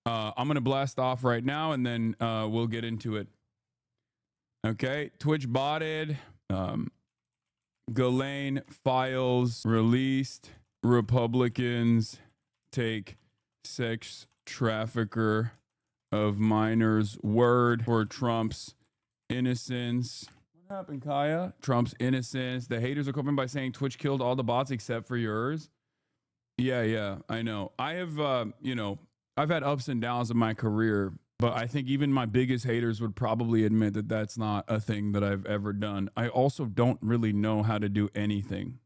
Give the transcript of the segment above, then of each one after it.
I'm going to blast off right now and then we'll get into it. Okay. Twitch botted. Ghislaine files released. Republicans take sex trafficker of minors word for Trump's innocence. What happened, Kaya? Trump's innocence. The haters are coping by saying Twitch killed all the bots except for yours. Yeah, I know. I have, I've had ups and downs in my career, but I think even my biggest haters would probably admit that that's not a thing that I've ever done. I also don't really know how to do anything.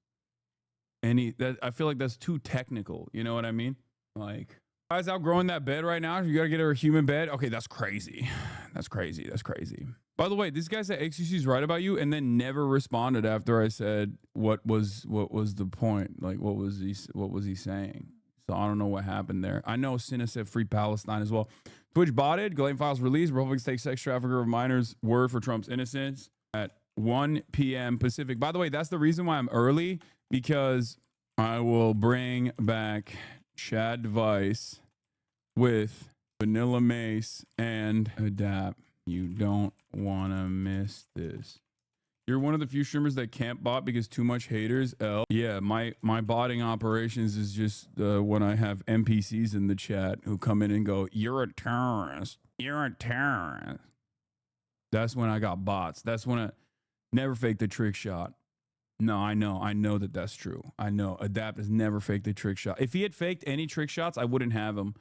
I feel like that's too technical. You know what I mean? Like, guys outgrowing that bed right now. You got to get her a human bed. Okay, that's crazy. That's crazy. By the way, this guy said XQC's right about you, and then never responded after I said what was the point. Like, what was he saying? So I don't know what happened there. I know Cinna said free Palestine as well. Twitch botted. Ghislaine files released. Republicans take sex trafficker of minors word for Trump's innocence at 1 p.m. Pacific. By the way, that's the reason why I'm early, because I will bring back Chadvice with Vanilla Mace and Adapt. You don't want to miss this. You're one of the few streamers that can't bot because too much haters. Yeah, my botting operations is just when I have NPCs in the chat who come in and go, "You're a terrorist. You're a terrorist." That's when I got bots. That's when I never faked the trick shot. No, I know that that's true. I know Adapt has never faked a trick shot. If he had faked any trick shots, I wouldn't have him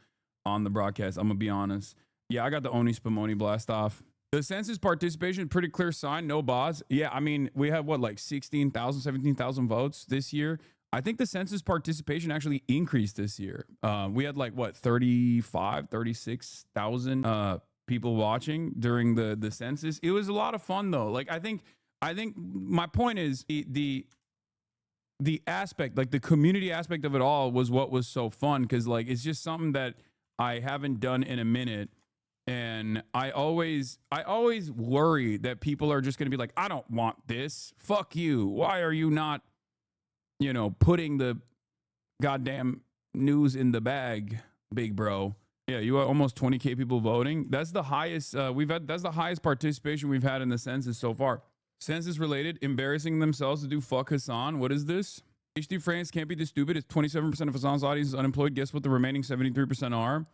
on the broadcast. I'm gonna be honest. Yeah, I got the Oni Spumoni blast off. The census participation, pretty clear sign, no bots. Yeah, I mean, we have what, like 16,000, 17,000 votes this year. I think the census participation actually increased this year. We had like what, 35, 36,000 people watching during the census. It was a lot of fun though. Like I think my point is the aspect, like the community aspect of it all was what was so fun, because like it's just something that I haven't done in a minute. And I always worry that people are just going to be like, I don't want this. Fuck you. Why are you not, putting the goddamn news in the bag, big bro? Yeah, you have almost 20K people voting. That's the highest that's the highest participation we've had in the census so far. Census related, embarrassing themselves to do fuck Hassan. What is this? HD France can't be this stupid. It's 27% of Hassan's audience is unemployed. Guess what the remaining 73% are?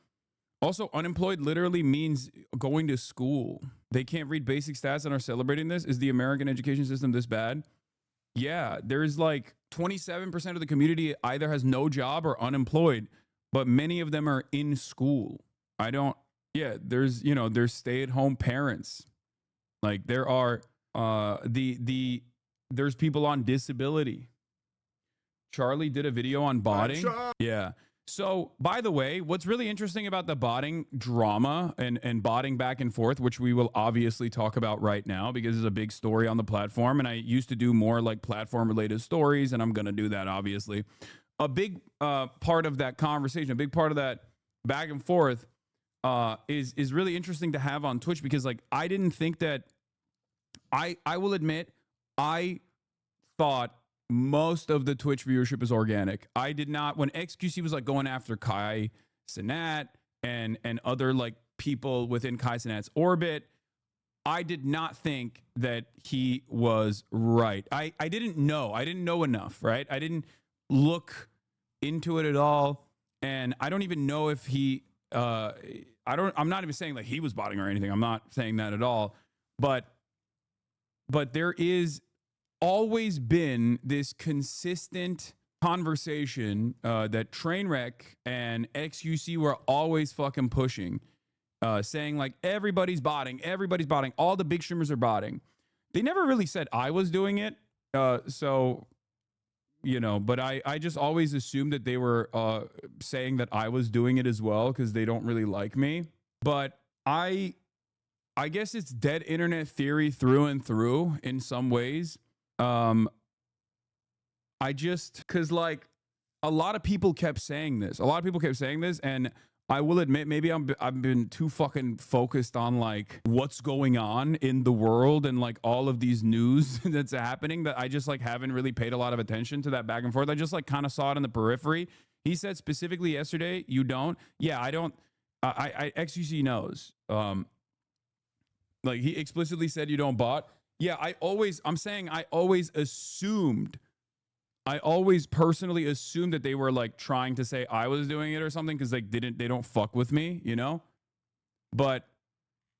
Also, unemployed literally means going to school. They can't read basic stats and are celebrating this. Is the American education system this bad? Yeah, there's like 27% of the community either has no job or unemployed, but many of them are in school. There's stay-at-home parents. Like there are there's people on disability. Charlie did a video on botting. Yeah. So, by the way, what's really interesting about the botting drama and botting back and forth, which we will obviously talk about right now because it's a big story on the platform, and I used to do more like platform-related stories, and I'm going to do that, obviously. A big part of that conversation, a big part of that back and forth is really interesting to have on Twitch, because like I didn't think that I will admit I thought most of the Twitch viewership is organic. I did not, when XQC was like going after Kai Cenat and other like people within Kai Cenat's orbit, I did not think that he was right. I didn't know. I didn't know enough, right? I didn't look into it at all. And I don't even know if he, I'm not even saying like he was botting or anything. I'm not saying that at all. But there is always been this consistent conversation that Trainwreck and XQC were always fucking pushing, saying like everybody's botting, all the big streamers are botting. They never really said I was doing it, but I just always assumed that they were saying that I was doing it as well because they don't really like me. But I guess it's dead internet theory through and through in some ways. Cause like a lot of people kept saying this. And I will admit, maybe I've been too fucking focused on like what's going on in the world and like all of these news that's happening that I just like haven't really paid a lot of attention to that back and forth. I just like kind of saw it in the periphery. He said specifically yesterday, you don't. Yeah, I don't. XUC knows. Like he explicitly said you don't bot. Yeah, I'm saying I always assumed, I always personally assumed that they were like trying to say I was doing it or something because like they don't fuck with me, you know? But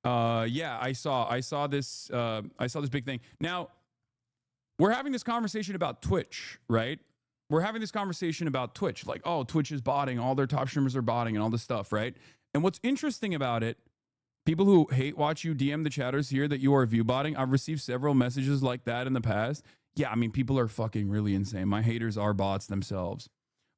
yeah, I saw this big thing. Now, we're having this conversation about Twitch, right? We're having this conversation about Twitch, like, oh, Twitch is botting, all their top streamers are botting and all this stuff, right? And what's interesting about it, people who hate watch you DM the chatters here that you are view botting. I've received several messages like that in the past. Yeah, I mean, people are fucking really insane. My haters are bots themselves.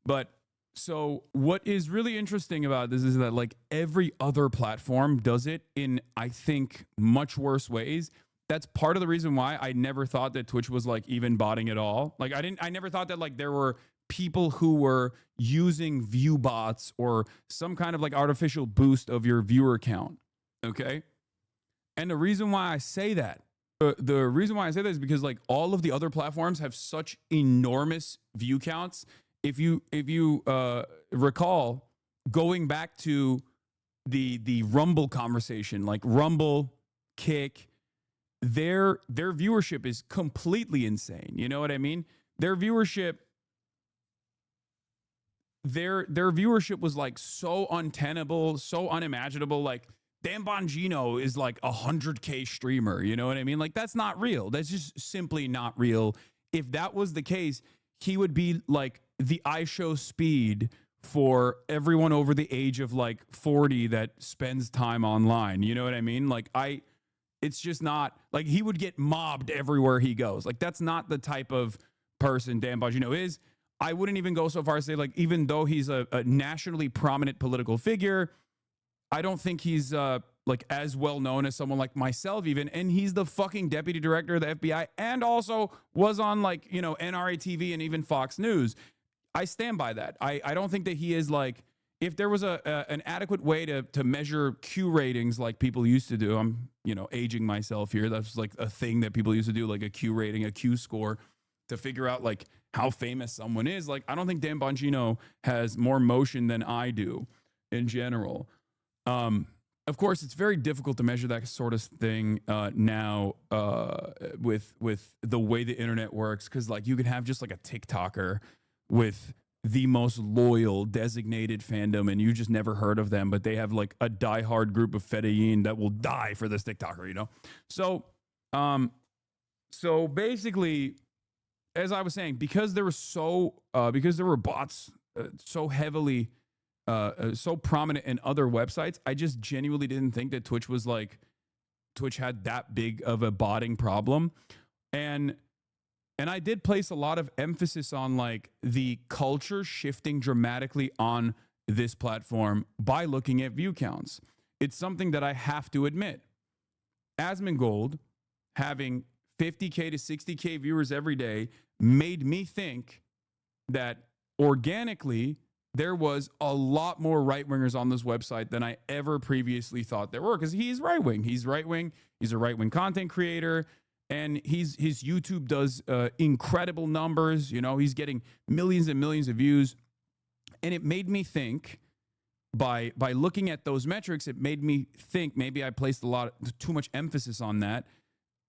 But so what is really interesting about this is that like every other platform does it in, I think, much worse ways. That's part of the reason why I never thought that Twitch was like even botting at all. Like I never thought that like there were people who were using view bots or some kind of like artificial boost of your viewer count. Okay. And the reason why I say that, the reason why I say that is because like all of the other platforms have such enormous view counts. If you recall, going back to the Rumble conversation, like Rumble, Kick, their viewership is completely insane. You know what I mean? Their viewership was like so untenable, so unimaginable. Like Dan Bongino is like 100K streamer. You know what I mean? Like that's not real. That's just simply not real. If that was the case, he would be like the iShow speed for everyone over the age of like 40 that spends time online. You know what I mean? Like it's just not like he would get mobbed everywhere he goes. Like that's not the type of person Dan Bongino is. I wouldn't even go so far as to say like, even though he's a nationally prominent political figure, I don't think he's like as well known as someone like myself even. And he's the fucking deputy director of the FBI and also was on like, you know, NRA TV and even Fox News. I stand by that. I don't think that he is like, if there was an adequate way to measure Q ratings like people used to do, I'm, you know, aging myself here. That's like a thing that people used to do, like a Q rating, a Q score to figure out like how famous someone is. Like, I don't think Dan Bongino has more motion than I do in general. Of course, it's very difficult to measure that sort of thing now with the way the internet works, because like you can have just like a TikToker with the most loyal designated fandom and you just never heard of them, but they have like a diehard group of fedayeen that will die for this TikToker, you know? So basically, as I was saying, because there were bots so heavily so prominent in other websites, I just genuinely didn't think that Twitch had that big of a botting problem. And I did place a lot of emphasis on like the culture shifting dramatically on this platform by looking at view counts. It's something that I have to admit. Asmongold having 50K to 60K viewers every day made me think that organically there was a lot more right-wingers on this website than I ever previously thought there were, because he's right-wing. He's right-wing. He's a right-wing content creator. And his YouTube does incredible numbers. You know, he's getting millions and millions of views. And it made me think, by looking at those metrics, it made me think maybe I placed too much emphasis on that.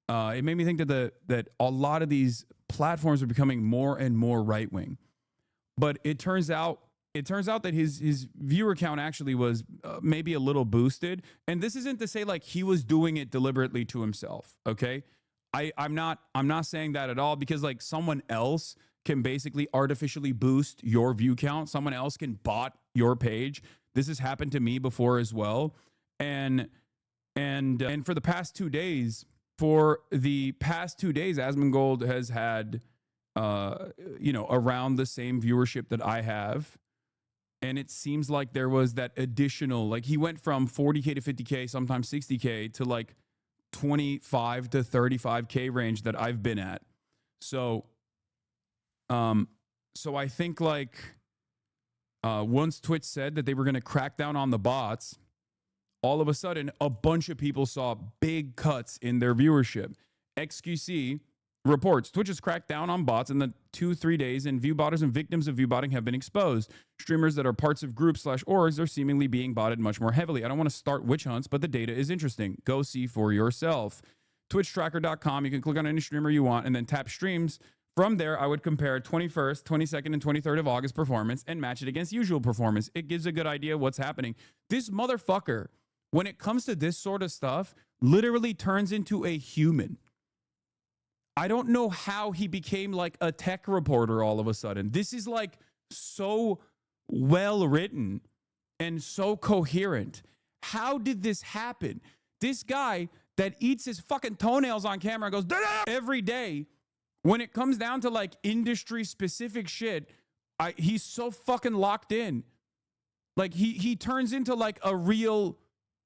It made me think that a lot of these platforms are becoming more and more right-wing. But it turns out that his viewer count actually was maybe a little boosted. And this isn't to say like he was doing it deliberately to himself. Okay. I'm not saying that at all, because like someone else can basically artificially boost your view count. Someone else can bot your page. This has happened to me before as well. And for the past 2 days, Asmongold has had, around the same viewership that I have. And it seems like there was that additional, like he went from 40K to 50K, sometimes 60K to like 25 to 35K range that I've been at. So I think like once Twitch said that they were going to crack down on the bots, all of a sudden a bunch of people saw big cuts in their viewership. XQC Reports Twitch has cracked down on bots in the 2-3 days, and view botters and victims of view botting have been exposed. Streamers that are parts of groups/orgs are seemingly being botted much more heavily. I don't want to start witch hunts, but the data is interesting. Go see for yourself. TwitchTracker.com. You can click on any streamer you want and then tap streams. From there, I would compare 21st, 22nd, and 23rd of August performance and match it against usual performance. It gives a good idea of what's happening. This motherfucker, when it comes to this sort of stuff, literally turns into a human. I don't know how he became like a tech reporter all of a sudden. This is like so well written and so coherent. How did this happen? This guy that eats his fucking toenails on camera and goes "Da-da!" every day, when it comes down to like industry specific shit, he's so fucking locked in. Like he turns into like a real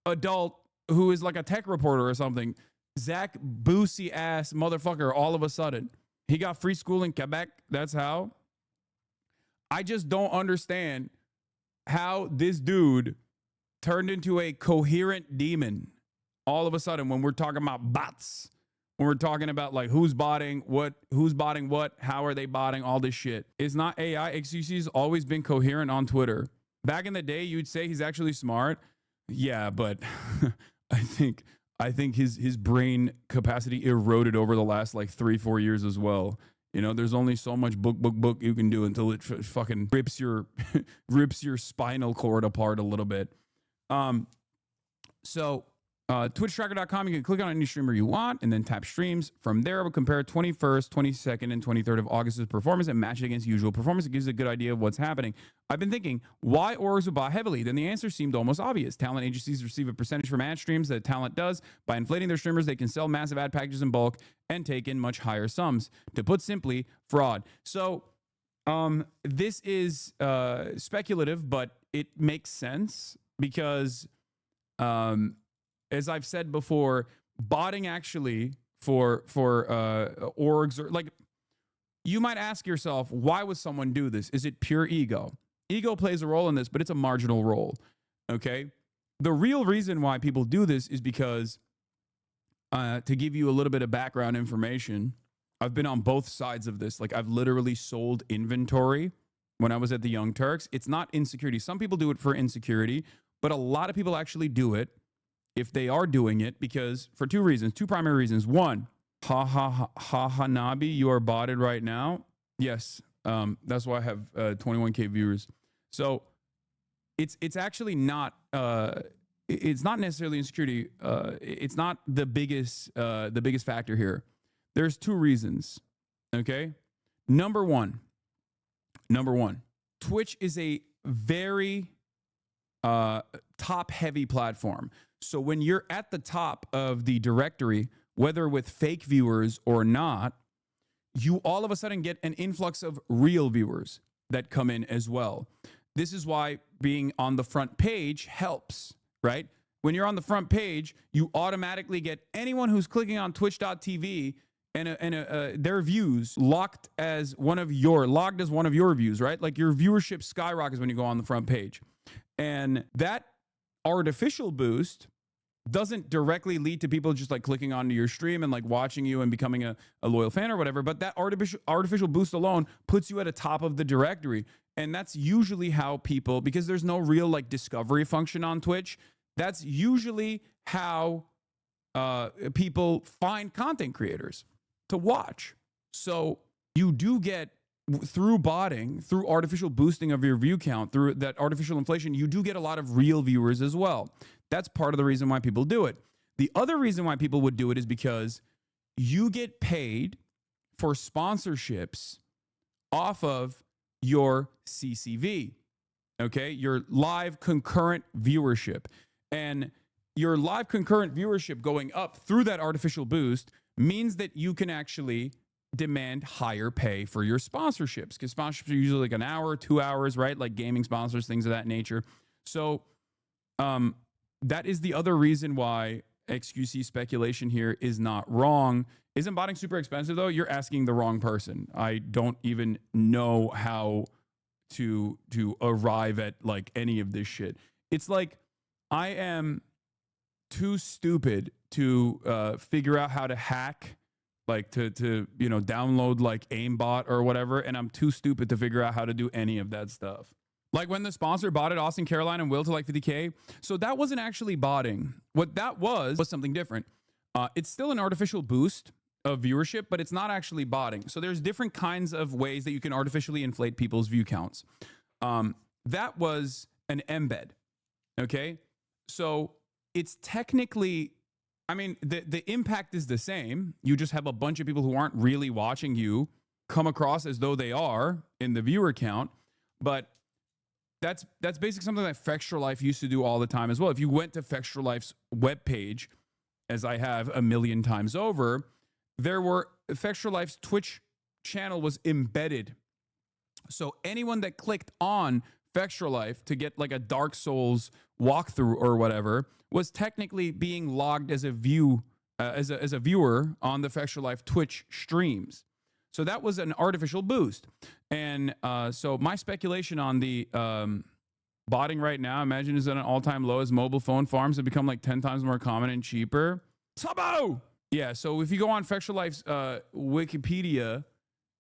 adult who is like a tech reporter or something. Zach Boosie ass motherfucker all of a sudden. He got free school in Quebec. That's how. I just don't understand how this dude turned into a coherent demon all of a sudden when we're talking about bots. When we're talking about like who's botting what, how are they botting, all this shit. It's not AI. XQC's always been coherent on Twitter. Back in the day, you'd say he's actually smart. Yeah, but I think his brain capacity eroded over the last like 3-4 years as well. You know, there's only so much book you can do until it fucking rips your spinal cord apart a little bit. TwitchTracker.com, you can click on any streamer you want and then tap streams. From there, we'll compare 21st, 22nd, and 23rd of August's performance and match it against usual performance. It gives a good idea of what's happening. I've been thinking, why orgs would bot heavily? Then the answer seemed almost obvious. Talent agencies receive a percentage from ad streams that talent does. By inflating their streamers, they can sell massive ad packages in bulk and take in much higher sums. To put simply, fraud. So this is speculative, but it makes sense because as I've said before, botting actually for orgs, or like, you might ask yourself, why would someone do this? Is it pure ego? Ego plays a role in this, but it's a marginal role. Okay. The real reason why people do this is because, to give you a little bit of background information, I've been on both sides of this. Like, I've literally sold inventory when I was at the Young Turks. It's not insecurity. Some people do it for insecurity, but a lot of people actually do it if they are doing it because for two primary reasons. One, Hasanabi, you are botted right now. Yes, that's why I have 21K viewers. So it's actually not it's not necessarily insecurity. It's not the biggest factor here. There's two reasons. Okay, number one, Twitch is a very top heavy platform. So when you're at the top of the directory, whether with fake viewers or not, you all of a sudden get an influx of real viewers that come in as well. This is why being on the front page helps, right? When you're on the front page, you automatically get anyone who's clicking on twitch.tv and their views logged as one of your views, right? Like your viewership skyrockets when you go on the front page. And that artificial boost doesn't directly lead to people just like clicking onto your stream and like watching you and becoming a loyal fan or whatever. But that artificial boost alone puts you at the top of the directory. And that's usually how people, because there's no real like discovery function on Twitch, that's usually how people find content creators to watch. So you do get, through botting, through artificial boosting of your view count, through that artificial inflation, you do get a lot of real viewers as well. That's part of the reason why people do it. The other reason why people would do it is because you get paid for sponsorships off of your CCV, okay? Your live concurrent viewership. And your live concurrent viewership going up through that artificial boost means that you can actually demand higher pay for your sponsorships, because sponsorships are usually like an hour, 2 hours, right? Like gaming sponsors, things of that nature. So that is the other reason why XQC speculation here is not wrong. Isn't botting super expensive though? You're asking the wrong person. I don't even know how to arrive at like any of this shit. It's like I am too stupid to figure out how to hack like to download like aimbot or whatever, and I'm too stupid to figure out how to do any of that stuff. Like when the sponsor botted Austin, Caroline, and Will to like 50K. So that wasn't actually botting. What that was something different. It's still an artificial boost of viewership, but it's not actually botting. So there's different kinds of ways that you can artificially inflate people's view counts. That was an embed. Okay. So it's technically, I mean, the impact is the same. You just have a bunch of people who aren't really watching you come across as though they are in the viewer count. But that's basically something that Fextra Life used to do all the time as well. If you went to Fextra Life's webpage, as I have a million times over, Fextra Life's Twitch channel was embedded. So anyone that clicked on Fextra Life to get like a Dark Souls walkthrough or whatever was technically being logged as a viewer on the Fextra Life Twitch streams. So that was an artificial boost. And so my speculation on the botting right now, imagine, is at an all-time low as mobile phone farms have become like 10 times more common and cheaper. Sabo! Yeah, so if you go on Fextra Life's Wikipedia,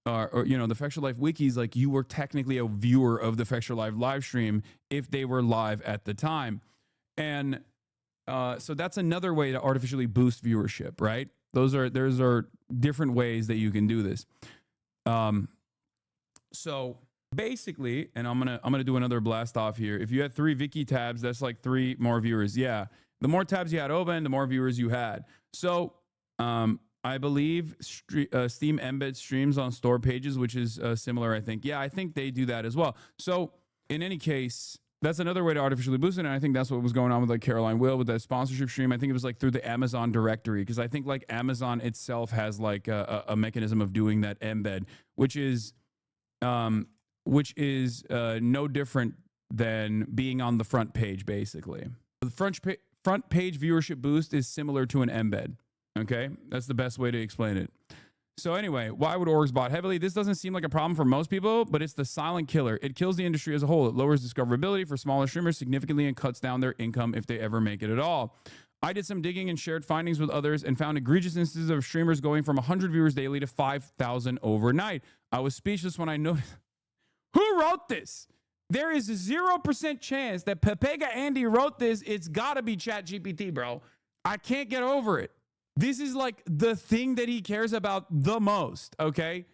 or the Fextra Life wikis, like you were technically a viewer of the Fextra Life live stream if they were live at the time. And so that's another way to artificially boost viewership, right? Those are different ways that you can do this. So basically, and I'm gonna do another blast off here. If you had 3 Viki tabs, that's like 3 more viewers. Yeah, the more tabs you had open, the more viewers you had. So I believe Steam embeds streams on store pages, which is similar, I think. Yeah, I think they do that as well. So in any case, that's another way to artificially boost it. And I think that's what was going on with like Caroline Will with that sponsorship stream. I think it was like through the Amazon directory, because I think like Amazon itself has like a mechanism of doing that embed, which is no different than being on the front page, basically. The front page viewership boost is similar to an embed. Okay, that's the best way to explain it. So anyway, why would orgs bot heavily? This doesn't seem like a problem for most people, but it's the silent killer. It kills the industry as a whole. It lowers discoverability for smaller streamers significantly and cuts down their income if they ever make it at all. I did some digging and shared findings with others and found egregious instances of streamers going from 100 viewers daily to 5,000 overnight. I was speechless when I noticed. Who wrote this? There is a 0% chance that Pepega Andy wrote this. It's got to be ChatGPT, bro. I can't get over it. This is like the thing that he cares about the most, okay?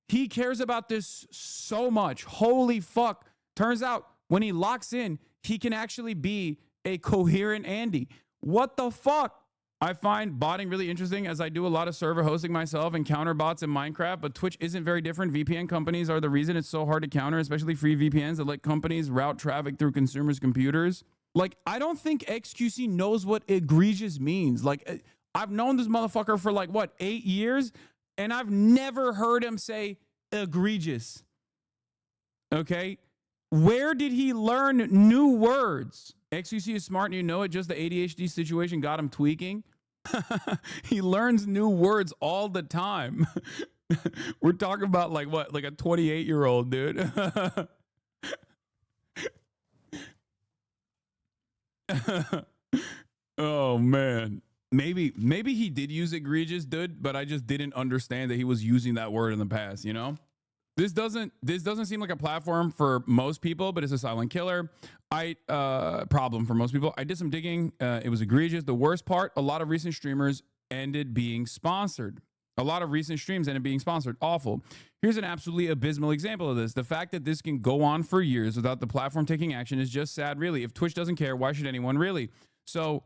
He cares about this so much. Holy fuck. Turns out when he locks in, he can actually be a coherent Andy. What the fuck? I find botting really interesting as I do a lot of server hosting myself and counter bots in Minecraft, but Twitch isn't very different. VPN companies are the reason it's so hard to counter, especially free VPNs that let companies route traffic through consumers' computers. Like, I don't think XQC knows what egregious means. Like, I've known this motherfucker for like, what, 8 years? And I've never heard him say egregious. Okay? Where did he learn new words? XQC is smart and you know it. Just the ADHD situation got him tweaking. He learns new words all the time. We're talking about like what? Like a 28-year-old, dude. Oh, man. Maybe he did use egregious, dude, but I just didn't understand that he was using that word in the past, you know? This doesn't seem like a platform for most people, but it's a silent killer. Problem for most people. I did some digging. It was egregious. The worst part, a lot of recent streamers ended being sponsored. A lot of recent streams ended being sponsored. Awful. Here's an absolutely abysmal example of this. The fact that this can go on for years without the platform taking action is just sad, really. If Twitch doesn't care, why should anyone really? So,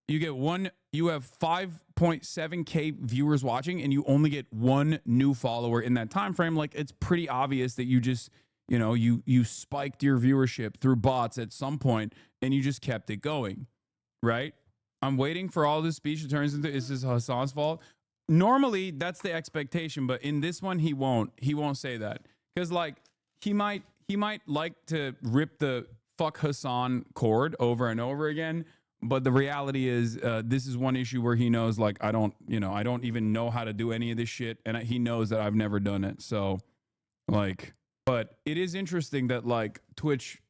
you have 5.7K viewers watching and you only get 1 new follower in that time frame. Like, it's pretty obvious that you just, you spiked your viewership through bots at some point and you just kept it going, right? I'm waiting for all this speech to turn into, is this Hassan's fault? Normally that's the expectation, but in this one he won't say that, because like he might like to rip the fuck Hassan chord over and over again. But the reality is, this is one issue where he knows, like, I don't even know how to do any of this shit. And he knows that I've never done it. So, like, but it is interesting that, like, Twitch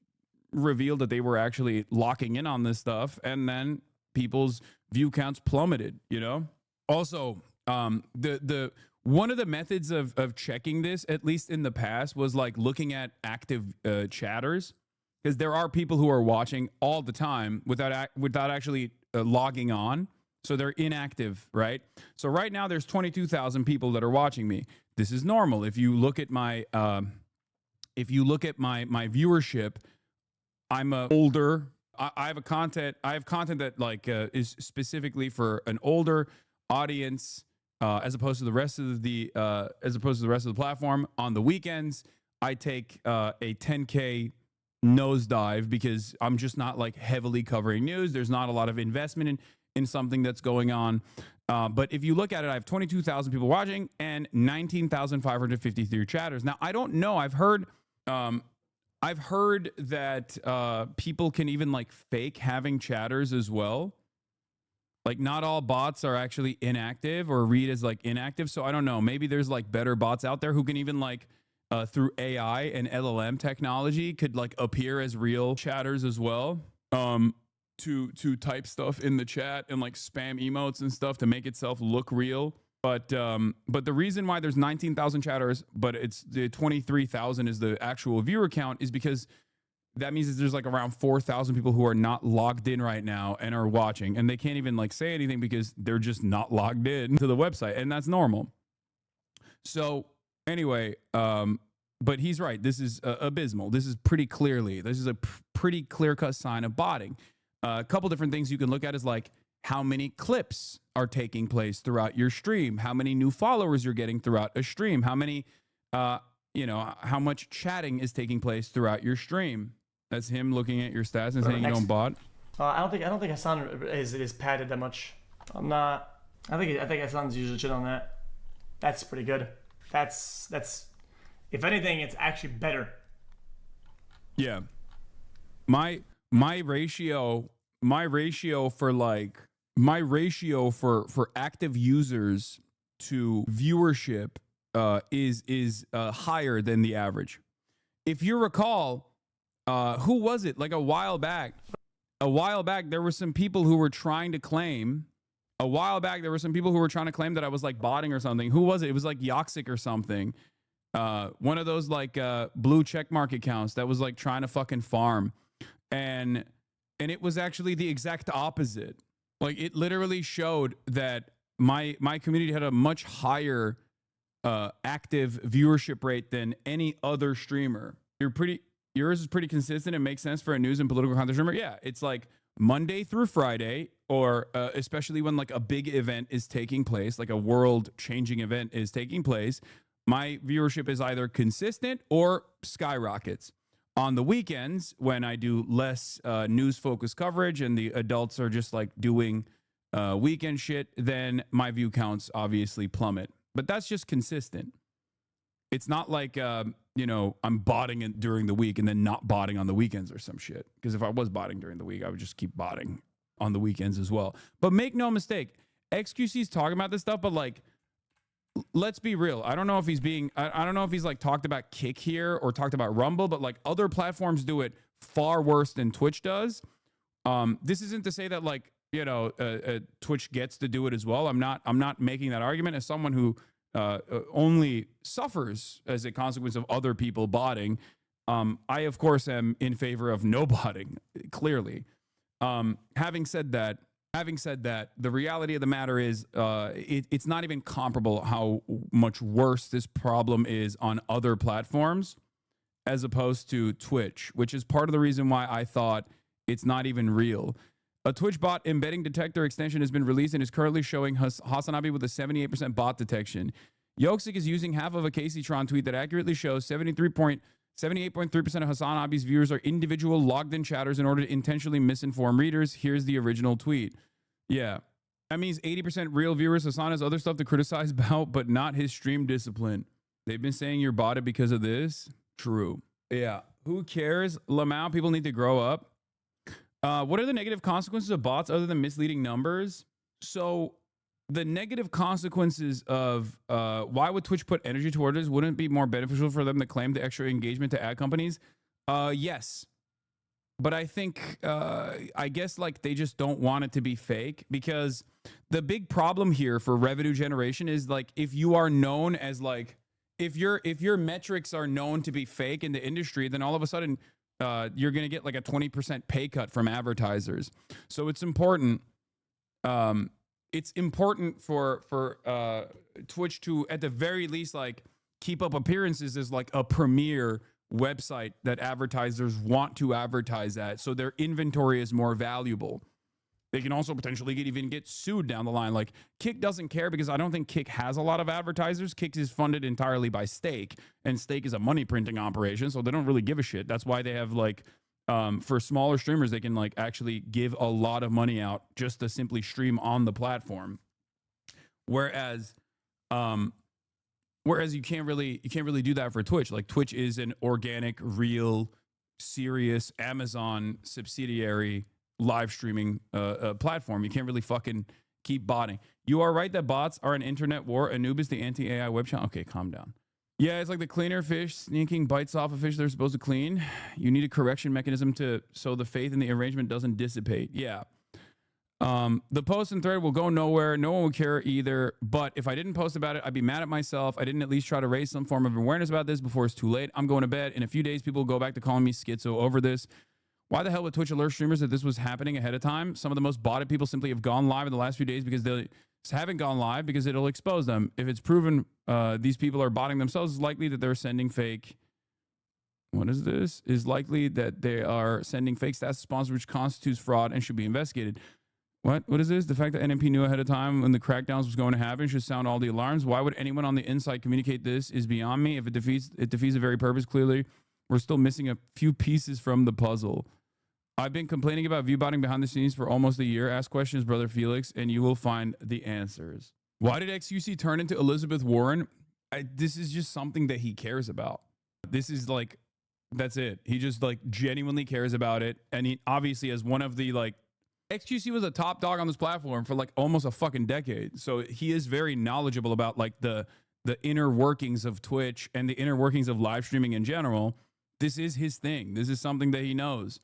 revealed that they were actually locking in on this stuff. And then people's view counts plummeted, you know? Also, The one of the methods of checking this, at least in the past, was like looking at active chatters, because there are people who are watching all the time without actually logging on, so they're inactive, right? So right now there's 22,000 people that are watching me. This is normal. If you look at my my viewership, I'm a older. I have content that like is specifically for an older audience, as opposed to the rest of the platform. On the weekends, I take a 10K nosedive because I'm just not like heavily covering news. There's not a lot of investment in something that's going on. But if you look at it, I have 22,000 people watching and 19,553 chatters. Now, I don't know. I've heard that people can even like fake having chatters as well. Like not all bots are actually inactive or read as like inactive. So I don't know. Maybe there's like better bots out there who can even like through AI and LLM technology could like appear as real chatters as well. To type stuff in the chat and like spam emotes and stuff to make itself look real. But the reason why there's 19,000 chatters, but it's the 23,000 is the actual viewer count, is because that means that there's like around 4,000 people who are not logged in right now and are watching, and they can't even like say anything because they're just not logged in to the website, and that's normal. So anyway, but he's right. This is abysmal. This is pretty clear-cut sign of botting. A couple different things you can look at is like how many clips are taking place throughout your stream, how many new followers you're getting throughout a stream, how many, how much chatting is taking place throughout your stream. That's him looking at your stats and saying you don't bot. I don't think Hassan is padded that much. I'm not. I think Hassan's usually shit on that. That's pretty good. That's. If anything, it's actually better. Yeah. My ratio for active users to viewership is higher than the average. If you recall, who was it? Like a while back, there were some people who were trying to claim. A while back, there were some people who were trying to claim that I was like botting or something. Who was it? It was like Yoxic or something. One of those like blue checkmark accounts that was like trying to fucking farm. And it was actually the exact opposite. Like it literally showed that my community had a much higher active viewership rate than any other streamer. Yours is pretty consistent. It makes sense for a news and political content streamer. Yeah, it's like Monday through Friday, or especially when like a big event is taking place, like a world-changing event is taking place, my viewership is either consistent or skyrockets. On the weekends, when I do less news-focused coverage and the adults are just like doing weekend shit, then my view counts obviously plummet. But that's just consistent. It's not like, I'm botting it during the week and then not botting on the weekends or some shit. Because if I was botting during the week, I would just keep botting on the weekends as well. But make no mistake, XQC's talking about this stuff, but like, let's be real. I don't know if he's like talked about Kick here or talked about Rumble, but like other platforms do it far worse than Twitch does. This isn't to say that like, Twitch gets to do it as well. I'm not making that argument as someone who only suffers as a consequence of other people botting. I of course am in favor of no botting, clearly. Having said that, the reality of the matter is it's not even comparable how much worse this problem is on other platforms as opposed to Twitch, which is part of the reason why I thought it's not even real. A Twitch bot embedding detector extension has been released and is currently showing Hasanabi with a 78% bot detection. Yoxic is using half of a Caseytron tweet that accurately shows 78.3% of Hasanabi's viewers are individual logged-in chatters in order to intentionally misinform readers. Here's the original tweet. Yeah, that means 80% real viewers. Hassan has other stuff to criticize about, but not his stream discipline. They've been saying you're botted because of this. True. Yeah. Who cares? Lamau, people need to grow up. What are the negative consequences of bots other than misleading numbers? So the negative consequences of why would Twitch put energy towards this? Wouldn't it be more beneficial for them to claim the extra engagement to ad companies? Yes. But I think, I guess like they just don't want it to be fake, because the big problem here for revenue generation is like, if you are known as like, if your metrics are known to be fake in the industry, then all of a sudden you're going to get like a 20% pay cut from advertisers. So it's important. It's important for Twitch to, at the very least, like keep up appearances as like a premier website that advertisers want to advertise at, so their inventory is more valuable. They can also potentially even get sued down the line. Like Kick doesn't care, because I don't think Kick has a lot of advertisers. Kick is funded entirely by Stake, and Stake is a money printing operation, so they don't really give a shit. That's why they have like, for smaller streamers, they can like actually give a lot of money out just to simply stream on the platform. Whereas you can't really do that for Twitch. Like Twitch is an organic, real, serious Amazon subsidiary live streaming platform. You can't really fucking keep botting. You are right that bots are an internet war. Anubis, the anti-AI web channel. Okay, calm down. Yeah, it's like the cleaner fish sneaking bites off a fish they're supposed to clean. You need a correction mechanism so the faith in the arrangement doesn't dissipate. Yeah. The post and thread will go nowhere. No one will care either. But if I didn't post about it, I'd be mad at myself. I didn't at least try to raise some form of awareness about this before it's too late. I'm going to bed. In a few days, people will go back to calling me schizo over this. Why the hell would Twitch alert streamers that this was happening ahead of time? Some of the most botted people simply have gone live in the last few days because they haven't gone live because it'll expose them. If it's proven these people are botting themselves, it's likely that they're sending fake. What is this? Is likely that they are sending fake stats to sponsors, which constitutes fraud and should be investigated. What is this? The fact that NMP knew ahead of time when the crackdowns was going to happen should sound all the alarms. Why would anyone on the inside communicate this is beyond me. If it defeats the very purpose, clearly we're still missing a few pieces from the puzzle. I've been complaining about viewbotting behind the scenes for almost a year. Ask questions, brother Felix, and you will find the answers. Why did XQC turn into Elizabeth Warren? This is just something that he cares about. This is like, that's it. He just like genuinely cares about it. And he obviously, as one of the like, XQC was a top dog on this platform for like almost a fucking decade. So he is very knowledgeable about like the inner workings of Twitch and the inner workings of live streaming in general. This is his thing. This is something that he knows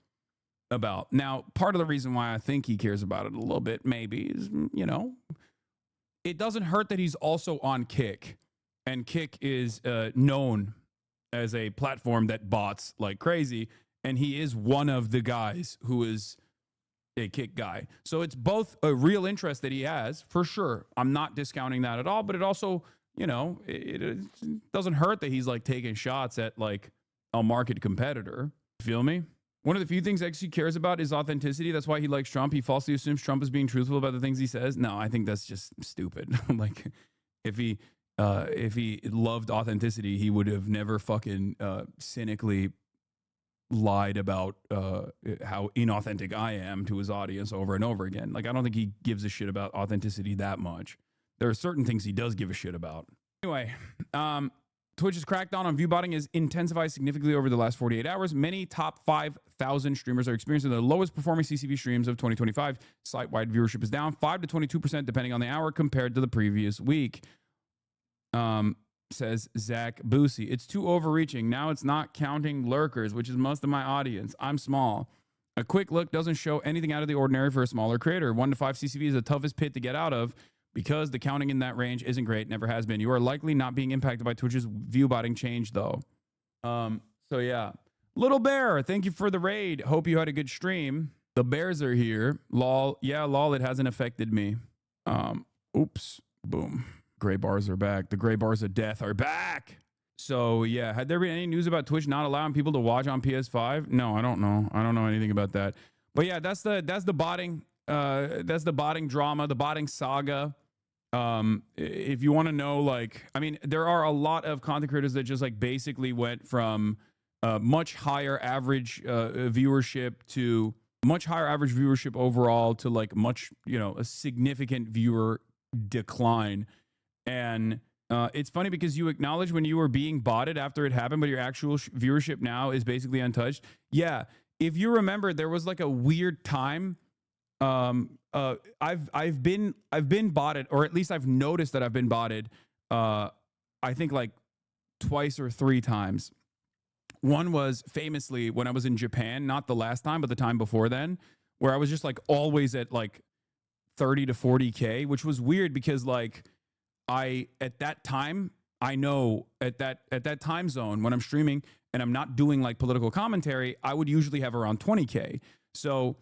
about. Now, part of the reason why I think he cares about it a little bit maybe is, you know, it doesn't hurt that he's also on Kick. And Kick is known as a platform that bots like crazy. And he is one of the guys who is a Kick guy. So it's both a real interest that he has, for sure. I'm not discounting that at all, but it also, you know, it doesn't hurt that he's like taking shots at like a market competitor. Feel me? One of the few things XQ cares about is authenticity. That's why he likes Trump. He falsely assumes Trump is being truthful about the things he says. No, I think that's just stupid. Like if he loved authenticity, he would have never fucking cynically lied about how inauthentic I am to his audience over and over again. Like, I don't think he gives a shit about authenticity that much. There are certain things he does give a shit about. Anyway, Twitch's crackdown on viewbotting has intensified significantly over the last 48 hours. Many top 5,000 streamers are experiencing the lowest performing CCV streams of 2025. Site-wide viewership is down 5 to 22% depending on the hour compared to the previous week. Says Zach Boosie. It's too overreaching. Now it's not counting lurkers, which is most of my audience. I'm small. A quick look doesn't show anything out of the ordinary for a smaller creator. 1 to 5 CCV is the toughest pit to get out of because the counting in that range isn't great, never has been. You are likely not being impacted by Twitch's viewbotting change, though. So yeah. Little Bear, thank you for the raid. Hope you had a good stream. The bears are here. Lol. Yeah, lol, it hasn't affected me. Oops. Boom. Gray bars are back. The gray bars of death are back. So yeah, had there been any news about Twitch not allowing people to watch on PS5? No, I don't know. I don't know anything about that. But yeah, that's the botting. That's the botting drama, the botting saga. If you want to know, like, I mean, there are a lot of content creators that just like basically went from much higher average viewership to much higher average viewership overall to like much, you know, a significant viewer decline. And it's funny because you acknowledge when you were being botted after it happened, but your actual viewership now is basically untouched. Yeah, if you remember, there was like a weird time. I've been botted, or at least I've noticed that I've been botted. I think like twice or 3 times, One was famously when I was in Japan, not the last time, but the time before then, where I was just like always at like 30 to 40K, which was weird because like at that time, I know at that time zone when I'm streaming and I'm not doing like political commentary, I would usually have around 20K. So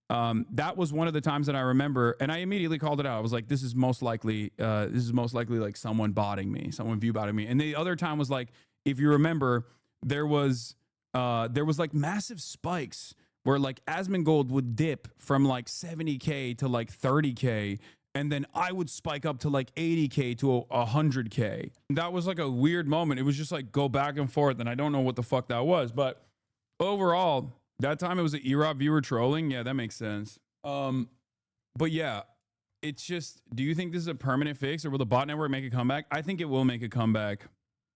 that was one of the times that I remember, and I immediately called it out. I was like, this is most likely like someone botting me, someone view botting me. And the other time was like, if you remember, there was like massive spikes where like Asmongold would dip from like 70K to like 30K, and then I would spike up to like 80K to 100K. That was like a weird moment. It was just like go back and forth, and I don't know what the fuck that was. But overall, that time it was an EROP viewer trolling. Yeah, that makes sense. But yeah, it's just, do you think this is a permanent fix, or will the bot network make a comeback? I think it will make a comeback.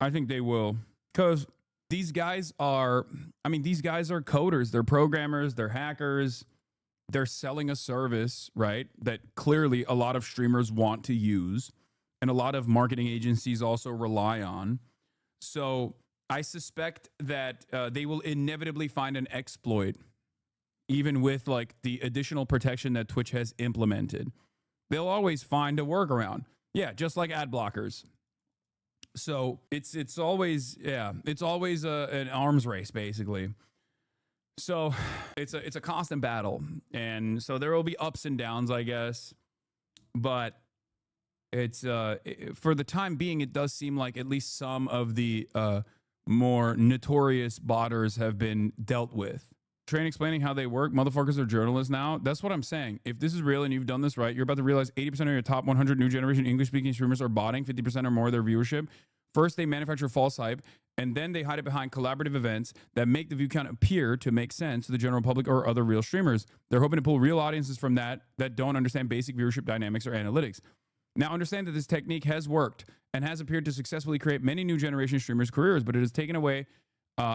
I think they will. Because these guys are coders, they're programmers, they're hackers, they're selling a service, right? That clearly a lot of streamers want to use, and a lot of marketing agencies also rely on. So I suspect that they will inevitably find an exploit, even with like the additional protection that Twitch has implemented. They'll always find a workaround. Yeah, just like ad blockers. So it's always an arms race basically. So it's a constant battle, and so there will be ups and downs, I guess. But it's for the time being, it does seem like at least some of the more notorious botters have been dealt with. Train explaining how they work. Motherfuckers are journalists now. That's what I'm saying. If this is real and you've done this right, you're about to realize 80% of your top 100 new generation English-speaking streamers are botting 50% or more of their viewership. First, they manufacture false hype, and then they hide it behind collaborative events that make the view count appear to make sense to the general public or other real streamers. They're hoping to pull real audiences from that don't understand basic viewership dynamics or analytics. Now, understand that this technique has worked and has appeared to successfully create many new generation streamers' careers, but it has taken away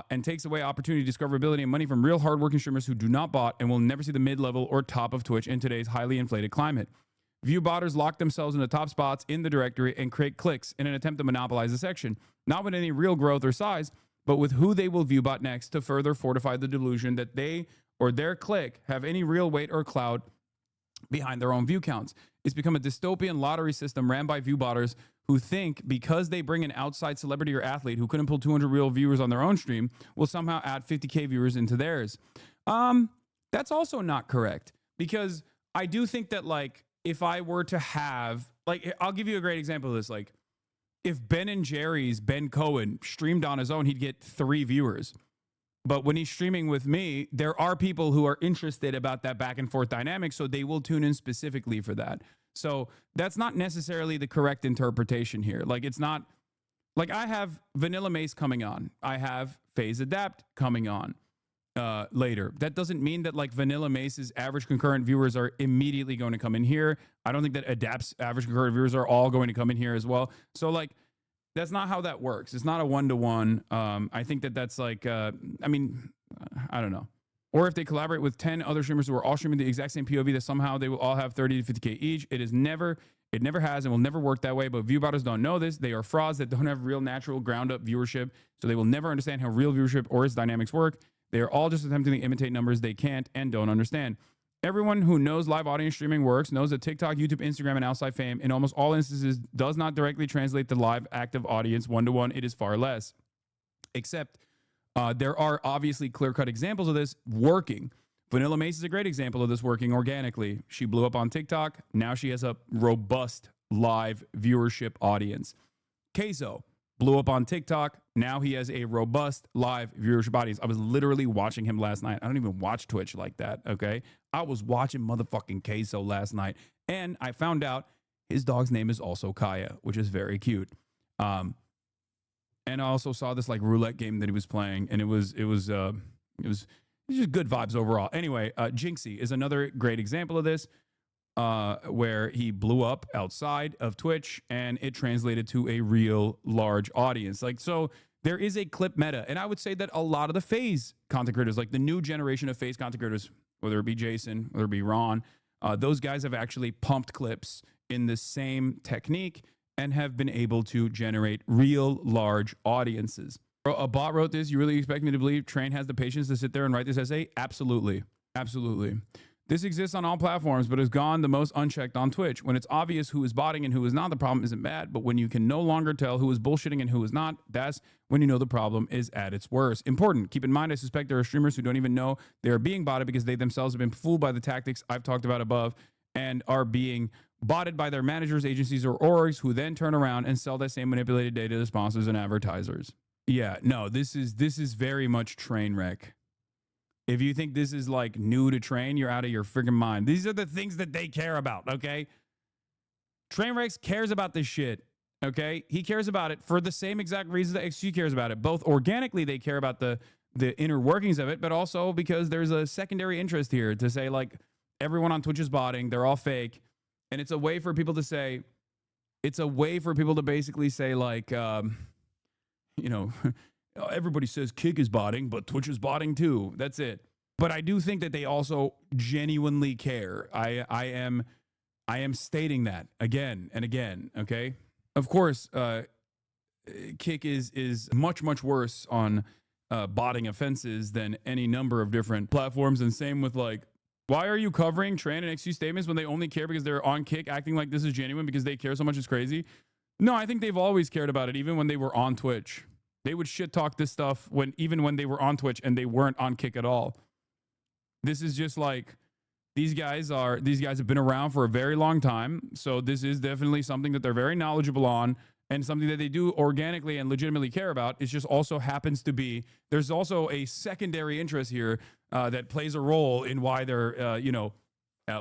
and takes away opportunity, discoverability, and money from real hardworking streamers who do not bot and will never see the mid-level or top of Twitch in today's highly inflated climate. View botters lock themselves in the top spots in the directory and create clicks in an attempt to monopolize the section, not with any real growth or size, but with who they will view bot next to further fortify the delusion that they or their clique have any real weight or clout behind their own view counts. It's become a dystopian lottery system ran by view botters who think because they bring an outside celebrity or athlete who couldn't pull 200 real viewers on their own stream will somehow add 50K viewers into theirs. That's also not correct, because I do think that, like, if I were to have, like, I'll give you a great example of this. Like, if Ben and Jerry's Ben Cohen streamed on his own, he'd get 3 viewers. But when he's streaming with me, there are people who are interested about that back and forth dynamic, so they will tune in specifically for that. So that's not necessarily the correct interpretation here. Like, it's not, like, I have Vanilla Mace coming on. I have Phase Adapt coming on later. That doesn't mean that, like, Vanilla Mace's average concurrent viewers are immediately going to come in here. I don't think that Adapt's average concurrent viewers are all going to come in here as well. So, like, that's not how that works. It's not a one-to-one. I think that that's like, I don't know. Or if they collaborate with 10 other streamers who are all streaming the exact same POV, that somehow they will all have 30 to 50K each. It never has and will never work that way. But viewbotters don't know this. They are frauds that don't have real, natural, ground-up viewership. So they will never understand how real viewership or its dynamics work. They are all just attempting to imitate numbers they can't and don't understand. Everyone who knows live audience streaming works knows that TikTok, YouTube, Instagram, and outside fame in almost all instances does not directly translate the live active audience one-to-one. It is far less. Except there are obviously clear-cut examples of this working. Vanilla Mace is a great example of this working organically. She blew up on TikTok. Now she has a robust live viewership audience. Queso blew up on TikTok. Now he has a robust live viewership audience. I was literally watching him last night. I don't even watch Twitch like that, okay? I was watching motherfucking Queso last night, and I found out his dog's name is also Kaya, which is very cute. And I also saw this, like, roulette game that he was playing, and it was just good vibes overall. Anyway, Jinxie is another great example of this, where he blew up outside of Twitch and it translated to a real large audience. Like, so there is a clip meta. And I would say that a lot of the FaZe content creators, like the new generation of FaZe content creators, whether it be Jason, whether it be Ron, those guys have actually pumped clips in the same technique and have been able to generate real large audiences. A bot wrote this. You really expect me to believe Train has the patience to sit there and write this essay? Absolutely. Absolutely. This exists on all platforms, but has gone the most unchecked on Twitch. When it's obvious who is botting and who is not, the problem isn't bad. But when you can no longer tell who is bullshitting and who is not, that's when you know the problem is at its worst. Important. Keep in mind, I suspect there are streamers who don't even know they are being botted because they themselves have been fooled by the tactics I've talked about above and are being botted by their managers, agencies, or orgs who then turn around and sell that same manipulated data to sponsors and advertisers. Yeah, no, this is very much train wreck. If you think this is like new to Train, you're out of your freaking mind. These are the things that they care about, okay? Trainwreck cares about this shit, okay? He cares about it for the same exact reasons that XQ cares about it. Both organically, they care about the inner workings of it, but also because there's a secondary interest here to say, like, everyone on Twitch is botting, they're all fake. And it's a way for people to say, it's a way for people to basically say, like, you know, everybody says Kick is botting, but Twitch is botting too. That's it. But I do think that they also genuinely care. I am stating that again and again. Okay. Of course, Kick is much worse on botting offenses than any number of different platforms. And same with, like, why are you covering Train and XQ statements when they only care because they're on Kick, acting like this is genuine because they care so much? It's crazy. No, I think they've always cared about it, even when they were on Twitch. They would shit talk this stuff even when they were on Twitch and they weren't on Kick at all. This is just like, these guys have been around for a very long time. So this is definitely something that they're very knowledgeable on and something that they do organically and legitimately care about. It just also happens to be, there's also a secondary interest here that plays a role in why they're,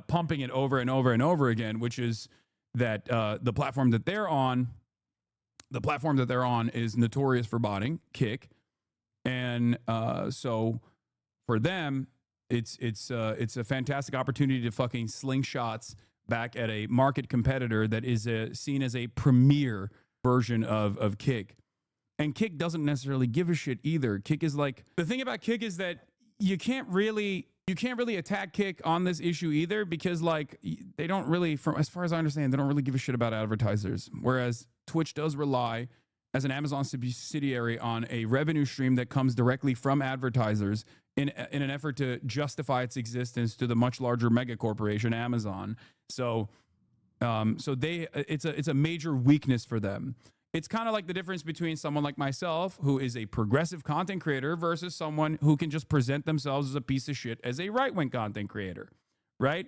pumping it over and over and over again, which is that the platform that they're on is notorious for botting, Kick. And so for them, it's a fantastic opportunity to fucking slingshots back at a market competitor that is seen as a premier version of Kick. And Kick doesn't necessarily give a shit either. Kick is like, the thing about Kick is that you can't really attack Kick on this issue either, because, like, they don't really, from as far as I understand, they don't really give a shit about advertisers. Whereas Twitch does rely as an Amazon subsidiary on a revenue stream that comes directly from advertisers in an effort to justify its existence to the much larger mega corporation Amazon. So it's a major weakness for them. It's kind of like the difference between someone like myself, who is a progressive content creator, versus someone who can just present themselves as a piece of shit as a right-wing content creator, right?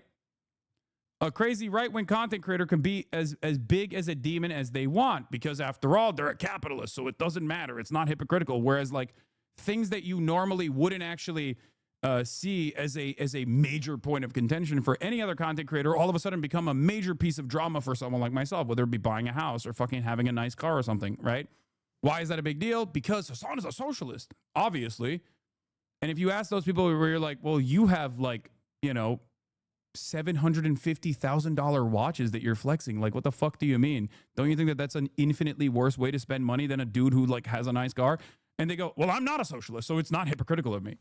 A crazy right-wing content creator can be as big as a demon as they want, because after all, they're a capitalist, so it doesn't matter. It's not hypocritical. Whereas, like, things that you normally wouldn't actually see as a major point of contention for any other content creator, all of a sudden become a major piece of drama for someone like myself, whether it be buying a house or fucking having a nice car or something, right? Why is that a big deal? Because Hassan is a socialist, obviously. And if you ask those people where you're like, well, you have, like, you know, $750,000 watches that you're flexing. Like, what the fuck do you mean? Don't you think that that's an infinitely worse way to spend money than a dude who, like, has a nice car? And they go, well, I'm not a socialist, so it's not hypocritical of me.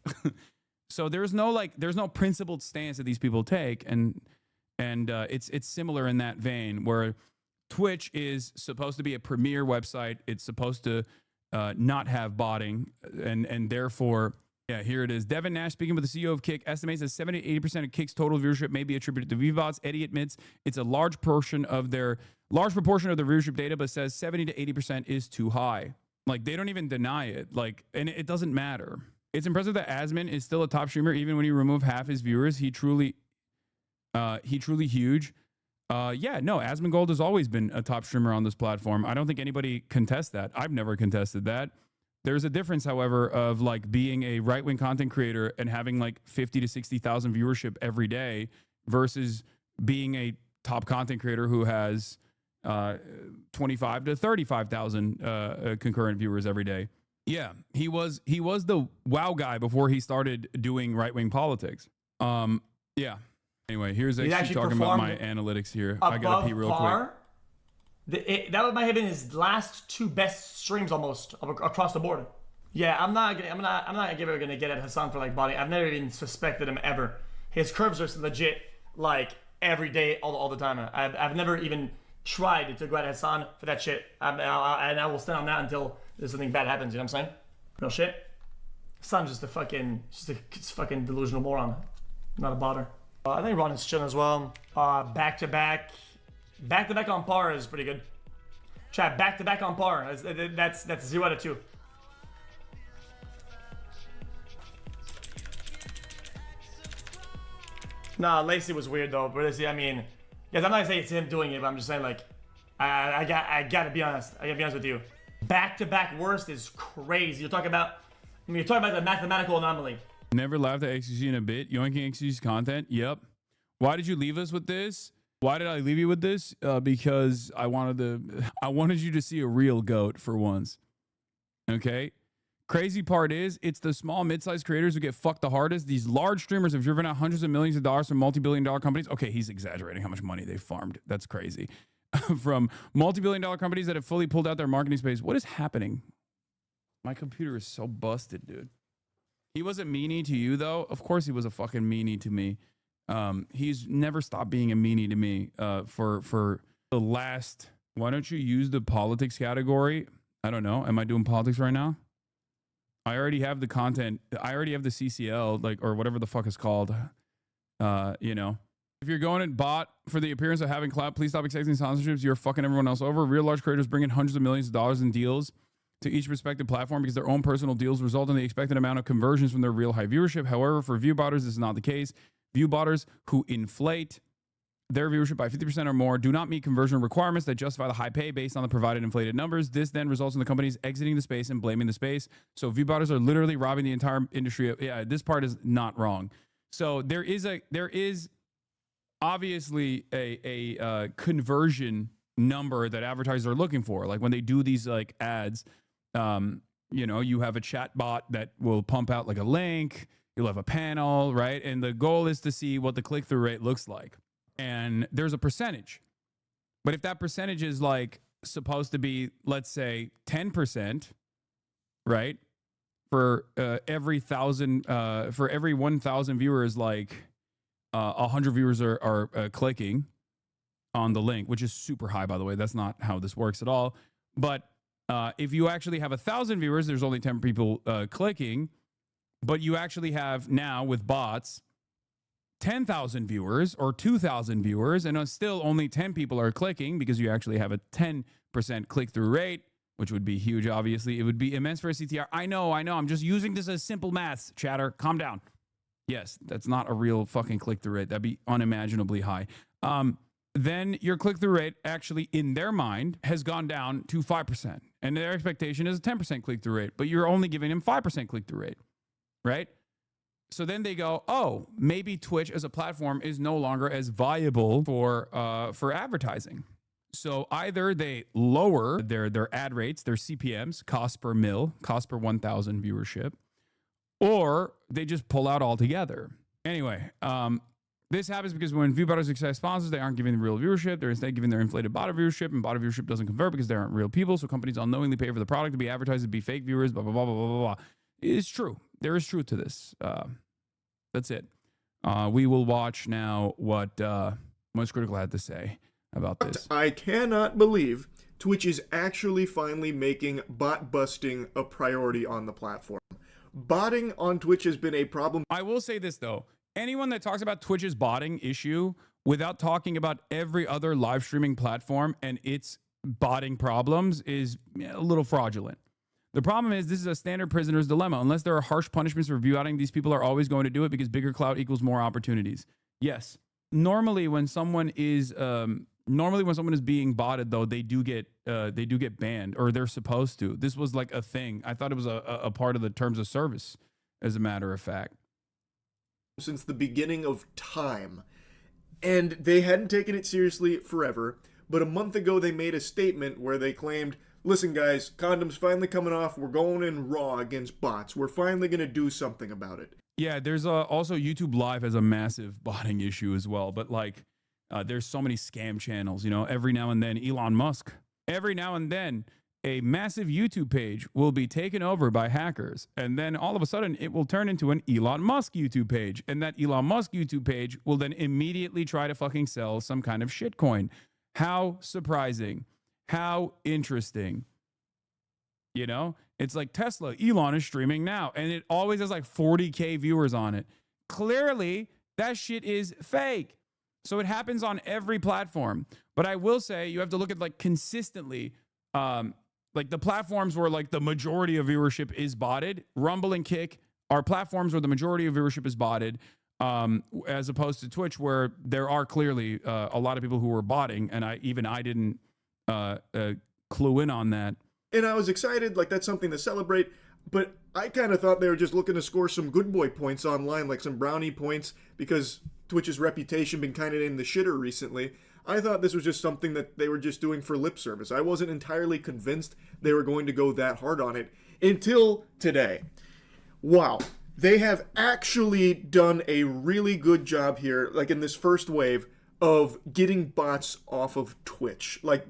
So there's no principled stance that these people take. And it's similar in that vein, where Twitch is supposed to be a premier website. It's supposed to not have botting, and therefore, yeah, here it is. Devin Nash, speaking with the CEO of Kick, estimates that 70 to 80% of Kick's total viewership may be attributed to VBots. Eddie admits it's a large proportion of their viewership data, but says 70 to 80% is too high. Like, they don't even deny it. Like, and it doesn't matter. It's impressive that Asmin is still a top streamer even when you remove half his viewers. He truly huge. Yeah, no, Asmongold has always been a top streamer on this platform. I don't think anybody contests that. I've never contested that. There's a difference, however, of, like, being a right-wing content creator and having, like, 50 to 60,000 viewership every day versus being a top content creator who has 25 to 35,000 concurrent viewers every day. Yeah, he was the wow guy before he started doing right-wing politics. Yeah. Anyway, here's actually talking about my analytics here. I gotta pee real quick. That might have been his last two best streams almost across the board. Yeah, I'm not ever gonna get at Hassan for, like, botting. I've never even suspected him ever. His curves are legit, like, every day, all the time. I've never even tried to go at Hassan for that shit. And I will stand on that until there's something bad happens. You know what I'm saying? Real shit. Son's just a fucking delusional moron, not a botter. I think Ron is chilling as well. Back to back on par is pretty good. Chat, back to back on par. That's 0 out of 2. Nah, Lacey was weird though. But Lacey, I mean, guys, I'm not gonna say it's him doing it, but I'm just saying like, I gotta be honest. I gotta be honest with you. Back to back worst is crazy. You're talking about the mathematical anomaly. Never laughed at XQC in a bit. Yoinking XQC's content. Yep. Why did you leave us with this? Why did I leave you with this? Because I wanted you to see a real goat for once. Okay. Crazy part is it's the small mid-sized creators who get fucked the hardest. These large streamers have driven out hundreds of millions of dollars from multi-billion-dollar companies. Okay, he's exaggerating how much money they farmed. That's crazy. From multi-billion-dollar companies that have fully pulled out their marketing space. What is happening? My computer is so busted, dude. He wasn't meanie to you, though. Of course he was a fucking meanie to me. He's never stopped being a meanie to me for the last... Why don't you use the politics category? I don't know. Am I doing politics right now? I already have the content. I already have the CCL, like, or whatever the fuck it's called. You know, if you're going and bot for the appearance of having clout, please stop accepting sponsorships. You're fucking everyone else over. Real large creators bring in hundreds of millions of dollars in deals to each respective platform because their own personal deals result in the expected amount of conversions from their real high viewership. However, for view botters, this is not the case. View botters who inflate their viewership by 50% or more do not meet conversion requirements that justify the high pay based on the provided inflated numbers. This then results in the companies exiting the space and blaming the space. So viewbotters are literally robbing the entire industry. Yeah, this part is not wrong. So there is obviously a conversion number that advertisers are looking for. Like when they do these like ads, you know, you have a chat bot that will pump out like a link. You'll have a panel, right? And the goal is to see what the click-through rate looks like. And there's a percentage. But if that percentage is like supposed to be, let's say 10%, right? For every 1,000 viewers, like 100 viewers are clicking on the link, which is super high, by the way. That's not how this works at all. But if you actually have 1,000 viewers, there's only 10 people clicking. But you actually have now with bots 10,000 viewers or 2,000 viewers, and still only 10 people are clicking because you actually have a 10% click-through rate, which would be huge, obviously. It would be immense for a CTR. I know. I'm just using this as simple maths, chatter. Calm down. Yes, that's not a real fucking click-through rate. That'd be unimaginably high. Then your click-through rate actually, in their mind, has gone down to 5%. And their expectation is a 10% click-through rate, but you're only giving them 5% click-through rate, right? So then they go, oh, maybe Twitch as a platform is no longer as viable for advertising. So either they lower their ad rates, their CPMs, cost per mil, cost per 1,000 viewership, or they just pull out altogether. Anyway, this happens because when viewbotters accept sponsors, they aren't giving the real viewership. They're instead giving their inflated bot viewership, and bot viewership doesn't convert because they aren't real people. So companies unknowingly pay for the product to be advertised to be fake viewers, blah, blah, blah, blah, blah, blah. It's true. There is truth to this. That's it. We will watch now what Most Critical had to say about this. I cannot believe Twitch is actually finally making bot busting a priority on the platform. Botting on Twitch has been a problem. I will say this, though. Anyone that talks about Twitch's botting issue without talking about every other live streaming platform and its botting problems is a little fraudulent. The problem is this is a standard prisoner's dilemma. Unless there are harsh punishments for viewing, these people are always going to do it because bigger clout equals more opportunities. Yes. Normally when someone is being botted, though, they do get banned, or they're supposed to. This was like a thing. I thought it was a part of the terms of service, as a matter of fact. Since the beginning of time. And they hadn't taken it seriously forever. But a month ago they made a statement where they claimed, listen guys, condoms finally coming off. We're going in raw against bots. We're finally going to do something about it. Yeah, there's also YouTube Live has a massive botting issue as well. But like, there's so many scam channels, you know, every now and then Elon Musk, every now and then a massive YouTube page will be taken over by hackers. And then all of a sudden it will turn into an Elon Musk YouTube page. And that Elon Musk YouTube page will then immediately try to fucking sell some kind of shitcoin. How surprising. How interesting. You know? It's like Tesla, Elon is streaming now, and it always has like 40K viewers on it. Clearly, that shit is fake. So it happens on every platform. But I will say you have to look at like consistently, like the platforms where like the majority of viewership is botted. Rumble and Kick are platforms where the majority of viewership is botted, as opposed to Twitch, where there are clearly a lot of people who were botting, and I didn't clue in on that. And I was excited, like that's something to celebrate, but I kind of thought they were just looking to score some good boy points online, like some brownie points, because Twitch's reputation been kind of in the shitter recently. I thought this was just something that they were just doing for lip service. I wasn't entirely convinced they were going to go that hard on it until today. Wow. They have actually done a really good job here, like in this first wave, of getting bots off of Twitch. Like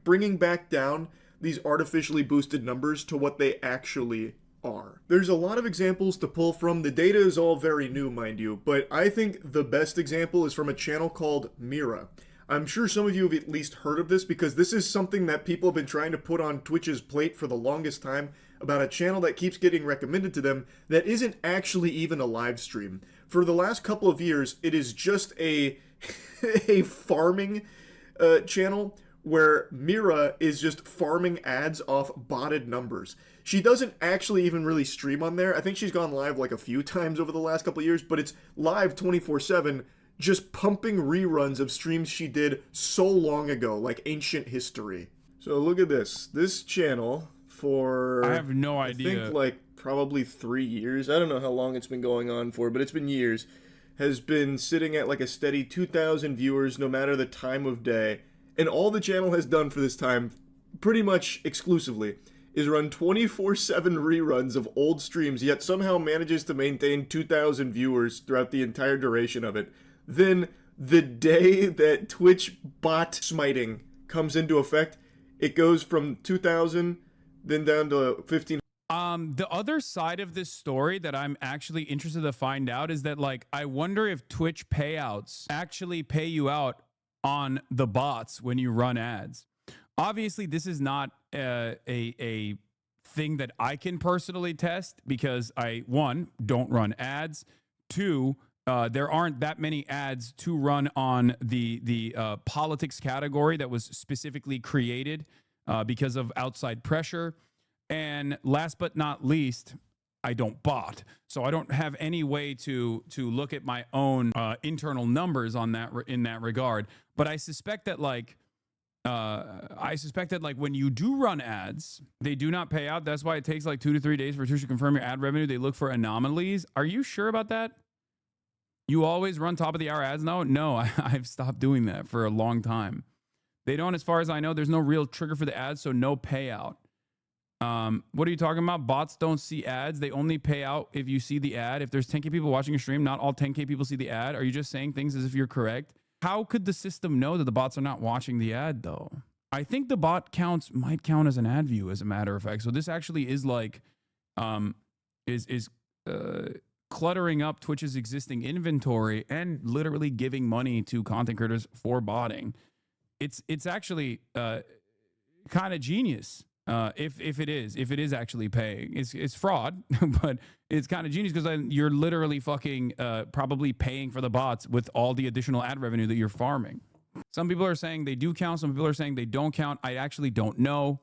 bringing back down these artificially boosted numbers to what they actually are. There's a lot of examples to pull from. The data is all very new, mind you, but I think the best example is from a channel called Mira. I'm sure some of you have at least heard of this because this is something that people have been trying to put on Twitch's plate for the longest time, about a channel that keeps getting recommended to them that isn't actually even a live stream. For the last couple of years, it is just a farming channel where Mira is just farming ads off botted numbers. She doesn't actually even really stream on there. I think she's gone live like a few times over the last couple of years, but it's live 24/7, just pumping reruns of streams she did so long ago, like ancient history. So look at this. This channel for... I have no idea. I think like probably 3 years. I don't know how long it's been going on for, but it's been years. Has been sitting at like a steady 2,000 viewers no matter the time of day. And all the channel has done for this time, pretty much exclusively, is run 24/7 reruns of old streams, yet somehow manages to maintain 2,000 viewers throughout the entire duration of it. Then, the day that Twitch bot smiting comes into effect, it goes from 2,000, then down to 1,500. The other side of this story that I'm actually interested to find out is that, like, I wonder if Twitch payouts actually pay you out on the bots when you run ads. Obviously, this is not a thing that I can personally test because I, one, don't run ads. Two, there aren't that many ads to run on the politics category that was specifically created because of outside pressure. And last but not least, I don't bot, so I don't have any way to look at my own internal numbers on that in that regard. But I suspect that like when you do run ads, they do not pay out. That's why it takes like 2 to 3 days for Twitch to confirm your ad revenue. They look for anomalies. Are you sure about that? You always run top of the hour ads now? No, I've stopped doing that for a long time. They don't, as far as I know. There's no real trigger for the ads, so no payout. What are you talking about? Bots don't see ads. They only pay out if you see the ad. If there's 10K people watching a stream, not all 10K people see the ad. Are you just saying things as if you're correct? How could the system know that the bots are not watching the ad, though? I think the bot counts might count as an ad view, as a matter of fact. So this actually is like, cluttering up Twitch's existing inventory and literally giving money to content creators for botting. It's actually kind of genius. If it is actually paying, it's fraud, but it's kind of genius because you're literally fucking probably paying for the bots with all the additional ad revenue that you're farming. Some people are saying they do count. Some people are saying they don't count. I actually don't know.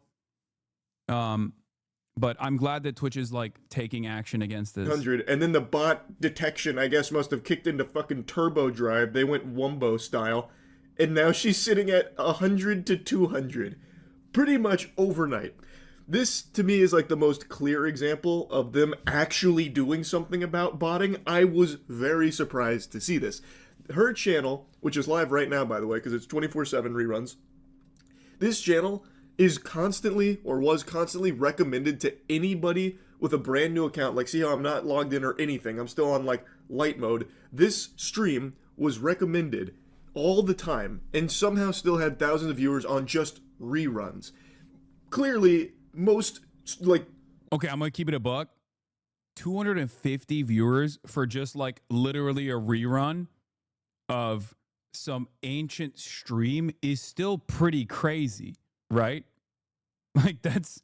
But I'm glad that Twitch is like taking action against this. 100, and then the bot detection, I guess, must have kicked into fucking turbo drive. They went Wumbo style, and now she's sitting at 100 to 200. Pretty much overnight. This, to me, is like the most clear example of them actually doing something about botting. I was very surprised to see this. Her channel, which is live right now, by the way, because it's 24/7 reruns, this channel is constantly, or was constantly, recommended to anybody with a brand new account. Like, see how I'm not logged in or anything. I'm still on, like, light mode. This stream was recommended all the time, and somehow still had thousands of viewers on just reruns. Clearly, most, like... Okay, I'm gonna keep it a buck. 250 viewers for just, like, literally a rerun of some ancient stream is still pretty crazy, right? Like, that's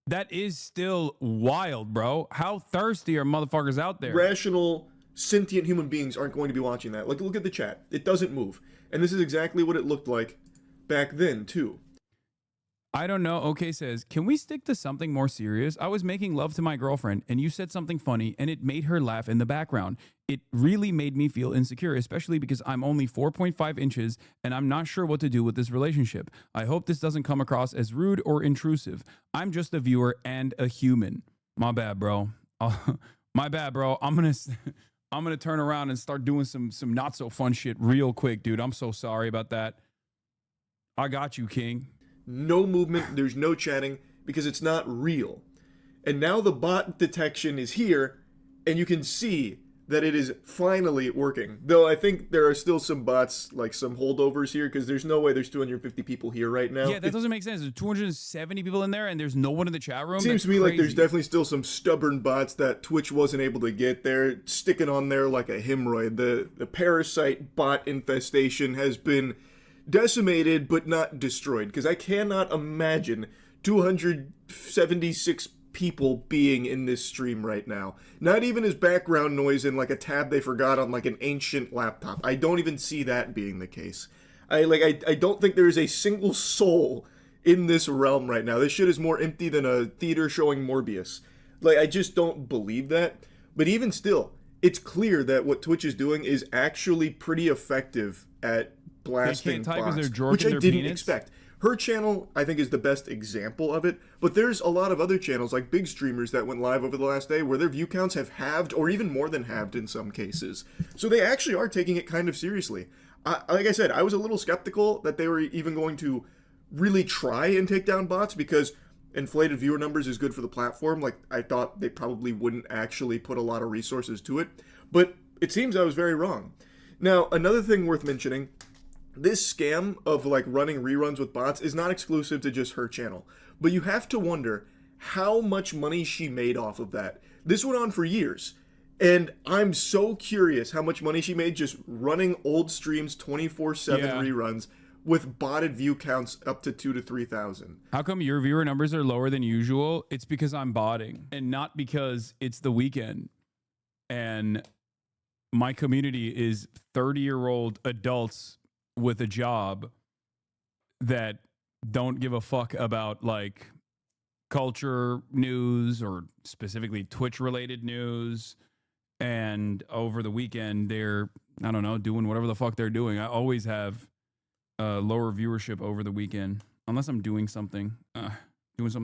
That is still wild, bro. How thirsty are motherfuckers out there? Rational, sentient human beings aren't going to be watching that. Like, look at the chat. It doesn't move. And this is exactly what it looked like back then, too. I don't know. Okay says, can we stick to something more serious? I was making love to my girlfriend and you said something funny and it made her laugh in the background. It really made me feel insecure, especially because I'm only 4.5 inches and I'm not sure what to do with this relationship. I hope this doesn't come across as rude or intrusive. I'm just a viewer and a human. My bad, bro. My bad, bro. I'm gonna turn around and start doing some not so fun shit real quick, dude. I'm so sorry about that. I got you, King. No movement, there's no chatting, because it's not real. And now the bot detection is here, and you can see that it is finally working. Though I think there are still some bots, like some holdovers here, because there's no way there's 250 people here right now. Yeah, that doesn't make sense. There's 270 people in there, and there's no one in the chat room. It seems to me like there's definitely still some stubborn bots that Twitch wasn't able to get there, sticking on there like a hemorrhoid. The parasite bot infestation has been decimated but not destroyed, because I cannot imagine 276 people being in this stream right now. Not even as background noise in like a tab they forgot on like an ancient laptop. I don't even see that being the case. I don't think there is a single soul in this realm right now. This shit is more empty than a theater showing Morbius. Like, I just don't believe that. But even still, it's clear that what Twitch is doing is actually pretty effective at blasting bots, which I didn't expect. Her channel, I think, is the best example of it, but there's a lot of other channels, like big streamers that went live over the last day, where their view counts have halved, or even more than halved in some cases. So they actually are taking it kind of seriously. Like I said, I was a little skeptical that they were even going to really try and take down bots, because inflated viewer numbers is good for the platform. Like, I thought they probably wouldn't actually put a lot of resources to it, but it seems I was very wrong. Now, another thing worth mentioning, this scam of like running reruns with bots is not exclusive to just her channel, but you have to wonder how much money she made off of that. This went on for years, and I'm so curious how much money she made just running old streams 24/7 reruns with botted view counts up to 2,000 to 3,000. How come your viewer numbers are lower than usual? It's because I'm botting, and not because it's the weekend and my community is 30-year-old adults with a job that don't give a fuck about like culture news or specifically Twitch related news. And over the weekend, they're, I don't know, doing whatever the fuck they're doing. I always have lower viewership over the weekend, unless I'm doing something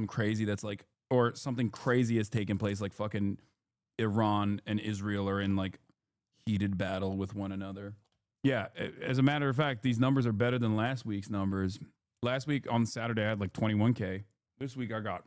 crazy that's like, or something crazy has taken place, like fucking Iran and Israel are in like heated battle with one another. Yeah, as a matter of fact, these numbers are better than last week's numbers. Last week on Saturday, I had like 21K. This week, I got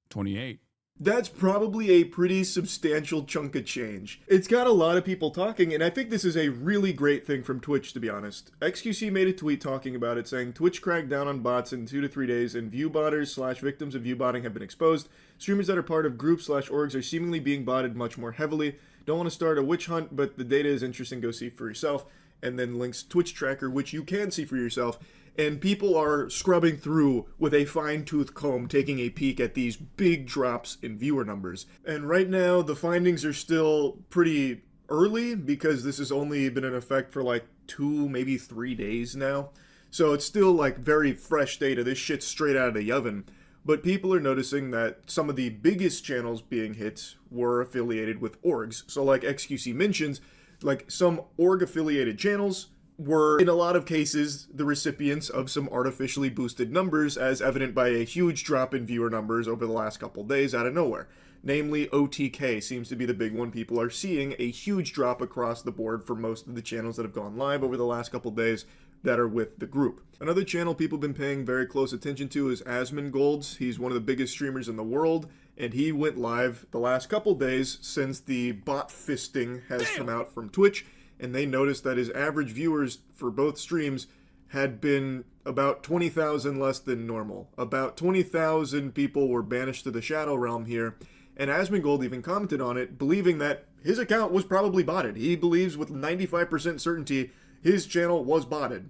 28. That's probably a pretty substantial chunk of change. It's got a lot of people talking, and I think this is a really great thing from Twitch, to be honest. XQC made a tweet talking about it, saying, Twitch cracked down on bots in 2 to 3 days, and view botters / victims of view botting have been exposed. Streamers that are part of groups / orgs are seemingly being botted much more heavily. Don't want to start a witch hunt, but the data is interesting. Go see for yourself. And then links Twitch tracker, which you can see for yourself. And people are scrubbing through with a fine-tooth comb, taking a peek at these big drops in viewer numbers. And right now, the findings are still pretty early, because this has only been in effect for like 2, maybe 3 days now. So it's still like very fresh data. This shit's straight out of the oven. But people are noticing that some of the biggest channels being hit were affiliated with orgs. So like XQC mentions, like some org-affiliated channels were, in a lot of cases, the recipients of some artificially boosted numbers, as evident by a huge drop in viewer numbers over the last couple days out of nowhere. Namely, OTK seems to be the big one. People are seeing a huge drop across the board for most of the channels that have gone live over the last couple days that are with the group. Another channel people have been paying very close attention to is Asmongold's. He's one of the biggest streamers in the world, and he went live the last couple days since the bot fisting has come out from Twitch, and they noticed that his average viewers for both streams had been about 20,000 less than normal. About 20,000 people were banished to the Shadow Realm here, and Asmongold even commented on it, believing that his account was probably botted. He believes with 95% certainty his channel was botted.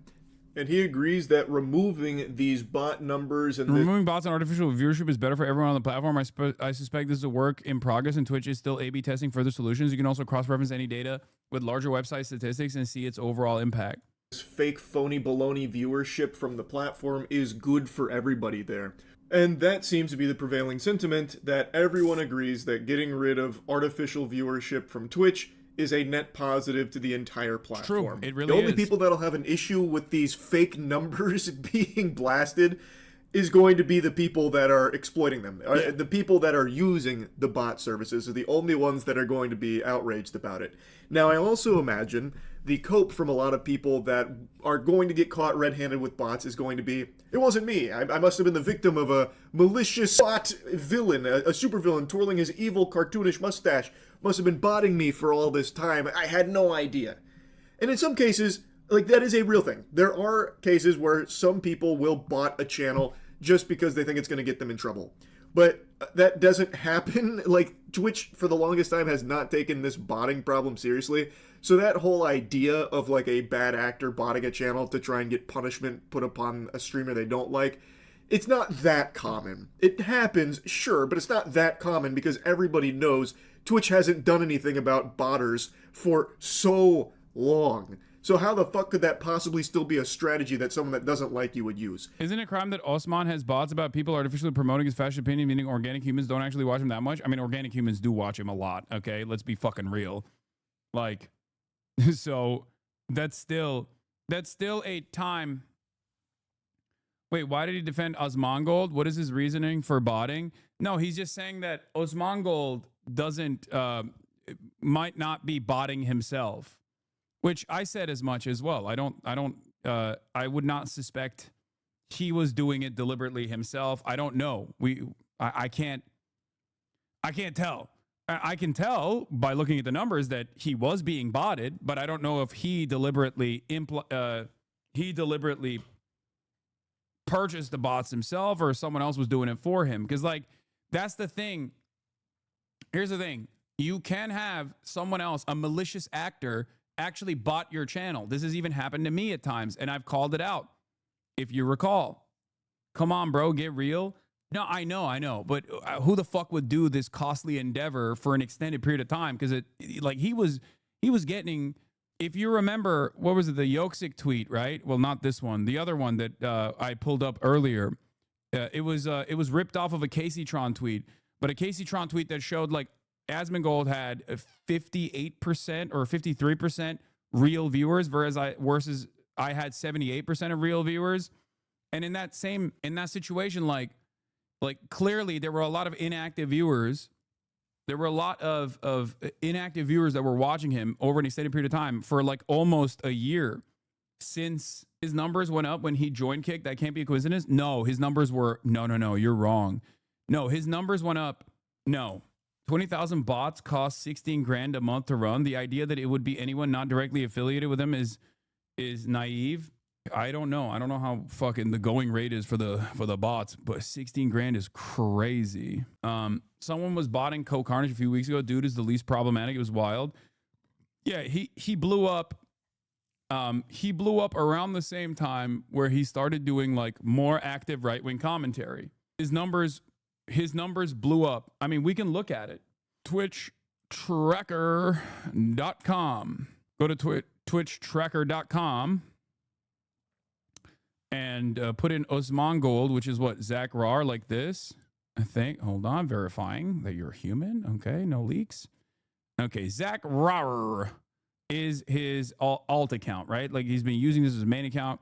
And he agrees that removing these bot numbers and removing bots and artificial viewership is better for everyone on the platform. I suspect this is a work in progress, and Twitch is still A/B testing further solutions. You can also cross-reference any data with larger website statistics and see its overall impact. this fake, phony, baloney viewership from the platform is good for everybody there. And that seems to be the prevailing sentiment, that everyone agrees that getting rid of artificial viewership from Twitch is a net positive to the entire platform. True, it really the only is. people that'll have an issue with these fake numbers being blasted is going to be the people that are exploiting them. Yeah. The people that are using the bot services are the only ones that are going to be outraged about it. Now, I also imagine the cope from a lot of people that are going to get caught red-handed with bots is going to be, it wasn't me. I must have been the victim of a malicious bot villain, a supervillain twirling his evil cartoonish mustache. Must have been botting me for all this time. I had no idea. And in some cases, like, that is a real thing. There are cases where some people will bot a channel just because they think it's going to get them in trouble. But that doesn't happen. Like, Twitch, for the longest time, has not taken this botting problem seriously. So that whole idea of, like, a bad actor botting a channel to try and get punishment put upon a streamer they don't like, it's not that common. It happens, sure, but it's not that common because everybody knows Twitch hasn't done anything about botters for so long. So how the fuck could that possibly still be a strategy that someone that doesn't like you would use? Isn't it a crime that Osman has bots about people artificially promoting his fashion opinion, meaning organic humans don't actually watch him that much? I mean, organic humans do watch him a lot, okay? Let's be fucking real. Like, so that's still a time. Wait, why did he defend Osmongold? What is his reasoning for botting? No, he's just saying that Osmongold doesn't, might not be botting himself. Which I said as much as well. I would not suspect he was doing it deliberately himself. I don't know. I can't tell. I can tell by looking at the numbers that he was being botted, but I don't know if he deliberately purchased the bots himself or someone else was doing it for him. Because, like, that's the thing. Here's the thing. You can have someone else, a malicious actor, actually bot your channel. This has even happened to me at times, and I've called it out, if you recall. Come on, bro, get real. No, I know, but who the fuck would do this costly endeavor for an extended period of time? Because he was getting, if you remember, what was it, the Yoksik tweet, right? Well, not this one, the other one that I pulled up earlier. It was ripped off of a Casey-tron tweet, but a Casey-tron tweet that showed, like, Asmongold had 58% or 53% real viewers, versus I had 78% of real viewers. And in that situation, like clearly there were a lot of inactive viewers. There were a lot of inactive viewers that were watching him over an extended period of time for like almost a year. Since his numbers went up when he joined Kick, that can't be a coincidence. No, his numbers were, no, you're wrong. No, his numbers went up. No. 20,000 bots cost 16 grand a month to run. The idea that it would be anyone not directly affiliated with them is naive. I don't know. I don't know how fucking the going rate is for the bots, but 16 grand is crazy. Someone was botting Co-Carnage a few weeks ago. Dude is the least problematic. It was wild. Yeah, he blew up. He blew up around the same time where he started doing like more active right-wing commentary. His numbers blew up. I mean, we can look at it. TwitchTracker.com. Go to TwitchTracker.com and put in Osmongold, which is what, Zach Rar, like this, I think. Hold on, verifying that you're human. Okay, no leaks. Okay, Zach Rar is his alt account, right? Like, he's been using this as a main account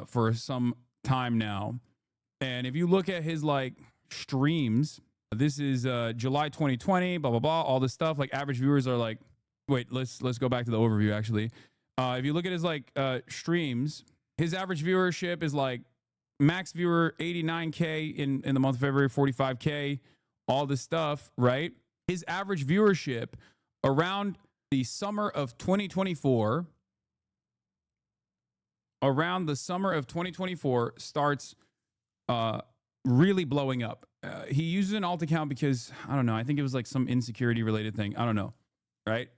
for some time now. And if you look at his, like, streams, this is July 2020, blah blah blah, all this stuff. Like, average viewers are like, wait, let's go back to the overview. Actually, if you look at his like streams, his average viewership is like max viewer 89k in the month of February, 45k, all this stuff, right? His average viewership around the summer of 2024 starts really blowing up. He uses an alt account because, I don't know, I think it was like some insecurity related thing. I don't know, right?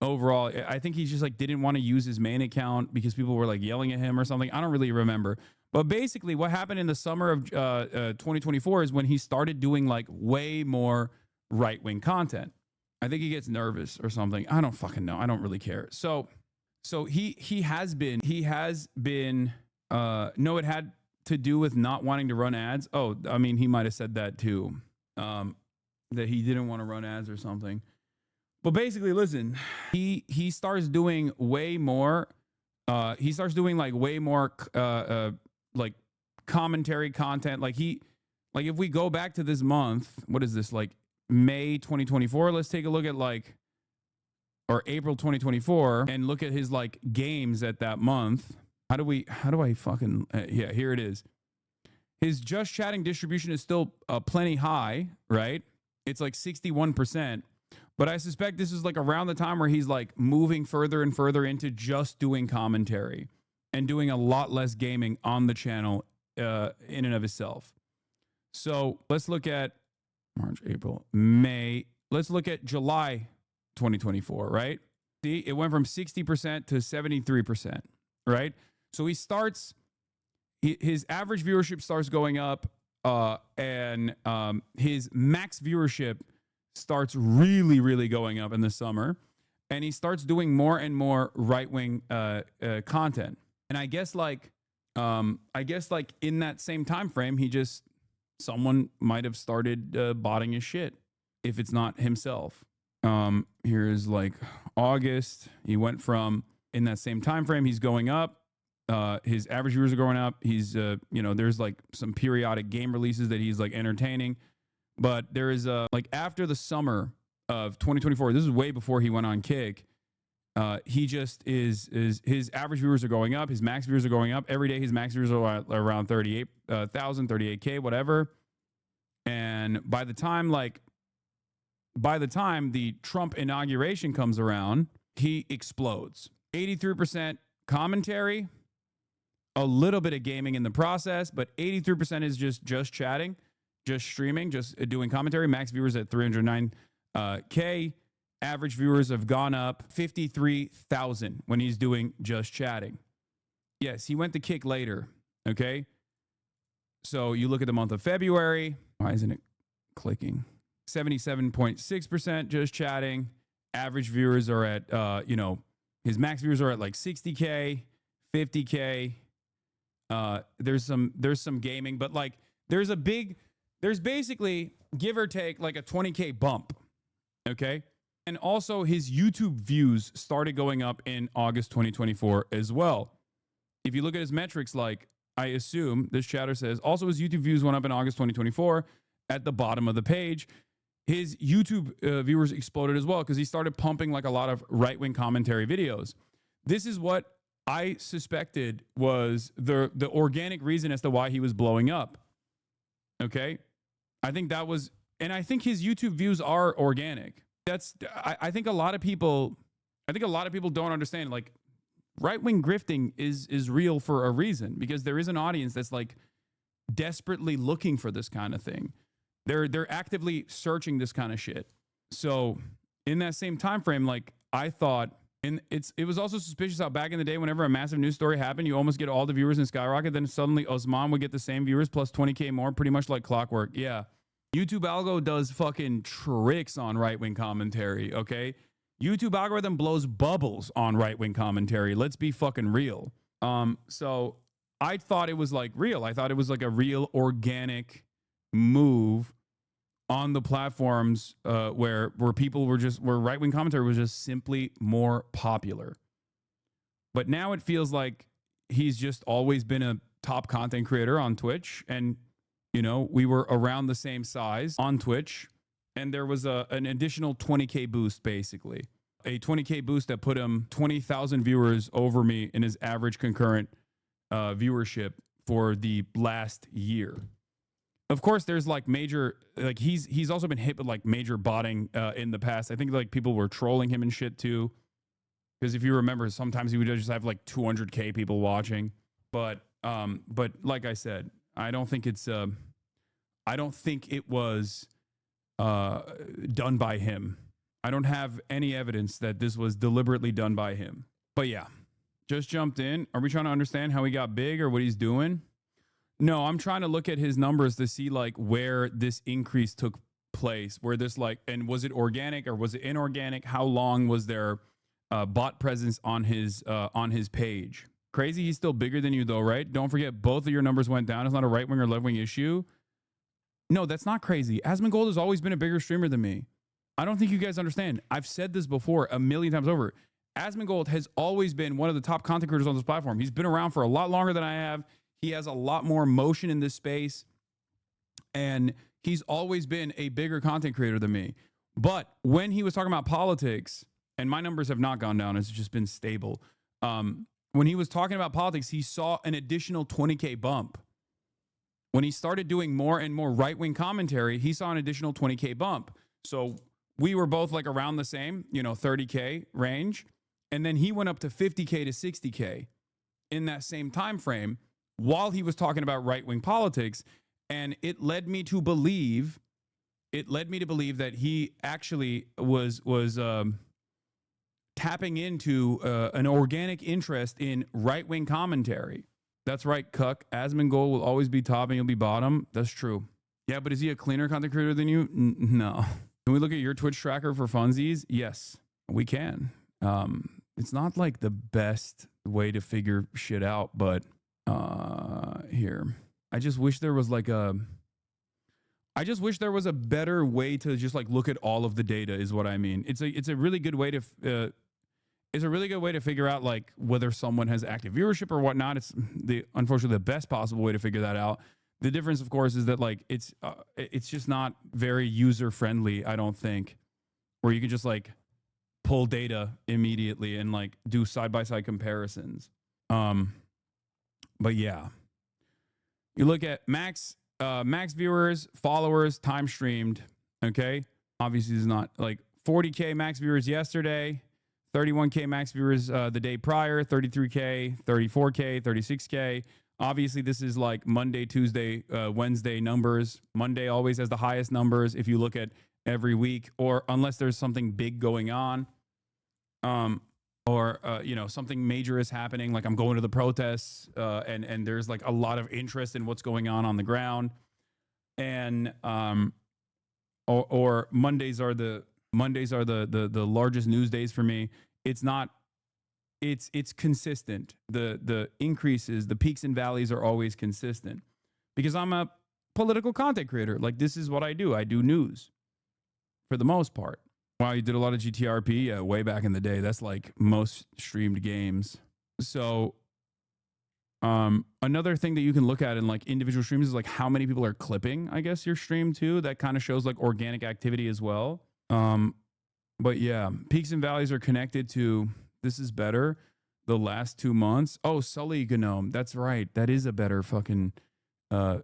overall. I think he just like didn't want to use his main account because people were like yelling at him or something. I don't really remember. But basically what happened in the summer of 2024 is when he started doing like way more right-wing content. I think he gets nervous or something. I don't fucking know. I don't really care. So he has been no, it had to do with not wanting to run ads. Oh, I mean, he might have said that too. That he didn't want to run ads or something. But basically, listen, he starts doing way more. He starts doing like way more like commentary content. Like if we go back to this month, what is this, like May 2024? Let's take a look at like, or April 2024, and look at his like games at that month. How do I fucking yeah, here it is. His just chatting distribution is still plenty high, right? It's like 61%. But I suspect this is like around the time where he's like moving further and further into just doing commentary and doing a lot less gaming on the channel in and of itself. So let's look at March, April, May. Let's look at July 2024, right? See, it went from 60% to 73%, right? So he starts, his average viewership starts going up, and his max viewership starts really, really going up in the summer, and he starts doing more and more right-wing content. And I guess like in that same time frame, someone might have started botting his shit if it's not himself. Here's like August. He went from, in that same time frame, he's going up. His average viewers are going up. He's there's like some periodic game releases that he's like entertaining. But there is like after the summer of 2024, this is way before he went on Kick. He just is his average viewers are going up. His max viewers are going up. Every day his max viewers are around 38,000, 38K, whatever. And by the time the Trump inauguration comes around, he explodes. 83% commentary, a little bit of gaming in the process, but 83% is just chatting, just streaming, just doing commentary. Max viewers at 309K. Average viewers have gone up 53,000 when he's doing just chatting. Yes, he went to Kick later, okay? So you look at the month of February. Why isn't it clicking? 77.6% just chatting. Average viewers are at, his max viewers are at like 60K, 50K. There's some gaming, but like there's basically, give or take, like a 20K bump, okay? And also his YouTube views started going up in August 2024 as well. If you look at his metrics, like I assume this chatter says, also his YouTube views went up in August 2024 at the bottom of the page. His YouTube viewers exploded as well because he started pumping like a lot of right-wing commentary videos. This is what I suspected was the organic reason as to why he was blowing up. Okay? I think that was, and I think his YouTube views are organic. I think a lot of people don't understand, like, right-wing grifting is real for a reason, because there is an audience that's like desperately looking for this kind of thing. They're actively searching this kind of shit. So in that same time frame, like I thought, and it was also suspicious how back in the day, whenever a massive news story happened, you almost get all the viewers in skyrocket. Then suddenly Osman would get the same viewers plus 20K more, pretty much like clockwork. Yeah. YouTube algo does fucking tricks on right-wing commentary, okay? YouTube algorithm blows bubbles on right-wing commentary. Let's be fucking real. So I thought it was like real. I thought it was like a real organic move on the platforms where people were where right-wing commentary was just simply more popular. But now it feels like he's just always been a top content creator on Twitch, and we were around the same size on Twitch, and there was an additional 20K boost, basically. A 20K boost that put him 20,000 viewers over me in his average concurrent viewership for the last year. Of course, there's like major, like he's also been hit with like major botting in the past. I think like people were trolling him and shit too. Because if you remember, sometimes he would just have like 200K people watching. But like I said, I don't think it was done by him. I don't have any evidence that this was deliberately done by him. But yeah, just jumped in. Are we trying to understand how he got big or what he's doing? No, I'm trying to look at his numbers to see like where this increase took place, where this like, and was it organic or was it inorganic? How long was there bot presence on his page? Crazy, he's still bigger than you though, right? Don't forget both of your numbers went down. It's not a right wing or left wing issue. No, that's not crazy. Asmongold has always been a bigger streamer than me. I don't think you guys understand. I've said this before a million times over. Asmongold has always been one of the top content creators on this platform. He's been around for a lot longer than I have. He has a lot more motion in this space. And he's always been a bigger content creator than me. But when he was talking about politics, and my numbers have not gone down, it's just been stable. When he was talking about politics, he saw an additional 20K bump. When he started doing more and more right-wing commentary, he saw an additional 20K bump. So we were both like around the same, 30K range. And then he went up to 50K to 60K in that same time frame while he was talking about right-wing politics. And it led me to believe that he actually was tapping into an organic interest in right-wing commentary. That's right, Cuck. Asmongold will always be top and you'll be bottom. That's true. Yeah, but is he a cleaner content creator than you? No. Can we look at your Twitch tracker for funsies? Yes, we can. It's not like the best way to figure shit out, but here. I just wish there was a better way to just like look at all of the data is what I mean. It's a really good way to figure out like whether someone has active viewership or whatnot. It's unfortunately the best possible way to figure that out. The difference, of course, is that like it's just not very user friendly, I don't think, where you can just like pull data immediately and like do side-by-side comparisons. But yeah, you look at max viewers, followers, time streamed. Okay, obviously it's not like 40K max viewers yesterday, 31K max viewers the day prior, 33K, 34K, 36K. Obviously, this is like Monday, Tuesday, Wednesday numbers. Monday always has the highest numbers if you look at every week, or unless there's something big going on, or something major is happening, like I'm going to the protests, and there's like a lot of interest in what's going on the ground, and or Mondays are the largest news days for me. It's not. It's consistent. The increases, the peaks and valleys are always consistent because I'm a political content creator. Like this is what I do. I do news for the most part. Wow, you did a lot of GTRP? Yeah, way back in the day. That's like most streamed games. So another thing that you can look at in like individual streams is like how many people are clipping, I guess, your stream too. That kind of shows like organic activity as well. But yeah, peaks and valleys are connected to, this is better, the last 2 months. Oh, Sully Gnome. That's right. That is a better fucking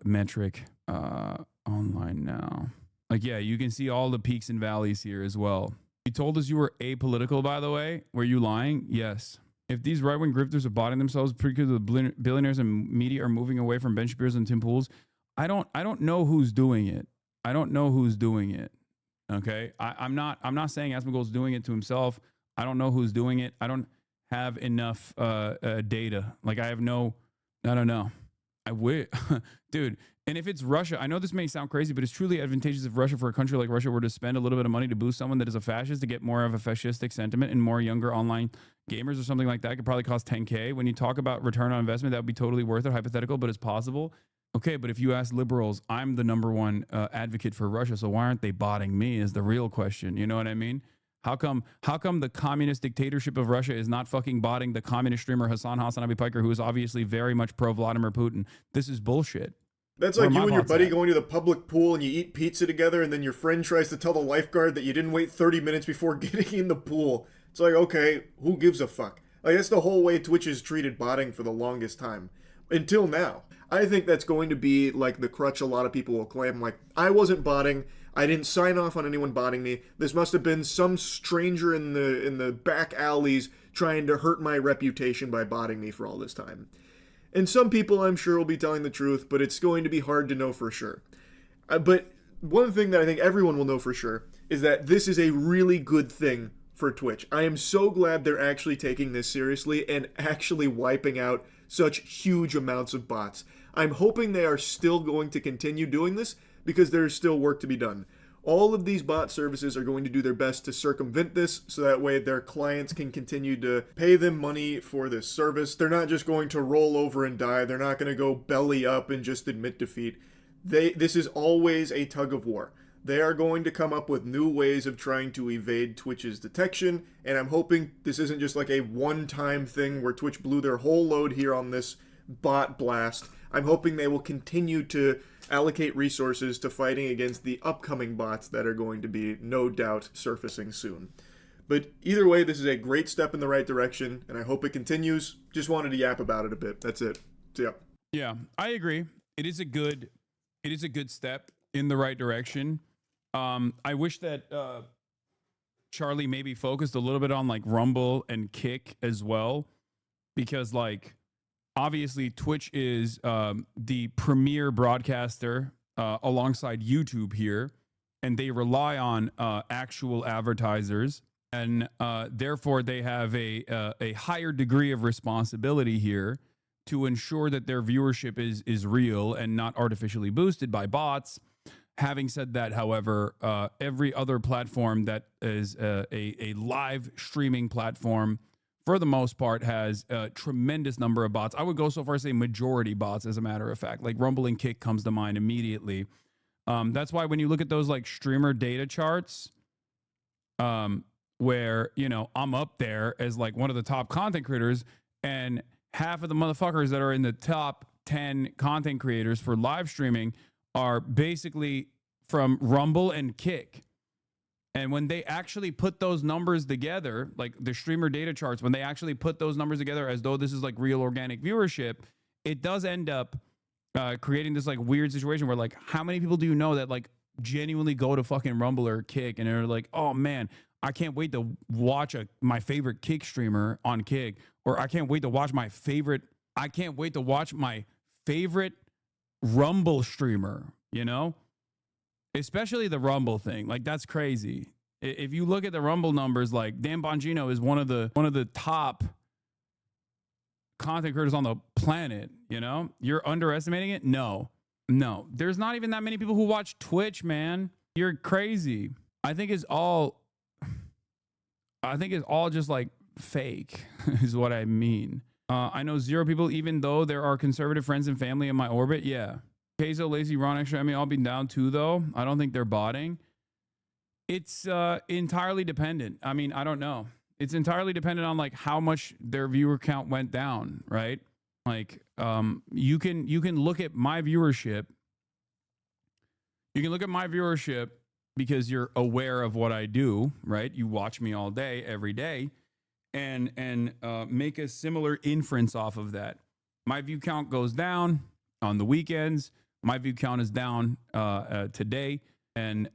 metric online now. Like, yeah, you can see all the peaks and valleys here as well. You told us you were apolitical, by the way. Were you lying? Yes. If these right-wing grifters are botting themselves, pretty good, the billionaires and media are moving away from Ben Shapiro's and Tim Pool's. I don't know who's doing it. I don't know who's doing it. Okay, I'm not saying Asmongold's doing it to himself. I don't know who's doing it. I don't have enough data. Like I don't know. I wish, dude. And if it's Russia, I know this may sound crazy, but it's truly advantageous if Russia, for a country like Russia, were to spend a little bit of money to boost someone that is a fascist to get more of a fascistic sentiment and more younger online gamers or something like that. It could probably cost 10K. When you talk about return on investment, that would be totally worth it. Hypothetical, but it's possible. Okay, but if you ask liberals, I'm the number one advocate for Russia, so why aren't they botting me is the real question. You know what I mean? How come the communist dictatorship of Russia is not fucking botting the communist streamer Hasanabi Piker, who is obviously very much pro Vladimir Putin? This is bullshit. That's like you and your buddy going to the public pool and you eat pizza together, and then your friend tries to tell the lifeguard that you didn't wait 30 minutes before getting in the pool. It's like, okay, who gives a fuck? Like, that's the whole way Twitch has treated botting for the longest time. Until now. I think that's going to be like the crutch a lot of people will claim. Like, I wasn't botting. I didn't sign off on anyone botting me. This must have been some stranger in the back alleys trying to hurt my reputation by botting me for all this time. And some people, I'm sure, will be telling the truth, but it's going to be hard to know for sure. But one thing that I think everyone will know for sure is that this is a really good thing for Twitch. I am so glad they're actually taking this seriously and actually wiping out such huge amounts of bots. I'm hoping they are still going to continue doing this because there's still work to be done. All of these bot services are going to do their best to circumvent this so that way their clients can continue to pay them money for this service. They're not just going to roll over and die. They're not going to go belly up and just admit defeat. This is always a tug of war. They are going to come up with new ways of trying to evade Twitch's detection, and I'm hoping this isn't just like a one-time thing where Twitch blew their whole load here on this bot blast. I'm hoping they will continue to allocate resources to fighting against the upcoming bots that are going to be, no doubt, surfacing soon. But either way, this is a great step in the right direction, and I hope it continues. Just wanted to yap about it a bit. That's it. So, yeah. Yeah, I agree. It is a good step in the right direction. I wish that Charlie maybe focused a little bit on like Rumble and Kick as well, because like obviously Twitch is the premier broadcaster alongside YouTube here, and they rely on actual advertisers, and therefore they have a higher degree of responsibility here to ensure that their viewership is real and not artificially boosted by bots. Having said that, however, every other platform that is a live streaming platform, for the most part, has a tremendous number of bots. I would go so far as to say majority bots, as a matter of fact. Like Rumble and Kick comes to mind immediately. That's why when you look at those like streamer data charts, where, you know, I'm up there as like one of the top content creators, and half of the motherfuckers that are in the top 10 content creators for live streaming are basically from Rumble and Kick. And when they actually put those numbers together, like the streamer data charts, when they actually put those numbers together as though this is like real organic viewership, it does end up creating this like weird situation where like, how many people do you know that like genuinely go to fucking Rumble or Kick and they're like, oh man, I can't wait to watch my favorite Kick streamer on Kick, or I can't wait to watch my favorite Rumble streamer, you know? Especially the Rumble thing. Like, that's crazy. If you look at the Rumble numbers, like Dan Bongino is one of the top content creators on the planet, you know? You're underestimating it? No. There's not even that many people who watch Twitch, man. You're crazy. I think it's all just like fake is what I mean. I know 0 people, even though there are conservative friends and family in my orbit. Yeah. Queso, Lazy, Ron, Extra, I'll be down too, though. I don't think they're botting. It's entirely dependent. I mean, I don't know. It's entirely dependent on like how much their viewer count went down, right? Like, you can look at my viewership. You can look at my viewership because you're aware of what I do, right? You watch me all day, every day, and make a similar inference off of that. My view count goes down on the weekends. My view count is down today, and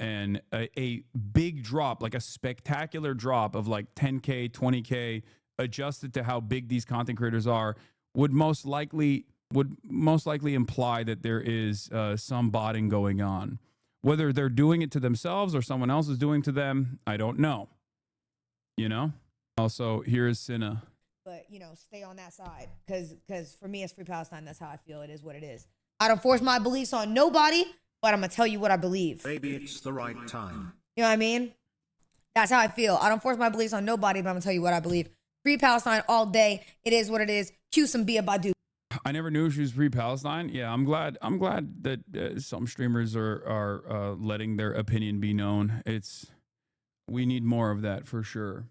a big drop, like a spectacular drop of like 10K, 20K, adjusted to how big these content creators are, would most likely imply that there is some botting going on. Whether they're doing it to themselves or someone else is doing to them, I don't know. You know? Also, here's Cinna. But, you know, stay on that side. Because for me, it's Free Palestine. That's how I feel. It is what it is. I don't force my beliefs on nobody, but I'm going to tell you what I believe. Maybe it's the right time. You know what I mean? That's how I feel. I don't force my beliefs on nobody, but I'm going to tell you what I believe. Free Palestine all day. It is what it is. Cue some Bia Badu. I never knew she was Free Palestine. Yeah, I'm glad that some streamers are letting their opinion be known. We need more of that for sure.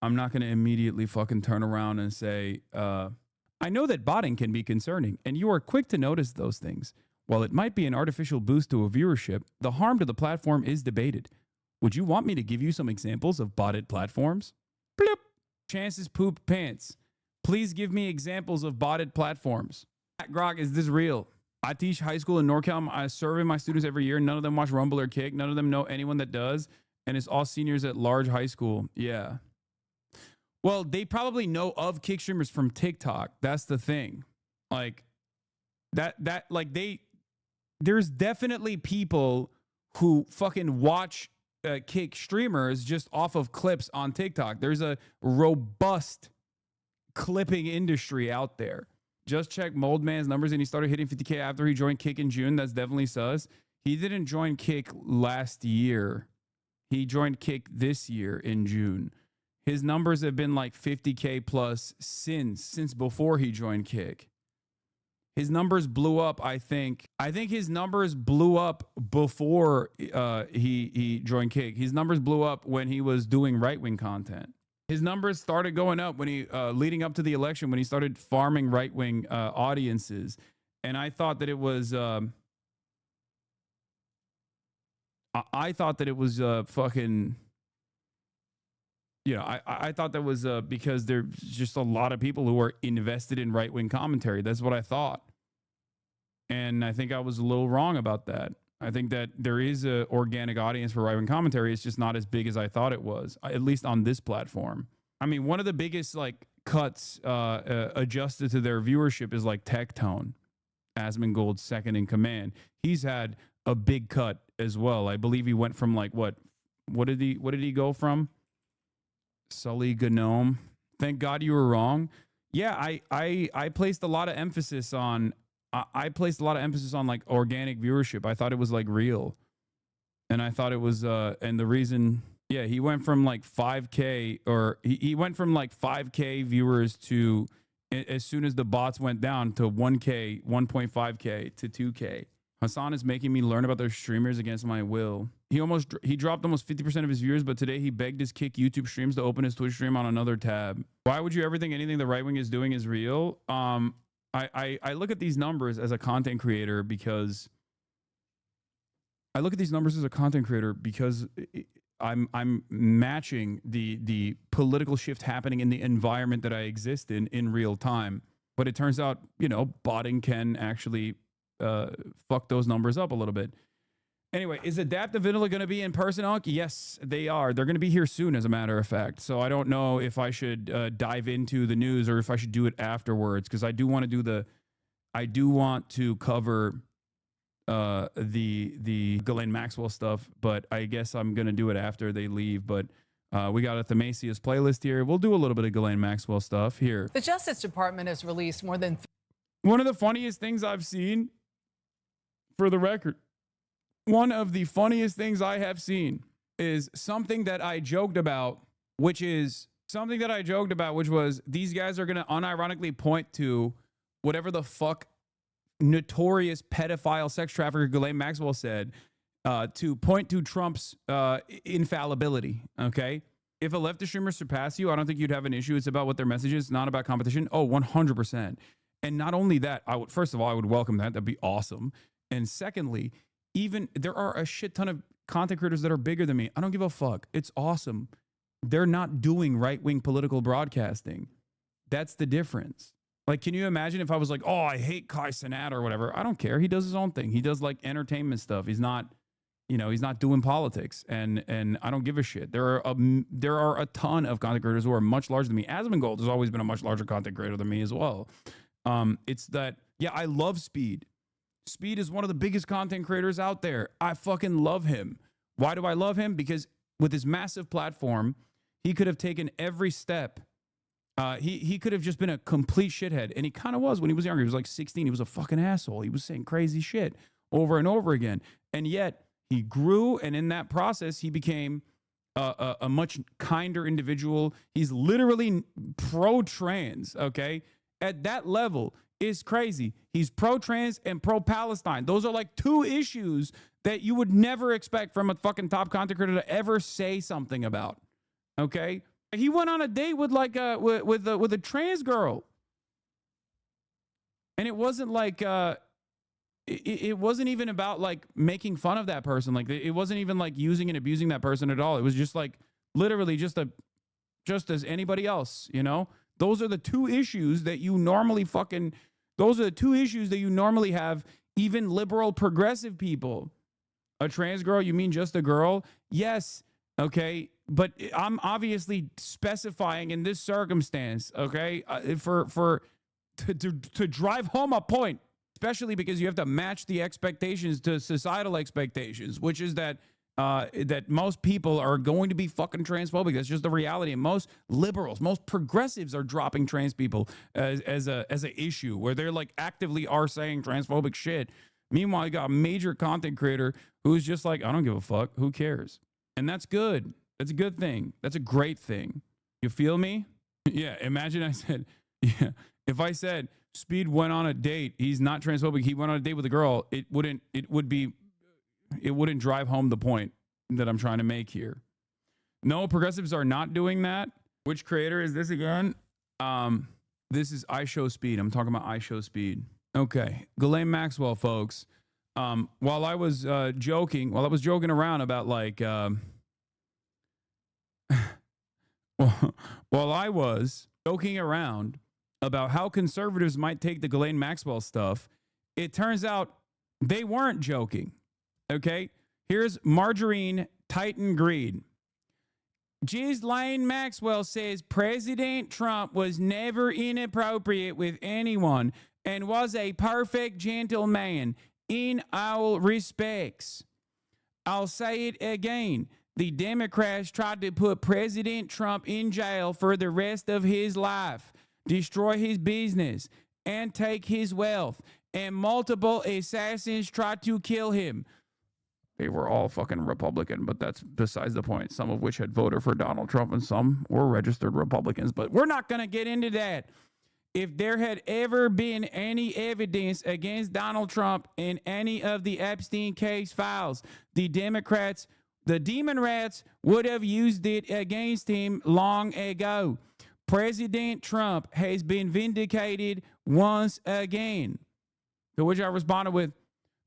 I'm not going to immediately fucking turn around and say, I know that botting can be concerning, and you are quick to notice those things. While it might be an artificial boost to a viewership, the harm to the platform is debated. Would you want me to give you some examples of botted platforms? Bloop. Chances pooped pants. Please give me examples of botted platforms. Grok, is this real? I teach high school in NorCal. I survey my students every year. None of them watch Rumble or Kick. None of them know anyone that does. And it's all seniors at large high school. Yeah. Well, they probably know of Kick streamers from TikTok. That's the thing. Like, there's definitely people who fucking watch kick streamers just off of clips on TikTok. There's a robust clipping industry out there. Just check Moldman's numbers, and he started hitting 50K after he joined Kick in June. That's definitely sus. He didn't join Kick last year. He joined Kick this year in June. His numbers have been like 50K plus since before he joined Kick. His numbers blew up, I think. I think his numbers blew up before he joined Kick. His numbers blew up when he was doing right-wing content. His numbers started going up when he, leading up to the election, when he started farming right-wing audiences. And I thought that it was, I thought that it was fucking, you know, I thought that was because there's just a lot of people who are invested in right-wing commentary. That's what I thought. And I think I was a little wrong about that. I think that there is an organic audience for right-wing commentary. It's just not as big as I thought it was, at least on this platform. I mean, one of the biggest like cuts adjusted to their viewership is like Tectone, Asmongold's second in command. He's had a big cut as well. I believe he went from like what did he go from? Sully Gnome. Thank God you were wrong. Yeah, I placed a lot of emphasis on like organic viewership. I thought it was like real. And I thought it was and the reason, yeah, he went from like 5K or he went from like 5K viewers to, as soon as the bots went down, to 1K, 1.5K to 2K. Hassan is making me learn about their streamers against my will. He dropped almost 50% of his viewers, but today he begged his Kick YouTube streams to open his Twitch stream on another tab. Why would you ever think anything the right wing is doing is real? I look at these numbers as a content creator because I'm matching the political shift happening in the environment that I exist in real time. But it turns out, you know, botting can actually fuck those numbers up a little bit. Anyway, is Adaptive Vanilla going to be in person, Unc? Yes, they are. They're going to be here soon, as a matter of fact. So I don't know if I should dive into the news or if I should do it afterwards, because I do want to cover the Ghislaine Maxwell stuff, but I guess I'm going to do it after they leave. But we got a Themasius playlist here. We'll do a little bit of Ghislaine Maxwell stuff here. The Justice Department has released more than... One of the funniest things I've seen, for the record, one of the funniest things I have seen is something that I joked about, which was these guys are going to unironically point to whatever the fuck notorious pedophile sex trafficker Ghislaine Maxwell said, to point to Trump's infallibility. Okay. If a leftist streamer surpass you, I don't think you'd have an issue. It's about what their message is, not about competition. Oh, 100%. And not only that, first of all, I would welcome that. That'd be awesome. And secondly, even there are a shit ton of content creators that are bigger than me. I don't give a fuck. It's awesome. They're not doing right-wing political broadcasting. That's the difference. Like, can you imagine if I was like, oh, I hate Kai Cenat or whatever? I don't care. He does his own thing. He does like entertainment stuff. He's not, he's not doing politics. And I don't give a shit. There are a ton of content creators who are much larger than me. Asmongold has always been a much larger content creator than me as well. It's that, yeah, I love Speed. Speed is one of the biggest content creators out there. I fucking love him. Why do I love him? Because with his massive platform, he could have taken every step. He could have just been a complete shithead. And he kind of was when he was younger. He was like 16. He was a fucking asshole. He was saying crazy shit over and over again. And yet he grew. And in that process, he became a much kinder individual. He's literally pro-trans, okay? At that level is crazy. He's pro-trans and pro-Palestine. Those are like two issues that you would never expect from a fucking top content creator to ever say something about. Okay? He went on a date with like with a trans girl. And it wasn't like it wasn't even about like making fun of that person. Like it wasn't even like using and abusing that person at all. It was just like literally just as anybody else, Those are the two issues that you normally have, even liberal progressive people. A trans girl, you mean just a girl? Yes. Okay. But I'm obviously specifying in this circumstance, okay, to drive home a point. especially because you have to match the expectations to societal expectations, which is that that most people are going to be fucking transphobic. That's just the reality. And most liberals, most progressives are dropping trans people as a issue where they're like actively are saying transphobic shit. Meanwhile, you got a major content creator who's just like, I don't give a fuck. Who cares? And that's good. That's a good thing. That's a great thing. You feel me? Yeah. Imagine I said, yeah. If I said Speed went on a date, he's not transphobic. He went on a date with a girl. It wouldn't drive home the point that I'm trying to make here. No, progressives are not doing that. Which creator is this again? This is I Show Speed. I'm talking about I Show Speed. Okay. Ghislaine Maxwell, folks. While I was joking around about like, while I was joking around about how conservatives might take the Ghislaine Maxwell stuff, it turns out they weren't joking. Okay, here's Margarine Titan Greed. Ghislaine Maxwell says President Trump was never inappropriate with anyone and was a perfect gentleman in all respects. I'll say it again. The Democrats tried to put President Trump in jail for the rest of his life, destroy his business, and take his wealth. And multiple assassins tried to kill him. They were all fucking Republican, but that's besides the point. Some of which had voted for Donald Trump and some were registered Republicans. But we're not going to get into that. If there had ever been any evidence against Donald Trump in any of the Epstein case files, the Democrats, the demon rats, would have used it against him long ago. President Trump has been vindicated once again. To which I responded with,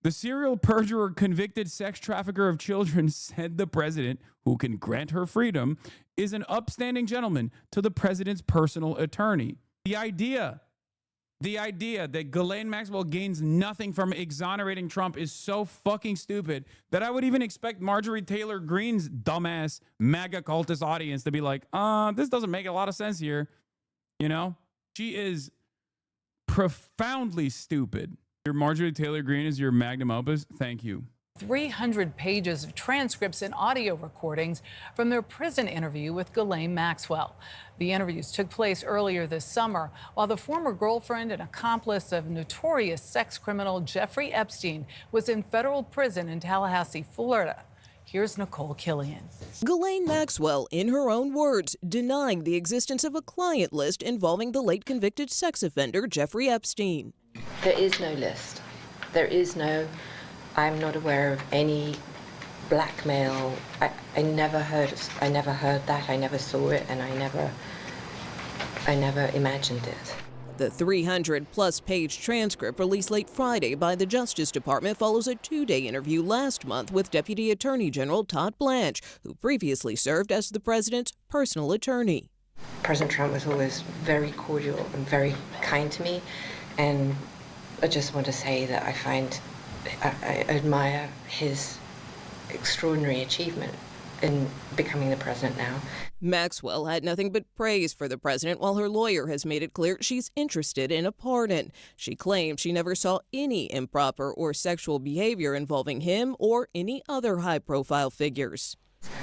the serial perjurer, convicted sex trafficker of children, said the president, who can grant her freedom, is an upstanding gentleman to the president's personal attorney. The idea that Ghislaine Maxwell gains nothing from exonerating Trump is so fucking stupid that I would even expect Marjorie Taylor Greene's dumbass MAGA cultist audience to be like, this doesn't make a lot of sense here. You know, she is profoundly stupid. Your Marjorie Taylor Greene is your magnum opus. Thank you. 300 pages of transcripts and audio recordings from their prison interview with Ghislaine Maxwell. The interviews took place earlier this summer while the former girlfriend and accomplice of notorious sex criminal Jeffrey Epstein was in federal prison in Tallahassee, Florida. Here's Nicole Killian. Ghislaine Maxwell, in her own words, denying the existence of a client list involving the late convicted sex offender Jeffrey Epstein. There is no list. There is no... I'm not aware of any blackmail. I never heard that. I never saw it, and I never imagined it. The 300-plus page transcript released late Friday by the Justice Department follows a two-day interview last month with Deputy Attorney General Todd Blanche, who previously served as the president's personal attorney. President Trump was always very cordial and very kind to me, and I just want to say that I admire his extraordinary achievement in becoming the president now. Maxwell had nothing but praise for the president, while her lawyer has made it clear she's interested in a pardon. She claimed she never saw any improper or sexual behavior involving him or any other high-profile figures.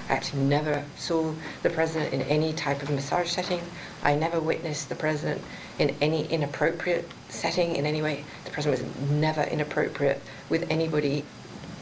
I actually never saw the president in any type of massage setting. I never witnessed the president in any inappropriate setting in any way. The president was never inappropriate with anybody.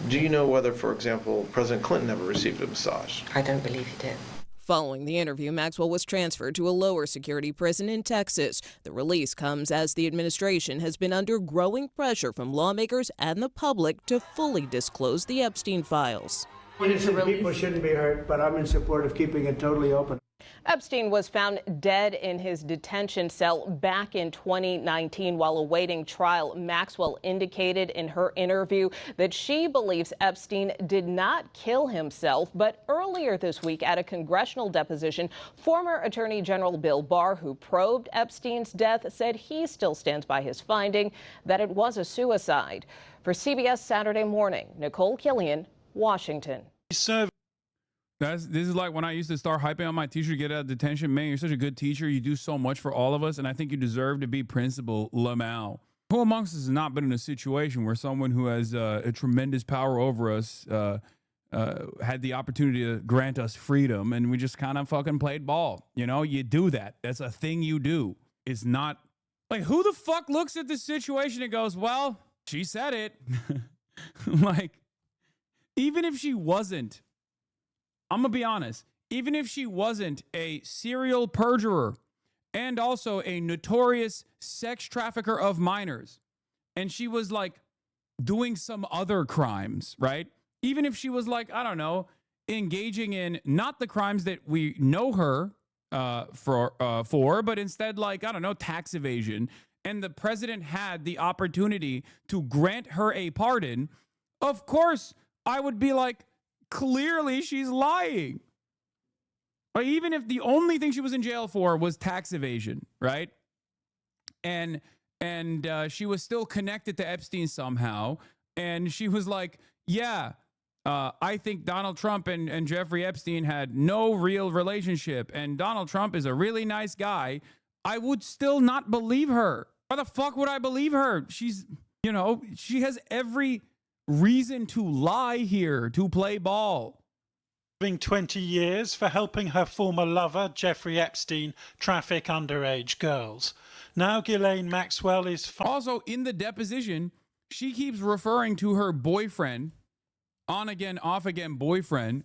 Do you know whether, for example, President Clinton ever received a massage? I don't believe he did. Following the interview, Maxwell was transferred to a lower security prison in Texas. The release comes as the administration has been under growing pressure from lawmakers and the public to fully disclose the Epstein files. Innocent people shouldn't be hurt, but I'm in support of keeping it totally open. Epstein was found dead in his detention cell back in 2019 while awaiting trial. Maxwell indicated in her interview that she believes Epstein did not kill himself. But earlier this week at a congressional deposition, former Attorney General Bill Barr, who probed Epstein's death, said he still stands by his finding that it was a suicide. For CBS Saturday Morning, Nicole Killian, Washington. This is like when I used to start hyping on my teacher to get out of detention. Man, you're such a good teacher. You do so much for all of us, and I think you deserve to be Principal Lamau. Who amongst us has not been in a situation where someone who has a tremendous power over us had the opportunity to grant us freedom, and we just kind of fucking played ball? You know, you do that. That's a thing you do. It's not like, who the fuck looks at this situation and goes, well, she said it. Like, even if she wasn't, I'm going to be honest, even if she wasn't a serial perjurer and also a notorious sex trafficker of minors, and she was like doing some other crimes, right? Even if she was like, I don't know, engaging in not the crimes that we know her for, but instead, like, I don't know, tax evasion, and the president had the opportunity to grant her a pardon, of course, I would be like, clearly she's lying. But even if the only thing she was in jail for was tax evasion, right? And she was still connected to Epstein somehow, and she was like, yeah, I think Donald Trump and Jeffrey Epstein had no real relationship, and Donald Trump is a really nice guy, I would still not believe her. Why the fuck would I believe her? She's, you know, she has every reason to lie here, to play ball. 20 years for helping her former lover, Jeffrey Epstein, traffic underage girls. Now Ghislaine Maxwell is... Also, in the deposition, she keeps referring to her boyfriend, on-again, off-again boyfriend,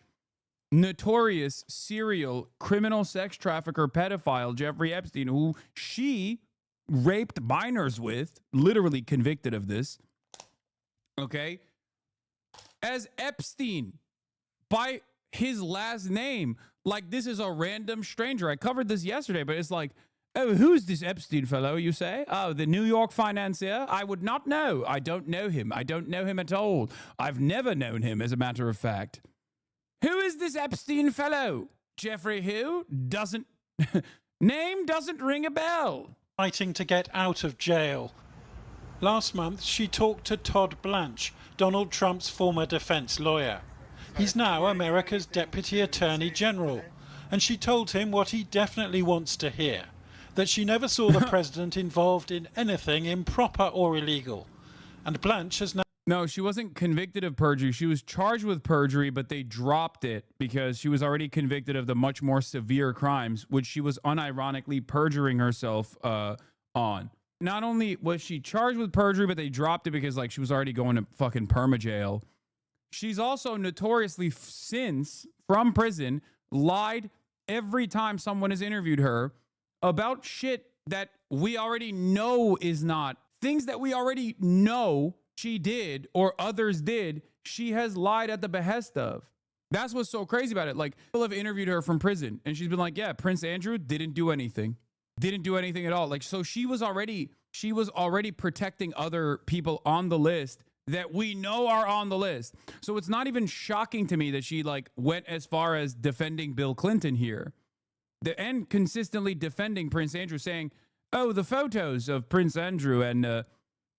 / notorious serial criminal sex trafficker pedophile, Jeffrey Epstein, who she raped minors with, literally convicted of this, okay, as Epstein, by his last name, like this is a random stranger. I covered this yesterday, but it's like, oh, who's this Epstein fellow, you say? Oh, the New York financier? I would not know. I don't know him. I don't know him at all. I've never known him, as a matter of fact. Who is this Epstein fellow? Jeffrey who? Doesn't... name doesn't ring a bell. Fighting to get out of jail. Last month, she talked to Todd Blanche, Donald Trump's former defense lawyer. He's now America's Deputy Attorney General, and she told him what he definitely wants to hear, that she never saw the president involved in anything improper or illegal. And Blanche has now... No, she wasn't convicted of perjury. She was charged with perjury, but they dropped it because she was already convicted of the much more severe crimes, which she was unironically perjuring herself on. Not only was she charged with perjury, but they dropped it because, like, she was already going to fucking perma jail. She's also notoriously since, from prison, lied every time someone has interviewed her about shit that we already know is not. Things that we already know she did or others did, she has lied at the behest of. That's what's so crazy about it. Like, people have interviewed her from prison, and she's been like, yeah, Prince Andrew didn't do anything. Didn't do anything at all. Like, so she was already protecting other people on the list that we know are on the list. So it's not even shocking to me that she like went as far as defending Bill Clinton here, and consistently defending Prince Andrew, saying, "Oh, the photos of Prince Andrew and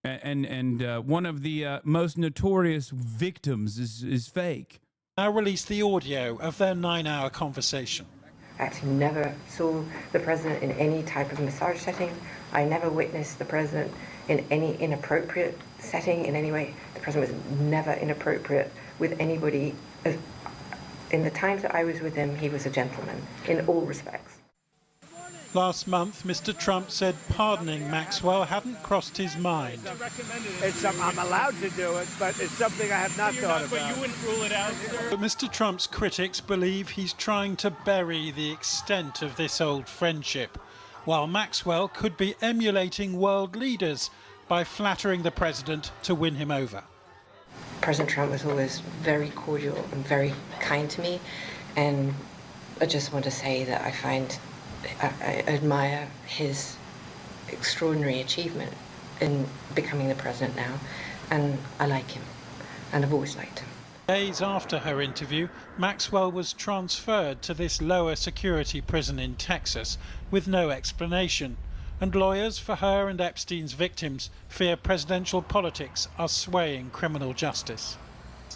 one of the most notorious victims is fake." Now released the audio of their 9-hour conversation. I actually never saw the president in any type of massage setting. I never witnessed the president in any inappropriate setting in any way. The president was never inappropriate with anybody. In the times that I was with him, he was a gentleman in all respects. Last month, Mr. Trump said pardoning Maxwell hadn't crossed his mind. I'm allowed to do it, but it's something I have not thought about. But you wouldn't rule it out either? But Mr. Trump's critics believe he's trying to bury the extent of this old friendship, while Maxwell could be emulating world leaders by flattering the president to win him over. President Trump was always very cordial and very kind to me, and I just want to say that I admire his extraordinary achievement in becoming the president now, and I like him, and I've always liked him. Days after her interview, Maxwell was transferred to this lower security prison in Texas with no explanation, and lawyers for her and Epstein's victims fear presidential politics are swaying criminal justice.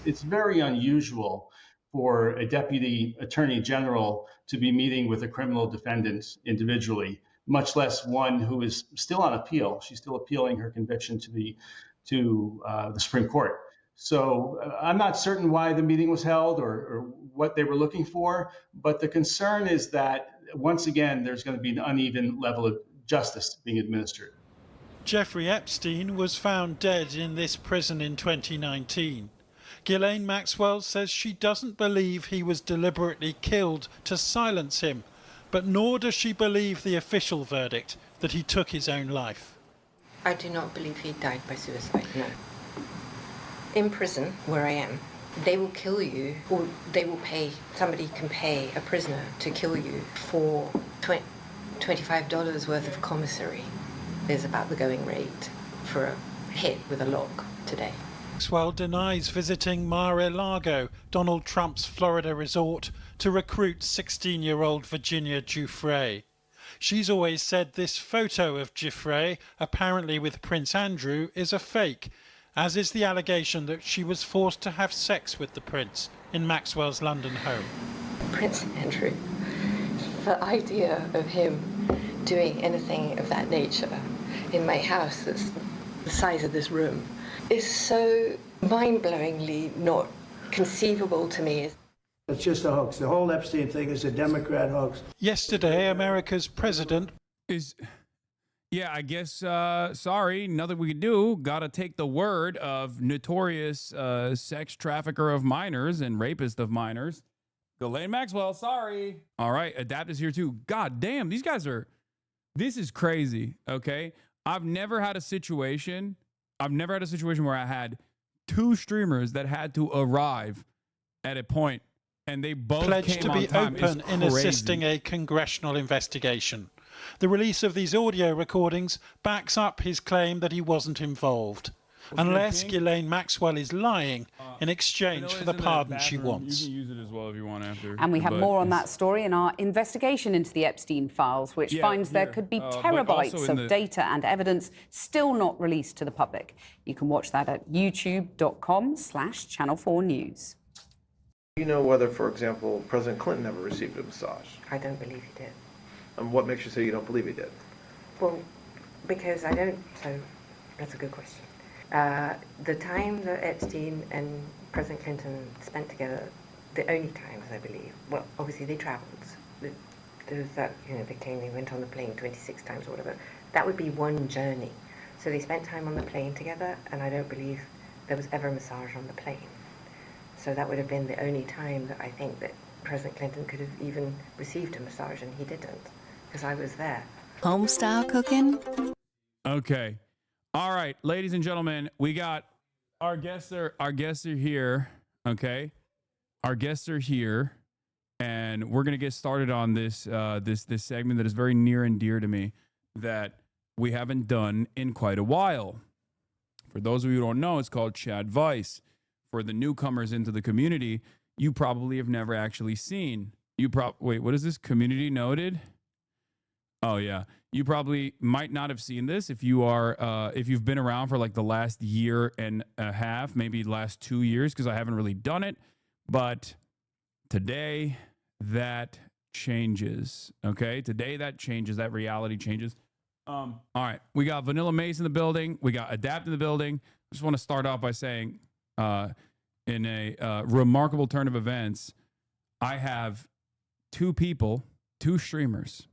It's very unusual for a deputy attorney general to be meeting with a criminal defendant individually. much less one who is still on appeal. She's still appealing her conviction to the Supreme Court. So I'm not certain why the meeting was held or what they were looking for, but the concern is that, once again, there's going to be an uneven level of justice being administered. Jeffrey Epstein was found dead in this prison in 2019. Ghislaine Maxwell says she doesn't believe he was deliberately killed to silence him, but nor does she believe the official verdict that he took his own life. I do not believe he died by suicide, no. In prison, where I am, they will kill you, or they will pay, somebody can pay a prisoner to kill you for $25 worth of commissary is about the going rate for a hit with a lock today. Maxwell denies visiting Mar-a-Lago, Donald Trump's Florida resort, to recruit 16-year-old Virginia Giuffre. She's always said this photo of Giuffre, apparently with Prince Andrew, is a fake, as is the allegation that she was forced to have sex with the prince in Maxwell's London home. Prince Andrew, the idea of him doing anything of that nature in my house that's the size of this room is so mind-blowingly not conceivable to me. It's just a hoax. The whole Epstein thing is a Democrat hoax. Yesterday, America's president is... Yeah, I guess, sorry, nothing we can do. Gotta take the word of notorious sex trafficker of minors and rapist of minors, Ghislaine Maxwell, sorry. All right, Adapt is here too. God damn, these guys are... This is crazy, okay? I've never had a situation where I had two streamers that had to arrive at a point and they both pledged to be open in assisting a congressional investigation. The release of these audio recordings backs up his claim that he wasn't involved, unless Ghislaine Maxwell is lying in exchange for the pardon she wants. You can use it as well if you want after. And we have more on that story in our investigation into the Epstein files, which finds there could be terabytes of data and evidence still not released to the public. You can watch that at youtube.com/Channel4News. Do you know whether, for example, President Clinton ever received a massage? I don't believe he did. And what makes you say you don't believe he did? Well, because I don't, so that's a good question. The time that Epstein and President Clinton spent together, the only times I believe, well, obviously they traveled. There was that, they claim they went on the plane 26 times or whatever. That would be one journey. So they spent time on the plane together, and I don't believe there was ever a massage on the plane. So that would have been the only time that I think that President Clinton could have even received a massage, and he didn't, because I was there. Home-style cooking? Okay. All right, ladies and gentlemen, we got our guests are here, okay? Our guests are here, and we're going to get started on this this segment that is very near and dear to me that we haven't done in quite a while. For those of you who don't know, it's called Chadvice. For the newcomers into the community, you probably have never actually seen. Wait, what is this? Community noted? Oh yeah, you probably might not have seen this if you've been around for like the last year and a half, maybe last 2 years, because I haven't really done it. But today that changes. Okay, today that changes. That reality changes. All right, we got Vanilla Mace in the building. We got Adapt in the building. I just want to start off by saying, in a remarkable turn of events, I have two streamers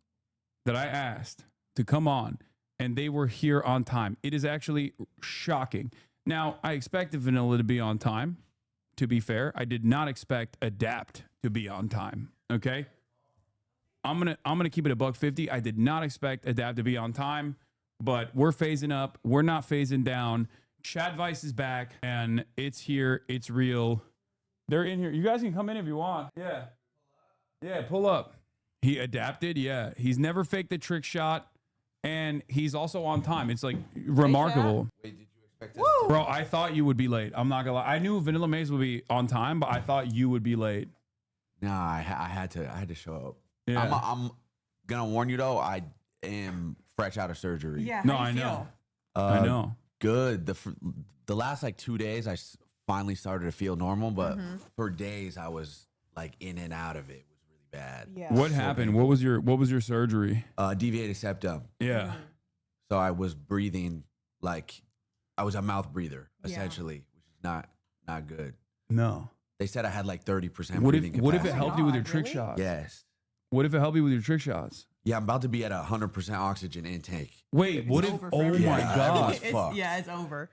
that I asked to come on, and they were here on time. It is actually shocking. Now, I expected Vanilla to be on time. To be fair, I did not expect Adapt to be on time. Okay, I'm gonna keep it a $150. I did not expect Adapt to be on time, but we're phasing up. We're not phasing down. Chadvice is back, and it's here. It's real. They're in here. You guys can come in if you want. Yeah, pull up. He adapted. Yeah, he's never faked the trick shot, and he's also on time. It's like remarkable. Wait, did you expect this? Bro, I thought you would be late. I'm not gonna lie. I knew Vanilla Maze would be on time, but I thought you would be late. Nah, I had to show up. Yeah. I'm gonna warn you though. I am fresh out of surgery. Yeah. No, how I you know. feel? I know. Good. The last like 2 days, I finally started to feel normal, but for days I was like in and out of it. It was really bad. Yeah. What happened? What was your surgery? Deviated septum. Yeah. So I was breathing like I was a mouth breather, essentially, which is not good. No. They said I had like 30% What breathing capacity. if it helped you with your trick shots? Yes. What if it helped you with your trick shots? Yeah, I'm about to be at 100% oxygen intake. Wait, what if? Oh my god! It's over.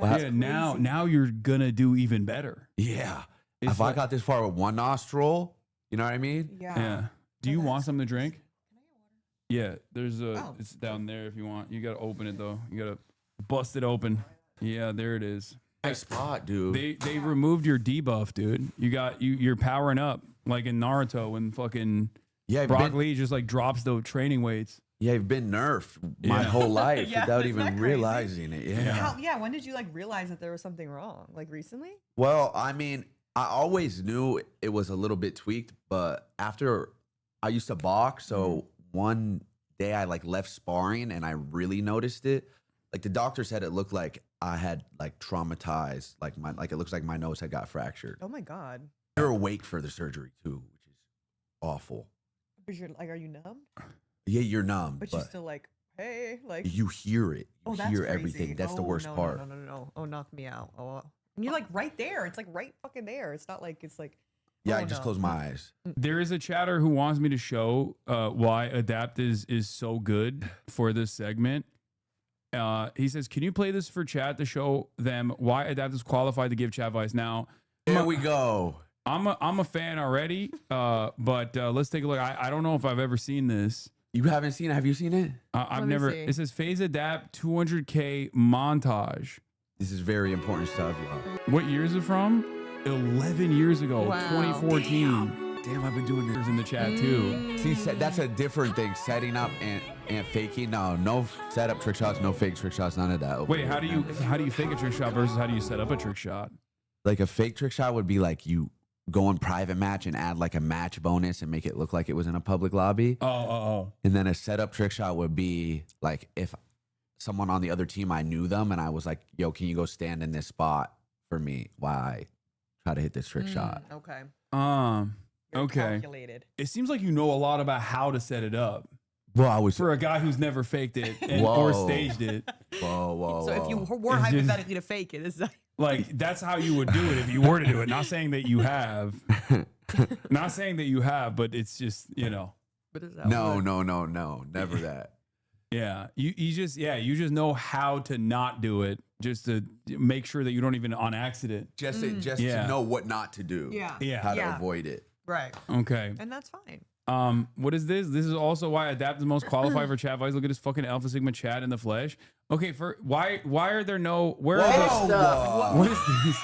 Yeah, now you're gonna do even better. Yeah. It's If I got this far with one nostril, you know what I mean? Yeah. Do you want something to drink? Yeah, there's it's down there if you want. You gotta open it though. You gotta bust it open. Yeah, there it is. Nice spot, dude. They removed your debuff, dude. You're powering up like in Naruto when fucking Brock Lee just like drops the training weights. Yeah, you've been nerfed my whole life without even realizing it. Yeah. When did you like realize that there was something wrong? Like recently? Well, I mean, I always knew it was a little bit tweaked, but after I used to box, so one day I like left sparring and I really noticed it. Like the doctor said it looked like I had like traumatized, like it looks like my nose had got fractured. Oh my God. You're awake for the surgery too, which is awful. Because you're like, are you numb? Yeah, you're numb, But you're still like, hey, like you hear it. You that's hear crazy. everything. That's the worst part. No. Oh, knock me out. Oh, and you're like right there. It's like right fucking there. It's not like it's like. Yeah, I just closed my eyes. There is a chatter who wants me to show why Adapt is so good for this segment. He says, "Can you play this for chat to show them why Adapt is qualified to give Chadvice?" Now, here we go. I'm a fan already, but let's take a look. I don't know if I've ever seen this. You haven't seen it? Have you seen it? I've never. It says Phase Adapt 200K montage. This is very important stuff, y'all. What year is it from? 11 years ago, Wow. 2014. Damn, I've been doing this in the chat too. See, that's a different thing. Setting up and faking. No setup trick shots, no fake trick shots, none of that. Wait, how do you fake a trick shot versus how do you set up a trick shot? Like a fake trick shot would be like you go in private match and add like a match bonus and make it look like it was in a public lobby. Oh. And then a setup trick shot would be like if someone on the other team, I knew them and I was like, yo, can you go stand in this spot for me while I try to hit this trick shot? Okay. Okay. Calculated. It seems like you know a lot about how to set it up. Well, I was for a guy who's never faked it or staged it. Whoa. So if you were hypothetically to fake it, it's like that's how you would do it if you were to do it. Not saying that you have. Not saying that you have, but it's just, you know. But is that No, never that. Yeah, you just know how to not do it, just to make sure that you don't even on accident. Just to know what not to do. Yeah. How to avoid it. Right. Okay. And that's fine. What is this? This is also why Adapt is most qualified for Chadvice. Look at his fucking Alpha Sigma Chad in the flesh. Okay, why are there no where are the, what is this?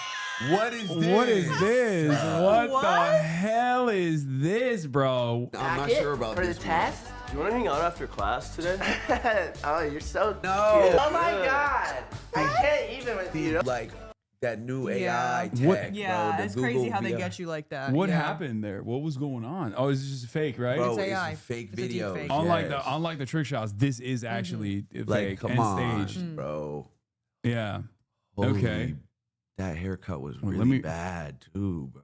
What is this? What is this? What the hell is this, bro? I'm not sure about for this. the test. Do you want to hang out after class today? Oh, you're so No. cute. Oh my god. I can't even with you. Like that new AI tech, yeah, bro. it's crazy how they get you like that. What happened there? What was going on? Oh, it's just fake, right? Bro, It's AI. It's fake It's a video. deep fake. Unlike the trick shots, this is actually Like, fake come and on, staged. bro. Yeah. Holy, Okay. That haircut was Wait, really bad too, bro.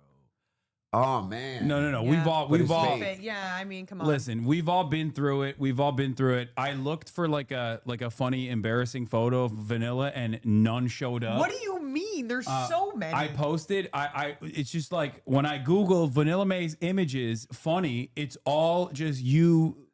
Oh man. No. Yeah. We've all. Fake. Yeah, I mean, come on. Listen, we've all been through it. I looked for like a funny, embarrassing photo of Vanilla, and none showed up. What do you mean? There's so many. I posted. It's just like when I Google Vanilla Mae's images, funny. It's all just you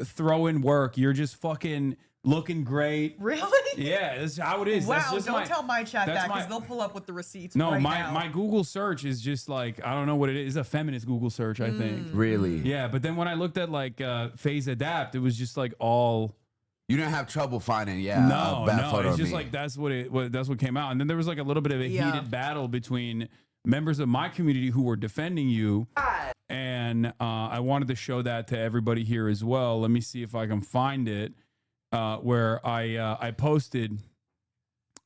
throwing work. You're just fucking looking great. Really? Yeah, that's how it is. Wow, That's just don't tell my chat that's that because my- they'll pull up with the receipts. No, right my now. Google search is just like, I don't know what it is. It's a feminist Google search, I think. Really? Yeah, but then when I looked at like Phase Adapt, it was just like all. You didn't have trouble finding, a bad photo it's of just me. like that's what came out, and then there was like a little bit of a heated battle between members of my community who were defending you, and I wanted to show that to everybody here as well. Let me see if I can find it, where I posted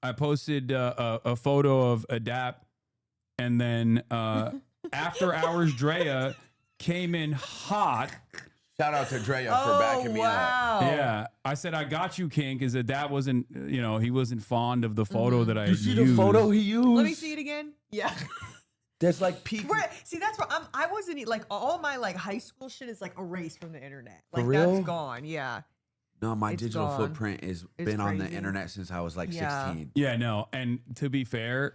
a photo of Adapt, and then After Hours Drea came in hot. Shout out to Drea for backing me up. Yeah, I said I got you, King, because Adapt wasn't, he wasn't fond of the photo that I You see used. the photo he used? Let me see it again. Yeah. There's like peak. See, that's what I wasn't like. All my like high school shit is like erased from the internet. For Like real? that's gone. Yeah. No, my It's digital gone. footprint has been on the crazy. internet since I was like Yeah. 16. Yeah, no. And to be fair,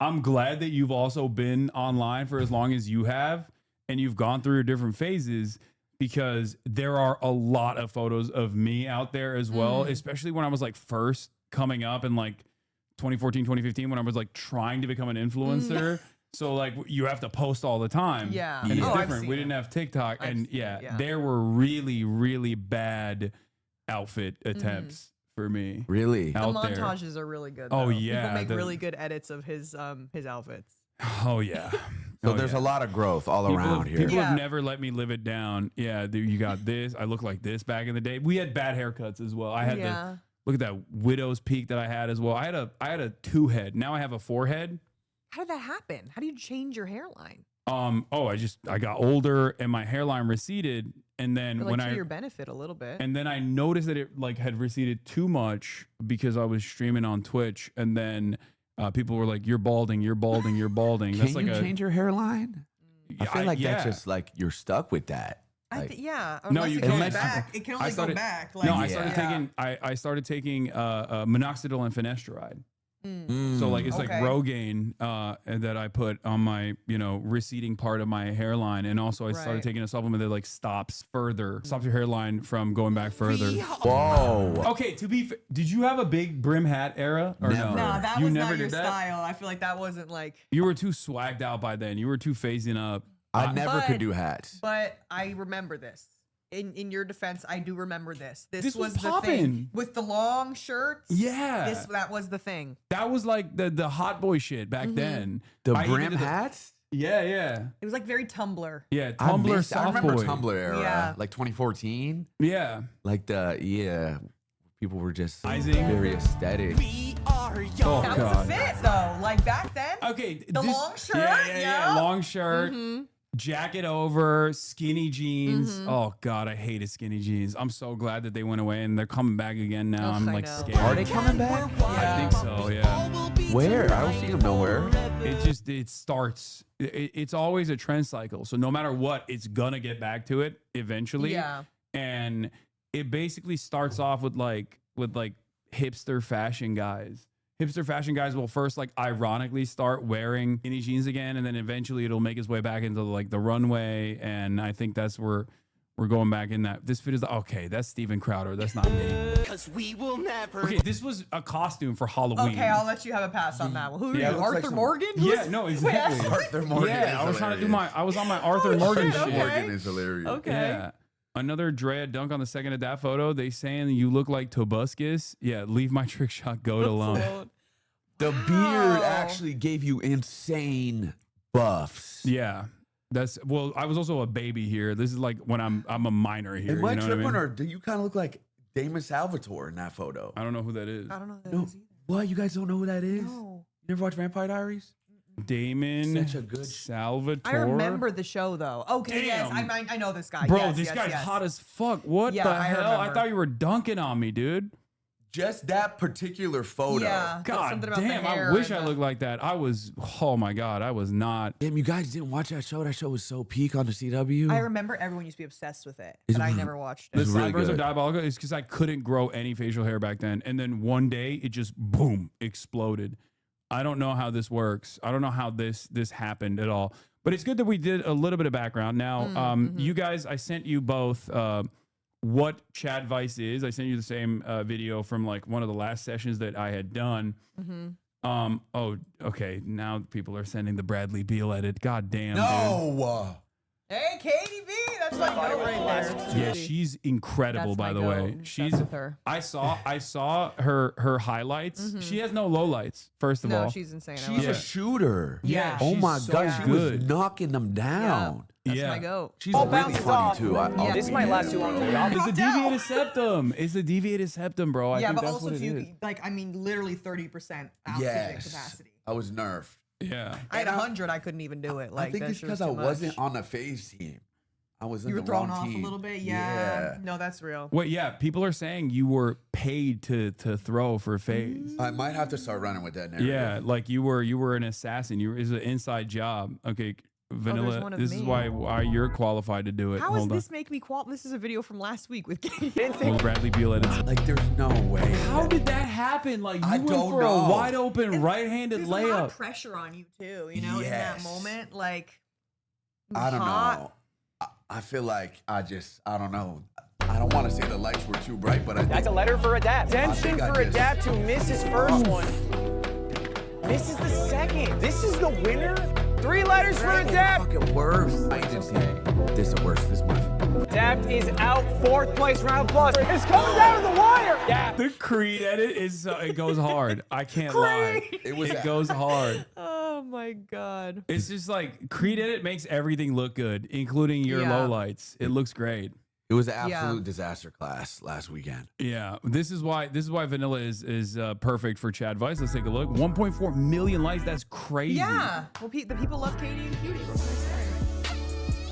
I'm glad that you've also been online for as long as you have, and you've gone through your different phases, because there are a lot of photos of me out there as well, especially when I was like first coming up in like 2014, 2015, when I was like trying to become an influencer. So like you have to post all the time. Yeah. And it's I've different. seen We it. didn't have TikTok. I've And seen yeah, it, yeah. there were really, really bad outfit attempts for me. Really? The Out there. montages are really good. Oh, though. yeah, People make the- really good edits of his outfits. Oh yeah. So there's a lot of growth all around here. People have never let me live it down. Yeah, you got this. I look like this back in the day. We had bad haircuts as well. I had Yeah. look at that widow's peak that I had as well. I had a 2-head. Now I have a 4-head. How did that happen? How do you change your hairline? I got older and my hairline receded, and then Like when to I your benefit a little bit. and then I noticed that it like had receded too much because I was streaming on Twitch, and then people were like, "You're balding, you're balding, you're balding." Can you change your hairline? I feel like that's just like you're stuck with that. Like, yeah. No, Unless you it goes can't. back. It can only go back. Like, no, I started taking minoxidil and finasteride. So like it's like Rogaine that I put on my receding part of my hairline, and also I started taking a supplement that like stops your hairline from going back further. Whoa. Okay, to be did you have a big brim hat era or no? No, that you was never not your did that? style. I feel like that wasn't like. You were too swagged out by then. You were too phasing up. I never could do hats. But I remember this. In your defense, I do remember this. This was was the poppin'. thing with the long shirts. Yeah. That was the thing. That was like the hot boy shit back then. The I even brim did hats? Yeah, yeah. It was like very Tumblr. Yeah, I Tumblr soft remember boy. Tumblr era, Yeah. like 2014. Yeah. Like people were just Ising. very aesthetic. Oh That god. was a fit though. Like back then. Okay, The long shirt. Yeah, long shirt, Mhm. jacket over, skinny jeans. Oh god, I hated skinny jeans. I'm so glad that they went away and they're coming back again now. Ugh, I'm I like know. scared. Are they coming back? I think so. Yeah. Where? I don't see them nowhere. It starts. It's always a trend cycle. So no matter what, it's gonna get back to it eventually. Yeah. And it basically starts off with like hipster fashion guys. Hipster fashion guys will first like ironically start wearing skinny jeans again, and then eventually it'll make its way back into like the runway. And I think that's where we're going back in that. This fit is okay. That's Steven Crowder. That's not me. Cause we will never. Okay, this was a costume for Halloween. Okay, I'll let you have a pass on that one. Who are Yeah, you? it looks like Arthur some- Morgan? Yeah, no, exactly. Wait, Arthur Morgan. Yeah, I was trying to do I was on my Arthur Oh, Morgan shit, shit. okay. Morgan is hilarious. Okay. Yeah. Another Drea dunk on the second of that photo. They saying you look like Tobuscus. Yeah, leave my trick shot goat alone. The beard actually gave you insane buffs. Yeah. I was also a baby here. This is like when I'm a minor here. Am I you know what I tripping, mean? or do you kind of look like Damon Salvatore in that photo? I don't know who that is. I don't know who that No. is either. What? You guys don't know who that is? No. You never watched Vampire Diaries? Damon Such a good Salvatore. I remember the show though. Okay, yes, Damn. I know this guy. Bro, Yes, this yes, guy's yes. hot as fuck. What Yeah, the I hell? I remember. thought you were dunking on me, dude. Just that particular photo. Yeah, God something about the damn, I hair wish and I the- looked like that. Oh my God, I was not. Damn, you guys didn't watch that show? That show was so peak on the CW. I remember everyone used to be obsessed with it, It's but I r- never watched The it. It's really sideburns are good. diabolical. It's because I couldn't grow any facial hair back then. And then one day it just boom, exploded. I don't know how this works. I don't know how this happened at all. But it's good that we did a little bit of background. Now, you guys, I sent you both what Chadvice is. I sent you the same video from like one of the last sessions that I had done. Oh, okay. Now people are sending the Bradley Beal edit. God damn, dude. No. Hey, Katie B, that's my goat right there. Yeah, she's incredible. That's By my the way, goat. she's. Obsessed with her. I saw her highlights. She has no lowlights. First of No, all, she's insane. I She's love a her. shooter. Yeah, Oh she's my so God, she was good. knocking them down. That's Yeah. my goat. She's really funny too. This might last too long. It's a deviated septum. It's a deviated septum, bro. I Yeah, think but that's also what if it you is. like, I mean, literally 30% oxygen Yes. capacity. I was nerfed. Yeah. I had 100, I couldn't even do it. Like I think that it's shit was because I too much. wasn't on the phase team. I was in You were the thrown wrong off team. a little bit. Yeah. No, that's real. Wait, yeah, people are saying you were paid to throw for FaZe. I might have to start running with that narrative. Yeah, like you were an assassin. It was an inside job. Okay, Vanilla, one of this is me. why you're qualified to do it. How does Hold on. this make me This is a video from last week with Katie. Will Bradley Beal edits. Like, there's no way. How did that happen? Like, you I went don't for know. a wide open right-handed There's a lot of layup. pressure on you too, you know, in that Yes. moment. Like, I don't hot. know. I feel like I don't know. I don't want to say the lights were too bright, but I think That's a letter for Adapt. I Attention think I for just- Adapt who missed his first one. This is the second. This is the winner. 3 letters for Adapt. fucking worse. Agency. This is worse this month. Adapt is out. 4th place round plus. It's coming down to the wire. Yeah. The Creed edit is it goes hard. I can't lie. It goes hard. Oh my god. It's just like Creed edit makes everything look good, including your lowlights. It looks great. It was an absolute disaster class last weekend. Yeah, this is why Vanilla is perfect for Chadvice. Let's take a look. 1.4 million likes. That's crazy. Yeah. Well, the people love Katie and Cutie. What can I say?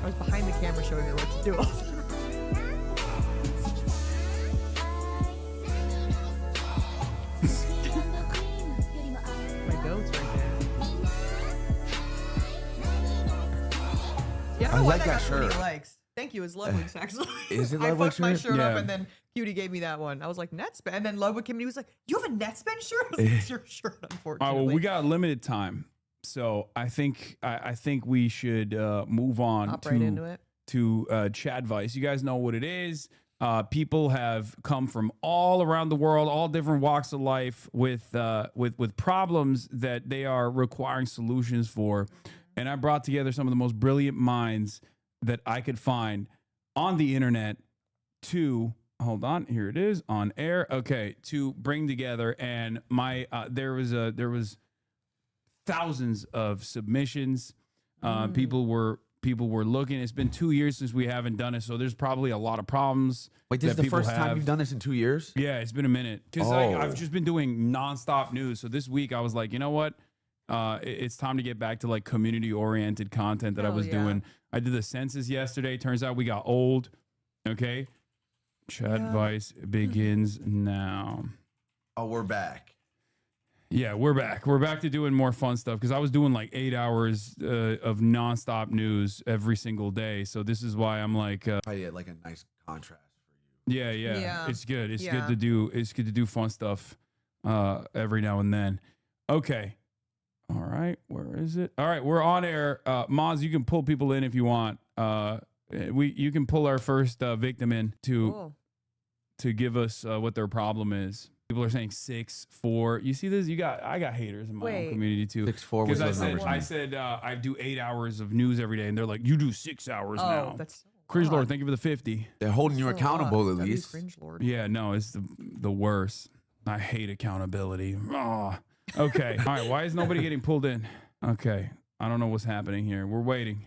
I was behind the camera showing her what to do. My goat's right there. Yeah, I I don't know why like that got that so many shirt. likes. Thank you. It's Ludwig's actually. Is it I Ludwig's fucked my shirt? shirt up Yeah. and then Cutie gave me that one. I was like, Netspend. And then Ludwig came and he was like, you have a Netspend shirt? I was like, it's your shirt, All unfortunately. right, well, we got limited time, so I think we should move on Hop to right into it. Chadvice. You guys know what it is. People have come from all around the world, all different walks of life, with problems that they are requiring solutions for. And I brought together some of the most brilliant minds that I could find on the internet to hold on, here it is on air. Okay, to bring together, and my there was thousands of submissions. People were looking. It's been 2 years since we haven't done it, so there's probably a lot of problems. Wait, this is that the people first time have. you've done this in 2 years? Yeah, it's been a minute because Oh. I've just been doing nonstop news. So this week I was like, you know what? It's time to get back to like community oriented content that I Hell was yeah. doing. I did the census yesterday. Turns out we got old. Okay. Chadvice begins now. Oh, we're back. Yeah, we're back. We're back to doing more fun stuff because I was doing like 8 hours of nonstop news every single day. So this is why I'm like, Probably like a nice contrast for you. yeah. Yeah. It's good. It's Yeah. good to do. It's good to do fun stuff every now and then. Okay. All right. Where is it? All right. We're on air. Moz, you can pull people in if you want. You can pull our first victim in Cool. to give us what their problem is. People are saying 6'4". You see this? I got haters in my own Wait. community too. 6'4" Because was I those said numbers. I do 8 hours of news every day, and they're like, you do 6 hours now. That's Cringe Lord, thank you for the 50. They're holding you so accountable at W least. Cringe Lord. Yeah, no, it's the worst. I hate accountability. Oh. Okay. All right. Why is nobody getting pulled in? Okay. I don't know what's happening here. We're waiting.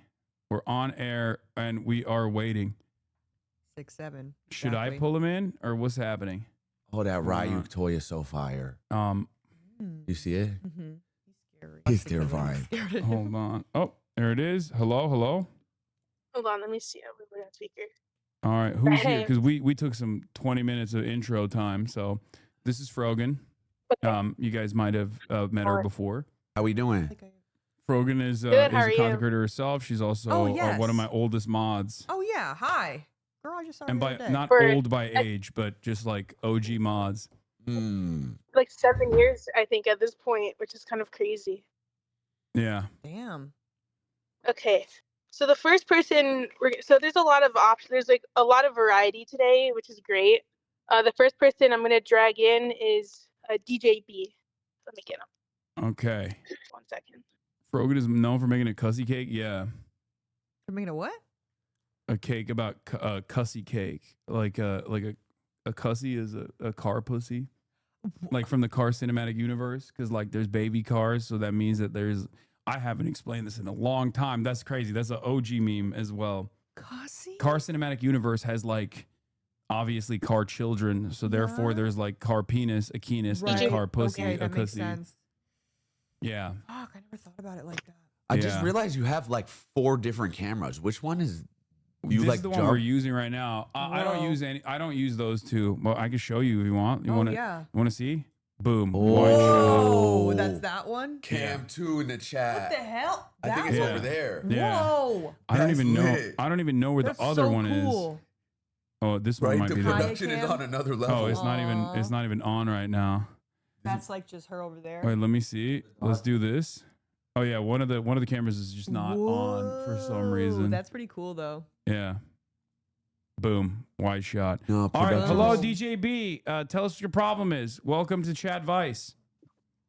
We're on air and we are waiting. 6'7". Should I exactly. pull him in or what's happening? Oh, that on. Ryuk toy is so fire. You see it? Mm-hmm. He's scary. He's terrifying. Hold on. Oh, there it is. Hello. Hold on, let me see. I'll put it on speaker. All right. Who's here? Hey. Because we took some 20 minutes of intro time. So this is Frogan. You guys might have met her before. How we doing? Frogan is Good, how a are content you? creator herself. She's also Oh, yes. one of my oldest mods. Oh yeah, hi. Girl, I just saw her And the by other day. not For- old by age, but just like OG mods. Like 7 years, I think, at this point, which is kind of crazy. Yeah. Damn. Okay, so the first person, so there's a lot of options. There's like a lot of variety today, which is great. The first person I'm gonna drag in is DJ B. Let me get him. Okay. 1 second. Frogan is known for making a cussy cake. Yeah. For making a what? A cake about cussy cake. Like a cussy is a car pussy. Like from the car cinematic universe. Because like there's baby cars. So that means that there's, I haven't explained this in a long time. That's crazy. That's an OG meme as well. Cussy? Car cinematic universe has like obviously car children. So therefore, there's like car penis, a kenis, and car pussy, Okay, a that makes cussy. sense. Yeah. Fuck, I never thought about it like that. I just realized you have like 4 different cameras. Which one is you This like? is the one we're using right now. I don't Whoa. use any. I don't use those two. Well, I can show you if you want. You Oh, want to? yeah. You want to see? Boom. Oh, that's that one? Cam 2 in the chat. What the hell? I think it's over there. Yeah. Whoa. I don't That's even know. lit. I don't even know where That's the other so one cool. is. Oh, this one Right, might the be production there. is on another level. Oh, it's not even. It's not even on right now. That's like just her over there. Wait, let me see. Let's do this. Oh yeah, one of the cameras is just not on for some reason. That's pretty cool though. Yeah. Boom. Wide shot. No, all right. production Hello, is- DJ B. Tell us what your problem is. Welcome to Chadvice.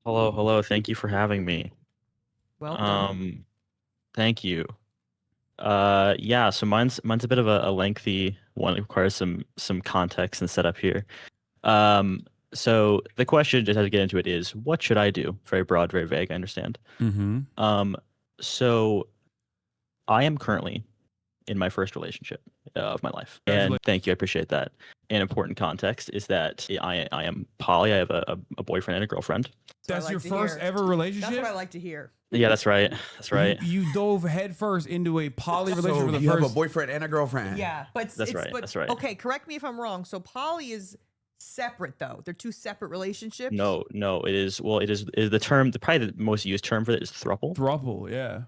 Hello. Thank you for having me. Welcome. Thank you. Yeah. So mine's a bit of a lengthy one. It requires some context and setup here. So the question, just how to get into it, is what should I do? Very broad, very vague. I understand. Mm-hmm. So I am currently in my first relationship of my life, and thank you. I appreciate that. An important context is that I am poly. I have a boyfriend and a girlfriend. That's your first ever relationship? That's what I like to hear. Yeah, that's right. That's right. You dove headfirst into a poly relationship So with the you first. have a boyfriend and a girlfriend. Yeah, but That's right, But, that's right. Okay, correct me if I'm wrong. So poly is separate though. They're 2 separate relationships. No. It is the term. Probably the most used term for it is throuple. Throuple. Yeah.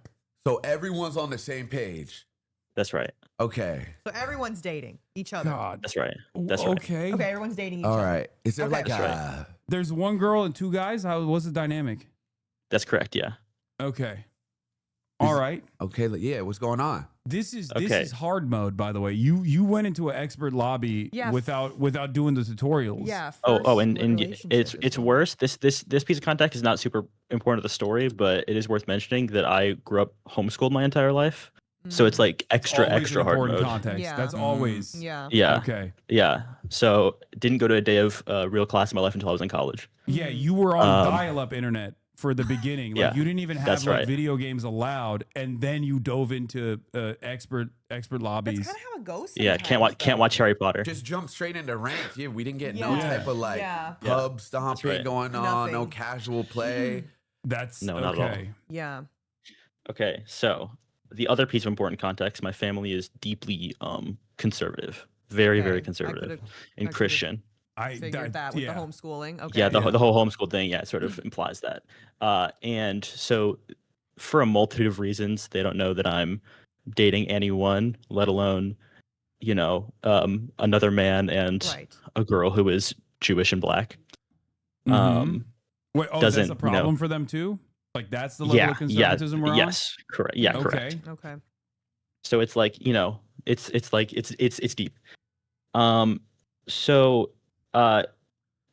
So everyone's on the same page. That's right. Okay. So everyone's dating each other. God. That's right. That's right. Okay. Okay, everyone's dating each All other. right. Is there Okay. like That's a? There's one girl and 2 guys. What's the dynamic? That's correct. Yeah. Okay. All right. Okay. Yeah. What's going on? This is Okay. hard mode, by the way. You went into an expert lobby Yeah, without doing the tutorials. Yeah. And it's worse. This piece of context is not super important to the story, but it is worth mentioning that I grew up homeschooled my entire life. So it's like extra Always an hard important mode. context. Yeah. That's always. Yeah. Yeah. Okay. Yeah. So didn't go to a day of real class in my life until I was in college. Yeah, you were on dial-up internet for the beginning. Like Yeah, you didn't even have that's like right. video games allowed, and then you dove into expert lobbies. That's kind of how it goes. Yeah. Can't watch Harry Potter. Just jump straight into ranked. Yeah, we didn't get no Yeah. type of like Yeah. pub stomping right. going on, no Nothing. casual play. That's No, not at all. okay. Yeah. Okay. So the other piece of important context: my family is deeply conservative, very Okay. I conservative, could've- and I could've Christian. Figured that with the homeschooling. Okay. Yeah, the whole homeschool thing, yeah, it sort of implies that. And so for a multitude of reasons, they don't know that I'm dating anyone, let alone, another man and Right. a girl who is Jewish and black. Mhm. Wait, that's doesn't, a problem for them too? Like that's the level Yeah, of conservatism we're on? yes, correct. Yeah, correct. Okay. So it's like, it's like it's deep.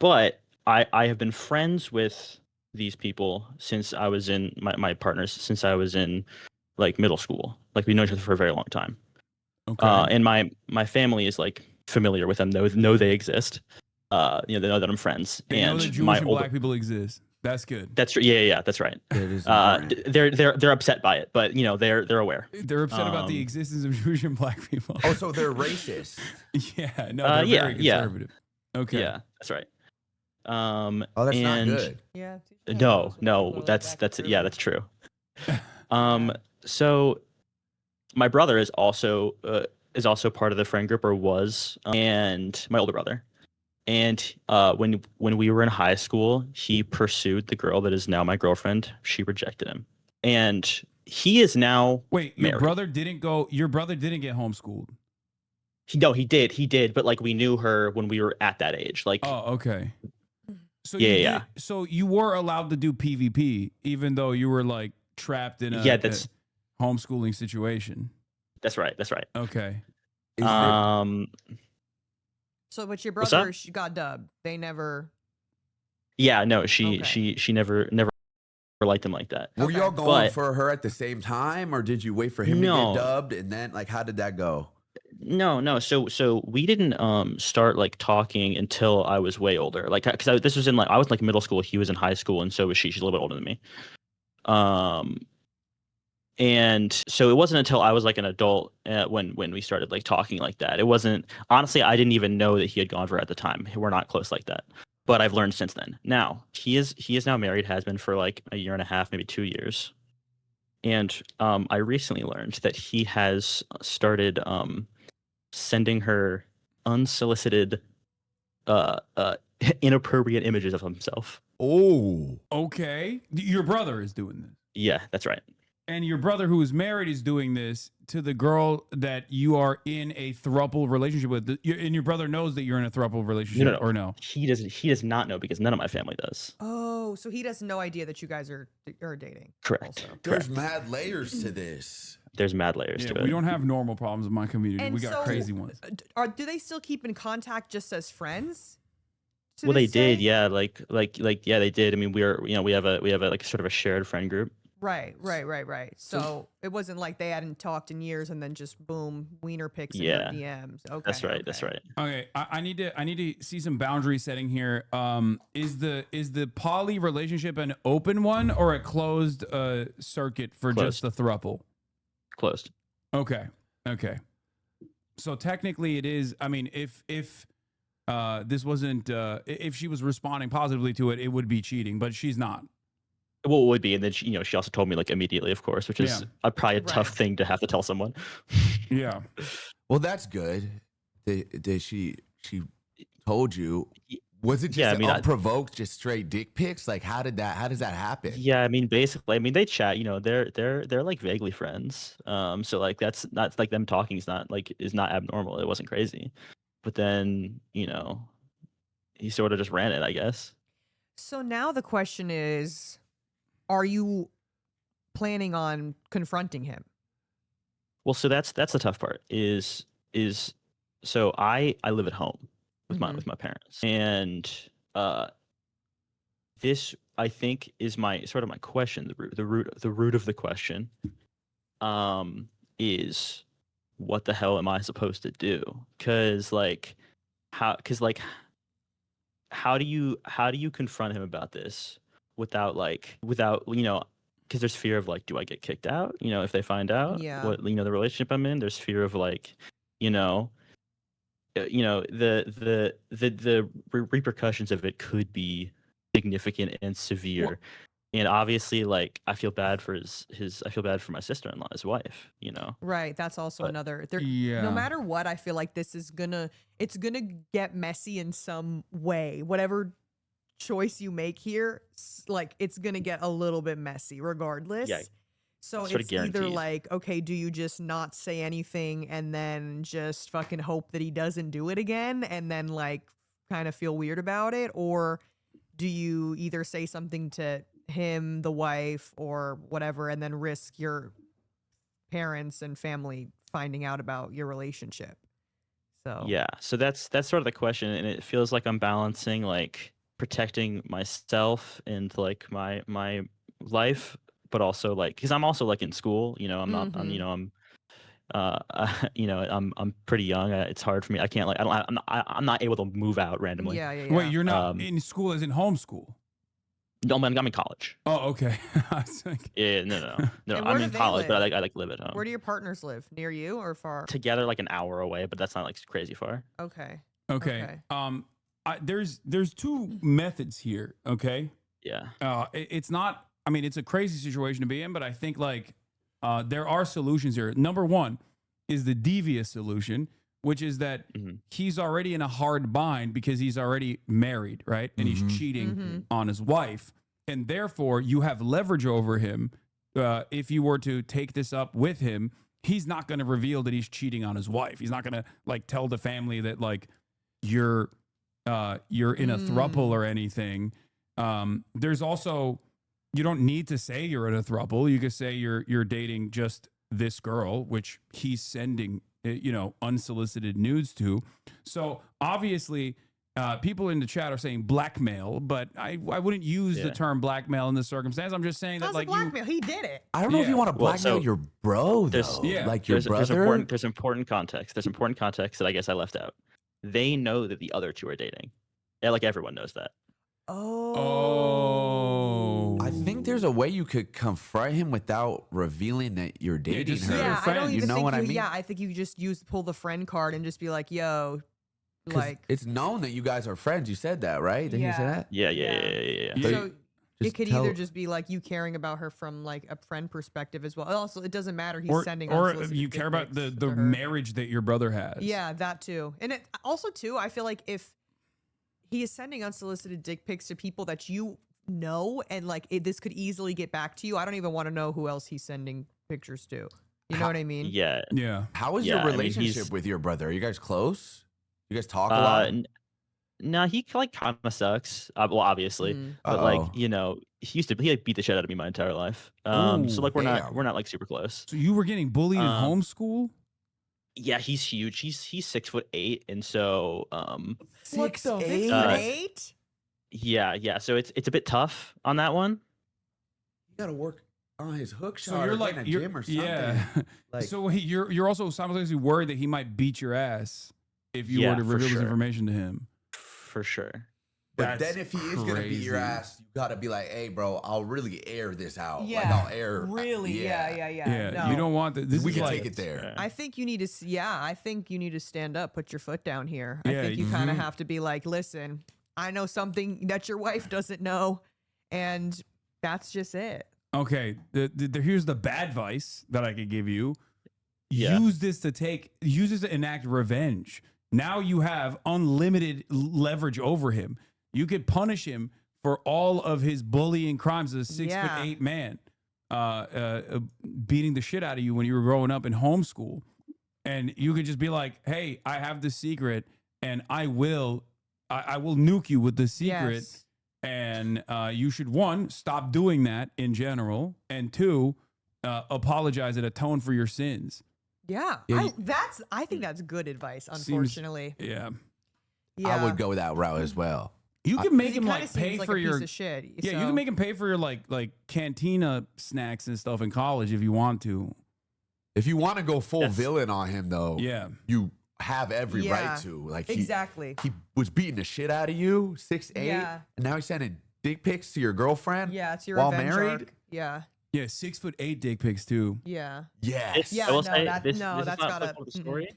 But I have been friends with these people since I was in my partners since I was in like middle school. Like we know each other for a very long time. Okay. And my family is like familiar with them, know they exist. They know that I'm friends. They know and that Jewish my and older, black people exist. That's good. That's yeah, that's right. They're upset by it, but they're aware. They're upset about the existence of Jewish and black people. Oh, so they're racist. Yeah, no, they're very conservative. Okay. Yeah, that's right. Oh, that's not good. Yeah. No, that's true. So my brother is also part of the friend group, or was, and my older brother. And when we were in high school, he pursued the girl that is now my girlfriend. She rejected him, and he is now Wait, married. your brother didn't get homeschooled. He did, but like we knew her when we were at that age. Like, oh, okay. So yeah. So you were allowed to do PvP, even though you were like trapped in a homeschooling situation. That's right. Okay. So, but your What's up? brother, she got dubbed. They never. Yeah, no, she never liked him like that. Were y'all going for her at the same time, or did you wait for him to get dubbed and then like how did that go? No. So we didn't start like talking until I was way older. Like, because this was I was like middle school. He was in high school, and so was she. She's a little bit older than me. And so it wasn't until I was like an adult when we started like talking like that. It wasn't, honestly, I didn't even know that he had gone for her at the time. We're not close like that. But I've learned since then. Now, he is now married, has been for like a year and a half, maybe 2 years. And I recently learned that he has started sending her unsolicited inappropriate images of himself. Oh, okay. Your brother is doing this. Yeah, that's right. And your brother who is married is doing this to the girl that you are in a throuple relationship with. And your brother knows that you're in a throuple relationship, or no? He does not know because none of my family does. Oh, so he has no idea that you guys are dating. Correct. There's mad layers to this. There's mad layers to it. We don't have normal problems in my community. And we got crazy ones. Do they still keep in contact just as friends? Well, they did, yeah. Yeah, they did. I mean, we have a like sort of a shared friend group. Right. So it wasn't like they hadn't talked in years and then just boom, wiener pics in your DMs. Okay. That's right. That's right. Okay, I need to see some boundary setting here. Is the poly relationship an open one or a closed circuit for just the throuple? Closed. Okay. So technically, it is. I mean, if this wasn't, if she was responding positively to it, it would be cheating, but she's not. Well, it would be, and then she also told me like immediately, of course, which is probably a tough thing to have to tell someone. Yeah. Well, that's good. Did she told you? Was it just unprovoked, just straight dick pics? Like, how does that happen? Yeah, I mean, basically, they chat. They're like vaguely friends. So like that's not like them talking is not abnormal. It wasn't crazy, but then he sort of just ran it, I guess. So now the question is, are you planning on confronting him? Well, so that's the tough part. So I live at home with my parents, and this I think is my question. The root of the question is, what the hell am I supposed to do? Because how do you confront him about this without because there's fear of like, do I get kicked out? If they find out what the relationship I'm in, there's fear of like, the repercussions of it could be significant and severe. And obviously, like, I feel bad for I feel bad for my sister-in-law, his wife, Right. That's also another. No matter what, I feel like this is it's gonna get messy in some way. Whatever choice you make here, like, it's gonna get a little bit messy regardless. Yeah. So it's either like, okay, do you just not say anything and then just fucking hope that he doesn't do it again and then like kind of feel weird about it, or do you either say something to him, the wife, or whatever, and then risk your parents and family finding out about your relationship? So yeah, so that's sort of the question, and it feels like I'm balancing like protecting myself and like my life, but also like because I'm also like in school, I'm not, I'm pretty young. It's hard for me. I can't like I'm not able to move out randomly. Yeah. Wait, you're not in school as in homeschool? No, man, I'm in college. Oh, okay. Yeah, no. I'm in college, but I like live at home. Where do your partners live? Near you or far? Together, like an hour away, but that's not like crazy far. Okay. There's two methods here. Okay. Yeah. It's not. I mean, it's a crazy situation to be in, but I think like there are solutions here. Number one is the devious solution, which is that he's already in a hard bind because he's already married, right? And he's cheating on his wife. And therefore, you have leverage over him. If you were to take this up with him, he's not going to reveal that he's cheating on his wife. He's not going to like tell the family that like you're in a throuple or anything. There's also, you don't need to say you're in a throuple. You could say you're dating just this girl, which he's sending unsolicited nudes to. So obviously people in the chat are saying blackmail, but I wouldn't use the term blackmail in this circumstance. I'm just saying that like blackmail. He did it. I don't know if you want to blackmail your bro though. Like your brother. There's important context. There's important context that I guess I left out. They know that the other two are dating. Yeah, like everyone knows that. Oh. I think there's a way you could confront him without revealing that you're dating her. Yeah, I don't you even know think what you, I mean? Yeah, I think you just pull the friend card and just be like, yo, 'Cause like, it's known that you guys are friends. You said that, right? Didn't you say that? Yeah. So it could tell- either just be like you caring about her from like a friend perspective as well. Also, it doesn't matter. He's Or sending or unsolicited you dick care about pics the to her. marriage that your brother has. Yeah, that too. And it also too, I feel like if he is sending unsolicited dick pics to people that you know and like this could easily get back to you, I don't even want to know who else he's sending pictures to. You know what I mean? Yeah. How is Yeah, your I mean, relationship he's- with your brother? Are you guys close? You guys talk a lot? No, he like kind of sucks. Well, obviously, but like Uh-oh. he like beat the shit out of me my entire life. So like we're damn. not like super close. So you were getting bullied in Um, homeschool? Yeah, he's huge. He's 6'8", and so 6'8"? yeah. So it's a bit tough on that one. You gotta work on his hook shot. So you're or like get in a you're, gym or something. yeah. Like- so you're also simultaneously worried that he might beat your ass if you were to for reveal this sure. information to him. For sure. But That's then if he is gonna beat your crazy. ass, you gotta be like, "Hey, bro, I'll really air this out. Like Yeah, I'll air really. Yeah. Yeah, No. you don't want that. This we is can like, take it there." I think you need to. I think you need to stand up, put your foot down here. I Yeah, think you kind of mhm. have to be like, listen, I know something that your wife doesn't know, and that's just it. Okay, here's the bad advice that I could give you. Yeah. Use this to enact revenge. Now you have unlimited leverage over him. You could punish him for all of his bullying crimes as a 6'8" man, beating the shit out of you when you were growing up in homeschool. And you could just be like, hey, I have the secret and I will nuke you with the secret. Yes. And you should, one, stop doing that in general. And two, apologize and atone for your sins. Yeah, Yeah, I think that's good advice. Seems- Unfortunately, Yeah. I would go that route as well. You can make he him kinda like seems pay like for a your piece of shit. Yeah, you so- can make him pay for your like cantina snacks and stuff in college if you want to. If you want to go full Yes. villain on him, though, Yeah. you have every Yeah, right to. Like exactly. he was beating the shit out of you, 6'8", Yeah. and now he's sending dick pics to your girlfriend. Yeah, it's your while revenge married. arc. Yeah, Yeah, 6'8" dick pics too. yeah. Yes. Yeah, I will no, say that- this, no, this that's is not gotta- applicable to the story.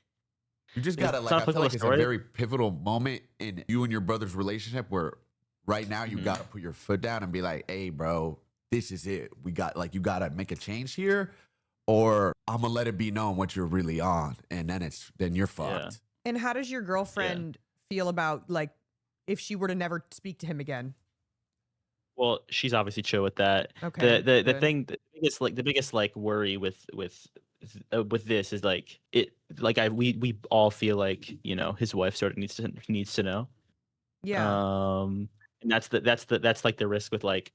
You just It's gotta not like. I feel applicable like to it's a story. very pivotal moment in you and your brother's relationship where right now you gotta put your foot down and be like, "Hey, bro, this is it. We got like you gotta make a change here, or I'm gonna let it be known what you're really on, and then you're fucked." And how does your girlfriend feel about like if she were to never speak to him again? Well, she's obviously chill with that. Okay, The good. thing, the biggest like worry with this is like we all feel like his wife sort of needs to know. Yeah. And that's like the risk with like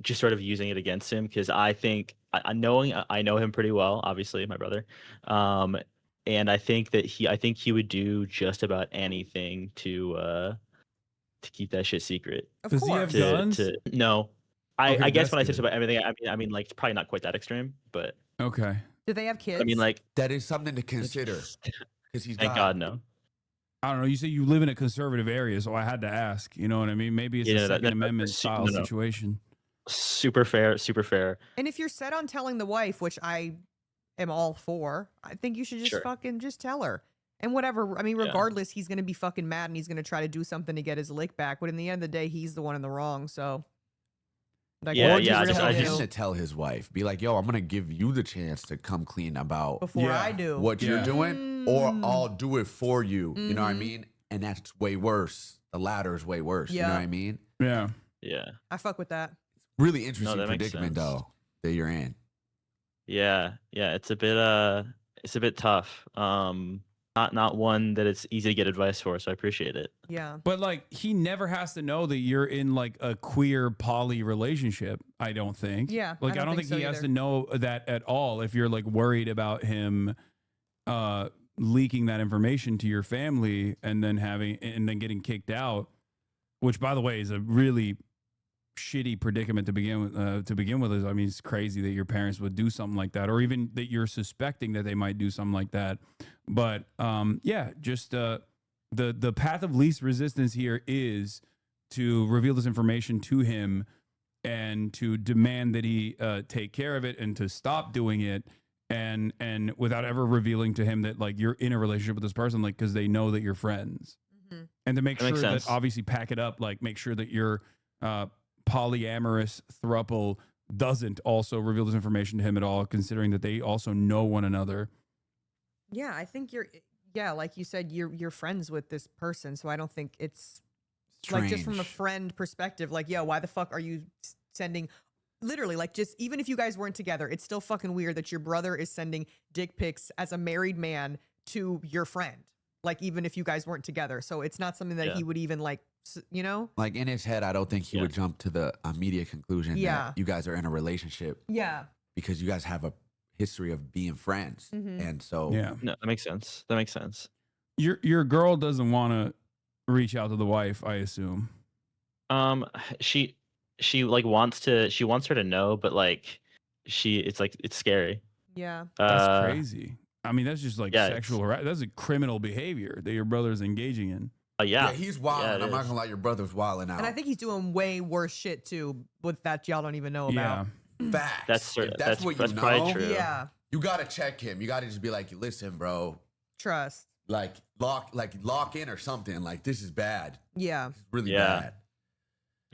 just sort of using it against him, because I think I know him pretty well, obviously my brother, and I think he would do just about anything to keep that shit secret. Of Does he have course. guns? No, Okay, I guess that's when I say good. just about everything, I mean like probably not quite that extreme, but Okay. Do they have kids? I mean like That is something to consider because he's thank got. God no. I don't know. You say you live in a conservative area, so I had to ask. You know what I mean? Maybe it's a Second Amendment style situation. Super fair, super fair. And if you're set on telling the wife, which I am all for, I think you should just Sure. fucking just tell her. And whatever, I mean, Yeah. regardless, he's gonna be fucking mad and he's gonna try to do something to get his lick back. But in the end of the day, he's the one in the wrong. So, like, Yeah, what yeah, do you Tell really him do to tell his wife, be like, "Yo, I'm gonna give you the chance to come clean about before I do what you're Yeah. doing, or I'll do it for you." You know what I Mhm. mean? And that's way worse. The latter is way worse. You know Yeah. what I mean? Yeah. Yeah. I fuck with that. Really interesting that makes predicament sense. though that you're in. Yeah, it's a bit tough. Not one that it's easy to get advice for, so I appreciate it. Yeah. But like, he never has to know that you're in like a queer poly relationship. I don't think. Yeah, Like, I don't think so he has either. to know that at all. If you're like worried about him, leaking that information to your family and then getting kicked out, which by the way is a really shitty predicament to begin with. I mean, it's crazy that your parents would do something like that, or even that you're suspecting that they might do something like that. But yeah, just the path of least resistance here is to reveal this information to him and to demand that he take care of it and to stop doing it, and without ever revealing to him that like you're in a relationship with this person, like because they know that you're friends, and to make sure that obviously pack it up, like make sure that your polyamorous throuple doesn't also reveal this information to him at all, considering that they also know one another. Yeah, I think like you said, you're friends with this person, so I don't think it's like just from a friend perspective, like, yeah, why the fuck are you sending literally like just even if you guys weren't together, it's still fucking weird that your brother is sending dick pics as a married man to your friend, like even if you guys weren't together. So it's not something that he would even like, you know, like in his head, I don't think he would jump to the immediate conclusion that you guys are in a relationship. Yeah, because you guys have a history of being friends, and so no, that makes sense. That makes sense. Your girl doesn't want to reach out to the wife, I assume. She like wants her to know, but like it's scary. Yeah, that's crazy. I mean, that's just like sexual. That's a criminal behavior that your brother's engaging in. Yeah, he's wilding. I'm not gonna lie, your brother's wilding out. And I think he's doing way worse shit too with that y'all don't even know about. Facts. That's what you know. Probably true. Yeah, you gotta check him. You gotta just be like, listen, bro. Trust. Like lock in or something. Like this is bad. Yeah, it's really bad.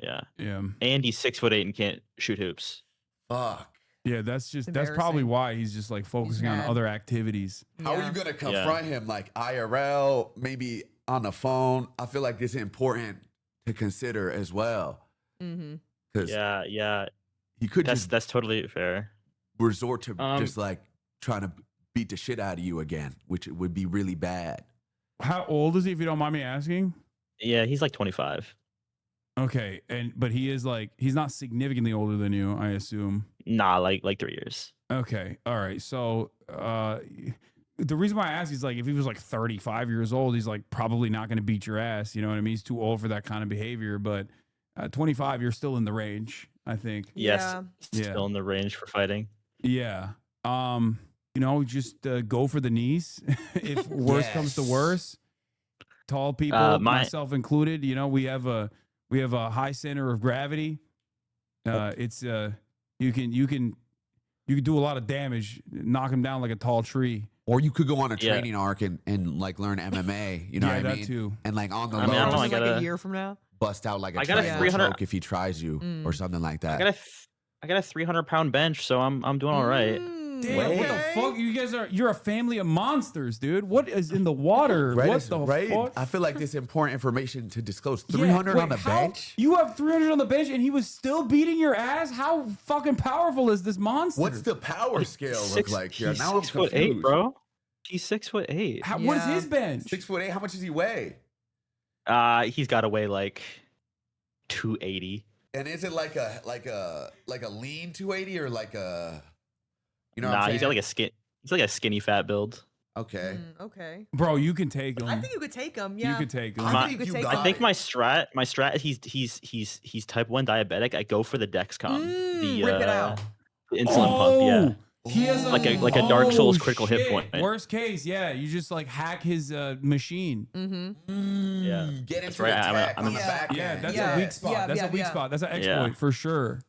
Yeah. Yeah. And he's 6'8" and can't shoot hoops. Fuck. Yeah, that's probably why he's just like focusing on other activities. How are you gonna confront him? Like IRL, maybe on the phone? I feel like it's important to consider as well. Yeah. He could that's totally fair. Resort to just like trying to beat the shit out of you again, which would be really bad. How old is he, if you don't mind me asking? Yeah, he's like 25. Okay, but he is like, he's not significantly older than you, I assume. Nah, like 3 years. Okay, all right. So the reason why I asked is like, if he was like 35 years old, he's like probably not going to beat your ass. You know what I mean? He's too old for that kind of behavior. But 25, you're still in the range, I think. Yes, still in the range for fighting. Yeah. You know, just go for the knees. If worse comes to worse, tall people, myself included, you know, we have a high center of gravity. It's you can do a lot of damage, knock him down like a tall tree. Or you could go on a training arc and like learn MMA. You know what I mean? That too. And like on the I don't know, like a year from now, bust out like a triangle choke if he tries you or something like that. I got a 300-pound bench, so I'm doing all right. Damn, what the fuck? You guys you're a family of monsters, dude. What is in the water? What the fuck? I feel like this important information to disclose. 300 on the bench? You have 300 on the bench and he was still beating your ass? How fucking powerful is this monster? What's the power scale look like here? Now I'm 6'8", bro. He's 6'8". What is his bench? 6'8". How much does he weigh? He's got to weigh like 280. And is it like a lean 280 or like a... You know, nah, he's got like a skinny fat build. Okay. Okay. Bro, you can take him. I think you could take him. Yeah. You could take him. I think my strat. He's type 1 diabetic. I go for the Dexcom. Rip it out. The insulin pump. Yeah. He has like a Dark Souls critical hit point. Worst case, yeah, you just like hack his machine. Yeah. Get into attack on the back end. Yeah, that's a weak spot. That's a weak spot. That's an exploit for sure.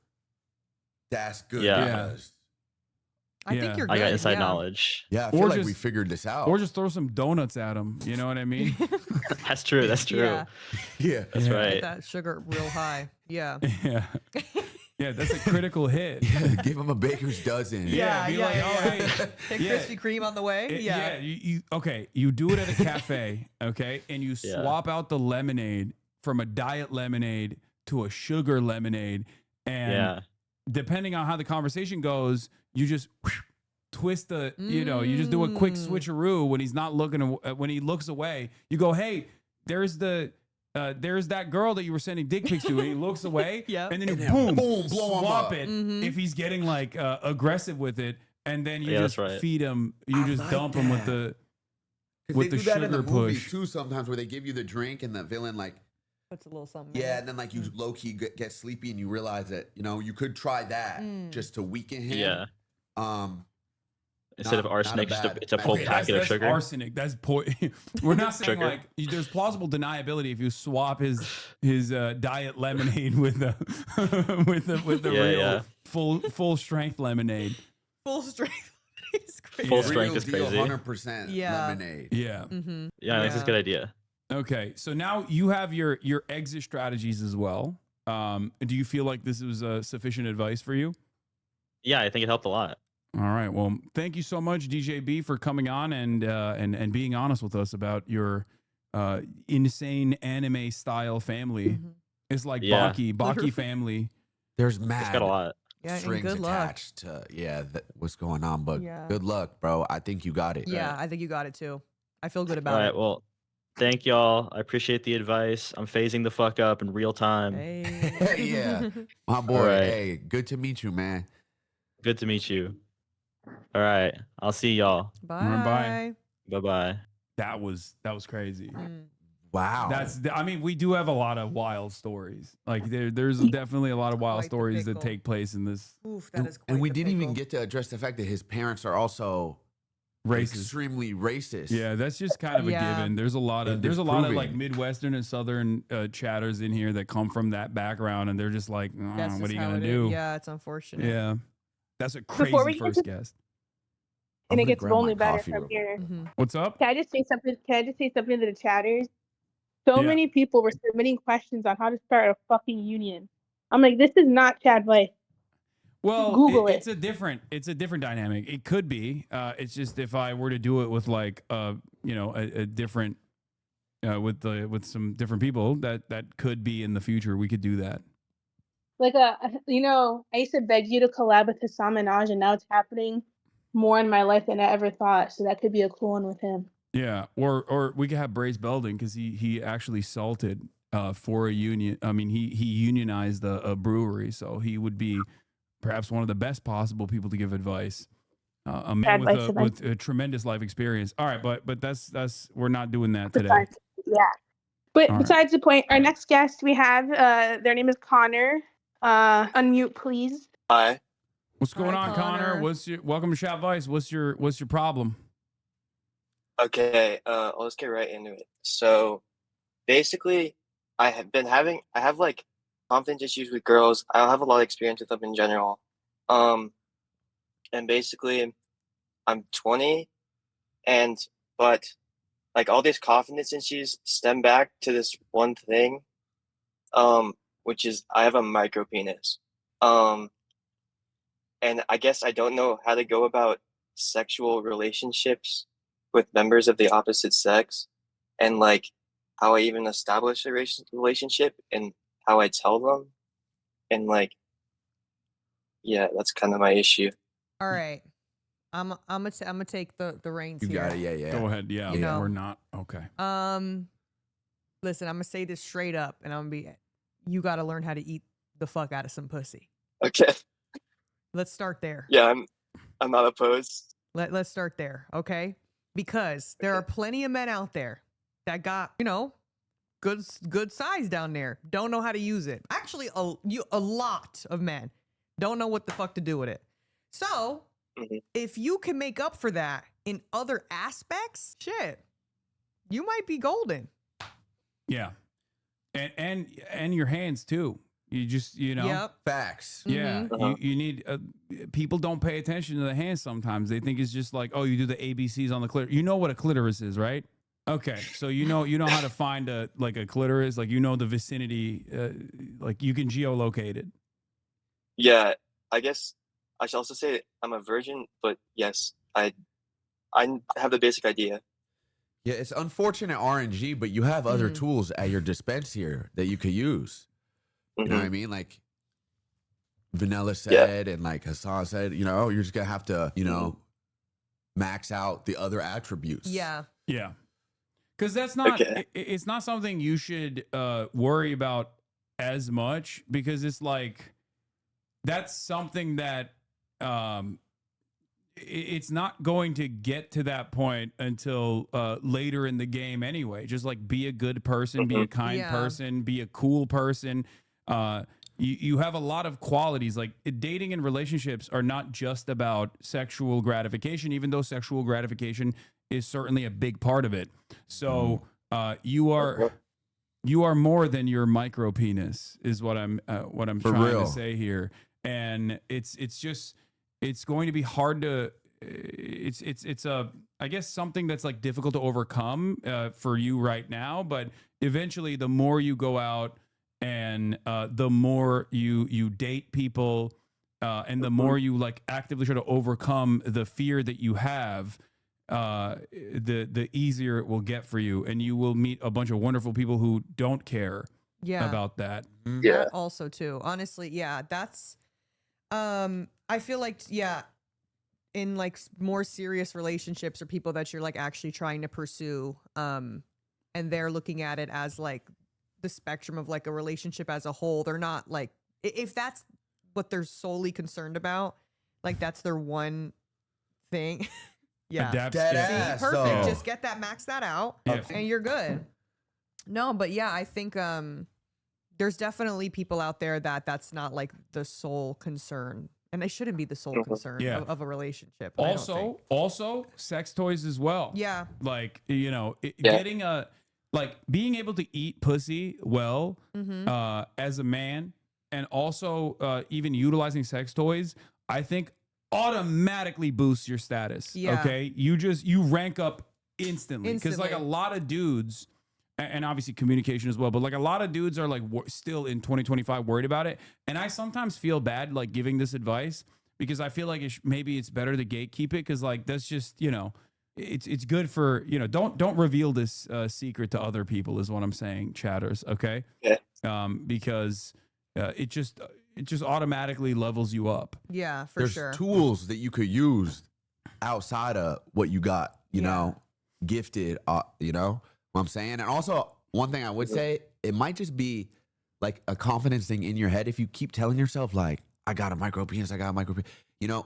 That's good. Yeah. I think you're good. I got inside knowledge. Yeah, I feel like we figured this out. Or just throw some donuts at him. You know what I mean? That's true. That's true. Yeah. That's right. Get that sugar real high. Yeah. Yeah. Yeah, that's a critical hit. Give him a baker's dozen. Hey. Take Krispy Kreme on the way. You do it at a cafe, okay? And you swap out the lemonade from a diet lemonade to a sugar lemonade. And depending on how the conversation goes, you just twist the, you just do a quick switcheroo when he's not looking, when he looks away. You go, hey, there's that girl that you were sending dick pics to, and he looks away, and then you boom, swap it if he's getting like aggressive with it, and then you just feed him, you just dump him with the sugar in the push. Movies too, sometimes where they give you the drink and the villain like puts a little something. Yeah, and then like you low key get sleepy and you realize that you could try that just to weaken him. Yeah. Instead of arsenic, it's a full packet of sugar. Arsenic. That's We're not saying Sugar. like there's plausible deniability if you swap his diet lemonade with the with the real full strength lemonade. Full strength is crazy. Full strength is crazy. 100% lemonade. Yeah. Yeah, this is a good idea. Okay, so now you have your exit strategies as well. Do you feel like this was sufficient advice for you? Yeah, I think it helped a lot. All right. Well, thank you so much, DJB, for coming on and being honest with us about your insane anime style family. It's like Baki family. There's mad It's got a lot. Yeah, and strings good luck. attached to what's going on, but good luck, bro. I think you got it. Yeah, I think you got it too. I feel good about All it. right, well, thank y'all. I appreciate the advice. I'm phasing the fuck up in real time. Hey. Yeah, my boy. All right. Hey, good to meet you, man. Good to meet you. All right, I'll see y'all. Bye. Bye-bye. That was crazy. Wow. I mean, we do have a lot of wild stories. Like there's definitely a lot of wild stories that take place in this. Oof, that is quite And we the didn't even pickle. get to address the fact that his parents are also Racist. extremely racist. Yeah, that's just kind of a given. There's a lot of like Midwestern and Southern chatters in here that come from that background, and they're just like, That's what are just you how gonna it do? is. Yeah, it's unfortunate. Yeah, that's a Before we crazy get first to- guest. And I'm it gonna gets grab my only better coffee from real here. What's up? Can I just say something? To the chatters? So Yeah. many people were submitting questions on how to start a fucking union. I'm like, this is not Chadvice. Well, Google it. it's a different dynamic. It could be. It's just if I were to do it with like a different with some different people that could be in the future. We could do that. Like I used to beg you to collab with Hassam Minaj, and now it's happening more in my life than I ever thought. So that could be a cool one with him. Yeah, or we could have Brace Belding because he actually salted for a union. I mean, he unionized a brewery, so he would be perhaps one of the best possible people to give advice. A man with a tremendous life experience. All right, but that's we're not doing that today. Yeah. But All right. besides the point, our next guest we have, their name is Connor. Unmute, please. Hi. What's going Hi, on, Connor? Connor. Welcome to Chadvice. What's your problem? Okay, let's get right into it. So basically, I have like confidence issues with girls. I don't have a lot of experience with them in general. And basically I'm 20 but like all these confidence issues stem back to this one thing, which is I have a micro penis. And I guess I don't know how to go about sexual relationships with members of the opposite sex, and like how I even establish a relationship and how I tell them, and like, yeah, that's kind of my issue. All right. I'm gonna take the reins You here. got it. Yeah. Go ahead. Yeah, You know. we're not okay. Listen, I'm gonna say this straight up, and you got to learn how to eat the fuck out of some pussy. Okay. Let's start there. Yeah, I'm not opposed. Let's start there, okay? Because there are plenty of men out there that got, good size down there. Don't know how to use it. Actually, a lot of men don't know what the fuck to do with it. So, if you can make up for that in other aspects, shit, you might be golden. Yeah, and your hands too. You just Yep. Facts. Yeah, you need people don't pay attention to the hands sometimes. They think it's just like, oh, you do the ABCs on the clitoris. You know what a clitoris is, right? Okay, so you know how to find a clitoris, like the vicinity, like you can geolocate it. Yeah, I guess I should also say I'm a virgin, but yes, I have the basic idea. Yeah, it's unfortunate RNG, but you have other tools at your dispense here that you could use. You know what I mean? Like Vanilla said, and like Hassan said, you're just gonna have to, max out the other attributes. Yeah. Yeah. Because that's not, it's not something you should worry about as much, because it's like, that's something that it's not going to get to that point until later in the game anyway. Just like be a good person, be a kind person, be a cool person. you have a lot of qualities. Like dating and relationships are not just about sexual gratification, even though sexual gratification is certainly a big part of it. So you are more than your micro penis, is what I'm trying to say here. And it's going to be hard to. It's I guess something that's like difficult to overcome for you right now, but eventually the more you go out and the more you date people and the more you like actively try to overcome the fear that you have, the easier it will get for you, and you will meet a bunch of wonderful people who don't care about that. That also too. Honestly, yeah, that's I feel like in like more serious relationships or people that you're like actually trying to pursue, and they're looking at it as like the spectrum of like a relationship as a whole. They're not like, if that's what they're solely concerned about, like that's their one thing. Dead See, ass, perfect. though. Just get that, max that out, and you're good. No, but yeah, I think there's definitely people out there that's not like the sole concern. And they shouldn't be the sole concern of a relationship. Also, sex toys as well. Yeah. Like, getting being able to eat pussy well as a man, and also even utilizing sex toys, I think automatically boosts your status. Yeah. Okay. You rank up instantly. Because like a lot of dudes, and obviously communication as well, but like a lot of dudes are like still in 2025 worried about it. And I sometimes feel bad like giving this advice, because I feel like maybe it's better to gatekeep it, because like that's just, it's good for, don't reveal this secret to other people is what I'm saying, chatters. Okay. Yeah. Because it just automatically levels you up. Yeah, for There's sure. tools that you could use outside of what you got, you know, gifted, you know what I'm saying? And also, one thing I would say, it might just be like a confidence thing in your head. If you keep telling yourself like, I got a micro penis, I got a micro penis,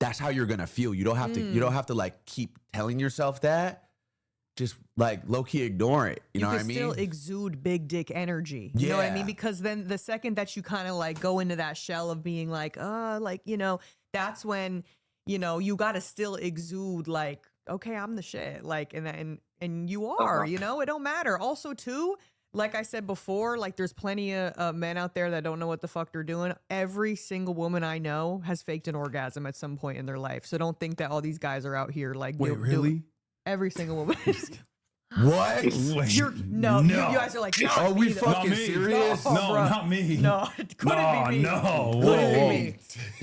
that's how you're gonna feel. You don't have to like keep telling yourself that. Just like low key ignore it. You know what I mean? You can still exude big dick energy. You know what I mean? Because then the second that you kind of like go into that shell of being like, that's when, you got to still exude like, okay, I'm the shit. Like, and you are, it don't matter. Also too, like I said before, like there's plenty of men out there that don't know what the fuck they're doing. Every single woman I know has faked an orgasm at some point in their life. So don't think that all these guys are out here like, wait, really? Every single woman. What? You guys are like, not are we me, fucking serious? No, not me. No, it couldn't be me. No, couldn't be me.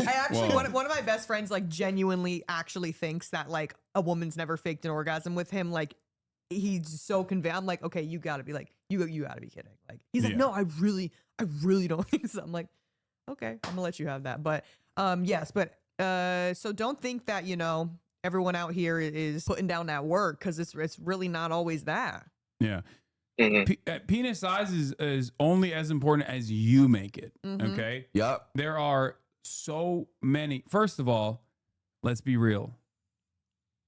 I actually, one of my best friends, like, genuinely actually thinks that, like, a woman's never faked an orgasm with him. Like, he's so convinced. I'm like, okay, you gotta be like, you gotta be kidding. Like, he's like, no, I really don't think so. I'm like, okay, I'm gonna let you have that. But, yes, but, so don't think that, everyone out here is putting down that work, because it's really not always that. Yeah. Penis size is only as important as you make it. Okay. Yep. There are so many. First of all, let's be real.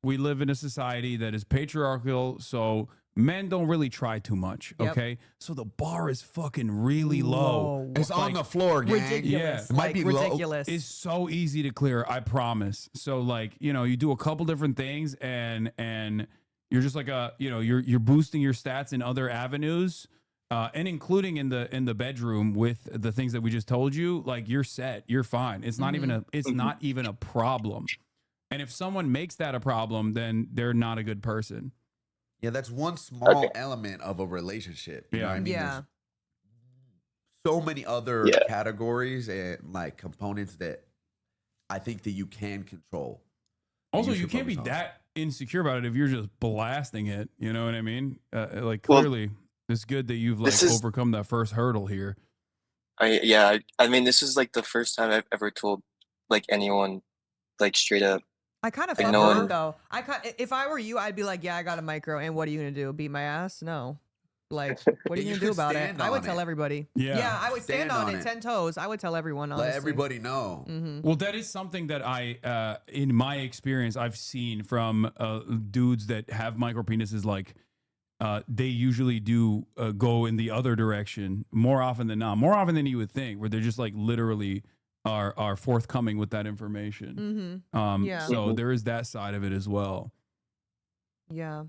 We live in a society that is patriarchal, so men don't really try too much. Okay. So the bar is fucking really low. It's like, on the floor, gang. Ridiculous. It might be ridiculous. It's so easy to clear, I promise. So like, you do a couple different things and you're just like you're boosting your stats in other avenues, and including in the bedroom with the things that we just told you. Like, you're set, you're fine. It's not not even a problem. And if someone makes that a problem, then they're not a good person. Yeah, that's one small element of a relationship. You know what I mean? Yeah. There's so many other categories and like components that I think that you can control. Also, you can't be that insecure about it if you're just blasting it. You know what I mean? Like, clearly, it's good that you've like overcome that first hurdle here. I mean, this is like the first time I've ever told like anyone like straight up. I kind of fuck with it though. If I were you, I'd be like, yeah, I got a micro, and what are you gonna do? Beat my ass? No. Like, what are you gonna do about it? I would tell everybody. Yeah, I would stand on it 10 toes. I would tell everyone. Honestly. Let everybody know. Well, that is something that I, in my experience, I've seen from dudes that have micro penises. Like, they usually do go in the other direction more often than not, more often than you would think, where they're just like literally are forthcoming with that information. Yeah. So there is that side of it as well. Yeah.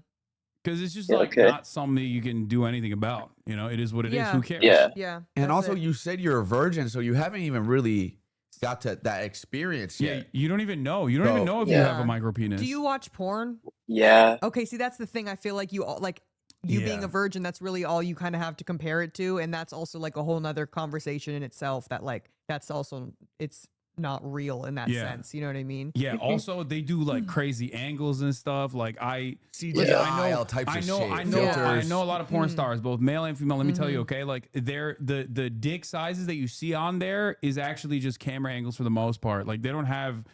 Because it's just like not something that you can do anything about. You know, it is what it is. Who cares? Yeah. And also, you said you're a virgin, so you haven't even really got to that experience yet. Yeah, you don't even know. You don't even know if you have a micro penis. Do you watch porn? Yeah. Okay, see, that's the thing. I feel like you being a virgin, that's really all you kind of have to compare it to, and that's also like a whole nother conversation in itself. That like that's also it's not real in that sense. You know what I mean? Yeah. Also, they do like crazy angles and stuff. Like I CGI, all types of shit. I know a lot of porn stars, both male and female. Let me tell you, okay, like the dick sizes that you see on there is actually just camera angles for the most part. Like they don't have,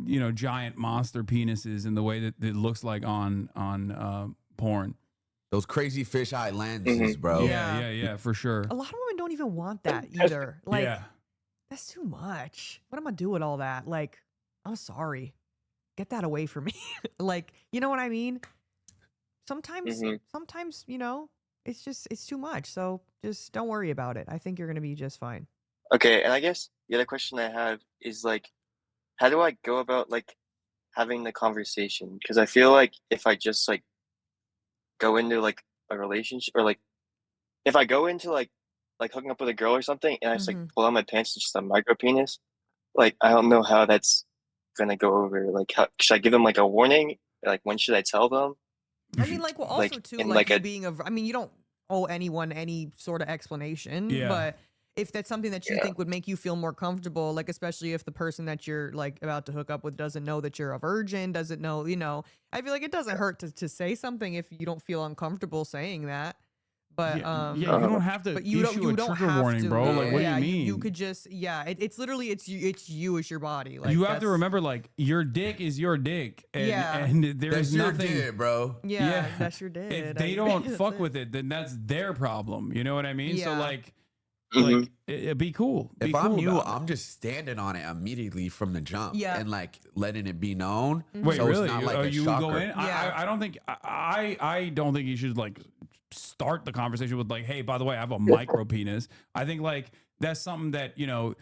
you know, giant monster penises in the way that it looks like on porn. Those crazy fisheye lenses, bro. Yeah, for sure. A lot of women don't even want that either. Like, that's too much. What am I doing with all that? Like, I'm sorry. Get that away from me. Like, you know what I mean? Sometimes, you know, it's too much. So just don't worry about it. I think you're going to be just fine. Okay, and I guess the other question I have is like, how do I go about like having the conversation? Because I feel like if I just like go into like a relationship, or like if I go into like hooking up with a girl or something, and I just like pull out my pants and just a micro penis, like I don't know how that's gonna go over. Like, how should I give them like a warning? Like, when should I tell them? I mean, like, well, also Like, too, in, like, like, you being I mean, you don't owe anyone any sort of explanation, but if that's something that you think would make you feel more comfortable, like, especially if the person that you're like about to hook up with doesn't know that you're a virgin, doesn't know, you know, I feel like it doesn't hurt to say something if you don't feel uncomfortable saying that. But you don't have to issue a trigger warning, bro. Like, what do you mean? You could just it's literally it's you as your body. Like, you have to remember, like, your dick is your dick, and there's nothing, your dick, bro. Yeah, that's your dick. If they don't fuck with it, then that's their problem. You know what I mean? So like, it'd be cool. If I'm you, I'm just standing on it immediately from the jump, and like letting it be known. Wait, so really? It's not like you shocker. go in? I don't think I don't think you should like start the conversation with like, hey, by the way, I have a micro penis. I think like that's something that, you know,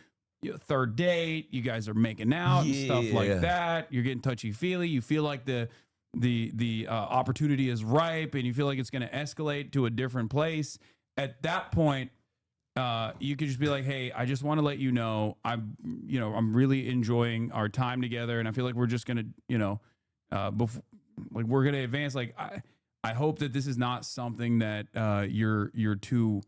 third date, you guys are making out and stuff like that. You're getting touchy feely. You feel like the opportunity is ripe, and you feel like it's going to escalate to a different place. At that point, you could just be like, hey, I just want to let you know, I'm really enjoying our time together, and I feel like we're just gonna, you know, like we're gonna advance. Like I hope that this is not something that you're too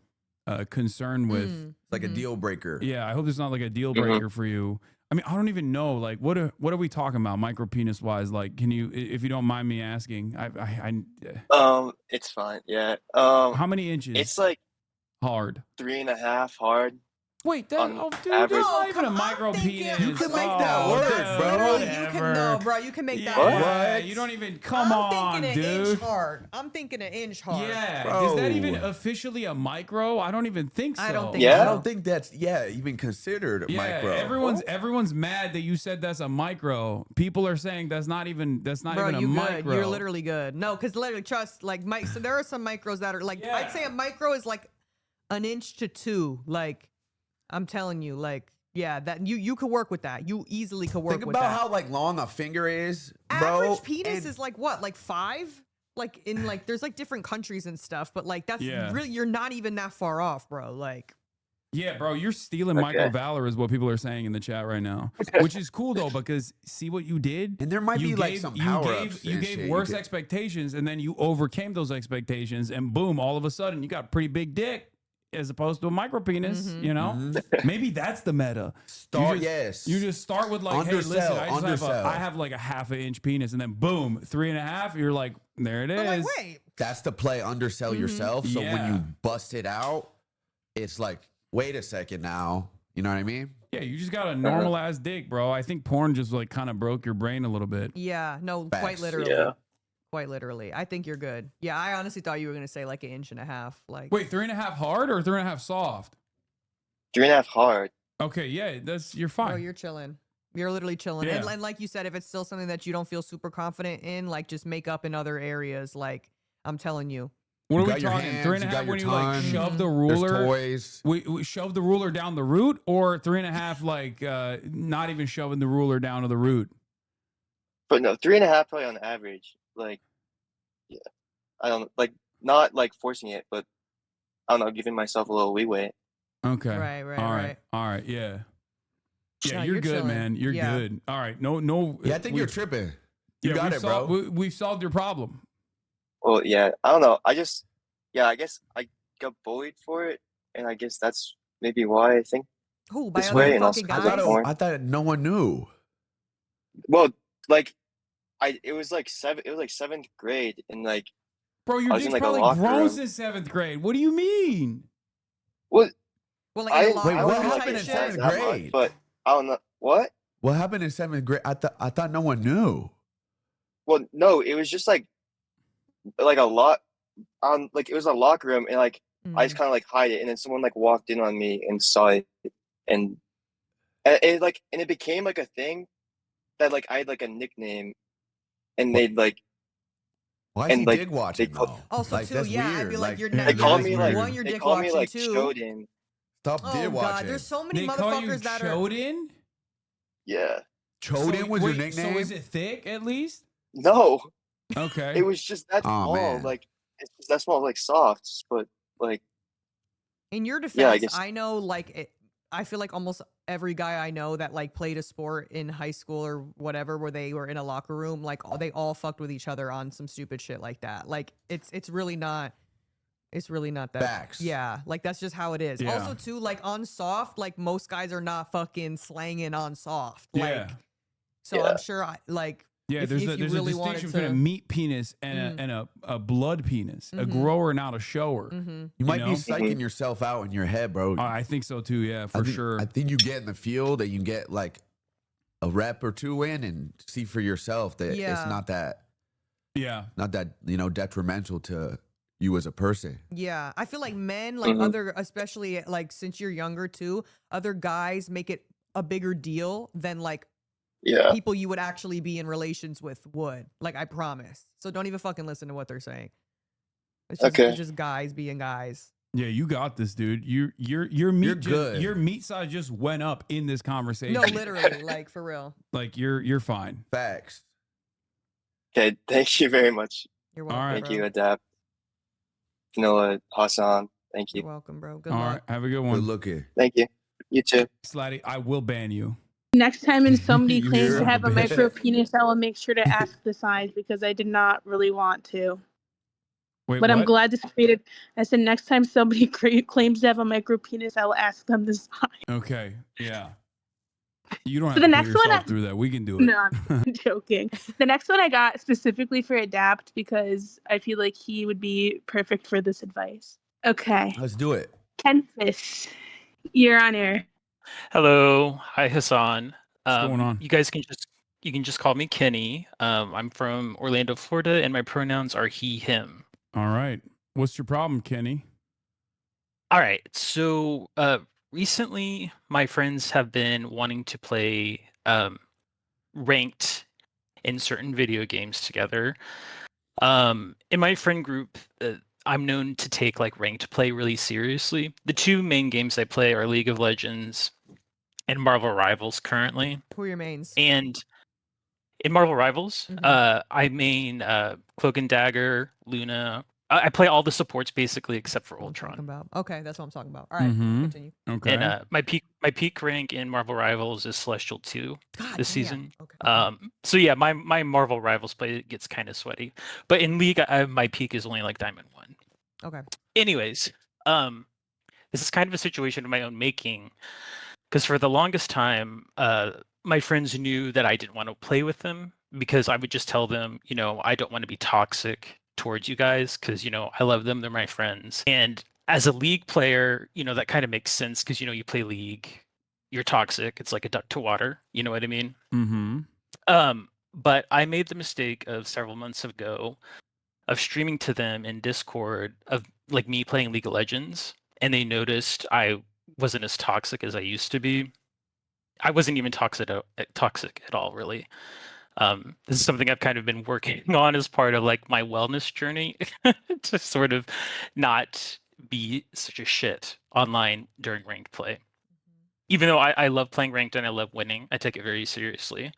concerned with. It's like a deal breaker. Yeah, I hope it's not like a deal breaker for you. I mean, I don't even know, like, what are we talking about, micro penis wise? Like, can you, if you don't mind me asking, It's fine. Yeah. How many inches? It's like hard. 3.5 hard. Wait, that dude, average. that's not even a micro penis. You can make that work, bro. You can make that work. work. You don't even come on, dude. dude. I'm thinking an inch hard. Yeah, Bro. is that even officially a micro? I don't even think so. I don't think I so. don't think that's even considered a micro. Everyone's mad that you said that's a micro. People are saying that's not even a micro. You're literally good. No, because literally, trust, like, so there are some micros that are like, I'd say a micro is like an inch to 2. Like, I'm telling you, like, yeah, that you could work with that. You easily could work with that. Think about how like long a finger is, bro. Average penis is like what, like 5? Like in like there's like different countries and stuff, but like that's really, you're not even that far off, bro. Like, yeah, bro, you're stealing micro valor is what people are saying in the chat right now, which is cool though, because see what you did, and there might be like some power ups. You gave worse expectations, and then you overcame those expectations, and boom, all of a sudden you got a pretty big dick. As opposed to a micro penis, you know, maybe that's the meta. You just start with like, hey, listen, I have like a ½ inch penis, and then boom, 3.5. You're like, there it is. Like, wait, that's the play. Undersell yourself. So when you bust it out, it's like, wait a second now. You know what I mean? Yeah, you just got a normal ass dick, bro. I think porn just like kind of broke your brain a little bit. Yeah, no, quite literally. Yeah. Quite literally. I think you're good. Yeah, I honestly thought you were gonna say like 1.5 inches. Like, wait, 3.5 hard or 3.5 soft? 3.5 hard. Okay, yeah, you're fine. Oh, you're chilling. You're literally chilling. Yeah. And like you said, if it's still something that you don't feel super confident in, like just make up in other areas. Like, I'm telling you, What You are we got your talking? hands, 3.5 you got when your you like tongue, shove the there's ruler. toys. We shove the ruler down the root, or 3.5 like not even shoving the ruler down to the root. But no, 3.5 probably on average. Like, yeah, I don't like not like forcing it, but I don't know, giving myself a little leeway. Okay. Right. All right. Yeah. Yeah, No, you're good, chilling. man. You're Yeah. good. All right. No. Yeah, I think you're tripping. You got it, bro. We've solved your problem. Well, yeah, I don't know. I guess I got bullied for it, and I guess that's maybe why I think Who, by this other way, and also fucking because guys? I'm born. I thought no one knew. Well, like it was like seventh grade, and like Bro, your I was dick's in like a probably locker grown room. since 7th grade. What do you mean? Well, Well, like in a locker Wait, room what type happened in shit? seventh that much, grade? but I don't know what. What happened in 7th grade? I thought no one knew. Well, no, it was just like a lot like it was a locker room, and like I just kind of like hide it, and then someone like walked in on me and saw it, and it became like a thing that like I had like a nickname, and they'd like. Why is and he like dig watching though? Also, Like, too, that's yeah, I'd weird. be like, you're Yeah, they not. call Yeah, me you like want your they dick call me watching like too. Shoden. Stop Oh dig God, watching. there's so many They call you motherfuckers that are. Choden? Yeah. Choden was your wait, nickname? So is it thick at least? No, Okay. it was just that Oh, small. man. Like it's just that small, like softs, but like In your defense, Yeah, I guess- I know, like, I feel like almost every guy I know that like played a sport in high school or whatever, where they were in a locker room, like they all fucked with each other on some stupid shit like that. Like it's really not. It's really not that. Facts. Yeah, like that's just how it is. Yeah. Also, too, like on soft, like most guys are not fucking slanging on soft. Like, Yeah. so I'm sure Yeah, if there's you a really distinction wanted between a to- meat penis and a blood penis, a grower, not a shower. You might know? be psyching yourself out in your head, bro. I think so too. Yeah, for sure. I think you get in the field and you get like a rep or two in and see for yourself that Yeah. it's not that Yeah. detrimental to you as a person. Yeah, I feel like men, like other, especially like since you're younger too, other guys make it a bigger deal than like people you would actually be in relations with would. Like, I promise. So don't even fucking listen to what they're saying. It's just guys being guys. Yeah, you got this, dude. Your meat good. Your meat size just went up in this conversation. No, literally, like for real. Like you're fine. Facts. Okay, thank you very much. You're welcome. All right. Thank you, Adapt. Noah, Hassan. Thank you. You're welcome, bro. Good All luck. right, have a good Good one. looking. Thank you. You too. Slatty, I will ban you. Next time when somebody You claims son to of have a a bitch. micro penis, I will make sure to ask the size because I did not really want to. Wait, But I'm what? glad this created. I said next time somebody claims to have a micro penis, I will ask them the size. Okay, yeah. You don't So have the to next put one yourself through that. We can do it. No, I'm joking. The next one I got specifically for Adapt because I feel like he would be perfect for this advice. Okay. Let's do it. Chadvice, you're on air. Hello, hi Hassan. What's going on? You guys can just call me Kenny. I'm from Orlando, Florida, and my pronouns are he, him. All right. What's your problem, Kenny? All right. So recently, my friends have been wanting to play ranked in certain video games together. In my friend group, I'm known to take like ranked play really seriously. The two main games I play are League of Legends and Marvel Rivals currently. Who are your mains? And in Marvel Rivals, I main Cloak and Dagger, Luna. I play all the supports basically except for Ultron. Okay, that's what I'm talking about. All right, continue. Okay. And my peak rank in Marvel Rivals is Celestial 2 this season. So yeah, my Marvel Rivals play gets kind of sweaty. But in League, my peak is only like Diamond 1. Okay. Anyways, this is kind of a situation of my own making. Because for the longest time, my friends knew that I didn't want to play with them because I would just tell them, I don't want to be toxic towards you guys because, I love them. They're my friends. And as a League player, that kind of makes sense because, you play League, you're toxic. It's like a duck to water. You know what I mean? Mm-hmm. But I made the mistake of several months ago of streaming to them in Discord of like me playing League of Legends. And they noticed I wasn't as toxic as I used to be. I wasn't even toxic at all, really. This is something I've kind of been working on as part of like my wellness journey to sort of not be such a shit online during ranked play. Even though I love playing ranked and I love winning, I take it very seriously.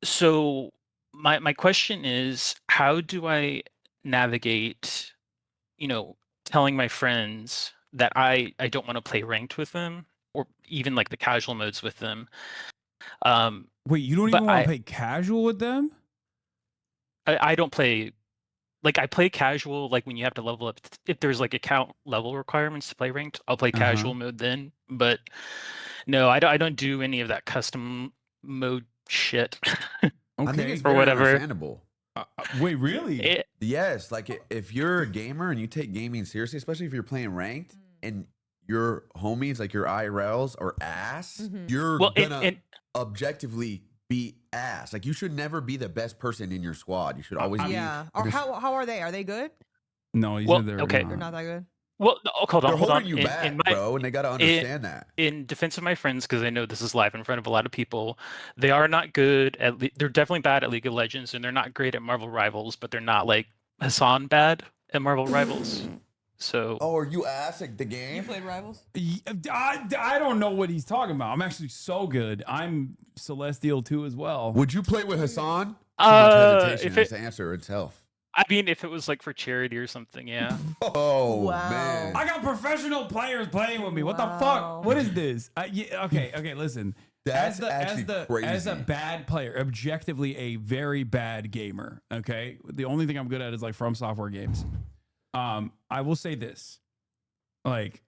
So my question is, how do I navigate, telling my friends that I don't want to play ranked with them, or even like the casual modes with them? Wait, you don't but even want to play casual with them? I don't play, like I play casual like when you have to level up. If there's like account level requirements to play ranked, I'll play casual mode then. But no, I don't do any of that custom mode shit. I think it's or very whatever. understandable. Wait, really? Yes, like if you're a gamer and you take gaming seriously, especially if you're playing ranked and your homies, like your IRLs, are ass, you're gonna objectively be ass. Like you should never be the best person in your squad. You should always be. Or how are they? Are they good? No, he's Well, they're okay. They're not that good. Well, hold on. They're hold on. holding you back, bro, and they got to understand that. In defense of my friends, because I know this is live in front of a lot of people, they are not good at. They're definitely bad at League of Legends, and they're not great at Marvel Rivals. But they're not like Hassan bad at Marvel Rivals. So. Oh, are you ass at the game? You played Rivals? I don't know what he's talking about. I'm actually so good. I'm Celestial too as well. Would you play with Hassan? Too much hesitation as to answer itself. I mean, if it was like for charity or something, yeah. Oh, man. I got professional players playing with me. What the fuck? What is this? Okay, listen. That's crazy. As a bad player, objectively a very bad gamer, okay? The only thing I'm good at is like From Software games. I will say this. Like,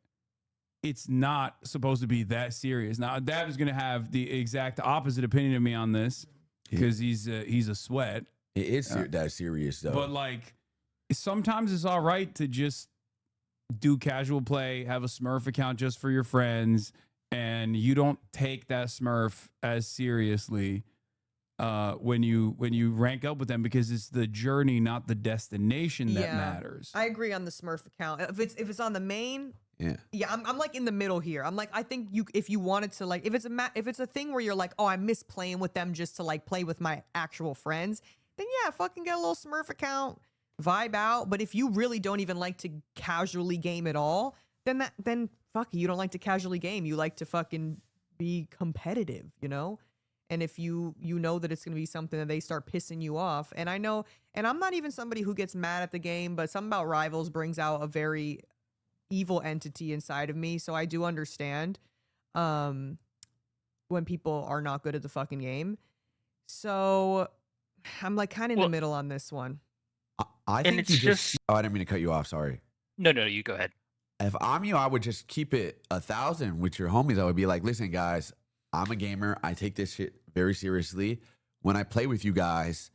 it's not supposed to be that serious. Now, Dab is going to have the exact opposite opinion of me on this because he's a sweat. It is that serious, though. But, like, sometimes it's all right to just do casual play, have a Smurf account just for your friends, and you don't take that Smurf as seriously when you rank up with them, because it's the journey, not the destination that matters. I agree on the Smurf account. If it's on the main, I'm like in the middle here. I'm like, I think if you wanted to, like, if it's a thing where you're like, oh, I miss playing with them just to like play with my actual friends, then yeah, fucking get a little Smurf account, vibe out. But if you really don't even like to casually game at all, then fuck it, you don't like to casually game. You like to fucking be competitive, you know? And if you know that it's going to be something that they start pissing you off, and I know, and I'm not even somebody who gets mad at the game, but something about Rivals brings out a very evil entity inside of me, so I do understand when people are not good at the fucking game. So I'm like kind of in the middle on this one. I think it's you just. Oh, I didn't mean to cut you off. Sorry. No, you go ahead. If I'm you, I would just keep it 1,000 with your homies. I would be like, listen, guys, I'm a gamer. I take this shit very seriously. When I play with you guys,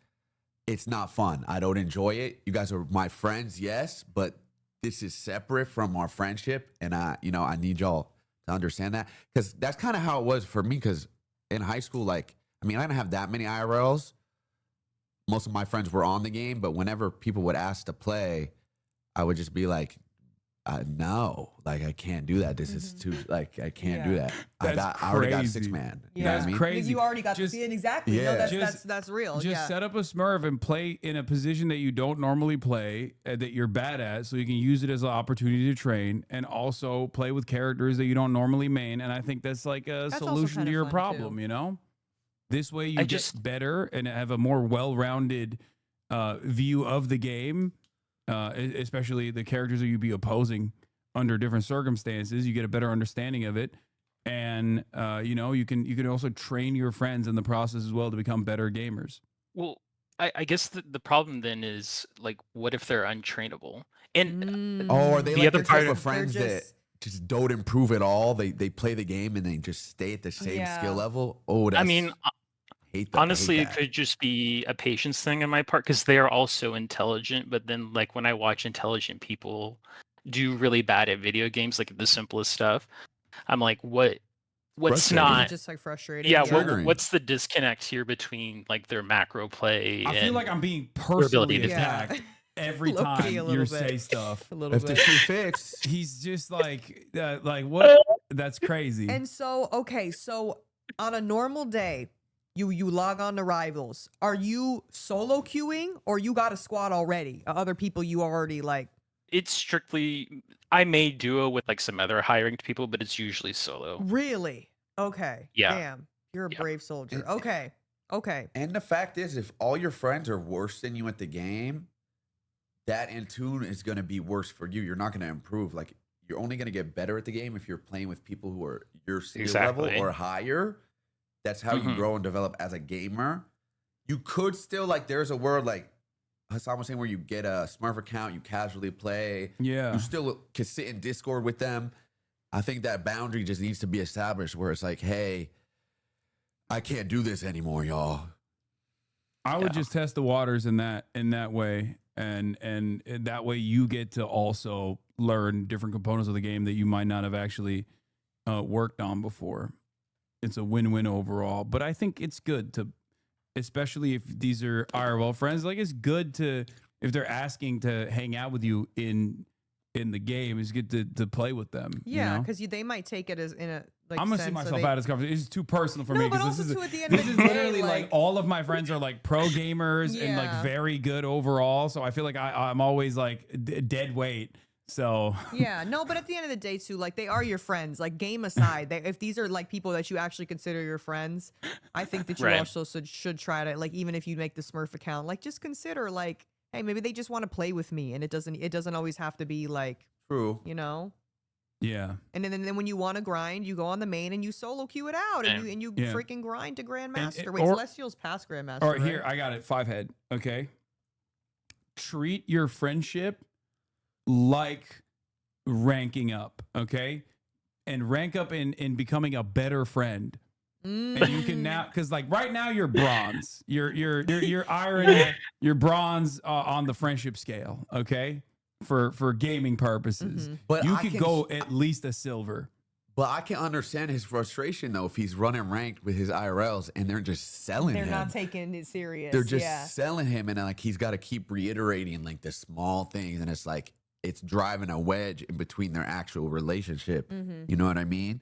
it's not fun. I don't enjoy it. You guys are my friends, yes, but this is separate from our friendship, and I need y'all to understand that, because that's kind of how it was for me. Because in high school, like, I mean, I didn't have that many IRLs. Most of my friends were on the game, but whenever people would ask to play, I would just be like, no, like I can't do that. This is too, like, I can't do that. I already got 6-man. You know what I mean? Crazy. You already got the scene, exactly. Yeah. No, that's real. Just set up a Smurf and play in a position that you don't normally play, that you're bad at, so you can use it as an opportunity to train, and also play with characters that you don't normally main. And I think that's like a solution to your problem, you know? This way you get better and have a more well-rounded view of the game, especially the characters that you'd be opposing under different circumstances. You get a better understanding of it. And, you can also train your friends in the process as well to become better gamers. Well, I guess the problem then is, like, what if they're untrainable? And are they the like other the part type of friends that just don't improve at all? They play the game and they just stay at the same skill level? Oh, that's, I mean, honestly, it could just be a patience thing on my part, because they are also intelligent. But then, like, when I watch intelligent people do really bad at video games, like the simplest stuff, I'm like, what's not just like frustrating? Yeah, what's the disconnect here between like their macro play? I feel like I'm being personally attacked every time you say stuff. If the shoe fits, he's just like what? That's crazy. And so, okay, so on a normal day, You log on to Rivals. Are you solo queuing or you got a squad already? Other people you already like? It's strictly, I may duo with like some other high ranked people, but it's usually solo. Really? Okay. Yeah. Damn. You're a brave soldier. Okay. Okay. And the fact is, if all your friends are worse than you at the game, that in tune is going to be worse for you. You're not going to improve. Like, you're only going to get better at the game if you're playing with people who are your skill level or higher. That's how you grow and develop as a gamer. You could still, like, there's a word like Hassan was saying where you get a Smurf account, you casually play. Yeah. You still can sit in Discord with them. I think that boundary just needs to be established where it's like, hey, I can't do this anymore, y'all. I would just test the waters in that way. And that way you get to also learn different components of the game that you might not have actually worked on before. It's a win-win overall. But I think it's good to, especially if these are IRL friends, like it's good to, if they're asking to hang out with you in the game, it's good to play with them. Yeah, you know? because they might take it as in a like. I'm gonna see myself out of this conversation. It's too personal for me but because also this at the end of the day, literally like all of my friends are like pro gamers and like very good overall. So I feel like I'm always like dead weight. So yeah, no, but at the end of the day too, like they are your friends. Like game aside, if these are like people that you actually consider your friends, I think that you also should try to like, even if you make the Smurf account, like just consider like, hey, maybe they just want to play with me, and it doesn't always have to be like true, you know. Yeah. And then when you want to grind, you go on the main and you solo queue it out, and you freaking grind to Grandmaster. Wait, Celestial's past Grandmaster. Or right? here, I got it. 5 head. Okay. Treat your friendship like ranking up. Okay. And rank up in becoming a better friend. And you can now, because like right now you're bronze. You're iron. You're bronze on the friendship scale. Okay. For gaming purposes, But you I could can go at least a silver. But I can understand his frustration though if he's running ranked with his IRLs and they're just selling him. They're not taking it serious. They're just selling him, and like he's got to keep reiterating like the small things, and it's like it's driving a wedge in between their actual relationship. You know what I mean?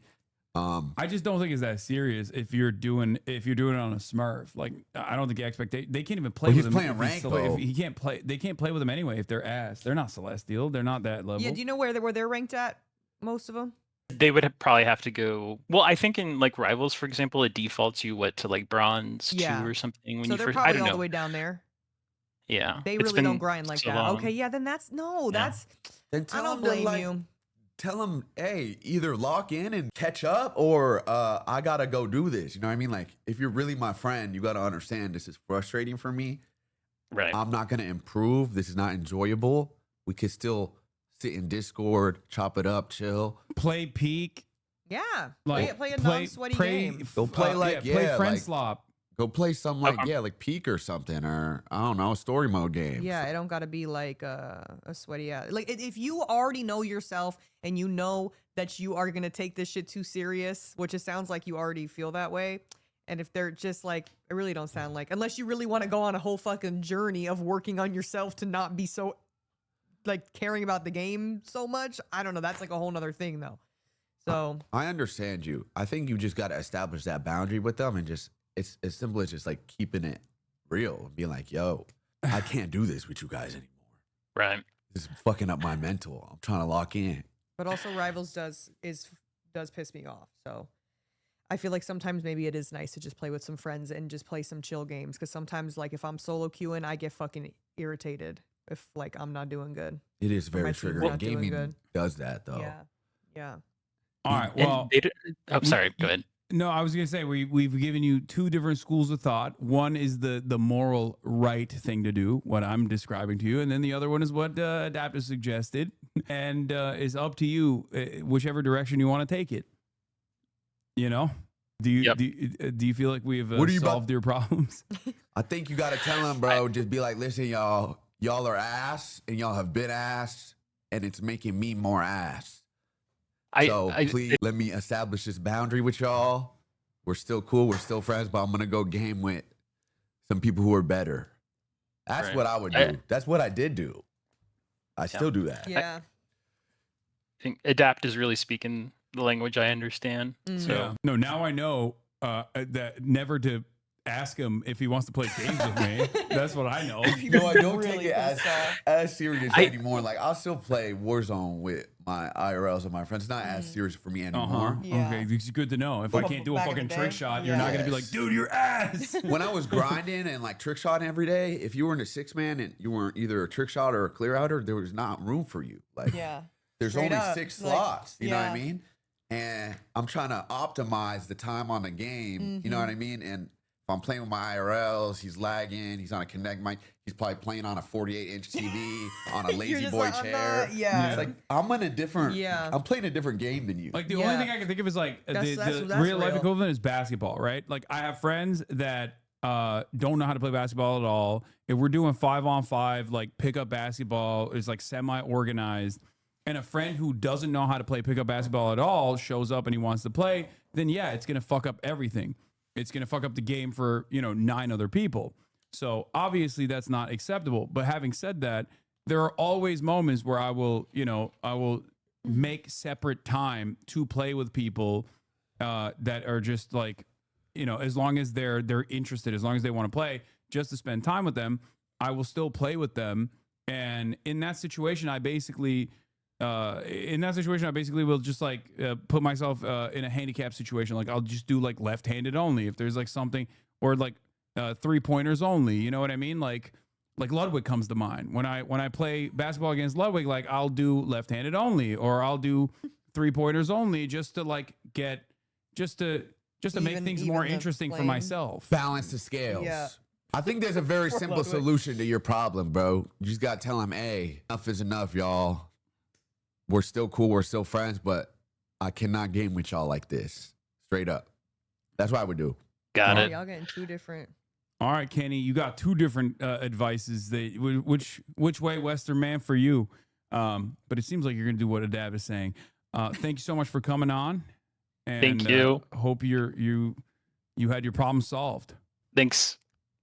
I just don't think it's that serious if you're doing it on a Smurf. Like I don't think the expectation they can't even play with him. He's playing ranked though. He can't play. They can't play with him anyway if they're ass. They're not Celestial. They're not that level. Yeah. Do you know where they're ranked at? Most of them. They would probably have to go. Well, I think in like Rivals, for example, it defaults you to like bronze 2 or something. When so you they're first, probably I don't all know. the way down there. Yeah, They it's really been don't grind like so that. long. Okay, yeah, then that's Then I tell don't him blame to, like, you. Tell him, hey, either lock in and catch up, or I gotta go do this. You know what I mean? Like, if you're really my friend, you gotta understand this is frustrating for me. Right. I'm not gonna improve. This is not enjoyable. We could still sit in Discord, chop it up, chill, play peak. Yeah, Like play a non-sweaty game. Go play play friend like, slop. Go play some like Peak or something, or I don't know, story mode game. Yeah, it don't got to be like a sweaty ass. Like if you already know yourself and you know that you are gonna take this shit too serious, which it sounds like you already feel that way. And if they're just like, it really don't sound like, unless you really want to go on a whole fucking journey of working on yourself to not be so like caring about the game so much. I don't know. That's like a whole nother thing though. So I understand you. I think you just got to establish that boundary with them, and just it's as simple as just like keeping it real and being like, yo, I can't do this with you guys anymore. Right. This is fucking up my mental. I'm trying to lock in. But also Rivals does piss me off. So I feel like sometimes maybe it is nice to just play with some friends and just play some chill games. Because sometimes like if I'm solo queuing, I get fucking irritated if like I'm not doing good. It is very triggering. Gaming does that though. Yeah. Yeah. All right. Well, I'm sorry. Go ahead. No, I was gonna say we've given you 2 different schools of thought. One is the moral right thing to do, what I'm describing to you, and then the other one is what Adaptive suggested, and is up to you, whichever direction you want to take it. You know, do you feel like we have solved your problems? I think you got to tell them, bro. Just be like, listen, y'all are ass, and y'all have been ass, and it's making me more ass. So please let me establish this boundary with y'all. We're still cool. We're still friends, but I'm going to go game with some people who are better. That's what I would do. That's what I did do. I still do that. Yeah. I think Adapt is really speaking the language I understand. So No, now I know that never to ask him if he wants to play games with me. That's what I know. No, I don't take it as serious anymore. Like, I'll still play Warzone with my IRLs and my friends. It's not as serious for me anymore. Okay, it's good to know. If I can't do a fucking trick shot, you're not going to be like, dude, you're ass. When I was grinding and like trick shotting every day, if you were in a 6-man and you weren't either a trick shot or a clear outer, there was not room for you. Like, there's Straight only up. 6 slots. You know what I mean? And I'm trying to optimize the time on the game. You know what I mean? And if I'm playing with my IRLs, he's lagging. He's on a Connect mic. He's probably playing on a 48-inch TV on a lazy boy chair. It's like I'm in a different. I'm playing a different game than you. Like the only thing I can think of is like the real life equivalent is basketball, right? Like I have friends that don't know how to play basketball at all. If we're doing 5-on-5, like pickup basketball is like semi-organized, and a friend who doesn't know how to play pickup basketball at all shows up and he wants to play, then yeah, it's gonna fuck up everything. It's gonna fuck up the game for 9 other people. So obviously that's not acceptable. But having said that, there are always moments where I will make separate time to play with people that are just like, as long as they're interested, as long as they want to play, just to spend time with them, I will still play with them. And in that situation, I basically will just like put myself in a handicap situation. Like I'll just do like left-handed only if there's like something, or like 3-pointers only. You know what I mean? Like Ludwig comes to mind. When I play basketball against Ludwig, like I'll do left-handed only, or I'll do 3-pointers only, just to like get just to make things more interesting for myself. Balance the scales. Yeah. I think there's a very simple solution to your problem, bro. You just got to tell him, hey, enough is enough, y'all. We're still cool. We're still friends, but I cannot game with y'all like this. Straight up. That's what I would do. Got it. Y'all getting 2 different. All right, Kenny, you got 2 different advices. Which way, Western man, for you? But it seems like you're going to do what Adab is saying. Thank you so much for coming on. And, thank you. Hope you had your problem solved. Thanks.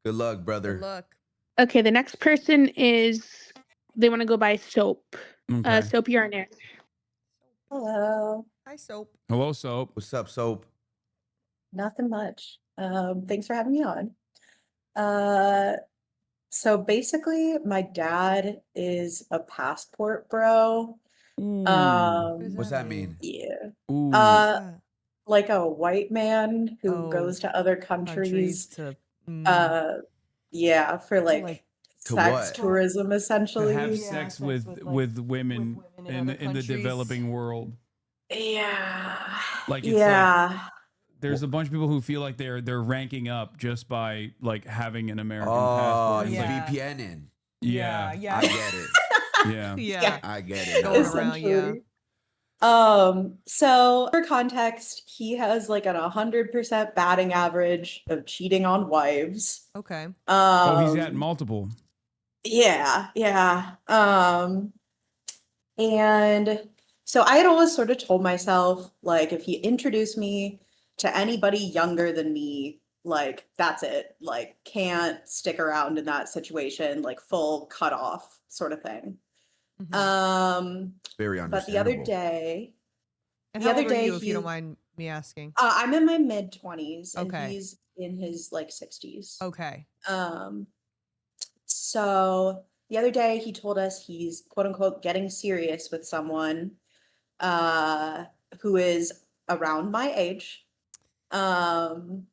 Good luck, brother. Good luck. Okay, the next person they want to go by Soap. Okay. Soap, you're on air. Hello. Hi, Soap. Hello, Soap. What's up, Soap? Nothing much. Thanks for having me on. So basically, my dad is a passport bro. What's that mean? Yeah. Ooh. Like a white man who goes to other countries to, yeah, for like to sex what? tourism, essentially. To have sex with women in the developing world. Yeah. Like it's like there's a bunch of people who feel like they're ranking up just by like having an American passport. He's Like, VPNing. yeah. Yeah. I get it. Yeah. I get it. Going around, yeah. So for context, he has like an 100% batting average of cheating on wives. Okay. He's had multiple. Yeah. And so I had always sort of told myself, like, if he introduced me to anybody younger than me, like, that's it. Like, can't stick around in that situation, like full cutoff sort of thing. Very understandable. But the other day, And how old are you, if you don't mind me asking? I'm in my mid-20s, and Okay. he's in his like 60s. Okay. So the other day he told us he's quote unquote getting serious with someone who is around my age. And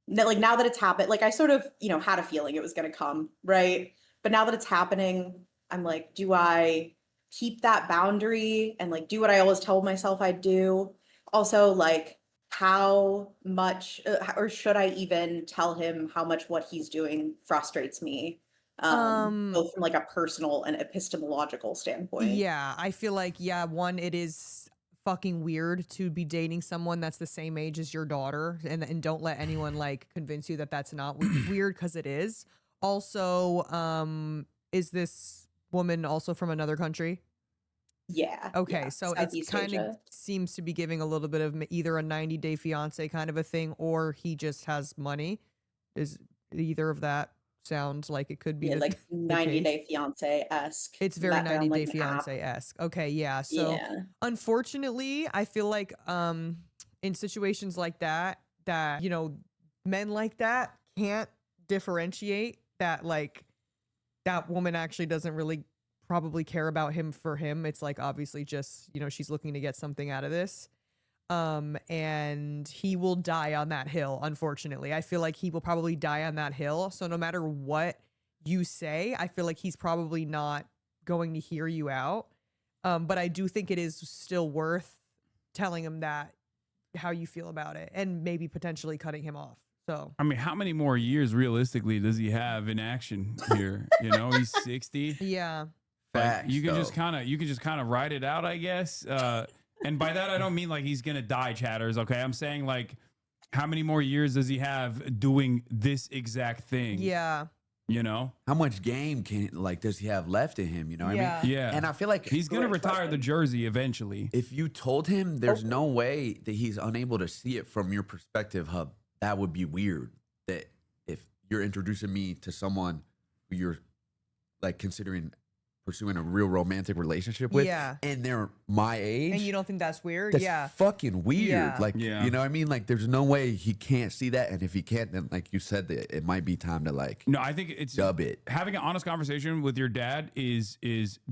like now that it's happened, like I sort of, had a feeling it was gonna come, right? But now that it's happening, I'm like, do I keep that boundary and like do what I always told myself I'd do? Also, like, how much or should I even tell him how much what he's doing frustrates me, both from like a personal and epistemological standpoint? Yeah, I feel like, one, it is fucking weird to be dating someone that's the same age as your daughter, and don't let anyone like convince you that that's not weird, because it is. Also, is this woman also from another country? Yeah. Okay, yeah, so Southeast it's kind Asia. of seems to be giving a little bit of either a 90-day fiance kind of a thing, or he just has money. Is either of that sound like it could be like 90-day fiance-esque. It's very Met her on, 90-day like, an app. fiance-esque. Okay, yeah. So unfortunately, I feel like in situations like that that, men like that can't differentiate that, like, that woman actually doesn't really probably care about him for him. It's like, obviously just, she's looking to get something out of this. And he will die on that hill, unfortunately. I feel like he will probably die on that hill. So no matter what you say, I feel like he's probably not going to hear you out. But I do think it is still worth telling him that, how you feel about it, and maybe potentially cutting him off. So I mean, how many more years realistically does he have in action here? He's 60. Yeah. Like, you can just kind of ride it out, I guess. And by that I don't mean like he's gonna die, chatters. Okay, I'm saying like, how many more years does he have doing this exact thing? Yeah. How much game does he have left in him? What I mean? Yeah. And I feel like he's gonna retire the jersey eventually. If you told him there's no way that he's unable to see it from your perspective, Hub, that would be weird. That if you're introducing me to someone who you're like considering pursuing a real romantic relationship with, and they're my age, and you don't think that's weird? That's fucking weird. Yeah. Like, you know what I mean? Like, there's no way he can't see that. And if he can't, then like you said, that it might be time to like, no, I think it's dub it. Having an honest conversation with your dad is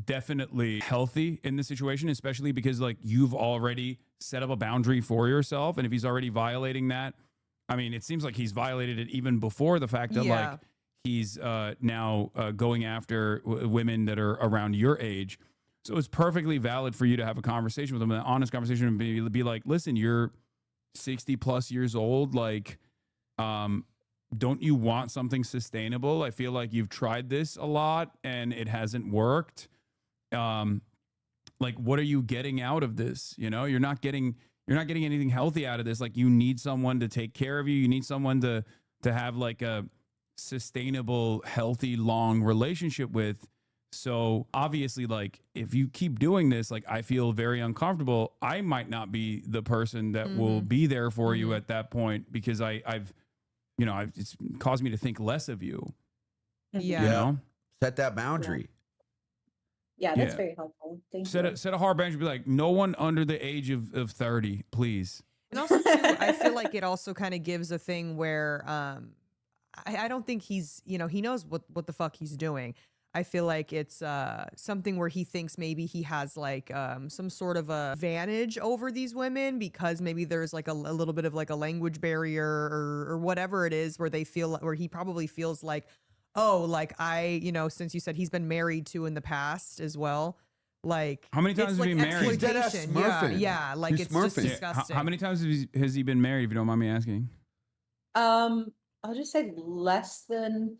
definitely healthy in this situation, especially because like you've already set up a boundary for yourself. And if he's already violating that, I mean, it seems like he's violated it even before the fact that like he's now going after women that are around your age. So it's perfectly valid for you to have a conversation with him, an honest conversation, and be like, listen, you're 60 plus years old. Like, don't you want something sustainable? I feel like you've tried this a lot and it hasn't worked. Like, what are you getting out of this? You're not getting anything healthy out of this. Like, you need someone to take care of you. You need someone to have like a sustainable, healthy, long relationship with. So obviously, like, if you keep doing this, like, I feel very uncomfortable. I might not be the person that will be there for you at that point, because I've it's caused me to think less of you. Yeah. Set that boundary. Yeah, that's very helpful. Thank you. Set a hard boundary. Be like, no one under the age of 30, please. And also, too, I feel like it also kind of gives a thing where I don't think he's, he knows what the fuck he's doing. I feel like it's something where he thinks maybe he has like some sort of a advantage over these women, because maybe there's like a little bit of like a language barrier or whatever it is, where he probably feels like, oh, like since you said he's been married to in the past as well. Like, how many times has he been married? Yeah, like he's it's just smurfing. disgusting. How many times has he been married, if you don't mind me asking? I'll just say less than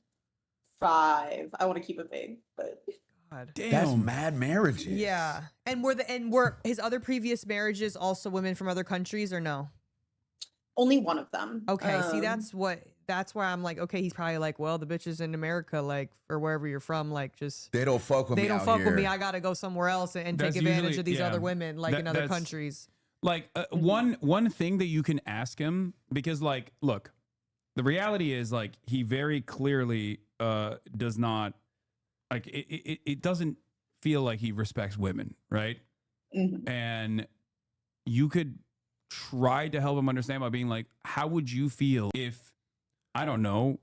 5. I want to keep it vague, but God. Damn. That's mad marriages. Yeah. And were his other previous marriages also women from other countries, or no? Only one of them. Okay, see, that's why I'm like, okay, he's probably like, well, the bitches in America, like, or wherever you're from, like, just they don't fuck with me. They don't fuck with me. I gotta go somewhere else and take advantage of these yeah. other women, like in other countries. Like one thing that you can ask him, because like, look, the reality is like he very clearly does not like it doesn't feel like he respects women, right? And you could try to help him understand by being like, how would you feel if, I don't know,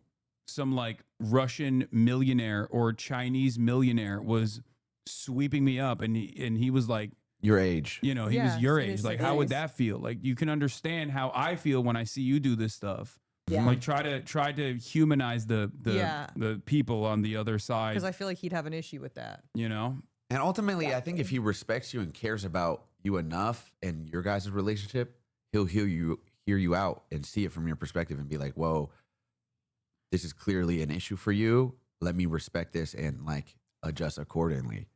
some like Russian millionaire or Chinese millionaire was sweeping me up and he was like your age, he was your age. Like, how would that feel? Like, you can understand how I feel when I see you do this stuff. Yeah. Like, try to humanize the people on the other side. Because I feel like he'd have an issue with that. And ultimately, I think if he respects you and cares about you enough and your guys' relationship, he'll hear you out and see it from your perspective and be like, whoa, this is clearly an issue for you. Let me respect this and like adjust accordingly.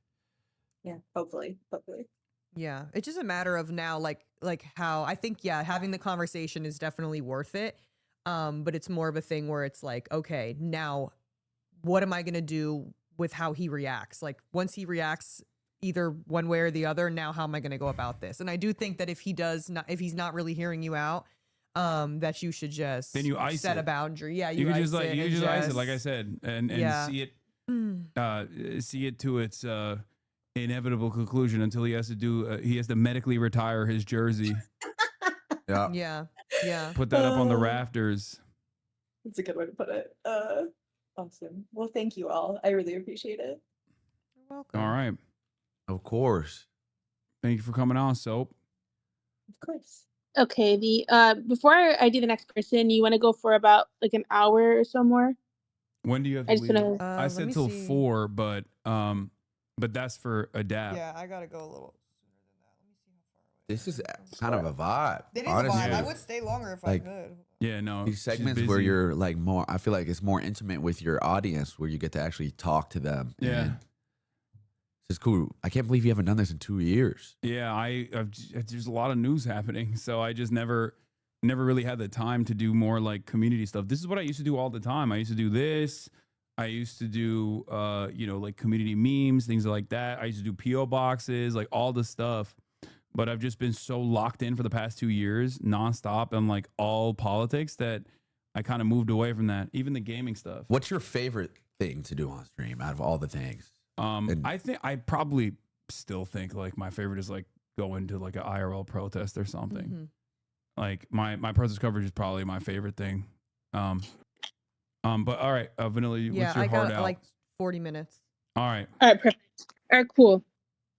Yeah, hopefully. Yeah, it's just a matter of now, like how I think, having the conversation is definitely worth it. But it's more of a thing where it's like, okay, now what am I going to do with how he reacts? Like, once he reacts either one way or the other, now how am I going to go about this? And I do think that if he's not really hearing you out, that you should just then you set a boundary. Yeah, you can just ice it, like I said, and see it to its inevitable conclusion until he has to medically retire his jersey. Yeah. Yeah. Put that up on the rafters. That's a good way to put it. Awesome. Well, thank you all. I really appreciate it. You're welcome. All right. Of course. Thank you for coming on, Soap. Of course. Okay, before I do the next person, you want to go for about like an hour or so more? When do you have to I just leave? wanna- I said till 4, but that's for adapt. Yeah, I gotta go a little. This is kind of a vibe. It is honestly. a vibe. I would stay longer if I could. Yeah, no. These segments where you're like more, I feel like it's more intimate with your audience, where you get to actually talk to them. Yeah. And it's cool. I can't believe you haven't done this in 2 years. Yeah, there's a lot of news happening, so I just never really had the time to do more like community stuff. This is what I used to do all the time. I used to do this. I used to do like community memes, things like that. I used to do PO boxes, like all the stuff. But I've just been so locked in for the past 2 years, nonstop, and like all politics, that I kind of moved away from that. Even the gaming stuff. What's your favorite thing to do on stream out of all the things? I probably still think like my favorite is like going to like an IRL protest or something. Mm-hmm. Like my protest coverage is probably my favorite thing. But all right, Vanilla, Yeah, what's your I heart got out? like 40 minutes. All right. All right, perfect. All right, cool.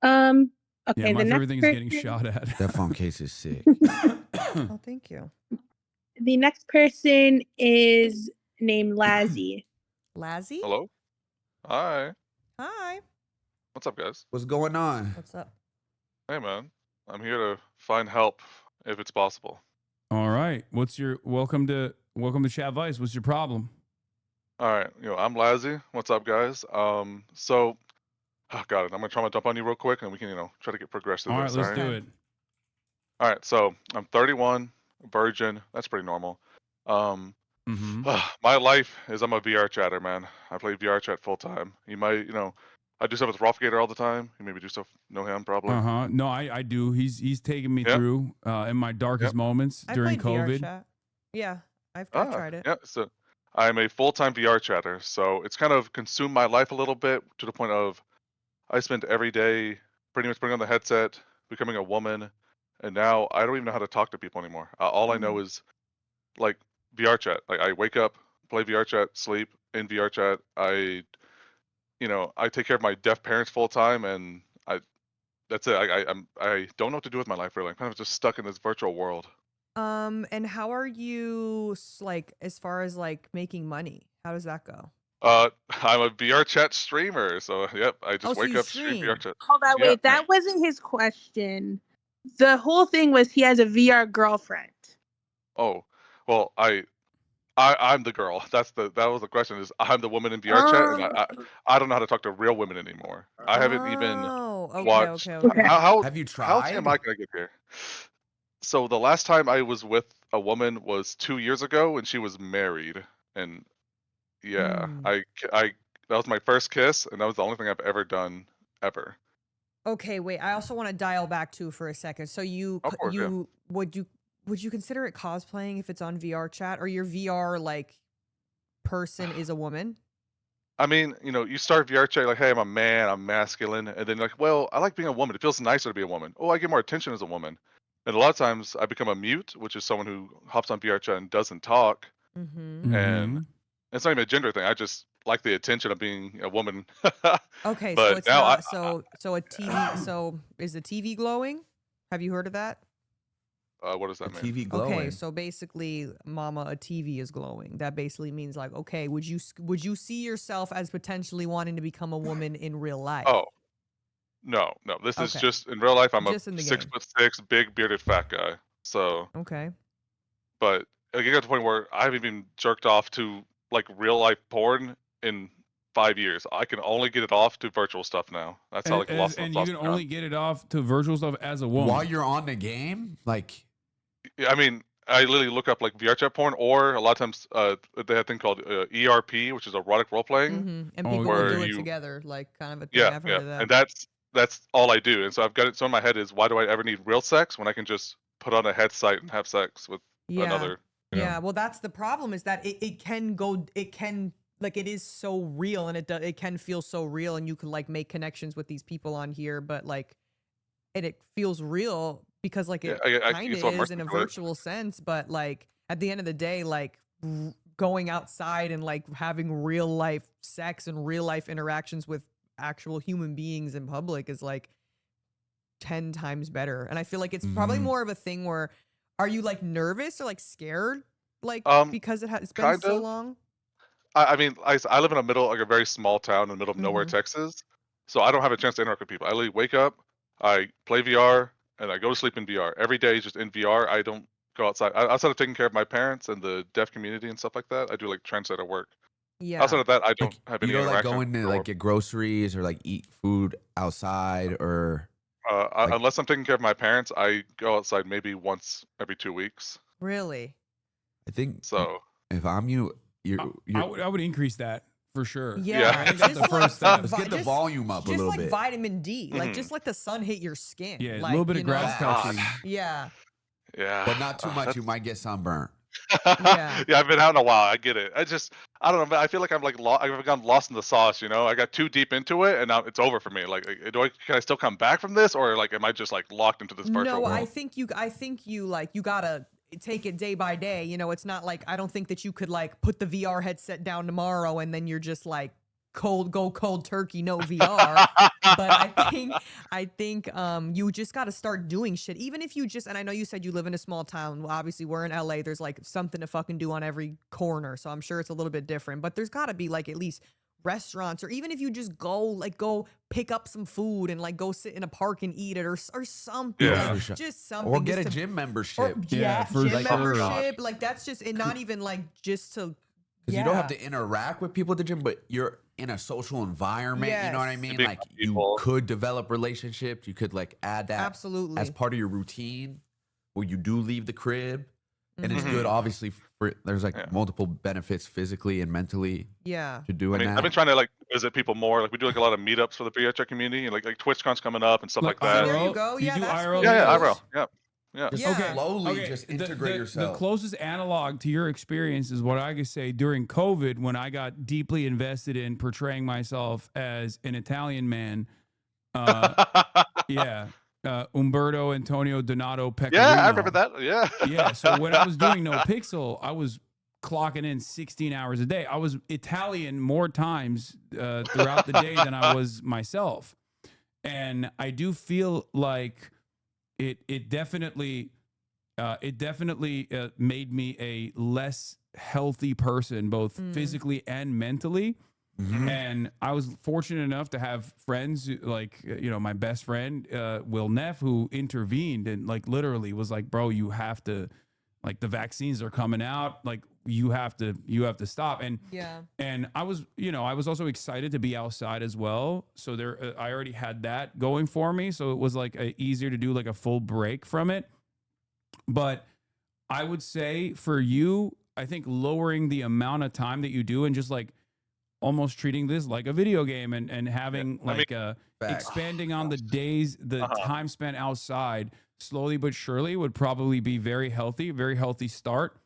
Okay, Yeah, my the favorite next thing is person, getting shot at. That phone case is sick. Oh, thank you. The next person is named Lazzy. Lazzy? Hello. Hi. Hi. What's up, guys? What's going on? What's up? Hey, man. I'm here to find help if it's possible. All right. Welcome to Chadvice. What's your problem? All right. I'm Lazzy. What's up, guys? So, oh, got it. I'm gonna try to dump on you real quick, and we can, try to get progressed through All right, this. let's do it. All right. So I'm 31, virgin. That's pretty normal. My life is I'm a VR chatter, man. I play VR chat full time. You might, I do stuff with Rothgator all the time. You maybe do stuff, know him probably. No, I do. He's taken me through in my darkest moments I during played VR COVID. chat. Yeah, I've tried it. Yeah, so I'm a full-time VR chatter, so it's kind of consumed my life a little bit to the point of I spend every day pretty much putting on the headset, becoming a woman, and now I don't even know how to talk to people anymore. All I know is like VR chat. Like I wake up, play VR chat, sleep in VR chat. I take care of my deaf parents full time, and that's it. I don't know what to do with my life really. I'm kind of just stuck in this virtual world. And how are you like as far as like making money? How does that go? I'm a VR chat streamer, so yep. I just so wake you up, stream VR chat. Hold on, wait. That wasn't his question. The whole thing was he has a VR girlfriend. Oh, well, I'm the girl. That was the question. Is I'm the woman in VR chat, and I don't know how to talk to real women anymore. I haven't even watched. Okay. How have you How tried? am I gonna get here? So the last time I was with a woman was 2 years ago, and she was married, and yeah, I that was my first kiss, and that was the only thing I've ever done ever. Okay, wait. I also want to dial back too for a second. So Of course, yeah. would you consider it cosplaying if it's on VR chat, or your VR like person is a woman? I mean, you start VR chat like, hey, I'm a man, I'm masculine, and then like, well, I like being a woman. It feels nicer to be a woman. Oh, I get more attention as a woman. And a lot of times I become a mute, which is someone who hops on VR chat and doesn't talk. And it's not even a gender thing. I just like the attention of being a woman. Okay, But so it's now not so a TV. So is the TV glowing? Have you heard of that? What does that mean? TV glowing. Okay, so basically, mama, a TV is glowing. That basically means like, okay, would you see yourself as potentially wanting to become a woman in real life? Oh, no. This is Okay. just in real life. I'm Just a in the 6'6", big bearded fat guy. So, Okay. but I get to the point where I haven't even jerked off to like real life porn in 5 years. I can only get it off to virtual stuff now. That's how like lost And you can only get it off to virtual stuff as a woman. While you're on the game, like. Yeah, I mean, I literally look up like VR chat porn, or a lot of times they have a thing called ERP, which is erotic role playing. And people will do it together, like kind of a thing. Yeah, I've heard of that. and that's all I do. And so I've got it. So in my head is, why do I ever need real sex when I can just put on a headset and have sex with another? Yeah, well, that's the problem is that it can like it is so real, and it can feel so real, and you can like make connections with these people on here, but like, and it feels real, because like it I kind guess of what is Mark's in a doing. virtual sense, but like at the end of the day, like going outside and like having real life sex and real life interactions with actual human beings in public is like 10 times better. And I feel like it's probably more of a thing where, are you like nervous or like scared, like because it's been Kind so of. long? I mean, I live in a middle, like a very small town in the middle of nowhere, Texas. So I don't have a chance to interact with people. I literally wake up, I play VR, and I go to sleep in VR. Every day is just in VR. I don't go outside. Outside of taking care of my parents and the deaf community and stuff like that, I do like translator work. Yeah. Outside of that, I don't have You any don't like interaction. going to like get groceries or like eat food outside or like, Unless I'm taking care of my parents, I go outside maybe once every 2 weeks. Really? I think So if I'm you, I would increase that for sure. Yeah, I think that's the first step. Let's get the volume up a just little like bit. vitamin D, like just let the sun hit your skin. Yeah, a like, little bit of you know? grass touching. Yeah. Yeah. But not too much. You might get sunburnt. Yeah. Yeah, I've been out in a while. I get it. I don't know, man. I feel like I'm like I've gone lost in the sauce. You know, I got too deep into it, and now it's over for me. Like, can I still come back from this, or like, am I just like locked into this virtual No, world? I think you like you gotta take it day by day. You know, it's not like I don't think that you could like put the VR headset down tomorrow and then you're just like go cold turkey, no VR. But I think you just got to start doing shit. Even if you just, and I know you said you live in a small town. Well, obviously we're in LA. There's like something to fucking do on every corner. So I'm sure it's a little bit different, but there's got to be like at least restaurants, or even if you just go pick up some food and like go sit in a park and eat it or something. Yeah. Like, just something. Or get just a to- gym membership. or- yeah, for gym sure. membership. Like that's just, and not even like just to. Because you don't have to interact with people at the gym, but you're in a social environment. You know what I Yes. mean? Big Like people. you could develop relationships. You could like add that Absolutely. as part of your routine, where you do leave the crib, and it's Mhm. good. Obviously, for there's like multiple benefits physically and mentally Yeah. to doing I've that. been trying to like visit people more. Like we do like a lot of meetups for the VRChat community, and like TwitchCon's coming up and stuff like that. There you go. You Yeah, do that's IRL? Yeah, cool. IRL. Yeah. Yeah. Just Yeah. slowly, just integrate the yourself. closest analog to your experience is what I could say during COVID, when I got deeply invested in portraying myself as an Italian man. Umberto Antonio Donato Pecorino. Yeah, I remember that. Yeah. Yeah. So when I was doing No Pixel, I was clocking in 16 hours a day. I was Italian more times throughout the day than I was myself. And I do feel like it definitely made me a less healthy person, both physically and mentally. And I was fortunate enough to have friends like, my best friend, Will Neff, who intervened and like literally was like, bro, you have to, like, the vaccines are coming out. Like you have to stop. And I was also excited to be outside as well. So I already had that going for me. So it was like easier to do like a full break from it. But I would say for you, I think lowering the amount of time that you do and just like almost treating this like a video game and having expanding on the days, the time spent outside slowly but surely would probably be very healthy start.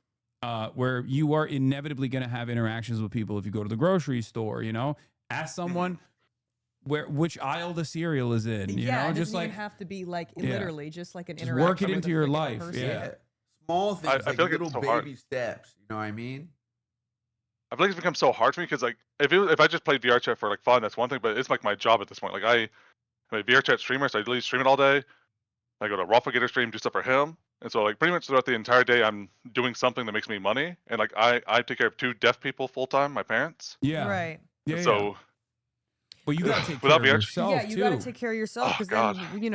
Where you are inevitably going to have interactions with people if you go to the grocery store, ask someone which aisle the cereal is in, you know, it just doesn't like even have to be like literally just like an just interaction. work it with into a your freaking life. person. Yeah. Small things, I like feel like little it's so baby hard. steps. You know what I mean? I feel like it's become so hard for me because like if I just played VRChat for like fun, that's one thing, but it's like my job at this point. Like I'm a VRChat streamer, so I literally stream it all day. I go to Raw Gator stream, do stuff for him, and so like pretty much throughout the entire day, I'm doing something that makes me money. And like I take care of 2 deaf people full time, my parents. Yeah. Right. Yeah. So. But you gotta take care Without of VR yourself Yeah, you too. got to take care of yourself Oh, because God. then,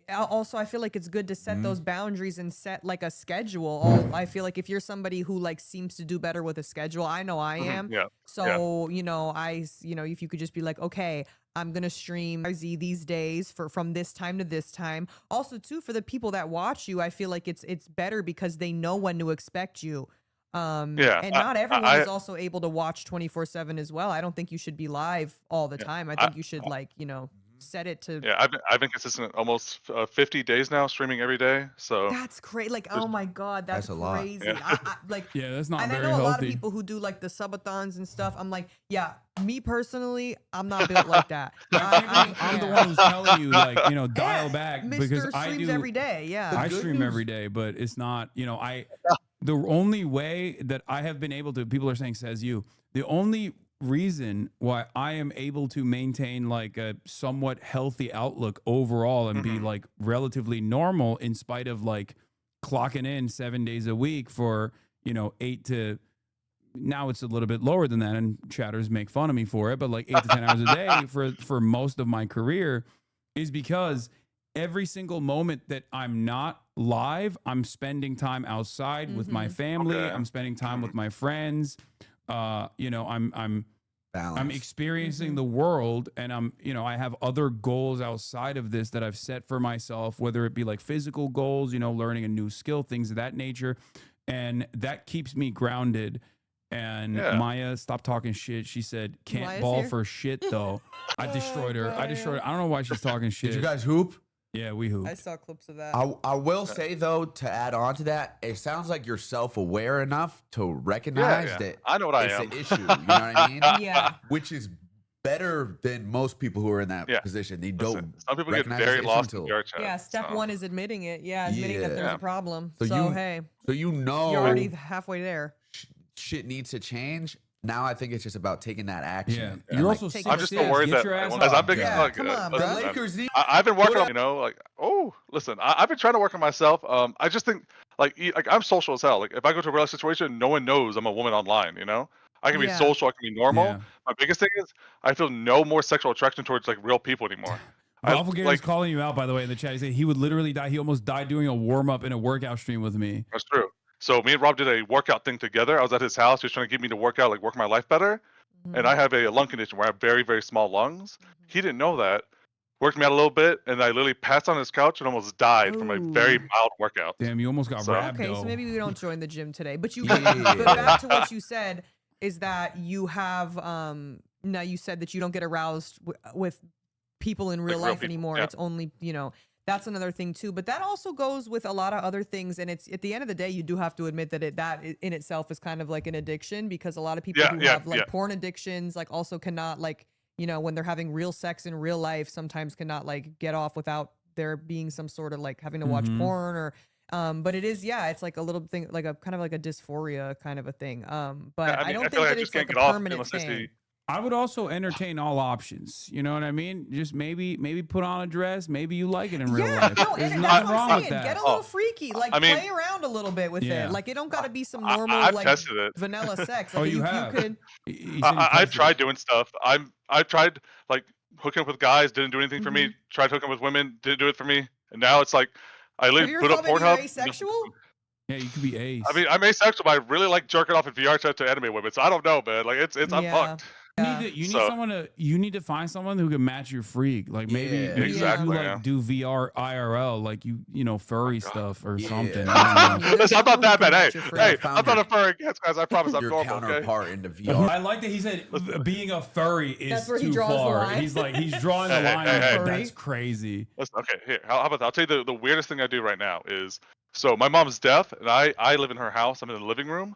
also I feel like it's good to set those boundaries and set like a schedule. I feel like if you're somebody who like seems to do better with a schedule, I know I am. Yeah. So, if you could just be like, okay, I'm going to stream these days from this time to this time. Also, too, for the people that watch you, I feel like it's better because they know when to expect you. And not everyone is also able to watch 24/7 as well. I don't think you should be live all the time. I think you should set it to. Yeah, I've been consistent almost 50 days now, streaming every day. So That's crazy. Like, oh my God, that's a lot. crazy. Yeah. Yeah, that's not and I very know a lot of healthy. people who do like the subathons and stuff. I'm like, yeah, me personally, I'm not built like that. I'm the one who's telling you, like, dial back Mr. because I streams do every day. Yeah, I stream every day, but it's not, the only way that I have been able to, people are saying, says you, the only reason why I am able to maintain like a somewhat healthy outlook overall and be like relatively normal in spite of like clocking in 7 days a week for, 8 to, now it's a little bit lower than that and chatters make fun of me for it, but like 8 to 10 hours a day for most of my career is because every single moment that I'm not live, I'm spending time outside with my family. Okay. I'm spending time with my friends. I'm experiencing the world, and I have other goals outside of this that I've set for myself, whether it be like physical goals, learning a new skill, things of that nature. And that keeps me grounded. And Maya, stop talking shit. She said, can't Maya's ball here? for shit though. I destroyed her. I don't know why she's talking shit. Did you guys hoop? Yeah, we hooped. I saw clips of that. I will say though, to add on to that, it sounds like you're self-aware enough to recognize that I know what I it's am. an issue. You know what I mean? Yeah. Which is better than most people who are in that position. They don't. Some people get recognize very it's lost in until- VR chat. Yeah, step one is admitting it. Yeah, admitting that there's Yeah. a problem. So So, you- hey, So you know you're already halfway there. shit needs to change. Now I think it's just about taking that action. Yeah. and, You're like, also I'm just so worried that as I'm big, like, come on, listen, bro. man, Lakers need- I've been working on, listen, I've been trying to work on myself. I just think like I'm social as hell. Like if I go to a real situation, no one knows I'm a woman online. I can be Yeah. social, I can be normal. Yeah. My biggest thing is I feel no more sexual attraction towards like real people anymore. Ralph Gary's like calling you out, by the way, in the chat. He said he would literally die. He almost died doing a warm up in a workout stream with me. that's true. So me and Rob did a workout thing together. I was at his house. He was trying to get me to work out, like work my life better. And I have a lung condition where I have very, very small lungs. He didn't know that. Worked me out a little bit, and I literally passed on his couch and almost died from a very mild workout. Damn, you almost got So- rhabdo. Okay, so maybe we don't join the gym today. But you, Yeah. but back to what you said is that you have now you said that you don't get aroused with people in real Like real life people, anymore. yeah. It's only that's another thing too. But that also goes with a lot of other things. And it's at the end of the day, you do have to admit that that in itself is kind of like an addiction because a lot of people who have like porn addictions like also cannot like when they're having real sex in real life sometimes cannot like get off without there being some sort of like having to watch porn or but it is it's like a little thing like a kind of like a dysphoria kind of a thing but I don't think that it's like a permanent thing. I would also entertain all options. You know what I mean? Just maybe put on a dress. Maybe you like it in real life. No, There's and nothing that's what wrong I'm with saying. that. Get a little freaky. Like I mean- play around a little bit with Yeah. it. Like it don't gotta be some normal I've like tested it. vanilla sex. Like, Oh, you have? could He said he I've tested tried it. doing stuff. I've tried like hooking up with guys, didn't do anything for me. Tried hooking up with women, didn't do it for me. And now it's like I have literally you put ever up thought maybe you're Pornhub. asexual? Yeah, you could be ace. I mean, I'm asexual, but I really like jerking off in VR chat to anime women. So I don't know, man. Like it's I'm fucked. You need to find someone who can match your freak. Like maybe Yeah. you Exactly, like yeah. do VR IRL, like furry stuff or something. Yeah. Listen, I'm not that bad. Hey, friend. I'm not a furry guys. I promise I'm Your normal. Okay. counterpart into VR. I like that he said being a furry That's is where he too draws the far. line. He's drawing the Hey, line. hey, on hey. that. That's crazy. Listen, okay, here. How about that? I'll tell you the weirdest thing I do right now is so my mom's deaf and I live in her house. I'm in the living room,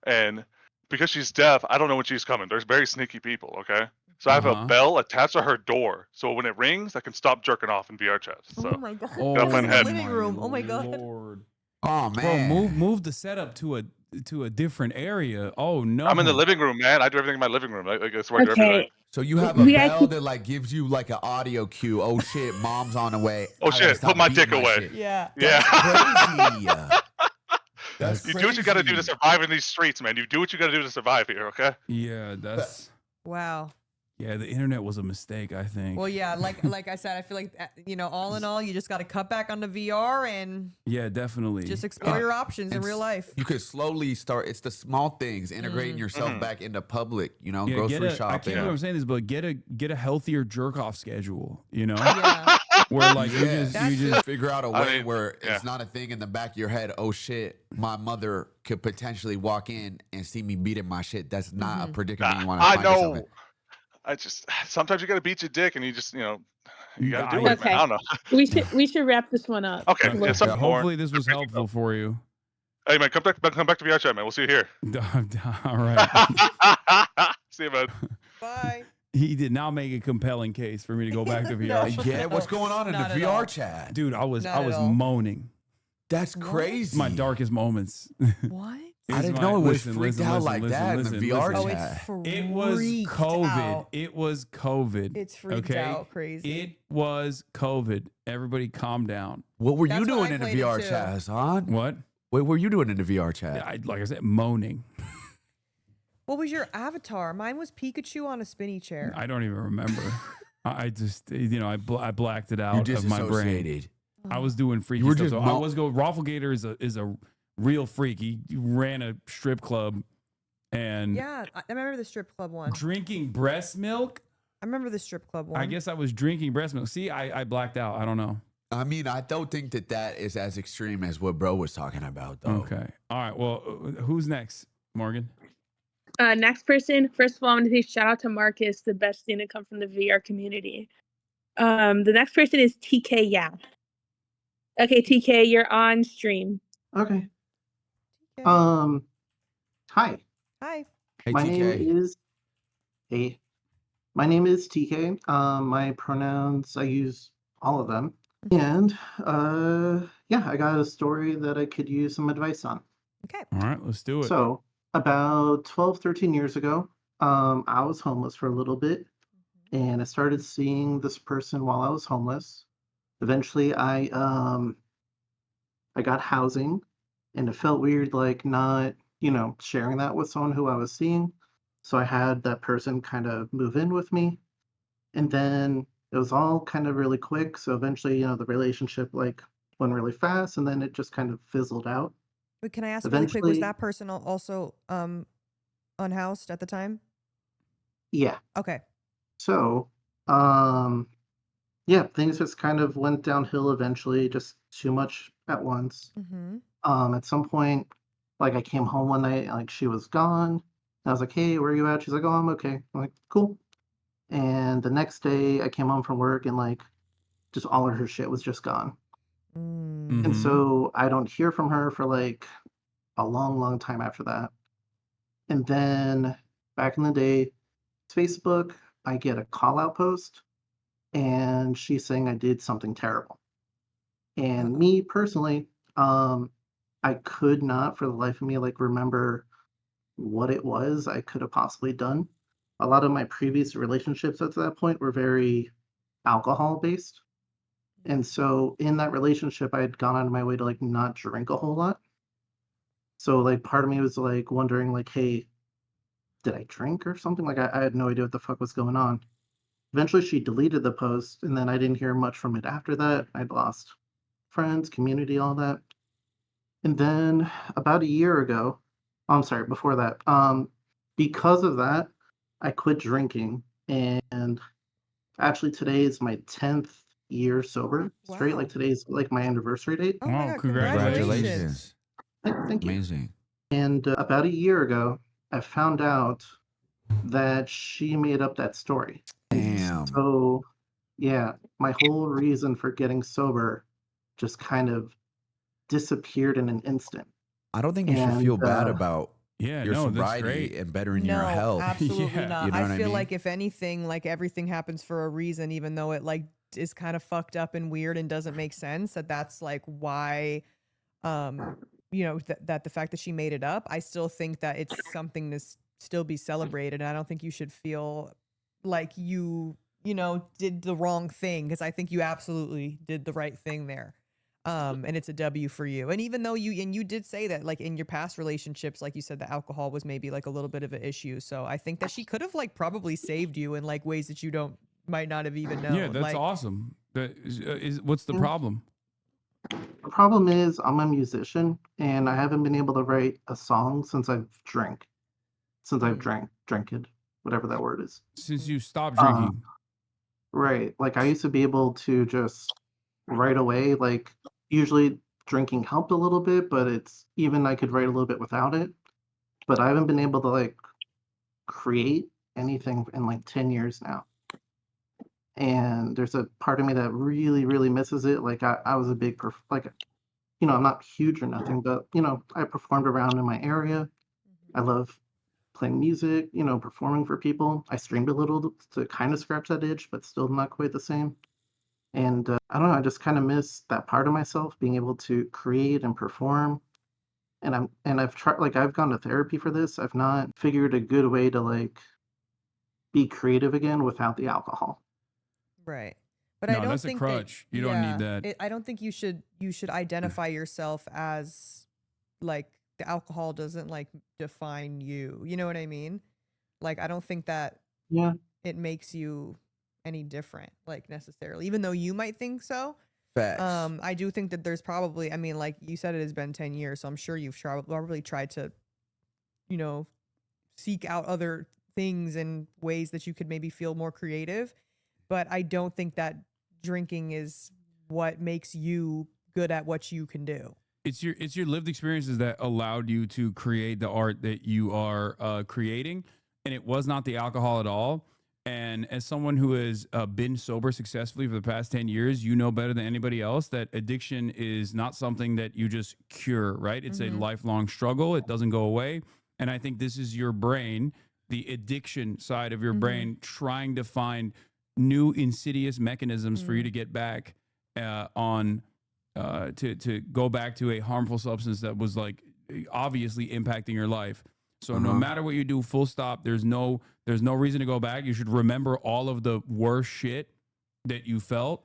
and because she's deaf, I don't know when she's coming. There's very sneaky people. Okay. So I have a bell attached to her door, so when it rings, I can stop jerking off in VR chat. So Oh my god. Oh, Gotta plan in ahead. the living room. Oh my god. Lord. Oh Bro, man. move the setup to a different area. Oh no. I'm in the living room, man. I do everything in my living room. Like that's where I do everything. So you have a bell that like gives you like an audio cue. Oh shit, mom's on the way. Oh I gotta shit, stop put my beating dick away. shit. Yeah. Yeah. Crazy. That's You do what you got to do to crazy. survive in these streets, man. You do what you got to do to survive here, okay? Yeah, that's Wow. yeah. The internet was a mistake, I think. Well, yeah, like I said, I feel like all in all, you just got to cut back on the VR and Yeah, definitely. just explore your options in And real life. You could slowly start. It's the small things, integrating yourself back into public. Grocery I can't shopping. believe I'm saying this, but get a healthier jerk off schedule. Yeah. Where like you Yes. just figure out a I way mean, where yeah. it's not a thing in the back of your head. Oh shit, my mother could potentially walk in and see me beating my shit. That's not a predicament you want to I find yourself know. in. I just sometimes you got to beat your dick, and you just You gotta do it, man. I don't know. we should wrap this one up. Okay, Okay. it's something more. Hopefully this was helpful for you. Hey man, come back to VR chat, man. We'll see you here. All right. See you, man. Bye. He did not make a compelling case for me to go back to VR chat. Yeah, what's going on in the VR chat? Dude, I was moaning. That's crazy. My darkest moments. What? I didn't know it was freaked out like that in the VR chat. It was COVID. Out. It was COVID. It's freaked out crazy. It was COVID. Everybody calm down. What were you That's what doing I in the played it VR too. chat, Hassan? What? What were you doing in the VR chat? Like I said, moaning. What was your avatar? Mine was Pikachu on a spinny chair. I don't even remember. I just, I blacked it out You of my brain. disassociated. I was doing freaky You were stuff. just So I was going. Rafflegator is a real freak. He ran a strip club, and Yeah, I remember the strip club one. drinking breast milk. I remember the strip club one. I guess I was drinking breast milk. See, I blacked out. I don't know. I mean, I don't think that is as extreme as what bro was talking about, though. Okay. All right. Well, who's next, Morgan? Next person. First of all, I'm going to say shout out to Marcus, the best thing to come from the VR community. The next person is TK Yap. Okay, TK, you're on stream. Okay. TK. Hi. Hi. Hey, My TK. name is TK. My pronouns, I use all of them. And yeah, I got a story that I could use some advice on. Okay. All right. Let's do it. So about 12, 13 years ago, I was homeless for a little bit, and I started seeing this person while I was homeless. Eventually, I got housing, and it felt weird, like not, sharing that with someone who I was seeing. So I had that person kind of move in with me, and then it was all kind of really quick. So eventually, the relationship like went really fast, and then it just kind of fizzled out. Wait, can I ask really quick? Was Eventually- that person also unhoused at the time? Yeah. Okay. So, yeah, things just kind of went downhill eventually, just too much at once. Mm-hmm. At some point, like I came home one night, like she was gone. I was like, "Hey, where are you at?" She's like, "Oh, I'm okay." I'm like, "Cool." And the next day, I came home from work and like, just all of her shit was just gone. Mm. And so I don't hear from her for like a long, long time after that. And then back in the day, Facebook, I get a call out post and she's saying I did something terrible. And me personally, I could not for the life of me like remember what it was I could have possibly done. A lot of my previous relationships at that point were very alcohol based. And so in that relationship, I had gone out of my way to like not drink a whole lot. So like part of me was like wondering like, hey, did I drink or something? Like I had no idea what the fuck was going on. Eventually she deleted the post and then I didn't hear much from it after that. I'd lost friends, community, all that. And then about a year ago, I'm sorry, before that, because of that, I quit drinking. And actually today is my 10th year sober straight. Like today's like my anniversary date. Oh my God, Congratulations. Thank you. Amazing. And about a year ago, I found out that she made up that story. Damn. So, yeah, my whole reason for getting sober just kind of disappeared in an instant. I don't think you should feel bad about Yeah, your no, that's sobriety great. and bettering No, your health. absolutely not. You know what I feel mean? like if anything, like everything happens for a reason, even though it like is kind of fucked up and weird and doesn't make sense. That's like why, that the fact that she made it up, I still think that it's something to still be celebrated. And I don't think you should feel like you did the wrong thing, because I think you absolutely did the right thing there. And it's a W for you. And even though you did say that like in your past relationships, like you said, the alcohol was maybe like a little bit of an issue. So I think that she could have like probably saved you in like ways that you might not have even known. Yeah, that's like, awesome. What's the problem? The problem is I'm a musician and I haven't been able to write a song since I've drank. Since I've drank it, whatever that word is. Since you stopped drinking. Right. Like I used to be able to just right away, like usually drinking helped a little bit, but it's even I could write a little bit without it. But I haven't been able to like create anything in like 10 years now. And there's a part of me that really, really misses it. Like I was a big, I'm not huge or nothing, but I performed around in my area. I love playing music, performing for people. I streamed a little to kind of scratch that itch, but still not quite the same. And I don't know, I just kind of miss that part of myself, being able to create and perform. And I've tried, like, I've gone to therapy for this. I've not figured a good way to like be creative again without the alcohol. Right. But No, I don't that's a think crutch. that You don't need that. I don't think you should identify yourself as like the alcohol doesn't like define you. You know what I mean? Like I don't think that Yeah. it makes you any different, like necessarily, even though you might think so. Facts. I do think that there's probably, I mean, like you said, it has been 10 years, so I'm sure you've probably tried to, seek out other things and ways that you could maybe feel more creative. But I don't think that drinking is what makes you good at what you can do. It's your lived experiences that allowed you to create the art that you are creating, and it was not the alcohol at all. And as someone who has been sober successfully for the past 10 years, you know better than anybody else that addiction is not something that you just cure, right? It's a lifelong struggle. It doesn't go away. And I think this is your brain, the addiction side of your brain, trying to find new insidious mechanisms for you to get back to go back to a harmful substance that was like obviously impacting your life. So no matter what you do, full stop, there's no reason to go back. You should remember all of the worst shit that you felt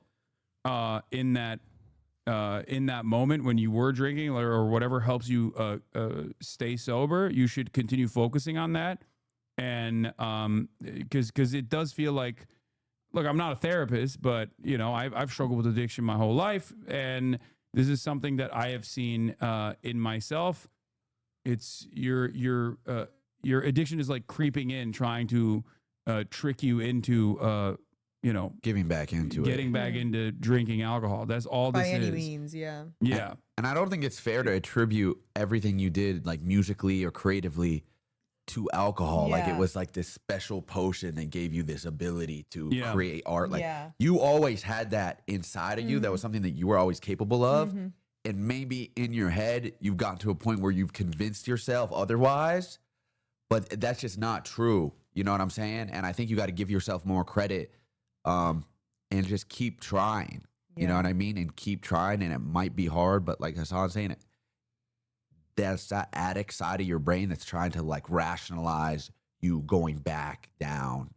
in that moment when you were drinking or whatever helps you stay sober. You should continue focusing on that. And because it does feel like, look, I'm not a therapist, but I've struggled with addiction my whole life, and this is something that I have seen in myself. It's your addiction is like creeping in, trying to trick you into getting back into drinking alcohol. That's all this By any is. means, yeah. Yeah. And I don't think it's fair to attribute everything you did, like musically or creatively, to alcohol. Like it was like this special potion that gave you this ability to create art. Like you always had that inside of you. That was something that you were always capable of. And maybe in your head, you've gotten to a point where you've convinced yourself otherwise, but that's just not true. You know what I'm saying? And I think you got to give yourself more credit and just keep trying. You know what I mean? And keep trying. And it might be hard, but like Hassan's saying, that's that addict side of your brain that's trying to like rationalize you going back down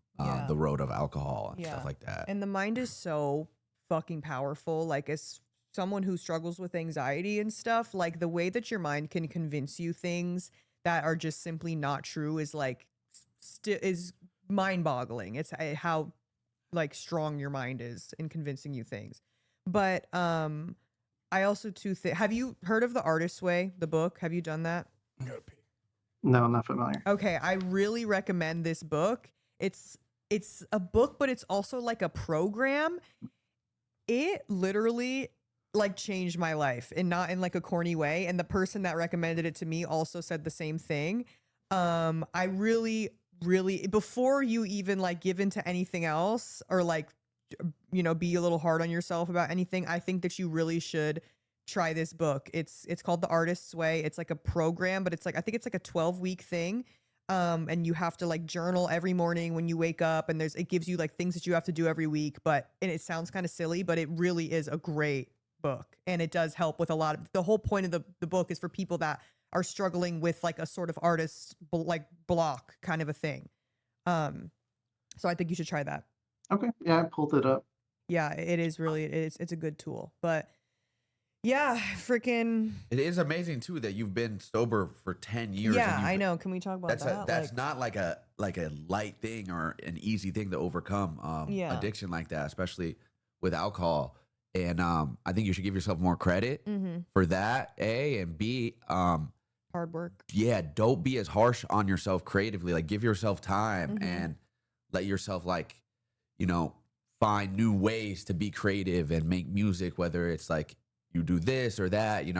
the road of alcohol and stuff like that. And the mind is so fucking powerful. Like as someone who struggles with anxiety and stuff, like the way that your mind can convince you things that are just simply not true is like is mind-boggling. It's how like strong your mind is in convincing you things. But I also too have you heard of The Artist's Way, the book? Have you done that? No, I'm not familiar. Okay, I really recommend this book. It's a book, but it's also like a program. It literally like changed my life, and not in like a corny way. And the person that recommended it to me also said the same thing. I really, before you even like give into anything else or like, be a little hard on yourself about anything, I think that you really should try this book. It's called The Artist's Way. It's like a program, but it's like, I think it's like a 12-week thing. And you have to like journal every morning when you wake up, and it gives you like things that you have to do every week, and it sounds kind of silly, but it really is a great book. And it does help with a lot of, the whole point of the book is for people that are struggling with like a sort of artist like block kind of a thing. So I think you should try that. Okay. Yeah, I pulled it up. Yeah, it is really, it's a good tool. But yeah, freaking. It is amazing too that you've been sober for 10 years. Yeah, I know. Can we talk about that? That's not like a light thing or an easy thing to overcome addiction like that, especially with alcohol. And I think you should give yourself more credit for that, A, and B, hard work. Yeah, don't be as harsh on yourself creatively. Like give yourself time and let yourself like, find new ways to be creative and make music, whether it's like you do this or that, you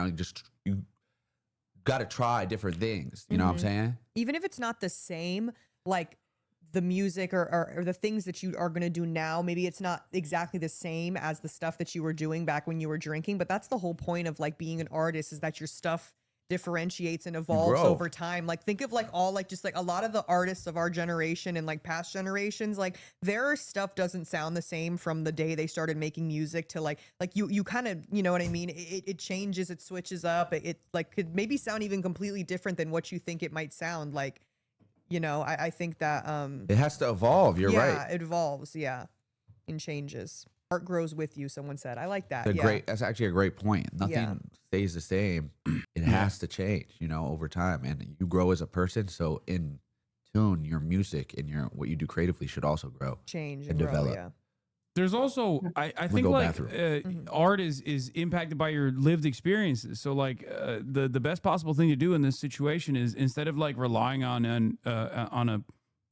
got to try different things. You know what I'm saying? Even if it's not the same, like the music or the things that you are going to do now, maybe it's not exactly the same as the stuff that you were doing back when you were drinking, but that's the whole point of like being an artist, is that your stuff differentiates and evolves over time. Like think of like all like just like a lot of the artists of our generation and like past generations, like their stuff doesn't sound the same from the day they started making music to like you kind of, you know what I mean? It changes, it switches up, it like could maybe sound even completely different than what you think it might sound like. You know, I think that it has to evolve. You're right. Yeah, it evolves, yeah, and changes. Art grows with you, someone said. I like that. That's actually a great point. Nothing stays the same. It has to change, you know, over time, and you grow as a person. So in tune, your music and your what you do creatively should also grow, change, and develop. Yeah. There's also, I think like art is impacted by your lived experiences. So like the best possible thing to do in this situation is, instead of like relying on a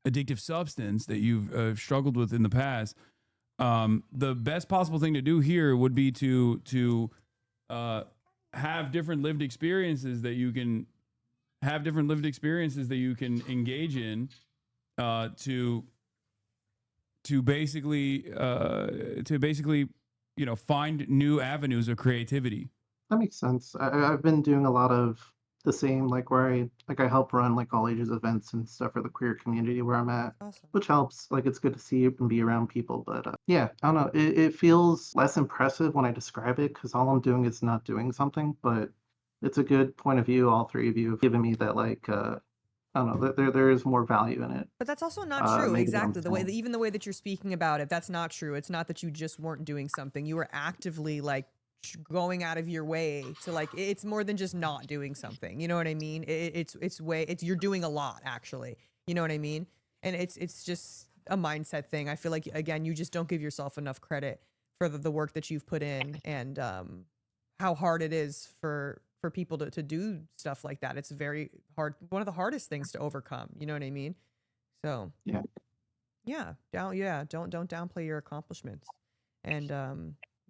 addictive substance that you've struggled with in the past, the best possible thing to do here would be to have different lived experiences that you can engage in to basically you know, find new avenues of creativity. That makes sense. I've been doing a lot of the same, like where I help run like all ages events and stuff for the queer community where I'm at, which helps. Like it's good to see and be around people. But yeah, I don't know. It feels less impressive when I describe it because all I'm doing is not doing something. But it's a good point of view. All three of you have given me that like I don't know, there is more value in it. But that's also not true. Exactly. Even the way that you're speaking about it, that's not true. It's not that you just weren't doing something. You were actively like going out of your way to like, it's more than just not doing something. You know what I mean? You're doing a lot actually. You know what I mean? And it's just a mindset thing. I feel like, again, you just don't give yourself enough credit for the work that you've put in and how hard it is for people to do stuff like that. It's very hard. One of the hardest things to overcome. You know what I mean? So don't downplay your accomplishments. And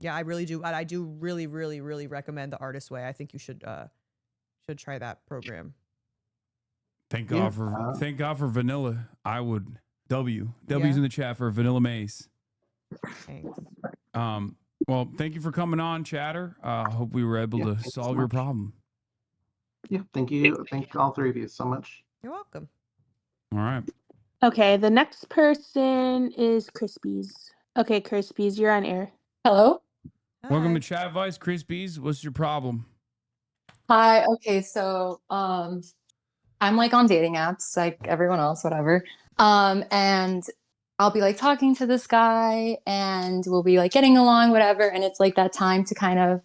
I really do. I do really, really, really recommend the Artist Way. I think you should try that program. Thank God for Vanilla. I would W's in the chat for Vanilla Mace. Thanks. Well, thank you for coming on, Chatter. Hope we were able to solve your problem. Yeah, thank you. Thank all three of you so much. You're welcome. All right. Okay, the next person is Crispies. Okay, Crispies, you're on air. Hello. Welcome to Chadvice, Crispies. What's your problem? Hi. Okay, so I'm like on dating apps, like everyone else, whatever. And I'll be like talking to this guy and we'll be like getting along, whatever. And it's like that time to kind of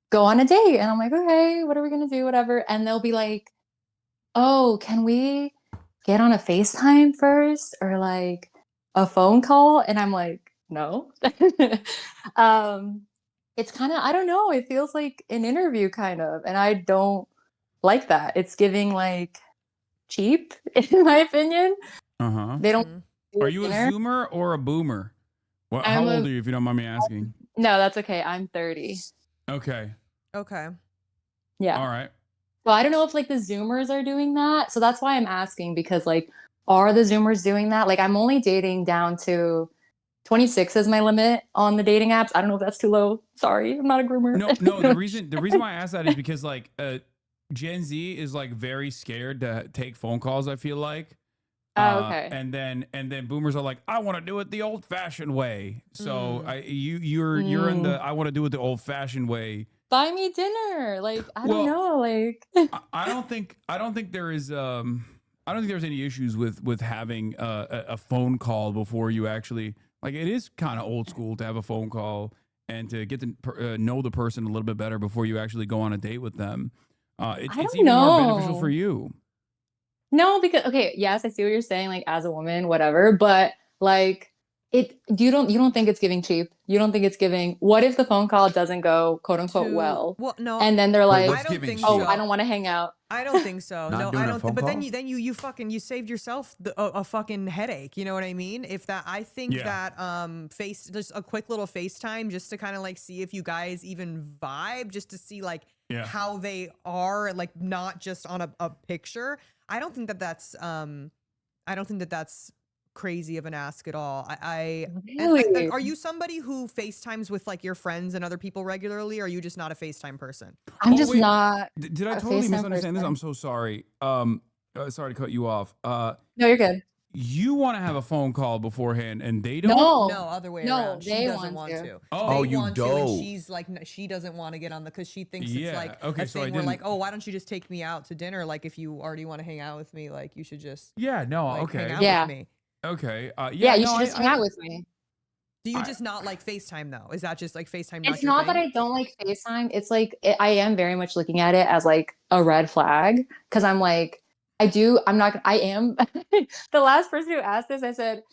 go on a date. And I'm like, okay, what are we going to do? Whatever. And they'll be like, oh, can we get on a FaceTime first or like a phone call? And I'm like, no. It's kind of, I don't know. It feels like an interview kind of. And I don't like that. It's giving like cheap, in my opinion. They don't. Are you a Zoomer or a Boomer? How old are you, if you don't mind me asking? No, that's okay. I'm 30. Okay. Yeah. All right. Well, I don't know if like the Zoomers are doing that. So that's why I'm asking, because like, are the Zoomers doing that? Like I'm only dating down to 26 is my limit on the dating apps. I don't know if that's too low. Sorry, I'm not a groomer. No. The reason why I asked that is because like Gen Z is like very scared to take phone calls, I feel like. Okay. And then boomers are like, I want to do it the old-fashioned way. So you're in the I want to do it the old-fashioned way. Buy me dinner. Like I don't know. Like I don't think there's any issues with having a phone call before you actually, like, it is kind of old school to have a phone call and to get to know the person a little bit better before you actually go on a date with them. It's even more beneficial for you. No, because okay, yes, I see what you're saying, like as a woman, whatever, but like you don't think it's giving cheap. You don't think it's giving, what if the phone call doesn't go quote unquote well? Well, no. And then they're like, I don't think oh, so. I don't want to hang out. I don't think so. Not No, doing I a don't. phone But call? then you saved yourself a fucking headache. You know what I mean? If that, I think that just a quick little FaceTime just to kind of like see if you guys even vibe, just to see like how they are, like not just on a picture. I don't think that that's crazy of an ask at all. Really? And are you somebody who FaceTimes with like your friends and other people regularly, or are you just not a FaceTime person? I'm just wait. not. Did I a totally FaceTime misunderstand this? person. I'm so sorry. Sorry to cut you off. No, you're good. You want to have a phone call beforehand, and they don't. No, other way No, around. She they doesn't want want to. to. Oh, They you want to, and don't. she's like, she doesn't want to get on because she thinks it's Yeah, like okay, a so I thing where like, didn't- oh, why don't you just take me out to dinner? Like, if you already want to hang out with me, like, you should just Yeah, no, like, okay. hang out Yeah. with me. Okay. Yeah, you no, should just hang out with me. Do you just not like FaceTime though? Is that just like FaceTime? It's your not that thing? I don't like FaceTime. It's like I am very much looking at it as like a red flag because I'm like, I am. The last person who asked this, I said,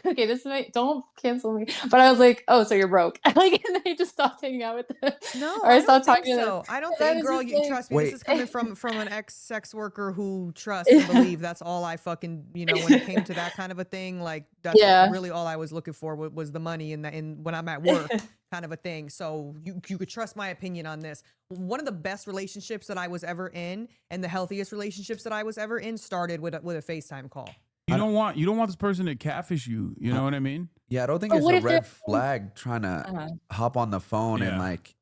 okay, don't cancel me. But I was like, oh, so you're broke. Like, and then I just stopped hanging out with them. No, or I I don't stopped think talking to them. so. I don't And I think, was girl, just you like- trust me. This is coming from an ex-sex worker who trusts and believe. That's all I fucking, when it came to that kind of a thing, like that's Yeah. really all I was looking for was the money and when I'm at work kind of a thing. So you could trust my opinion on this. One of the best relationships that I was ever in and the healthiest relationships that I was ever in started with a FaceTime call. You don't want this person to catfish you. You know what I mean? Yeah, I don't think But it's what a if they're- red flag trying to Uh-huh. hop on the phone and Yeah. like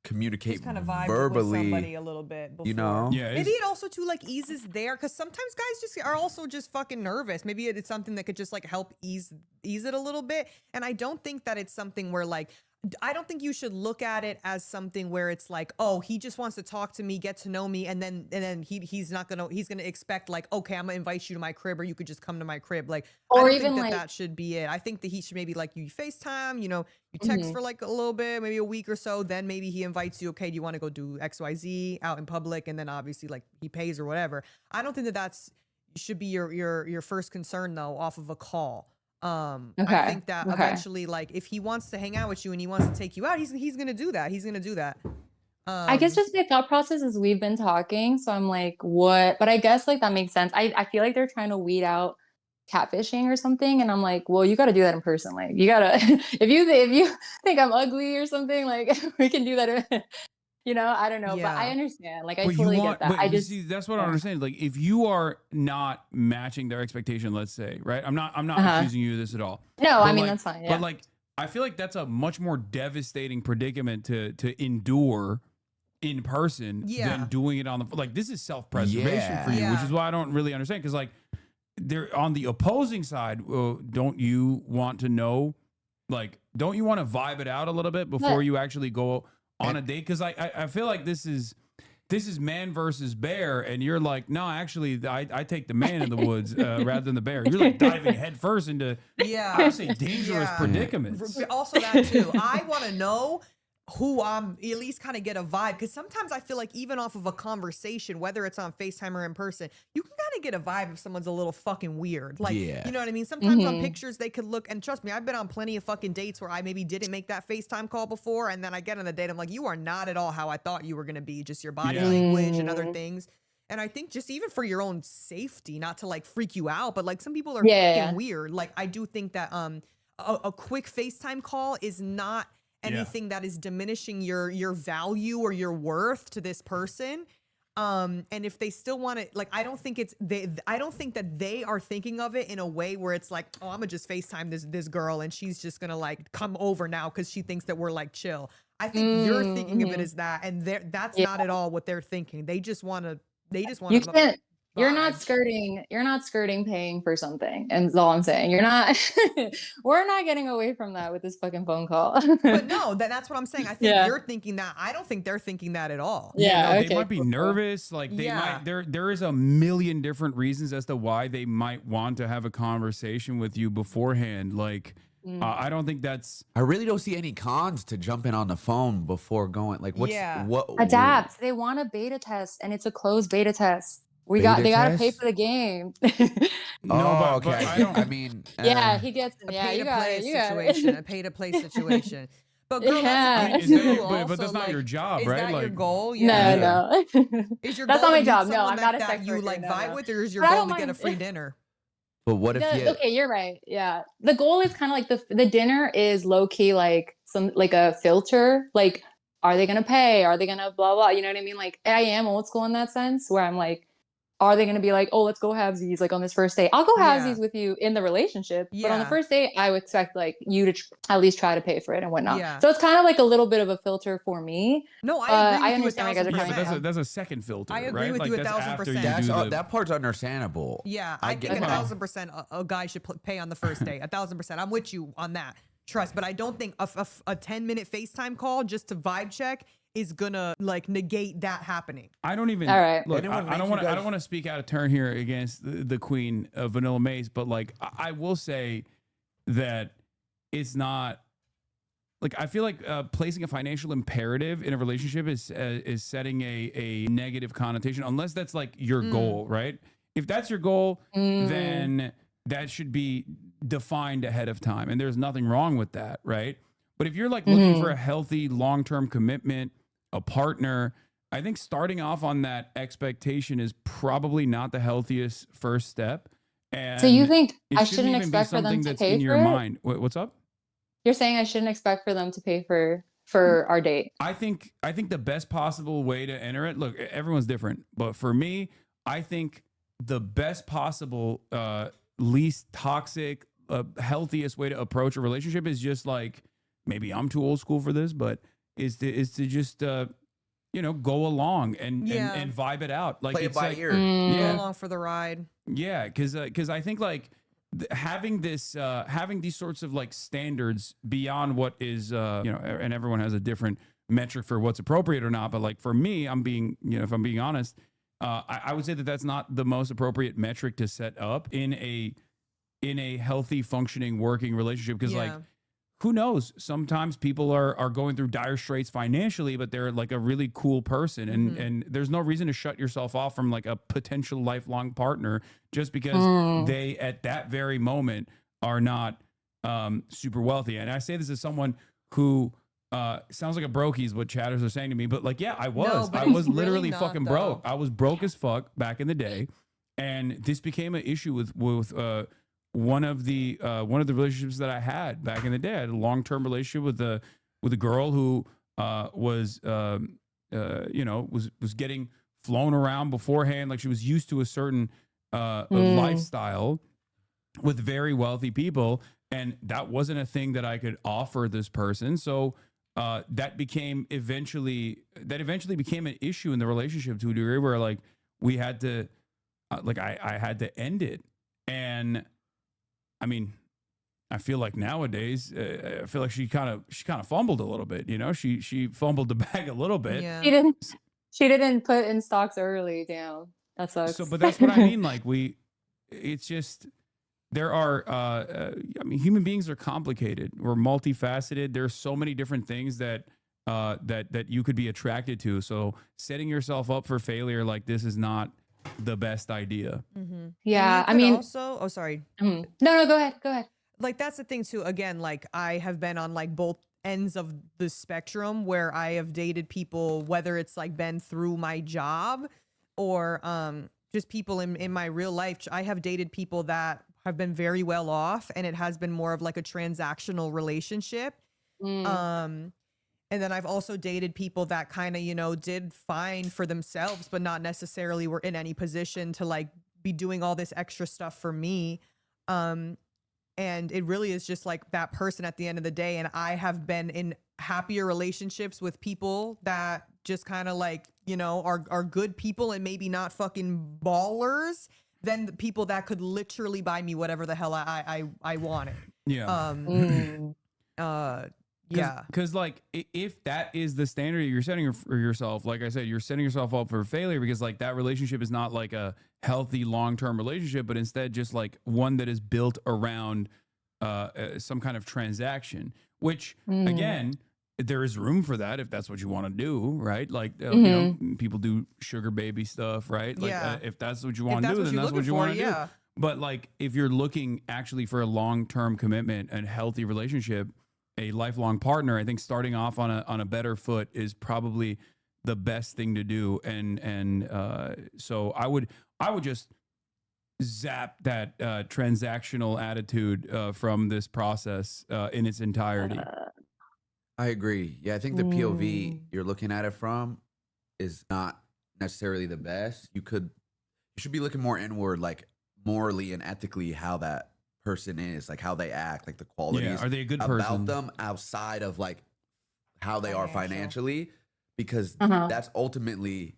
communicate Just kind of vibe verbally. with somebody a little bit before. You know? Yeah. Maybe it also too like eases there because sometimes guys just are also just fucking nervous. Maybe it's something that could just like help ease it a little bit. And I don't think that it's something where like I don't think you should look at it as something where it's like, oh, he just wants to talk to me, get to know me, and then he's gonna expect like, okay, I'm gonna invite you to my crib, or you could just come to my crib. Like, I Or don't even, think that like- that should be it. I think that he should maybe like you FaceTime, you text for like a little bit, maybe a week or so. Then maybe he invites you. Okay, do you want to go do XYZ out in public? And then obviously like he pays or whatever. I don't think that that's should be your first concern though off of a call. I Okay, think that okay. eventually, like, if he wants to hang out with you and he wants to take you out, he's gonna do that. He's gonna do that. I guess just my thought process is we've been talking, so I'm like, what? But I guess like that makes sense. I feel like they're trying to weed out catfishing or something, and I'm like, well, you got to do that in person. Like, you gotta if you think I'm ugly or something, like we can do that. I don't know, but I Yeah. understand. Like, I But totally get that. but I you just see, that's what I understand. Like, if you are not matching their expectation, let's say, right? I'm not Uh-huh. accusing you of this at all. No, But I mean, like- that's fine, yeah. But like, I feel like that's a much more devastating predicament to endure in person Yeah. than doing it on the like. This is self-preservation for you, which Yeah. is why I don't really understand. Because like, they're on the opposing side. Don't you want to know? Like, don't you want to vibe it out a little bit before you actually go on a date? Because I feel like this is man versus bear, and you're like, no, actually, I take the man in the woods rather than the bear. You're like diving headfirst into, I would say, dangerous predicaments. Also that too. I want to know who I'm at least kind of get a vibe, because sometimes I feel like even off of a conversation, whether it's on FaceTime or in person, you can kind of get a vibe if someone's a little fucking weird. Like, Yeah. you know what I mean? Sometimes on pictures they could look, and trust me, I've been on plenty of fucking dates where I maybe didn't make that FaceTime call before, and then I get on the date, I'm like, you are not at all how I thought you were gonna be, just your body language and other things. And I think just even for your own safety, not to like freak you out, but like some people are fucking weird. Like, I do think that a quick FaceTime call is not anything that is diminishing your value or your worth to this person. And if they still want to, like, I don't think that they are thinking of it in a way where it's like, oh, I'm gonna just FaceTime this girl and she's just gonna like come over now because she thinks that we're like chill. I think you're thinking of it as that, and that's not at all what they're thinking. They just want to. You can't. You're not skirting paying for something, and that's all I'm saying. You're not. We're not getting away from that with this fucking phone call. But no, that's what I'm saying. I think you're thinking that. I don't think they're thinking that at all. Yeah, no, okay, they might be cool. nervous. Like they might. There is a million different reasons as to why they might want to have a conversation with you beforehand. Like. I don't think that's. I really don't see any cons to jumping on the phone before going. Like, what's what? Adapt. They want a beta test, and it's a closed beta test. They Beta gotta pay test? for the game. Oh, okay. I mean, yeah, he gets it. A Yeah, pay you to got play it. You got situation. it. A pay to play situation. But girl, Yeah. that's Is the that- thing too. but Also, that's not like, your job, is right? that your Like- goal? No. Is your That's goal not my to meet job. No, someone I'm not a that sex you worker. like No, vibe no. with, or is your But I goal don't to get a mind- free dinner? But what if you? Okay, you're right. Yeah, the goal is kind of like the dinner is low key, like a filter. Like, are they gonna pay? Are they gonna blah blah? You know what I mean? Like, I am old school in that sense, where I'm like, are they going to be like, oh, let's go halvesies like on this first date? I'll go halvesies with you in the relationship, but on the first date, I would expect like you to at least try to pay for it and whatnot. Yeah. So it's kind of like a little bit of a filter for me. No, I agree with I you understand where you guys are coming but from. that's a second filter. I agree right? with like, you that's 1,000%. after you That's, do the- that part's understandable. Yeah, I think 1,000% a guy should pay on the first date. 1,000%. I'm with you on that. Trust, but I don't think a 10-minute FaceTime call just to vibe check is gonna like negate that happening. I don't even. All right. Look, I don't want to speak out of turn here against the queen of Vanilla Mace, but like I will say that it's not. Like I feel like placing a financial imperative in a relationship is setting a negative connotation, unless that's like your goal, right? If that's your goal, then that should be defined ahead of time, and there's nothing wrong with that, right? But if you're like looking for a healthy long-term commitment, a partner, I think starting off on that expectation is probably not the healthiest first step. And So you think it I shouldn't shouldn't even be expect for them something to that's pay in for your it? mind. What's up? You're saying I shouldn't expect for them to pay for our date. I think the best possible way to enter it. Look, everyone's different, but for me, I think the best possible, least toxic, healthiest way to approach a relationship is just like, maybe I'm too old school for this, but is to just go along and vibe it out, like Play it it's by like, ear. Go Yeah, along for the ride. yeah, because I think like having these sorts of like standards beyond what is and everyone has a different metric for what's appropriate or not, but like for me, if I'm being honest, I would say that that's not the most appropriate metric to set up in a healthy, functioning, working relationship, because like, who knows? Sometimes people are going through dire straits financially, but they're like a really cool person, and there's no reason to shut yourself off from like a potential lifelong partner just because they at that very moment are not super wealthy. And I say this as someone who sounds like a brokey is what chatters are saying to me, but like, yeah, I was it's literally really not, fucking though. broke. I was broke as fuck back in the day, and this became an issue with one of the relationships that I had back in the day. I had a long-term relationship with a girl who was getting flown around beforehand. Like she was used to a certain lifestyle with very wealthy people, and that wasn't a thing that I could offer this person. So that eventually became an issue in the relationship to a degree where like we had to I had to end it. And I mean, I feel like nowadays, I feel like she kind of fumbled a little bit. She fumbled the bag a little bit. Yeah. She didn't put in stocks early. Damn, that sucks. So, but that's what I mean. Like it's just there are. Human beings are complicated. We're multifaceted. There's so many different things that you could be attracted to. So setting yourself up for failure like this is not the best idea. Yeah, And you could also. Oh, sorry. No, go ahead. Like that's the thing too. Again, like I have been on like both ends of the spectrum where I have dated people, whether it's like been through my job or just people in my real life. I have dated people that have been very well off, and it has been more of like a transactional relationship. And then I've also dated people that kind of, did fine for themselves, but not necessarily were in any position to like be doing all this extra stuff for me. And it really is just like that person at the end of the day. And I have been in happier relationships with people that just kind of like, are good people and maybe not fucking ballers than the people that could literally buy me whatever the hell I wanted. Yeah. Yeah. Because like if that is the standard you're setting for yourself, like I said, you're setting yourself up for failure, because like that relationship is not like a healthy long-term relationship, but instead just like one that is built around some kind of transaction, which again, there is room for that if that's what you want to do, right? Like people do sugar baby stuff, right? Like if that's what you want to do, then that's what you want to do. But like if you're looking actually for a long-term commitment and healthy relationship, a lifelong partner, I think starting off on a better foot is probably the best thing to do. And so I would just zap that transactional attitude from this process in its entirety. I agree. Yeah, I think the POV you're looking at it from is not necessarily the best. You could you should be looking more inward, like morally and ethically how that person is, like how they act, like the qualities Are they a good about person? them outside of like how they are financially, because Uh-huh. that's ultimately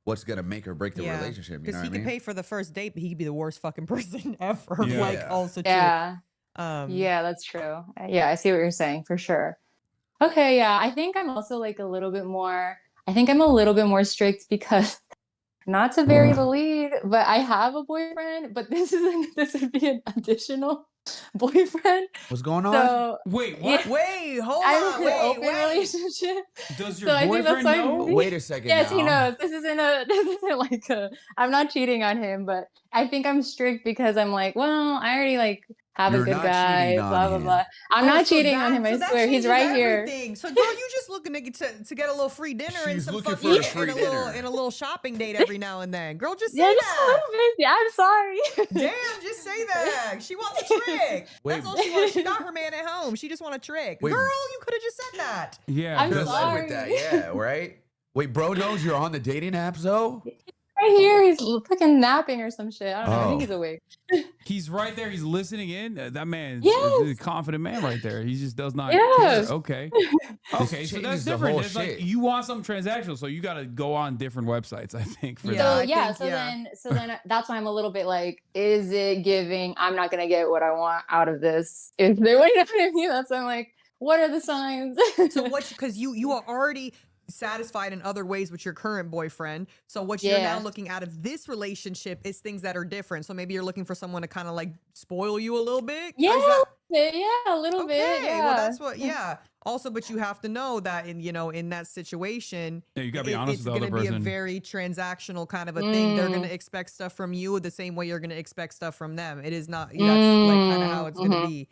what's gonna make or break the relationship. You know Because what he I could mean? pay for the first date, but he could be the worst fucking person ever. Yeah. Like also too. Yeah. Um, Yeah, that's true. Yeah, I see what you're saying for sure. Okay, yeah. I think I'm also like a little bit more, I think I'm a little bit more strict because not to bury the lead, but I have a boyfriend, but this would be an additional boyfriend. What's going on? So Wait, yeah, what? Wait, hold I'm on. in an Wait, open wait. relationship. Does So your I think that's boyfriend why know? maybe. Wait a second Yes, he now. knows. This isn't like a. I'm not cheating on him, but I think I'm strict because I'm like, well, I already like have a You're good not cheating guy, on blah blah him. blah. I'm not cheating on him. I So that swear, he's changes right here. everything. So girl, you just looking to get a little free dinner and She's some looking fucking for a free dinner. and a little shopping date every now and then. Girl, just say Yeah, just a that. little bit. Yeah, I'm sorry. Damn, just say that. She wants a trick. Wait. That's all she wants. She got her man at home. She just want a trick. Wait. Girl, you could have just said that. Yeah, I'm Good luck sorry. with that. Yeah, right. Wait, bro knows you're on the dating apps though. Right here, he's fucking napping or some shit. I don't know. I think Oh. he's awake. he's right there. He's listening in. That man's Yes. a confident man right there. He just does not Yes. care. Okay. This Okay, so that's changes the different. whole It's like shit. you want something transactional, so you got to go on different websites, I think, for Yeah, that. So I yeah, think, yeah. so then that's why I'm a little bit like, is it giving? I'm not gonna get what I want out of this. If they're waiting for me, that's why I'm like, what are the signs? So what? Because you are already satisfied in other ways with your current boyfriend. So what you're now Yeah. looking out of this relationship is things that are different. So maybe you're looking for someone to kind of like spoil you a little bit. Yeah, Is that- a little bit. Okay, Yeah. well that's what. Yeah. Also, but you have to know that in that situation, Yeah, you gotta be honest it's with the going other to be a person. very transactional kind of a thing. They're going Mm. to expect stuff from you the same way you're going to expect stuff from them. It is not. That's like kind of how it's going to be.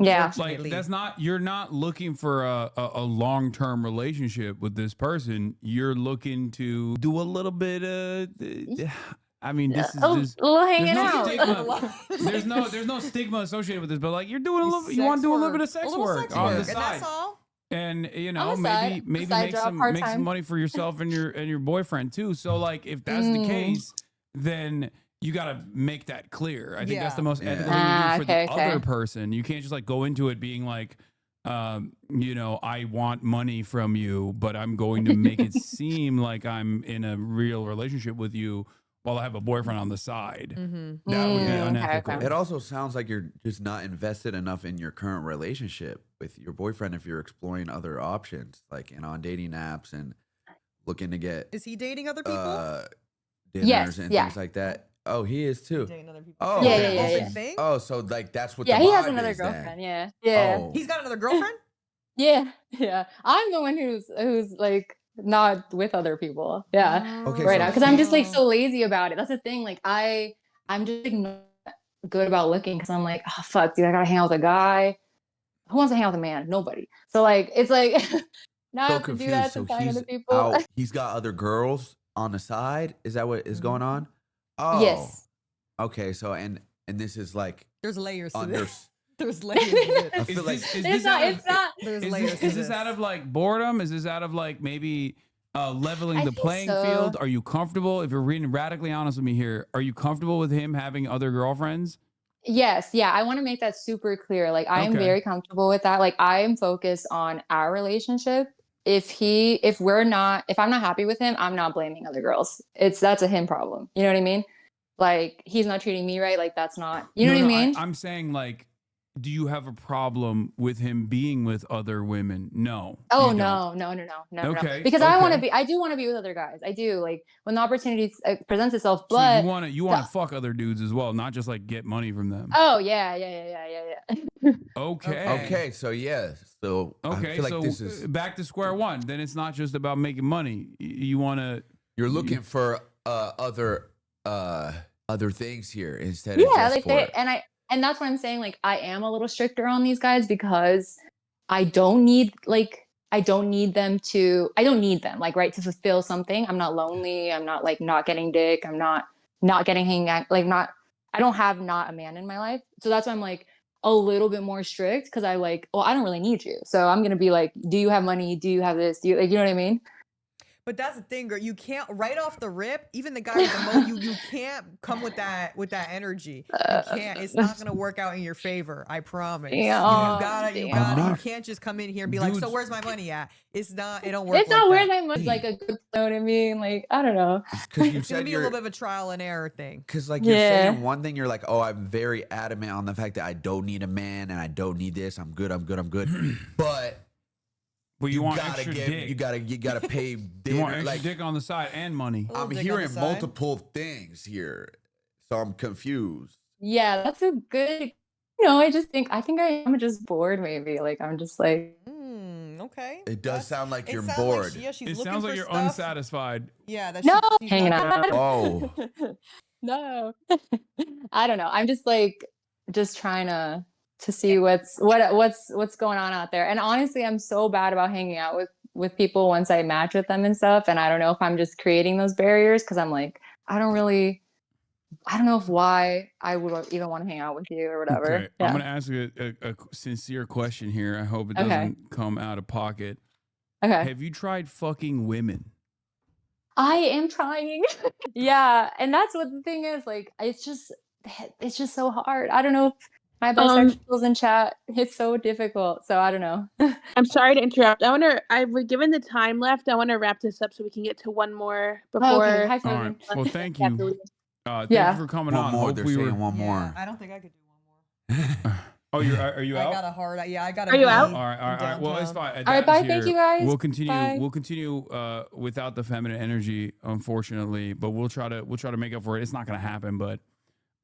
Yeah. Unfortunately. Like you're not looking for a long-term relationship with this person. You're looking to do a little bit I mean, this is just a little there's hanging no out. stigma. there's no stigma associated with this, but like you're doing a little, you want to do a little bit of sex work on the and side. that's all. And you On know, the side, maybe side make job, some part-time. money for yourself and your boyfriend too. So like if that's the case, then you got to make that clear. I think that's the most ethical thing to do for the other person. You can't just like go into it being like, you know, I want money from you, but I'm going to make it seem like I'm in a real relationship with you while I have a boyfriend on the side. That would be unethical. It also sounds like you're just not invested enough in your current relationship with your boyfriend if you're exploring other options, like on dating apps and looking to get Is he dating other people? dinners Yes, and yeah. things like that. Oh, he is too. Dating other people. Oh, Yeah, okay. yeah, yeah, yeah. Oh, so like that's what Yeah, the he has vibe another is then. girlfriend. Yeah, yeah. Oh. He's got another girlfriend? Yeah, yeah. I'm the one who's like not with other people. Yeah, Okay, right so now because I'm just like so lazy about it. That's the thing. Like I'm just like not good about looking because I'm like, oh fuck, dude, I gotta hang out with a guy. Who wants to hang out with a man? Nobody. So like it's like now I So have to do that confused. to So find he's other people. out. He's got other girls on the side. Is that what is going on? Oh, Yes. Okay, so and this is like There's layers to under. this. There's layers to this. I feel like It's not. There's Is layers this, to is this this. out of like boredom? Is this out of like maybe leveling I the think playing so. field? Are you comfortable? If you're being radically honest with me here, are you comfortable with him having other girlfriends? Yes, yeah, I want to make that super clear. Like I am Okay. very comfortable with that. Like I am focused on our relationship. If I'm not happy with him, I'm not blaming other girls. That's a him problem. You know what I mean? Like he's not treating me right. Like that's not, you know what I mean? I'm saying like, do you have a problem with him being with other women? No. Oh you no. Okay, Because okay. I do want to be with other guys. I do like when the opportunity presents itself. So But you want to fuck other dudes as well, not just like get money from them. oh yeah. Okay. Okay, so yeah, so I Okay. feel like So this is back to square one. Then it's not just about making money. You want to. you're looking for other things here instead of Yeah, just like for and that's what I'm saying. Like I am a little stricter on these guys because I don't need them like right to fulfill something. I'm not lonely. I'm not like not getting dick. I'm not getting hang out like not I don't have not a man in my life. So that's why I'm like a little bit more strict because I like, well, I don't really need you. So I'm gonna be like, do you have money? Do you have this? Do you like you know what I mean? But that's the thing, girl. You can't right off the rip. Even the guy with the most, you can't come with that energy. You can't. It's not gonna work out in your favor. I promise. You gotta. You can't just come in here and be like, so where's my money at? It's not. It don't work. It's not where's my money. Like a good, you know what I mean? Like I don't know. Because you It's gonna said be a little bit of a trial and error thing. Because like you're saying one thing, you're like, oh, I'm very adamant on the fact that I don't need a man and I don't need this. I'm good. But you want extra dick. You gotta pay dinner. You want extra dick on the side and money. I'm hearing multiple things here, so I'm confused. Yeah, that's a good. You know, I think I'm just bored. Maybe like I'm just like. Okay. It does sound like you're bored. It sounds like you're unsatisfied. Yeah, that's hanging out. Oh. No. I don't know. I'm just like trying to see what's going on out there. And honestly, I'm so bad about hanging out with people once I match with them and stuff. And I don't know if I'm just creating those barriers because I'm like, I don't know why I would even want to hang out with you or whatever. Okay. I'm going to ask you a sincere question here. I hope it doesn't come out of pocket. Okay. Have you tried fucking women? I am trying. Yeah. And that's what the thing is. Like, it's just so hard. I don't know if my bisexuals in chat, it's so difficult. So I don't know. I'm sorry to interrupt. We're given the time left. I want to wrap this up so we can get to one more before. Okay. Hi, all right. Well, thank you. Thank you for coming on. One more. They're saying one more. I don't think I could do one more. Oh, are you out? I got a hard. Yeah, I got. Are you out? All right. Well, it's fine. All right, bye. Thank you guys. We'll continue. Bye. We'll continue without the feminine energy, unfortunately. But we'll try to make up for it. It's not going to happen, but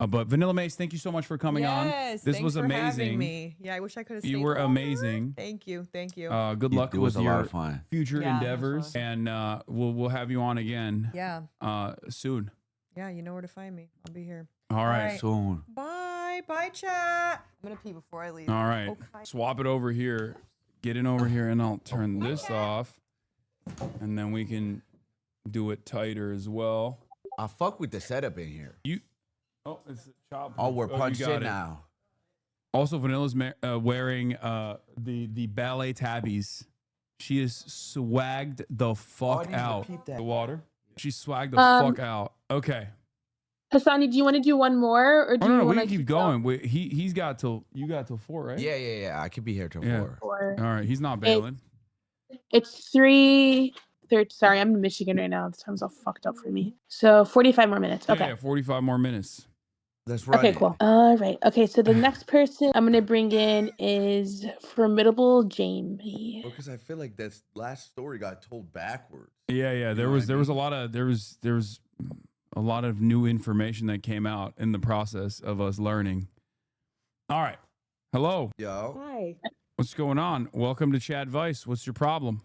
Vanilla Mace, thank you so much for coming on. This was amazing. Having me. Yeah, I wish I could have. You were amazing. Thank you. Good luck with your future Yeah, endeavors, and we'll have you on again. Yeah. Soon. Yeah, you know where to find me. I'll be here. All right. Soon. Bye, chat. I'm gonna pee before I leave. All right. Okay. Swap it over here. Get in over here, and I'll turn this off, and then we can do it tighter as well. I fuck with the setup in here. Oh, it's a chop. Oh, we're punched in it now. Also, Vanilla's wearing the ballet tabbies. She is swagged the fuck out. The water. She swagged the fuck out. Okay. Hasani, do you want to do one more, or do you want to keep going? Wait, you got till 4, right? Yeah. I could be here till 4. All right, he's not bailing. It's 3:30. Sorry, I'm in Michigan right now. This time's all fucked up for me. So 45 more minutes. Okay. Yeah, 45 more minutes. That's right. Okay, cool. All right. Okay, so the next person I'm gonna bring in is Formidable Jamie. Because I feel like that last story got told backwards. Yeah. There was a lot of new information that came out in the process of us learning. All right. Hello. Yo. Hi. What's going on? Welcome to Chadvice. What's your problem?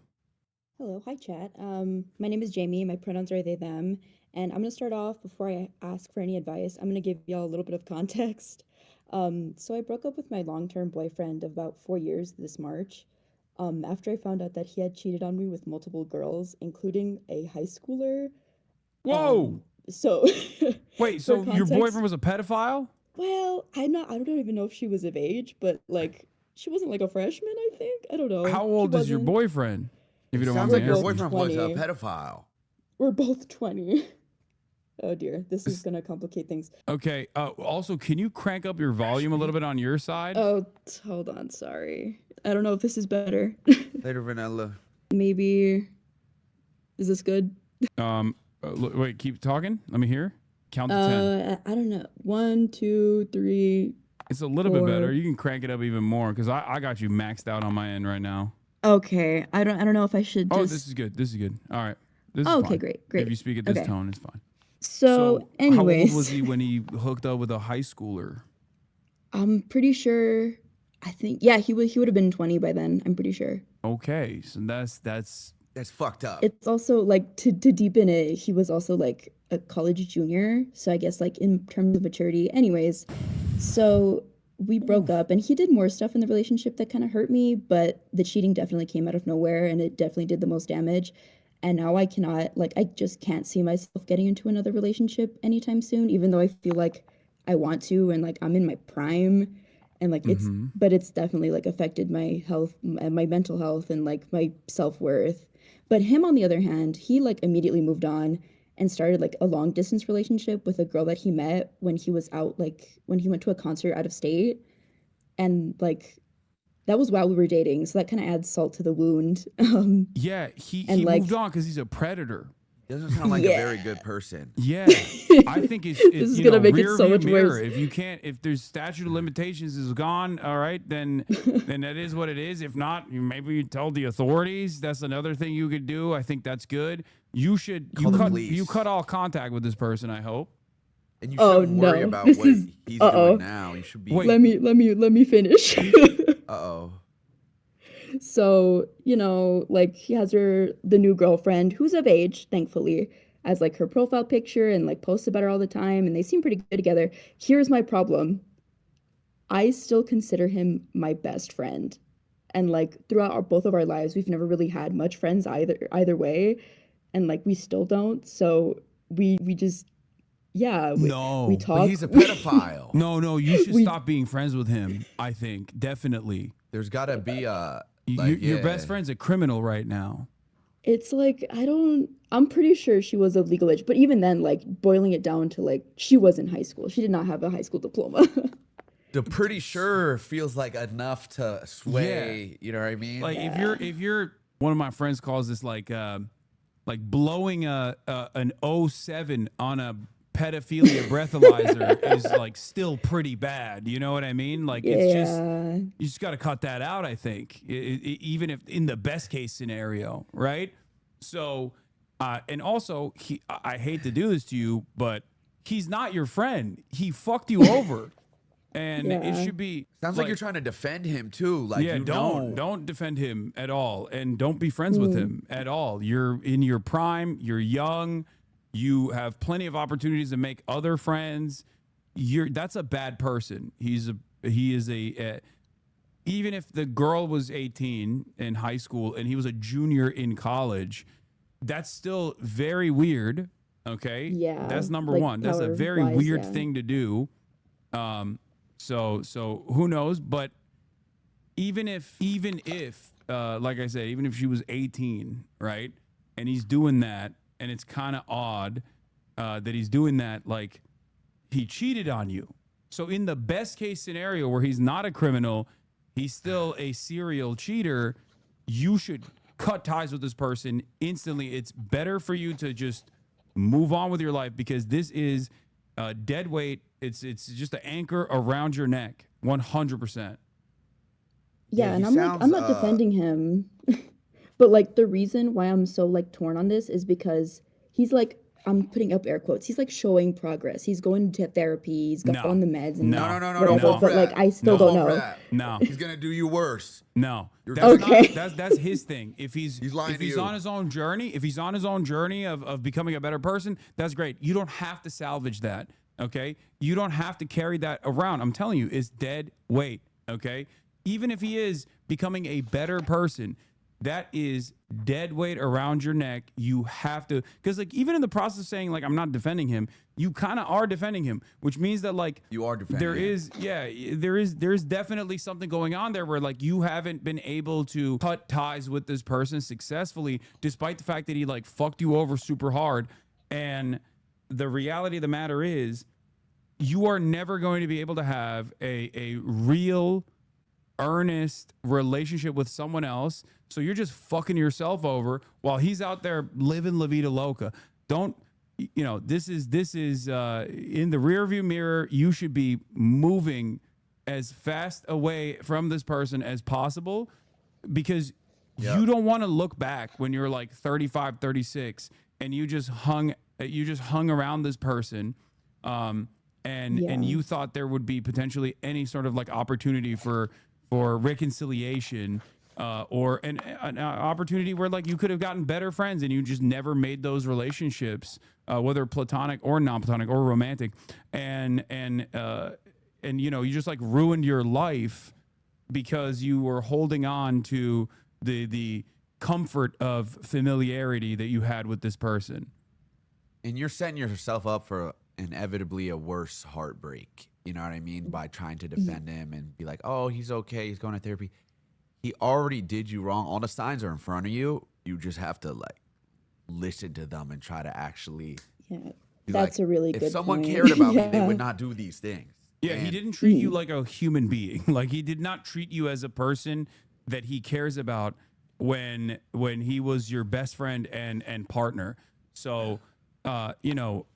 Hello. Hi, chat. My name is Jamie. My pronouns are they, them. And I'm going to start off before I ask for any advice. I'm going to give y'all a little bit of context. So I broke up with my long-term boyfriend of about 4 years this March. After I found out that he had cheated on me with multiple girls, including a high schooler. Whoa. So wait, so your boyfriend was a pedophile? Well, I don't even know if she was of age, but like she wasn't like a freshman, I think. I don't know. How old is your boyfriend? If you don't mind me asking. Your boyfriend was a pedophile. We're both 20. Oh dear, this is gonna complicate things. Okay. Also, can you crank up your volume a little bit on your side? Oh, hold on. Sorry. I don't know if this is better. Later, Vanilla. Maybe. Is this good? Wait. Keep talking. Let me hear. Count to 10. I don't know. 1, 2, 3. It's a little bit better. You can crank it up even more because I got you maxed out on my end right now. Okay. I don't know if I should. Oh, this is good. All right. This is okay, fine. Great. If you speak at this tone, it's fine. So anyways, how old was he when he hooked up with a high schooler? I'm pretty sure. I think he would have been 20 by then. I'm pretty sure. Okay, so that's fucked up. It's also like to deepen it. He was also like a college junior, so I guess like in terms of maturity. Anyways, so we broke up, and he did more stuff in the relationship that kind of hurt me, but the cheating definitely came out of nowhere, and it definitely did the most damage. And now I just can't see myself getting into another relationship anytime soon, even though I feel like I want to and like I'm in my prime. and like it's but it's definitely like affected my health and my mental health and like my self-worth. But him, on the other hand, he like immediately moved on and started like a long distance relationship with a girl that he met when he was out, like when he went to a concert out of state. And like that was while we were dating, so that kind of adds salt to the wound. Yeah, he like, moved on because he's a predator. Doesn't sound like a very good person. Yeah, I think it's This is gonna make it so much mirror. worse. If there's statute of limitations is gone, all right, then that is what it is. If not, maybe you tell the authorities. That's another thing you could do. I think that's good. You should you cut all contact with this person, I hope. And you shouldn't worry about what he's doing now. You should be. Let me finish. Uh-oh. So, you know, like he has the new girlfriend who's of age, thankfully, as like her profile picture and like posts about her all the time, and they seem pretty good together. Here's my problem. I still consider him my best friend. And like throughout both of our lives, we've never really had much friends either way. And like we still don't. So we just we talk. But he's a pedophile. No, you should stop being friends with him, I think. Definitely. There's got to be your best friend's a criminal right now. It's like, I'm pretty sure she was of legal age, but even then, like boiling it down to like, she was in high school. She did not have a high school diploma. The pretty sure feels like enough to sway, you know what I mean? Like if you're one of my friends calls this like blowing an 07 on a pedophilia breathalyzer is like still pretty bad. You know what I mean? Like it's just, you just got to cut that out. I think even if in the best case scenario, right? So, and also I hate to do this to you, but he's not your friend. He fucked you over. And it should be sounds like you're trying to defend him too. Like don't defend him at all, and don't be friends with him at all. You're in your prime. You're young. You have plenty of opportunities to make other friends. That's a bad person. He is a even if the girl was 18 in high school and he was a junior in college, that's still very weird. Okay, yeah, that's number one. That's a very weird thing to do. So who knows? But even if, like I said, even if she was 18, right, and he's doing that, and it's kind of odd that he's doing that, like he cheated on you. So in the best case scenario where he's not a criminal, he's still a serial cheater, you should cut ties with this person instantly. It's better for you to just move on with your life because this is dead weight. It's just an anchor around your neck, 100%. Yeah, and I'm not defending him. But like the reason why I'm so like torn on this is because he's like, I'm putting up air quotes, he's like showing progress. He's going to therapy, he's got on the meds and no. But like I still don't know. No. He's gonna do you worse. No. Okay. That's his thing. If he's lying if he's on his own journey, of becoming a better person, that's great. You don't have to salvage that. Okay? You don't have to carry that around. I'm telling you, it's dead weight. Okay? Even if he is becoming a better person, that is dead weight around your neck. You have to, because like even in the process of saying like I'm not defending him, you kind of are defending him, which means that like you are defending him. There's definitely something going on there where like you haven't been able to cut ties with this person successfully, despite the fact that he like fucked you over super hard. And the reality of the matter is, you are never going to be able to have a real, earnest relationship with someone else. So you're just fucking yourself over while he's out there living La Vida Loca. Don't, this is in the rearview mirror. You should be moving as fast away from this person as possible because you don't want to look back when you're like 35, 36 and you just hung around this person. And you thought there would be potentially any sort of like opportunity for reconciliation, or an opportunity where like you could have gotten better friends and you just never made those relationships, whether platonic or non-platonic or romantic, and you just like ruined your life because you were holding on to the comfort of familiarity that you had with this person. And you're setting yourself up for inevitably a worse heartbreak. you know what I mean, by trying to defend him and be like, oh, he's okay, he's going to therapy. He already did you wrong. All the signs are in front of you. You just have to like listen to them and try to actually. Yeah, be that's like, a really good If someone point. cared about me, they Yeah. would not do these things. Yeah, he And- didn't treat you like a human being. Like he did not treat you as a person that he cares about when he was your best friend and partner. So, you know,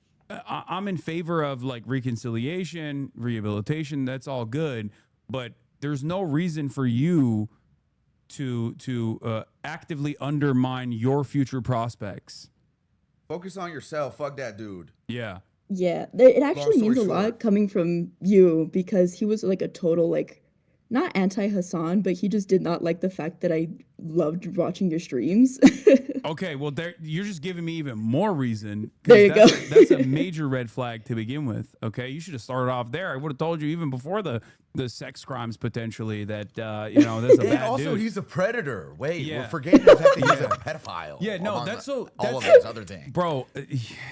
I'm in favor of like reconciliation, rehabilitation. That's all good, but there's no reason for you to actively undermine your future prospects. Focus on yourself. Fuck that dude. Yeah. Yeah, it actually story means a lot coming from you because he was like a total like not anti-Hassan, but he just did not like the fact that I loved watching your streams. Okay, well, you're just giving me even more reason. 'Cause There you go. That's a major red flag to begin with. Okay, you should have started off there. I would have told you even before the sex crimes potentially that you know that's a And bad also, dude. he's a predator. Wait, Yeah. we're forgetting the fact that he's a pedophile. Yeah, no, among that's all so. of those other things. Bro.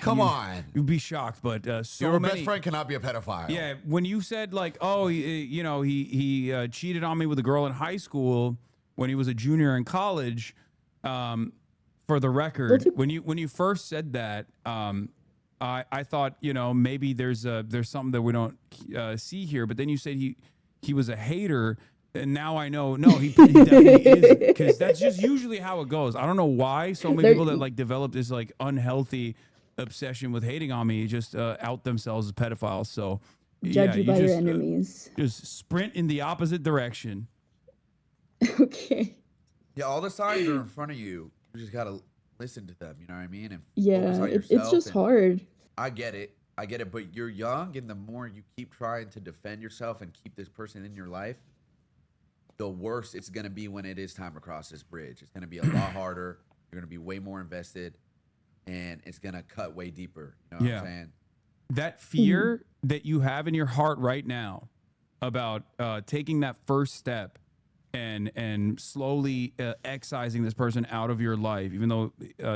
Come on. You'd be shocked, but so Your many. best friend cannot be a pedophile. Yeah, when you said like, oh, you know, he cheated on me with a girl in high school when he was a junior in college. For the record, when you first said that, I thought, you know, maybe there's something that we don't see here. But then you said he was a hater, and now I know no, he definitely is, because that's just usually how it goes. I don't know why so many people that like develop this like unhealthy obsession with hating on me just out themselves as pedophiles. So Judge you by just, your enemies. just sprint in the opposite direction. Okay. Yeah, all the signs are in front of you. You just gotta listen to them. You know what I mean? And Yeah, focus on it's yourself just and- hard. I get it. But you're young, and the more you keep trying to defend yourself and keep this person in your life, the worse it's gonna be when it is time to cross this bridge. It's gonna be a lot harder. You're gonna be way more invested, and it's gonna cut way deeper. You know what I'm saying? That fear that you have in your heart right now about taking that first step and slowly excising this person out of your life, even though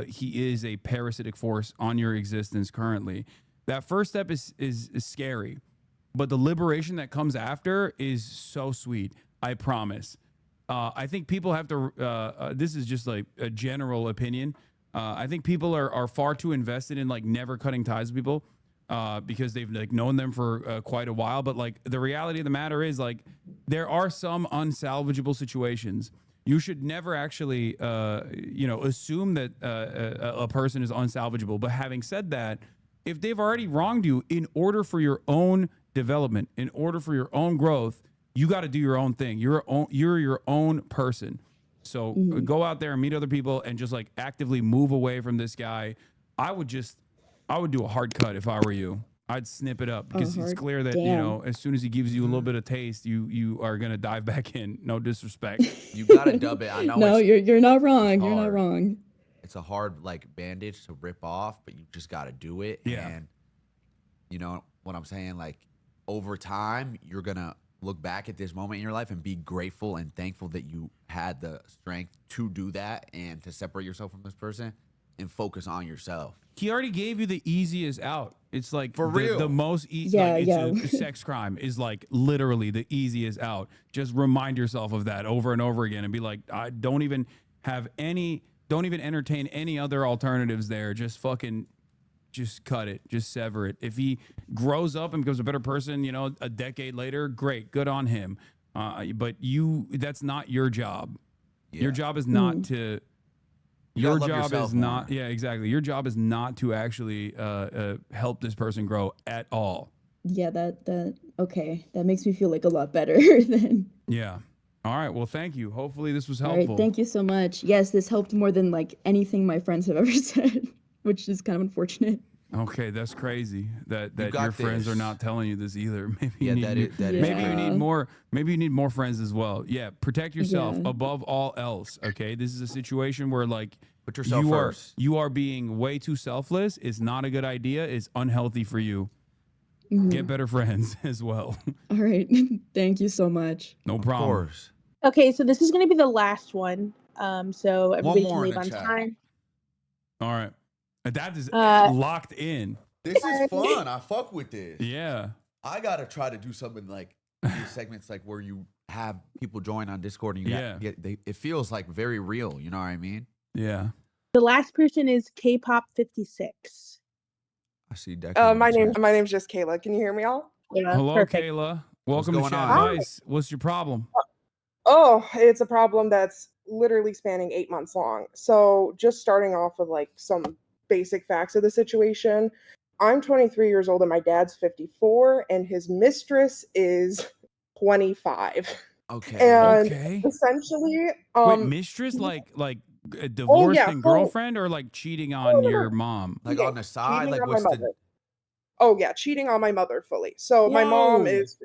he is a parasitic force on your existence currently, that first step is scary, but the liberation that comes after is so sweet. I promise. I think people have to. This is just like a general opinion. I think people are far too invested in like never cutting ties with people. Because they've like known them for quite a while, but like the reality of the matter is like there are some unsalvageable situations. You should never actually assume that a person is unsalvageable. But having said that, if they've already wronged you, in order for your own development, in order for your own growth, you got to do your own thing. You're your own person. So go out there and meet other people and just like actively move away from this guy. I would do a hard cut if I were you. I'd snip it up because it's clear that, you know, as soon as he gives you a little bit of taste, you are going to dive back in. No disrespect. You gotta dub it. I know. No, it's you're not wrong. You're not hard. wrong. It's a hard like bandage to rip off, but you just gotta do it. Yeah. And you know what I'm saying? Like over time, you're gonna look back at this moment in your life and be grateful and thankful that you had the strength to do that and to separate yourself from this person and focus on yourself. He already gave you the easiest out. It's like For real. the most a sex crime is like literally the easiest out. Just remind yourself of that over and over again and be like, I don't even entertain any other alternatives there. Just cut it. Just sever it. If he grows up and becomes a better person, you know, a decade later, great, good on him. But that's not your job. Yeah. Your job is not to. Your gotta love job yourself is not. more. Yeah, exactly. Your job is not to actually help this person grow at all. Yeah, okay. That makes me feel like a lot better then. Yeah. All right. Well, thank you. Hopefully this was All helpful. right, thank you so much. Yes, this helped more than like anything my friends have ever said, which is kind of unfortunate. Okay, that's crazy that got your friends this. are not telling you this either. Maybe Yeah, you that need, is- that is maybe you crazy. need more. Maybe you need more friends as well. Yeah, protect yourself Yeah. above all else. Okay, this is a situation where like Put yourself you first. you are being way too selfless. It's not a good idea. It's unhealthy for you. Get better friends as well. All right, thank you so much. No Of problem. course. Okay, so this is going to be the last one. So everybody can more in leave the on chat. time. All right, that is Uh, locked in. This is fun. I fuck with this. Yeah. I gotta try to do something like these segments, like where you have people join on Discord and it feels like very real. You know what I mean? Yeah. The last person is K-pop 56. I see Declan. My name's just Kayla. Can you hear me all? Yeah, Hello, perfect. Kayla. Welcome to going on? Chadvice. What's your problem? Oh, it's a problem that's literally spanning 8 months long. So just starting off with like some basic facts of the situation. I'm 23 years old and my dad's 54 and his mistress is 25. Okay. And Okay. essentially, Wait, mistress, like divorced and full- girlfriend, or like cheating on your mom? Like on the side, cheating like on what's my the? mother. Oh yeah, cheating on my mother fully. So my mom Whoa. is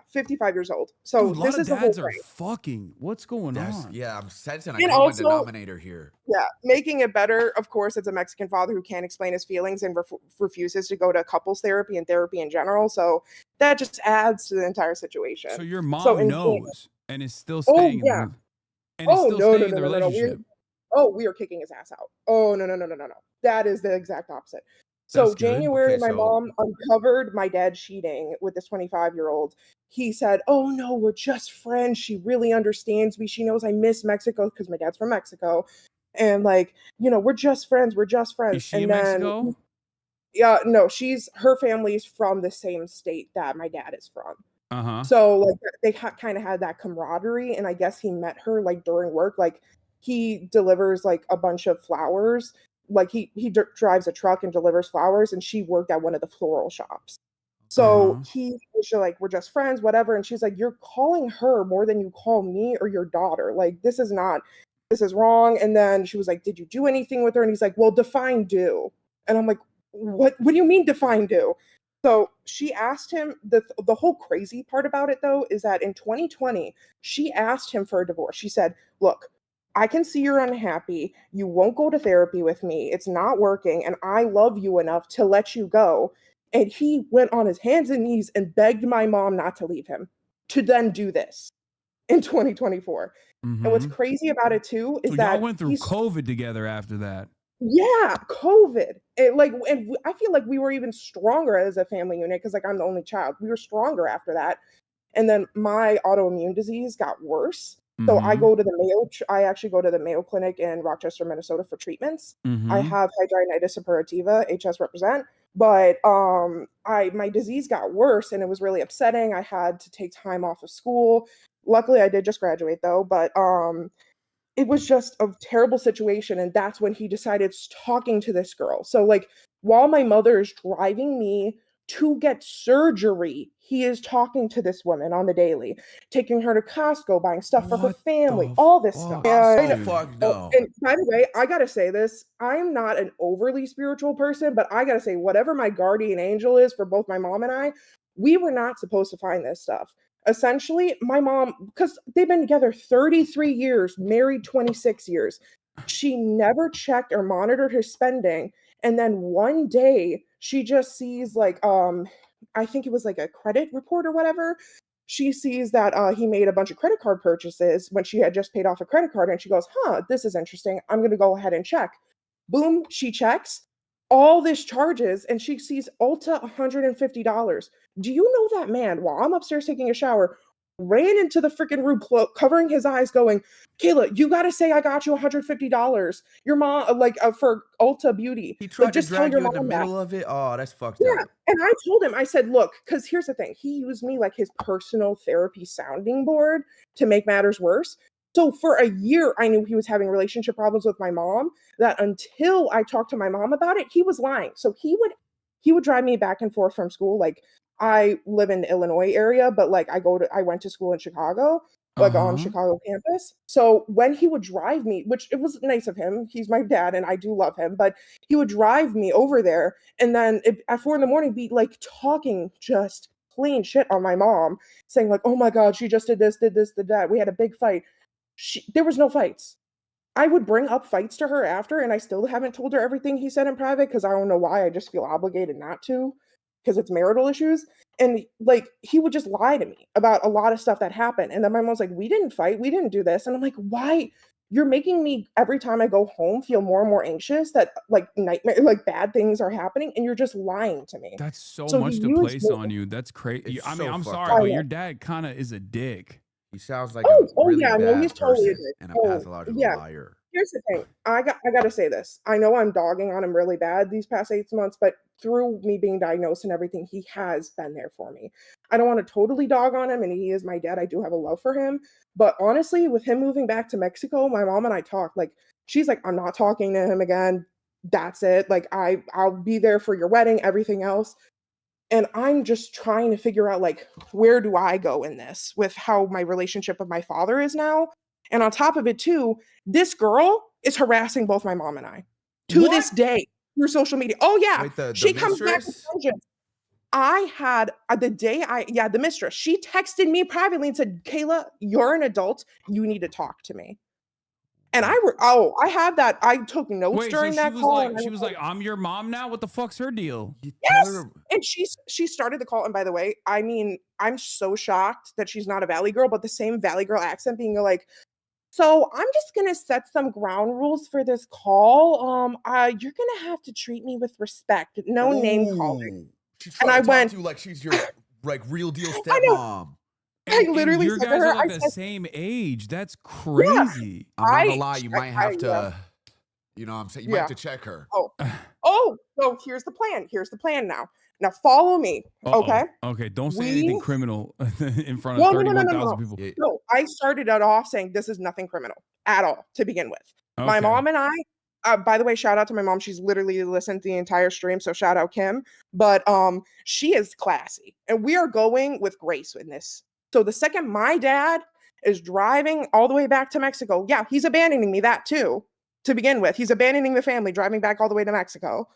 55 years old. So Dude, a lot this of is the whole dads are thing. fucking. What's going on? Yeah, I'm sensing a And common also- denominator here. Yeah, making it better, of course, it's a Mexican father who can't explain his feelings and refuses to go to couples therapy and therapy in general. So that just adds to the entire situation. So your mom in- knows and is still Oh, staying. yeah. And is still staying in the No. relationship. We are kicking his ass out. Oh, no. That is the exact opposite. So That's good. January, Okay, my so- mom uncovered my dad cheating with this 25-year-old. He said, "Oh no, we're just friends. She really understands me. She knows I miss Mexico," because my dad's from Mexico. And like, we're just friends. We're just friends. Is she and in then, Mexico? Yeah, no, her family's from the same state that my dad is from. Uh-huh. So like they kind of had that camaraderie, and I guess he met her like during work. Like he delivers like a bunch of flowers. Like he drives a truck and delivers flowers, and she worked at one of the floral shops. So he was like, "We're just friends, whatever." And she's like, "You're calling her more than you call me or your daughter. Like this is wrong." And then she was like, "Did you do anything with her?" And he's like, "Well, define do." And I'm like, "What do you mean define do?" So she asked him, the whole crazy part about it though is that in 2020, she asked him for a divorce. She said, "Look, I can see you're unhappy. You won't go to therapy with me. It's not working. And I love you enough to let you go." And he went on his hands and knees and begged my mom not to leave him, to then do this in 2024. And what's crazy about it too is So that y'all went through COVID together after that. yeah, COVID. And I feel like we were even stronger as a family unit because like I'm the only child. We were stronger after that. And then my autoimmune disease got worse. So I go to the Mayo. I actually go to the Mayo Clinic in Rochester, Minnesota for treatments. I have hidradenitis suppurativa, HS represent. But my disease got worse and it was really upsetting. I had to take time off of school. Luckily, I did just graduate though. But it was just a terrible situation, and that's when he decided talking to this girl. So like while my mother is driving me to get surgery, he is talking to this woman on the daily, taking her to Costco, buying stuff for her family, all this stuff. Fuck no. And by the way, I gotta say this, I'm not an overly spiritual person, but I gotta say, whatever my guardian angel is for both my mom and I, we were not supposed to find this stuff. Essentially, my mom, because they've been together 33 years, married 26 years, she never checked or monitored her spending. And then one day she just sees like, I think it was like a credit report or whatever. She sees that he made a bunch of credit card purchases when she had just paid off a credit card. And she goes, "Huh, this is interesting. I'm going to go ahead and check." Boom, she checks all this charges and she sees Ulta $150. Do you know that man, while I'm upstairs taking a shower, ran into the freaking room covering his eyes going, "Kayla, you got to say I got you $150. Your mom, for Ulta Beauty." He tried just to tell drag your you in the mom that. middle of it. Oh, that's fucked Yeah. up. And I told him, I said, "Look, because here's the thing. He used me like his personal therapy sounding board to make matters worse." So for a year, I knew he was having relationship problems with my mom, that until I talked to my mom about it, he was lying. So he would drive me back and forth from school. Like I live in the Illinois area, but like I went to school in Chicago, like on Chicago campus. So when he would drive me, which it was nice of him, he's my dad and I do love him, but he would drive me over there and then at 4 a.m. be like talking just plain shit on my mom, saying like, "Oh my God, she just did this, did that. We had a big fight." There was no fights. I would bring up fights to her after, and I still haven't told her everything he said in private because I don't know why. I just feel obligated not to because it's marital issues. And like he would just lie to me about a lot of stuff that happened. And then my mom's like, "We didn't fight. We didn't do this." And I'm like, "Why? you're making me every time I go home feel more and more anxious that like bad things are happening, and you're just lying to me. That's so So much he to used place me. on you. That's crazy. I mean, so I'm fucked sorry, up. but I your know. dad kind of is a dick. He sounds like Oh, a really yeah, no, bad he's totally a person dick. and a Oh, pathological yeah. liar. Here's the thing. I gotta say this. I know I'm dogging on him really bad these past 8 months, but through me being diagnosed and everything, he has been there for me. I don't want to totally dog on him, and he is my dad. I do have a love for him. But honestly, with him moving back to Mexico, my mom and I talked. Like, she's like, I'm not talking to him again. That's it. Like, I'll be there for your wedding, everything else. And I'm just trying to figure out, like, where do I go in this with how my relationship with my father is now? And on top of it, too, this girl is harassing both my mom and I to this day through social media. Oh, yeah. Wait, the She comes back with mistress? vengeance. I had the mistress, she texted me privately and said, Kayla, you're an adult. You need to talk to me. And I have that. I took notes Wait, so during she that was call. like, and she was like, I'm your mom now. What the fuck's her deal? yes. And she started the call. And by the way, I mean, I'm so shocked that she's not a Valley girl, but the same Valley girl accent being like, so I'm just gonna set some ground rules for this call. You're gonna have to treat me with respect. No name calling. She's And trying I to talk went, to you like she's your like real deal I know. stepmom. I literally your said to guys her, are like I the said, same age. That's yeah, crazy. I'm not gonna lie, you might have yeah. to, you know what I'm saying? You might have to check her. Oh, so here's the plan. Here's the plan now. Now follow me. Okay. Okay, don't say anything criminal in front of No, 31,000 people. No, I started it off saying this is nothing criminal at all to begin with. My Okay. mom and I, by the way, shout out to my mom. She's literally listened to the entire stream, so shout out Kim. But she is classy, and we are going with grace in this. So the second my dad is driving all the way back to Mexico, yeah, he's abandoning me. That too, to begin with, he's abandoning the family, driving back all the way to Mexico.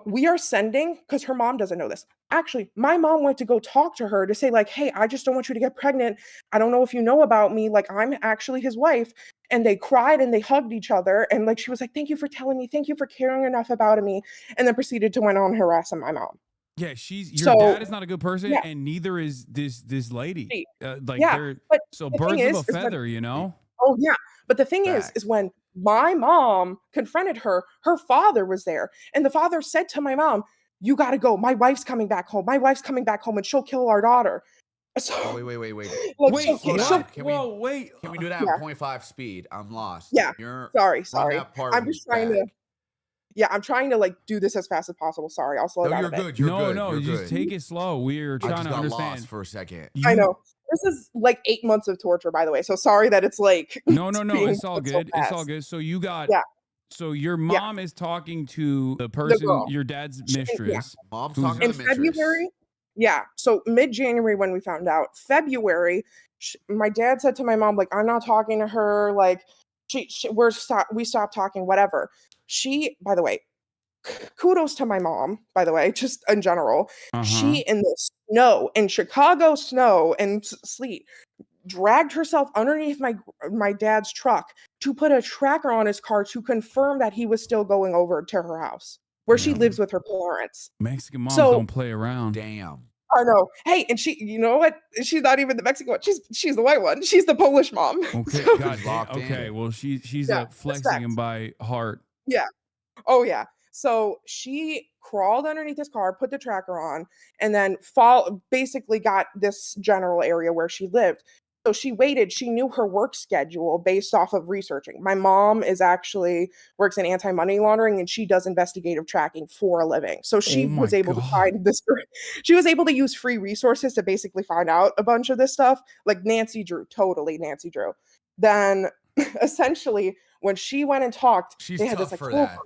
We are sending, because her mom doesn't know this. Actually, my mom went to go talk to her to say, like, hey, I just don't want you to get pregnant. I don't know if you know about me. Like, I'm actually his wife. And they cried and they hugged each other. And like, she was like, thank you for telling me. Thank you for caring enough about me. And then proceeded to went on harassing my mom. Yeah, your dad is not a good person, yeah. and neither is this lady. Like Yeah, they're but so the birds thing of a is when- feather, you know? Oh yeah. But the thing is when my mom confronted her, her father was there. And the father said to my mom, you got to go. My wife's coming back home. My wife's coming back home and she'll kill our daughter. So, Oh, wait. like, Slow down. Can we do that Yeah. at 0.5 speed? I'm lost. Yeah. Sorry. Run that part I'm just trying to. Yeah, I'm trying to like do this as fast as possible. Sorry, I'll slow No, down you're a bit. good. You're good. No, You're just good. take it slow. We're I trying just to got understand. lost for a second. I know. This is like 8 months of torture, by the way. So sorry that it's like No. being It's all done so good. It's all fast. good. So you got. Yeah. So your mom is talking to the person, girl. your dad's Yeah. mistress. Mom's who's- talking to In the mistress. February, yeah. So mid-January when we found out, February, my dad said to my mom, like, I'm not talking to her. Like, we stopped talking, whatever. She, by the way, kudos to my mom, by the way, just in general. She in the snow, in Chicago snow and sleet, dragged herself underneath my dad's truck to put a tracker on his car to confirm that he was still going over to her house where she lives with her parents. Mexican moms So- don't play around. Damn. I know. Hey, and she, you know what? She's not even the Mexican one. She's the white one. She's the Polish mom. Okay, So- God damn. Locked in. Okay, well she's Yeah, flexing respect. him by heart. Yeah. Oh yeah. So she crawled underneath his car, put the tracker on, and then basically got this general area where she lived. So she waited. She knew her work schedule based off of researching. My mom works in anti-money laundering, and she does investigative tracking for a living. So she Oh was my able to God. find this. She was able to use free resources to basically find out a bunch of this stuff. Like Nancy Drew. Then essentially when she went and talked, She's they had tough this like for whole that.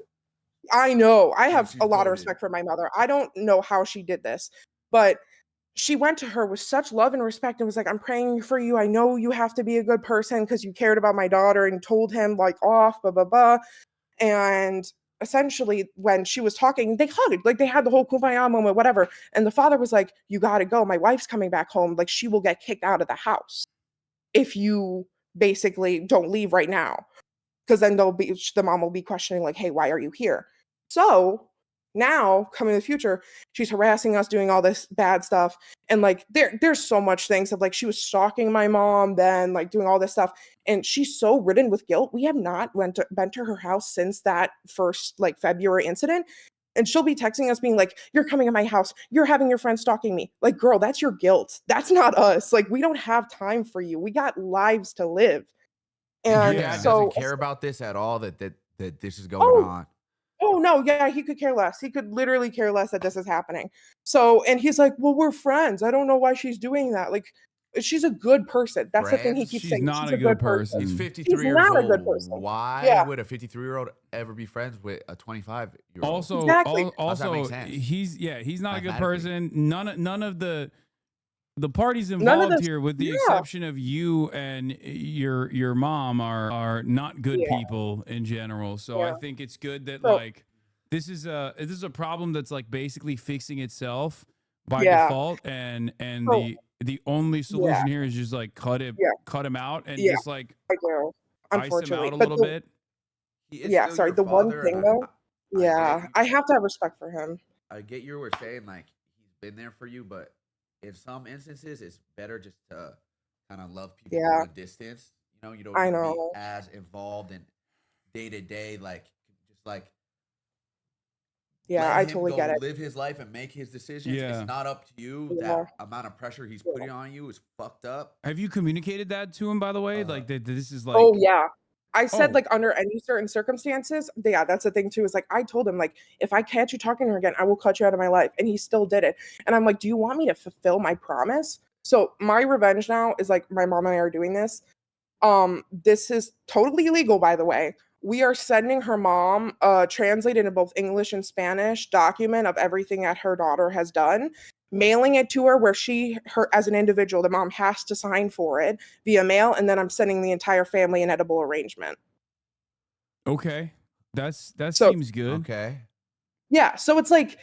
I know. I have she's a lot of goated. respect for my mother. I don't know how she did this, but she went to her with such love and respect and was like, I'm praying for you. I know you have to be a good person because you cared about my daughter, and told him like off, blah, blah, blah. And essentially when she was talking, they hugged, like they had the whole kumbaya moment, whatever. And the father was like, you got to go. My wife's coming back home. Like she will get kicked out of the house if you basically don't leave right now. Because then the mom will be questioning like, hey, why are you here? So now, coming in the future, she's harassing us, doing all this bad stuff. And like there's so much things of like she was stalking my mom, then like doing all this stuff. And she's so ridden with guilt. We have not been to her house since that first like February incident. And she'll be texting us being like, you're coming to my house. You're having your friend stalking me. Like, girl, that's your guilt. That's not us. Like, we don't have time for you. We got lives to live. And your dad so doesn't care about this at all, that this is going on. Oh no, yeah, he could care less. He could literally care less that this is happening. So, and he's like, well, we're friends. I don't know why she's doing that. Like, she's a good person. That's the thing he keeps saying. Not a good person. He's 53 He's years not old. a good person. Why Yeah. would a 53-year-old ever be friends with a 25-year-old? Also, Exactly. How's that make also, sense? he's not a good Mathematically. person. None of the parties None of involved this- here, with the yeah. exception of you and your mom, are not good people in general. So I think it's good that like this is a problem that's like basically fixing itself by default, and the only solution here is just like cut him out and just like I do. ice him Unfortunately. out a But little the- bit. He is Yeah, still sorry. your The one father, thing and though, I yeah, get I have to have respect for him. I get you were saying like he's been there for you, but in some instances it's better just to kind of love people Yeah. from a distance. You know, you don't I need to know. be as involved in day to day, like just like Yeah, let I him totally go get it. live his life and make his decisions. Yeah. It's not up to you. Yeah. That amount of pressure he's putting on you is fucked up. Have you communicated that to him, by the way? Like that this is like Oh yeah. I said Oh. like under any certain circumstances, yeah, that's the thing too. Is like I told him like if I catch you talking to her again, I will cut you out of my life, and he still did it. And I'm like, do you want me to fulfill my promise? So my revenge now is like my mom and I are doing this. This is totally illegal, by the way. We are sending her mom translated in both English and Spanish document of everything that her daughter has done, mailing it to her where her as an individual, the mom has to sign for it via mail, and then I'm sending the entire family an edible arrangement. okay. That So- seems good. Okay. Yeah, so it's like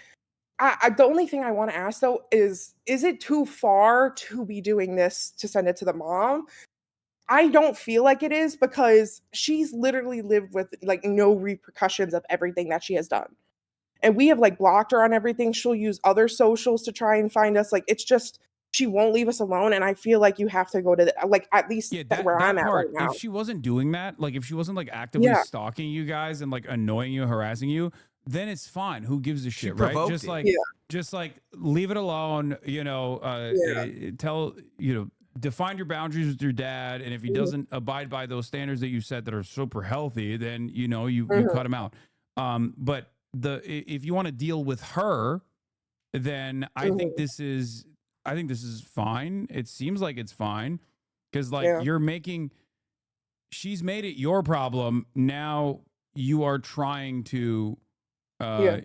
the only thing I want to ask though is it too far to be doing this to send it to the mom? I don't feel like it is, because she's literally lived with like no repercussions of everything that she has done. And we have like blocked her on everything. She'll use other socials to try and find us. Like it's just she won't leave us alone. And I feel like you have to go to like at least where I'm at right now. If she wasn't doing that, like if she wasn't like actively Yeah. stalking you guys and like annoying you, harassing you, then it's fine. Who gives a shit, right? provoked Just it. like Yeah. just like leave it alone, you know, define your boundaries with your dad, and if he doesn't abide by those standards that you set that are super healthy, then you cut him out. But if you want to deal with her, then I think this is fine. It seems like it's fine, because like she's made it your problem. Now you are trying to I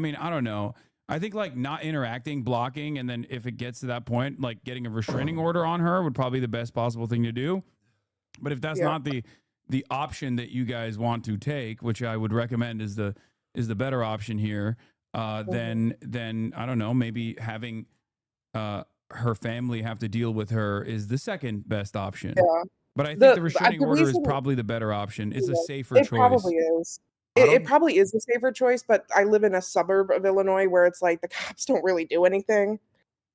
mean, I don't know. I think like not interacting, blocking, and then if it gets to that point, like getting a restraining order on her would probably be the best possible thing to do. But if that's not the option that you guys want to take, which I would recommend is the better option here, then I don't know, maybe having her family have to deal with her is the second best option. Yeah. But I think the The restraining order is reason- probably the better option. It's a safer It choice. probably is. It probably is the safer choice, but I live in a suburb of Illinois where it's like the cops don't really do anything.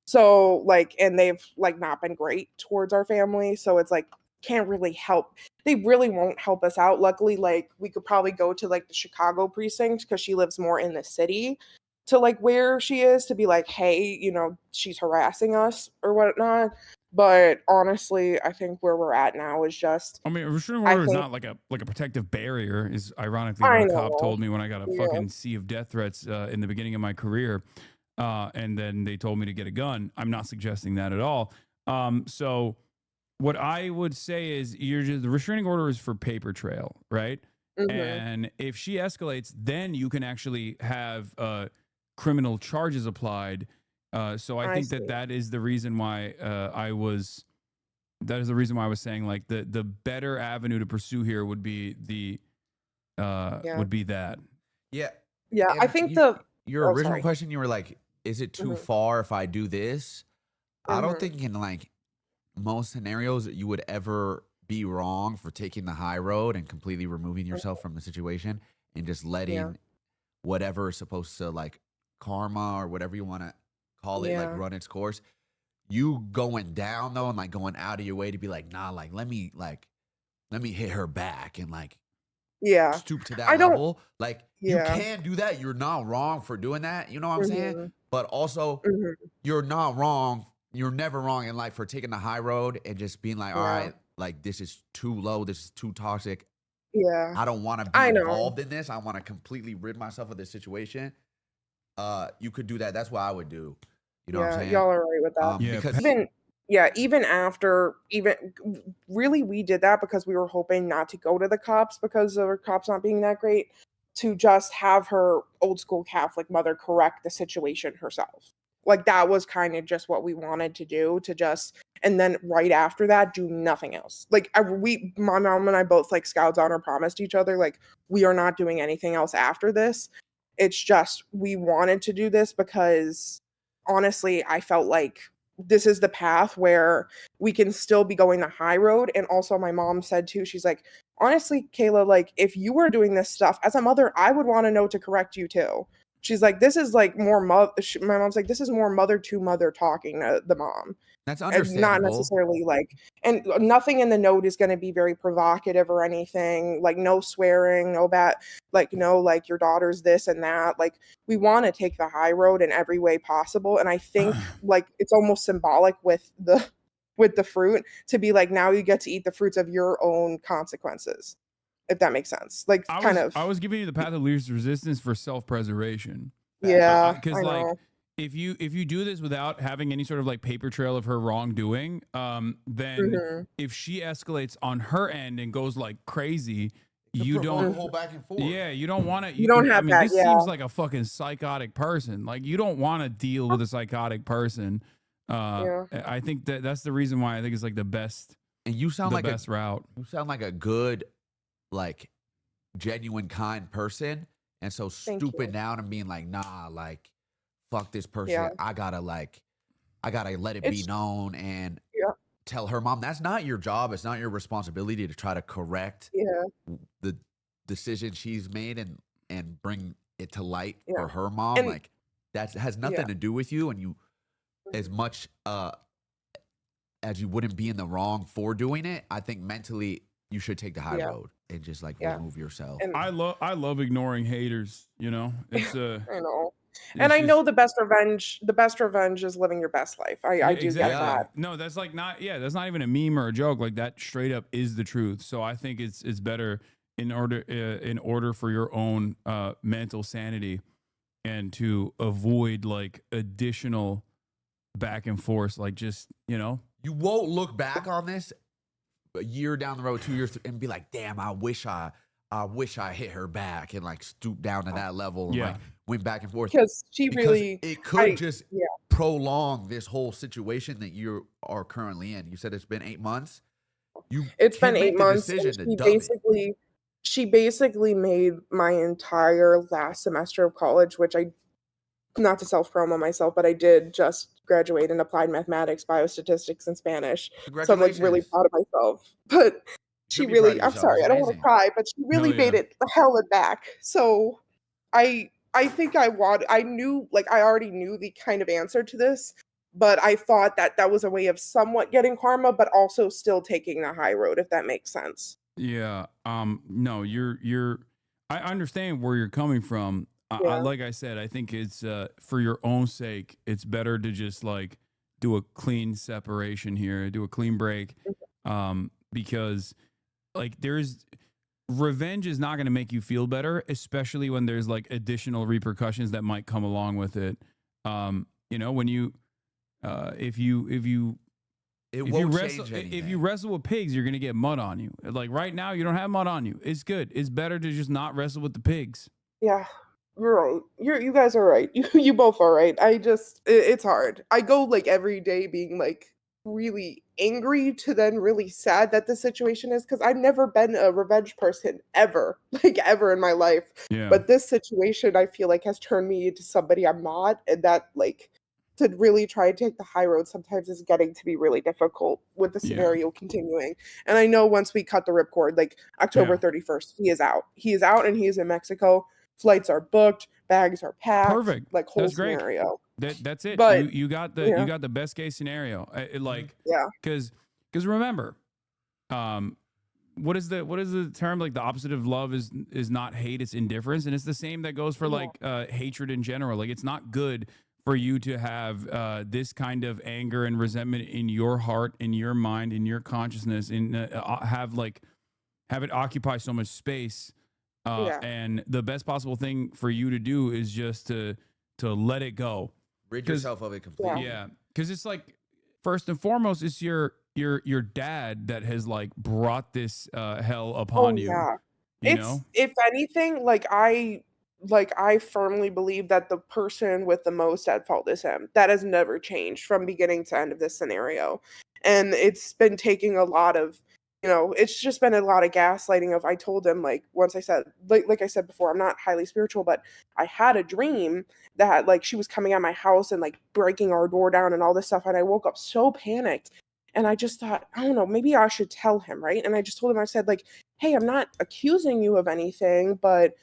So like, and they've like not been great towards our family. So it's like, can't really help. They really won't help us out. Luckily, like we could probably go to like the Chicago precinct because she lives more in the city to like where she is to be like, hey, you know, she's harassing us or whatnot. But honestly, I think where we're at now is just. I mean, a restraining order is not like a protective barrier. Is ironically what a cop told me when I got a fucking sea of death threats in the beginning of my career, and then they told me to get a gun. I'm not suggesting that at all. So what I would say is the restraining order is for paper trail, right? And if she escalates, then you can actually have criminal charges applied. So I think that is the reason why I was saying like the better avenue to pursue here would be that. Yeah. Yeah, And I think your original sorry. question, you were like, is it too far if I do this? I don't think in like most scenarios you would ever be wrong for taking the high road and completely removing yourself from the situation and just letting whatever is supposed to like karma or whatever you want to call it, like Yeah. run its course. You going down though and like going out of your way to be like, nah, like let me hit her back and like Yeah. stoop to that I don't level. Like you Yeah. can do that. You're not wrong for doing that. You know what I'm saying? Mhm. But also Mhm. you're not wrong. You're never wrong in life for taking the high road and just being like, all Yeah. right, like this is too low. This is too toxic. Yeah. I don't want to be I know. involved in this. I want to completely rid myself of this situation. You could do that. That's what I would do. You know what I'm Yeah, saying? y'all are right with that. Because Even after really we did that because we were hoping not to go to the cops because of the cops not being that great, to just have her old school Catholic mother correct the situation herself. Like that was kind of just what we wanted to do, to just, and then right after that do nothing else. Like my mom and I both like Scouts Honor promised each other like we are not doing anything else after this. It's just we wanted to do this because honestly I felt like this is the path where we can still be going the high road. And also my mom said too, she's like, honestly, Kayla, like if you were doing this stuff as a mother, I would want to know to correct you too. She's like, this is like more my mom's like, this is more mother to mother talking to the mom. That's And understandable. not necessarily like, and nothing in the note is going to be very provocative or anything, like no swearing, no bad, like no, like your daughter's this and that. Like we want to take the high road in every way possible. And I think like it's almost symbolic with the fruit to be like, now you get to eat the fruits of your own consequences, if that makes sense. Like I was giving you the path of least resistance for self-preservation. Yeah, Because I like know. if you do this without having any sort of like paper trail of her wrongdoing, then Mhm. if she escalates on her end and goes like crazy, you provoke don't a whole back and forth. Yeah, you don't want to. You don't I have mean, that, this yeah. seems like a fucking psychotic person. Like you don't want to deal with a psychotic person. Yeah. I think that's the reason why I think it's like the best. And you sound the like best route. You sound like a good, like, genuine, kind person. And so Thank stooping you. down and being like, nah, like, fuck this person. Yeah. I gotta let it be It's- known and Yeah. tell her mom that's not your job. It's not your responsibility to try to correct Yeah. the decision she's made and bring it to light Yeah. for her mom. And- Like that has nothing Yeah. to do with you, and you as much as you wouldn't be in the wrong for doing it. I think mentally you should take the high Yeah. road and just like Yeah. remove yourself. And- I love ignoring haters. You know, it's I know. it's And I just- know the best revenge is living your best life. I do exactly. get that. No, that's like not. Yeah, that's not even a meme or a joke. Like that straight up is the truth. So I think it's better in order for your own mental sanity and to avoid like additional back and forth. Like just You won't look back on this a year down the road, 2 years, and be like, damn, I wish I hit her back and like stoop down to that level and Yeah. like went back and forth. Because she really it could just yeah. prolong this whole situation that you are currently in. You said it's been 8 months. It's can been make 8 the months. decision And to she dub it. basically made my entire last semester of college, which not to self-promo myself, but I did just graduate in applied mathematics, biostatistics, and Spanish. So I'm like really Congratulations. proud of myself. But she should be proud really, of I'm yourself. sorry, It's I don't want to amazing. cry, but she really Hell made yeah. it hella back. So I think I already knew the kind of answer to this, but I thought that was a way of somewhat getting karma, but also still taking the high road, if that makes sense. Yeah. No, you're I understand where you're coming from. Yeah. Like I said, I think it's for your own sake, it's better to just like do a clean separation here, do a clean break. Because like revenge is not going to make you feel better, especially when there's like additional repercussions that might come along with it. When you if you wrestle with pigs, you're gonna get mud on you. Like right now, you don't have mud on you. It's good. It's better to just not wrestle with the pigs. Yeah, you're right. You guys are right. You both are right. It's hard. I go like every day being like really angry to then really sad that the situation is, because I've never been a revenge person ever, like ever in my life. Yeah. But this situation I feel like has turned me into somebody I'm not, and that like to really try and take the high road sometimes is getting to be really difficult with the Yeah. scenario continuing. And I know once we cut the ripcord, like October 31st, he is out. He is out and he is in Mexico. flights are booked, bags are packed, Perfect. like whole That's great. scenario. That's it. But You got the best case scenario. Like yeah, because remember, what is the term, like the opposite of love is not hate, it's indifference, and it's the same that goes for like hatred in general. Like it's not good for you to have this kind of anger and resentment in your heart, in your mind, in your consciousness, in have it occupy so much space. And the best possible thing for you to do is just to let it go. Rid yourself of it completely. Yeah, because it's like, first and foremost, it's your dad that has like brought this hell upon you. Yeah. You It's know? if anything, I firmly believe that the person with the most at fault is him. That has never changed from beginning to end of this scenario. And it's been taking a lot of, it's just been a lot of gaslighting of I told him, like, once I said, like I said before, I'm not highly spiritual, but I had a dream that like she was coming at my house and like breaking our door down and all this stuff. And I woke up so panicked. And I just thought, I don't know, maybe I should tell him, right? And I just told him, I said, like, hey, I'm not accusing you of anything, but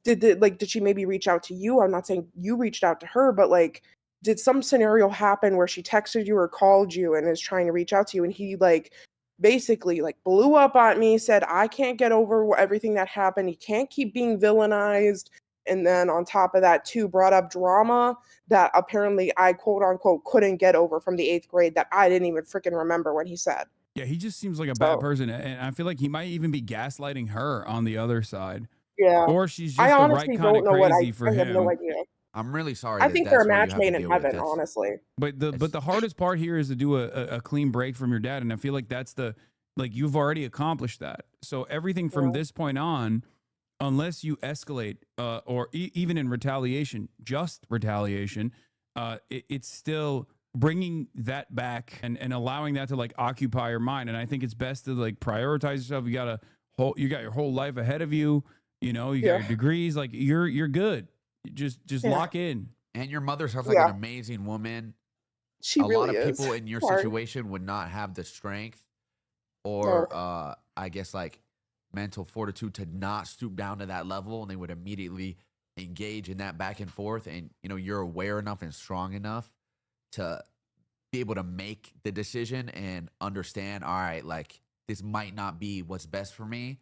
did she maybe reach out to you? I'm not saying you reached out to her, but like, did some scenario happen where she texted you or called you and is trying to reach out to you? And he like basically like blew up on me, said, I can't get over everything that happened. He can't keep being villainized. And then on top of that, too, brought up drama that apparently I quote unquote couldn't get over from the 8th grade that I didn't even freaking remember what he said. Yeah, he just seems like a bad person, and I feel like he might even be gaslighting her on the other side. Yeah. Or she's I just the honestly right kind don't of know what crazy for I have him. no idea. I'm really sorry. I that think that's they're a what you match have to made in deal with. heaven, That's- honestly. But the hardest part here is to do a clean break from your dad, and I feel like that's you've already accomplished that. So everything from this point on, unless you escalate or even in retaliation, just retaliation, it's still bringing that back and allowing that to like occupy your mind. And I think it's best to like prioritize yourself. You got your whole life ahead of you. You know, you got your degrees. Like you're good. Just lock in. And your mother sounds like an amazing woman. She a really lot of is. people in your Sorry. situation would not have the strength or I guess like mental fortitude to not stoop down to that level, and they would immediately engage in that back and forth. And you're aware enough and strong enough to be able to make the decision and understand, all right, like this might not be what's best for me,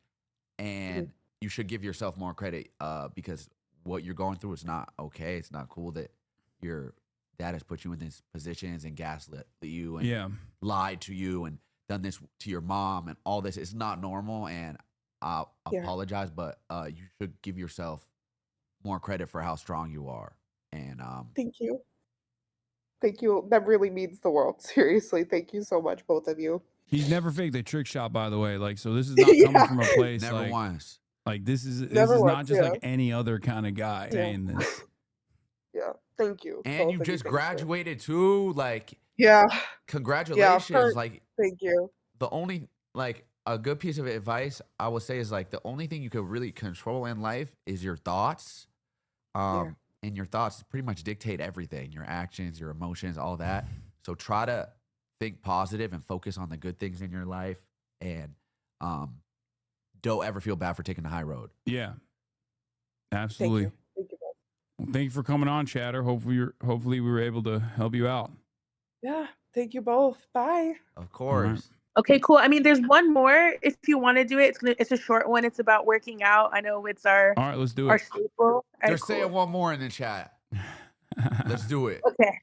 and you should give yourself more credit because what you're going through is not okay. It's not cool that your dad has put you in these positions and gaslit you and lied to you and done this to your mom and all this. It's not normal, and I apologize, but you should give yourself more credit for how strong you are. And Thank you. Thank you. That really means the world. Seriously. Thank you so much, both of you. He's never faked a trick shot, by the way. Like, so this is not coming from a place never like, once. Like this is Never not once, just like any other kind of guy saying this. Yeah. Thank you. And you just graduated too. Like, congratulations. Like, thank you. The only like a good piece of advice I would say is like the only thing you could really control in life is your thoughts. And your thoughts pretty much dictate everything, your actions, your emotions, all that. So try to think positive and focus on the good things in your life, and don't ever feel bad for taking the high road. Yeah, absolutely. Thank you. Well, thank you for coming on, Chatter. Hopefully we were able to help you out. Yeah. Thank you both. Bye. Of course. Okay, cool. I mean, there's one more if you want to do it. It's a short one. It's about working out. I know it's our All right, let's do our it. staple. They're saying one more in the chat. Let's do it. Okay.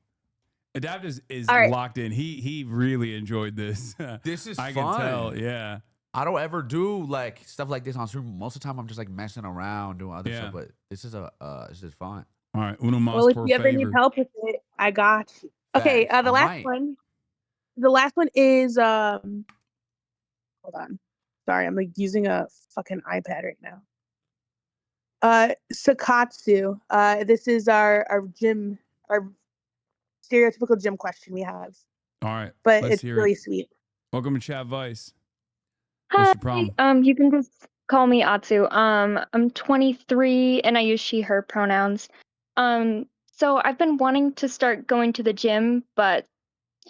Adapt is All right. locked in. He really enjoyed this. This is I fun. can tell. Yeah. I don't ever do like stuff like this on stream. Most of the time, I'm just like messing around doing other stuff. But this is fun. All right, uno más Well, if por you ever need favor. help with it, I got you. Okay. Facts. The I last might. one. The last one is hold on. Sorry, I'm like using a fucking iPad right now. Sakatsu. This is our stereotypical gym question we have. All right, But let's it's hear really it. sweet. Welcome to Chadvice. Hi. What's your problem? You can just call me Atsu. I'm 23 and I use she, her pronouns. So I've been wanting to start going to the gym, but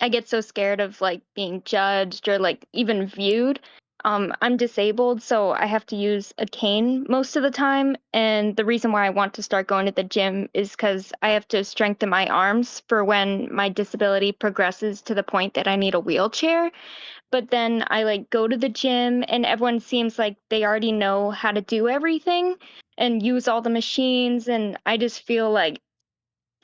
I get so scared of like being judged or like even viewed. I'm disabled, so I have to use a cane most of the time. And the reason why I want to start going to the gym is because I have to strengthen my arms for when my disability progresses to the point that I need a wheelchair. But then I like go to the gym and everyone seems like they already know how to do everything and use all the machines. And I just feel like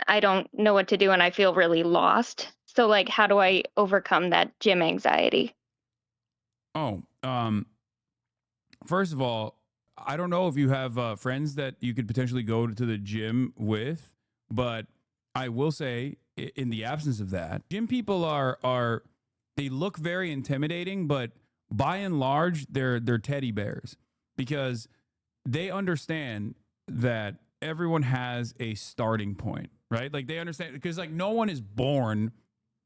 I don't know what to do and I feel really lost. So, like, how do I overcome that gym anxiety? Oh, first of all, I don't know if you have friends that you could potentially go to the gym with, but I will say, in the absence of that, gym people are they look very intimidating, but by and large, they're teddy bears because they understand that everyone has a starting point, right? Like they understand because like no one is born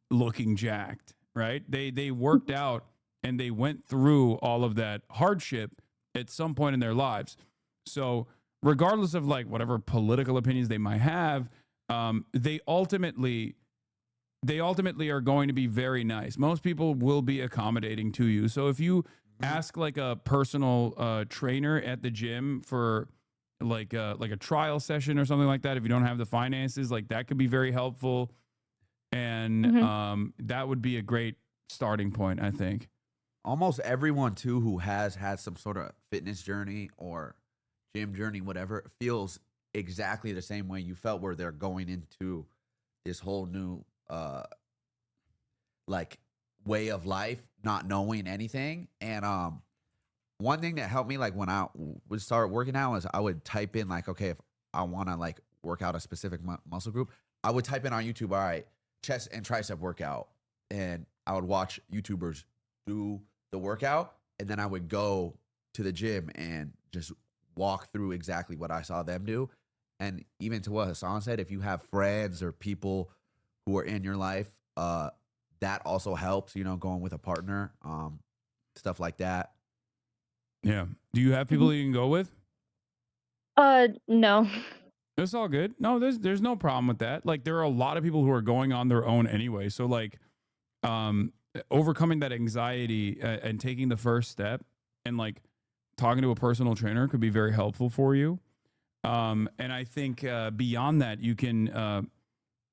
looking jacked, right? They worked out and they went through all of that hardship at some point in their lives. So regardless of like whatever political opinions they might have, they ultimately are going to be very nice. Most people will be accommodating to you. So if you ask like a personal trainer at the gym for like a trial session or something like that, if you don't have the finances, like that could be very helpful. And that would be a great starting point, I think. Almost everyone too who has had some sort of fitness journey or gym journey, whatever, feels exactly the same way you felt, where they're going into this whole new like way of life, not knowing anything. And one thing that helped me, like when I would start working out, is I would type in like, okay, if I want to like work out a specific muscle group, I would type in on YouTube, all right, chest and tricep workout, and I would watch YouTubers do the workout, and then I would go to the gym and just walk through exactly what I saw them do. And even to what Hassan said, if you have friends or people who are in your life, that also helps, you know, going with a partner, stuff like that. Yeah. Do you have people you can go with? No. It's all good. No, there's no problem with that. Like there are a lot of people who are going on their own anyway. So like overcoming that anxiety and taking the first step and like talking to a personal trainer could be very helpful for you. And I think beyond that, you can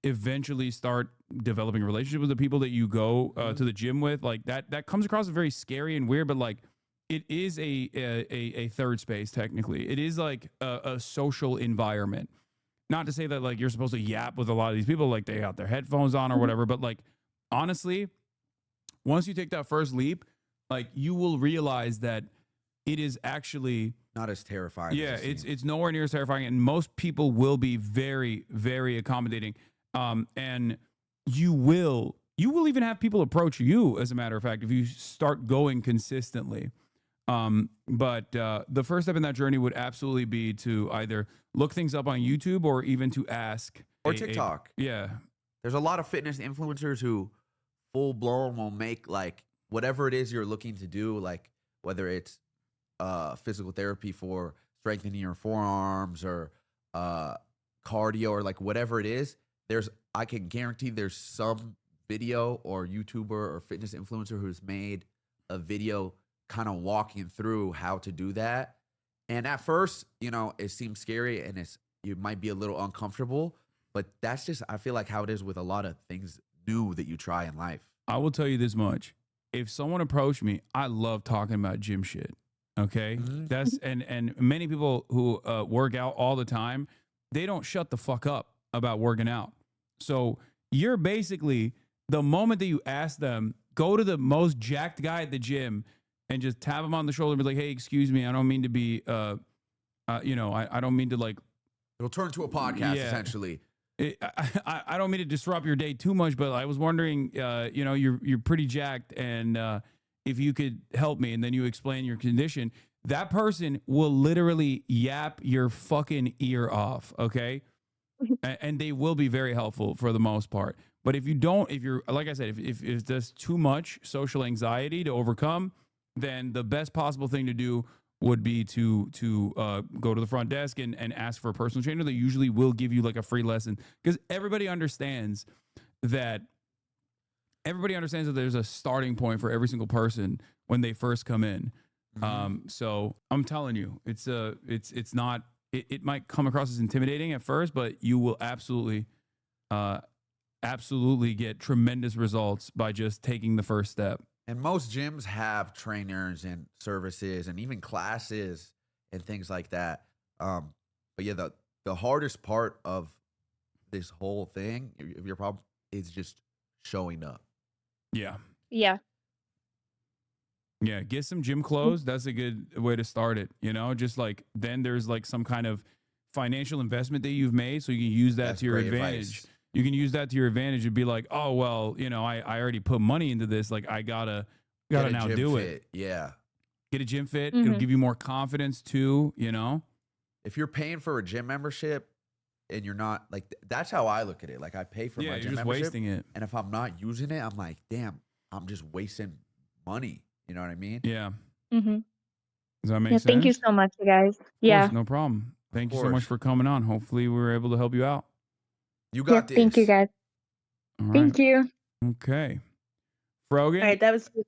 eventually start developing a relationship with the people that you go to the gym with. Like that comes across as very scary and weird, but like it is a third space. Technically, it is like a social environment. Not to say that like you're supposed to yap with a lot of these people, like they got their headphones on or whatever, but like honestly, once you take that first leap, like you will realize that it is actually not as terrifying. Yeah, it's nowhere near as terrifying, and most people will be very, very accommodating. And you will even have people approach you, as a matter of fact, if you start going consistently. But the first step in that journey would absolutely be to either look things up on YouTube or even to ask or TikTok. Yeah, there's a lot of fitness influencers who full blown will make like whatever it is you're looking to do, like whether it's physical therapy for strengthening your forearms or cardio or like whatever it is. I can guarantee there's some video or YouTuber or fitness influencer who's made a video kind of walking through how to do that. And at first, you know, it seems scary and you might be a little uncomfortable, but that's just, I feel like how it is with a lot of things new that you try in life. I will tell you this much. If someone approached me, I love talking about gym shit. Okay. That's, and many people who work out all the time, they don't shut the fuck up about working out. So you're basically, the moment that you ask them, go to the most jacked guy at the gym and just tap him on the shoulder and be like, hey, excuse me, I don't mean to be, you know, I don't mean to like. It'll turn to a podcast essentially. I don't mean to disrupt your day too much, but I was wondering, you know, you're pretty jacked, and if you could help me, and then you explain your condition, that person will literally yap your fucking ear off, okay? And they will be very helpful for the most part. But if you're, like I said, if there's too much social anxiety to overcome, then the best possible thing to do would be to go to the front desk and ask for a personal trainer. They usually will give you like a free lesson, because everybody understands that everybody understands that there's a starting point for every single person when they first come in. So I'm telling you, it's not, it might come across as intimidating at first, but you will absolutely get tremendous results by just taking the first step. And most gyms have trainers and services and even classes and things like that. But yeah, the hardest part of this whole thing, if your problem, is just showing up. Yeah. Yeah. Yeah, get some gym clothes. That's a good way to start it. Just like then there's like some kind of financial investment that you've made, so you can use that to your advantage. You can use that to your advantage and be like, oh well, I already put money into this. Like I gotta now do it. Yeah, get a gym fit. It'll give you more confidence too. If you're paying for a gym membership and you're not like, that's how I look at it. Like I pay for my gym just membership, wasting it. and if I'm not using it, I'm like, damn, I'm just wasting money. You know what I mean? Yeah. Mm-hmm. Does that make sense? Thank you so much, you guys. Yeah. Of course, no problem. Thank you so much for coming on. Hopefully we were able to help you out. You got this. Thank you, guys. All right. Thank you. Okay. Frogan, All right,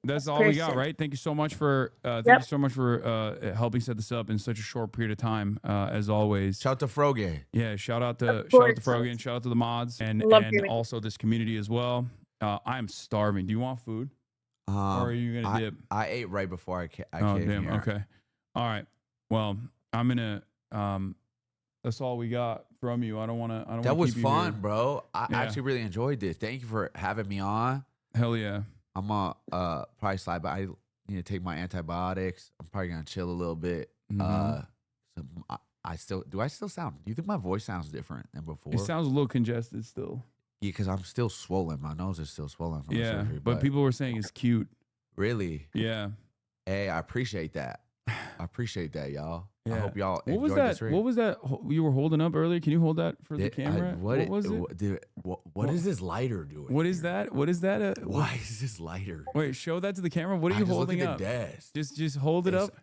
that's all we got, right? Thank you so much for helping set this up in such a short period of time, as always. Shout out to Frogan. Yeah, shout out to Frogan, shout out to the mods and also this community as well. I'm starving. Do you want food? Or are you gonna dip? I ate right before I came damn. here. Okay. All right. Well, I'm gonna. That's all we got from you. I don't want to. That was keep you fun, here. bro. I actually really enjoyed this. Thank you for having me on. Hell yeah. I'm probably slide, but I need to take my antibiotics. I'm probably gonna chill a little bit. Mhm. Do I still sound? Do you think my voice sounds different than before? It sounds a little congested still. Yeah, because I'm still swollen. My nose is still swollen from the surgery. But people were saying it's cute. Really? Yeah. Hey, I appreciate that. I appreciate that, y'all. I hope y'all What was enjoyed that? this read. What was that you were holding up earlier? Can you hold that for the camera? What was it? Dude, what is this lighter doing? What is that? What is that? Why is this lighter? Wait, show that to the camera. What are you just look holding at the up? desk. Just hold it up.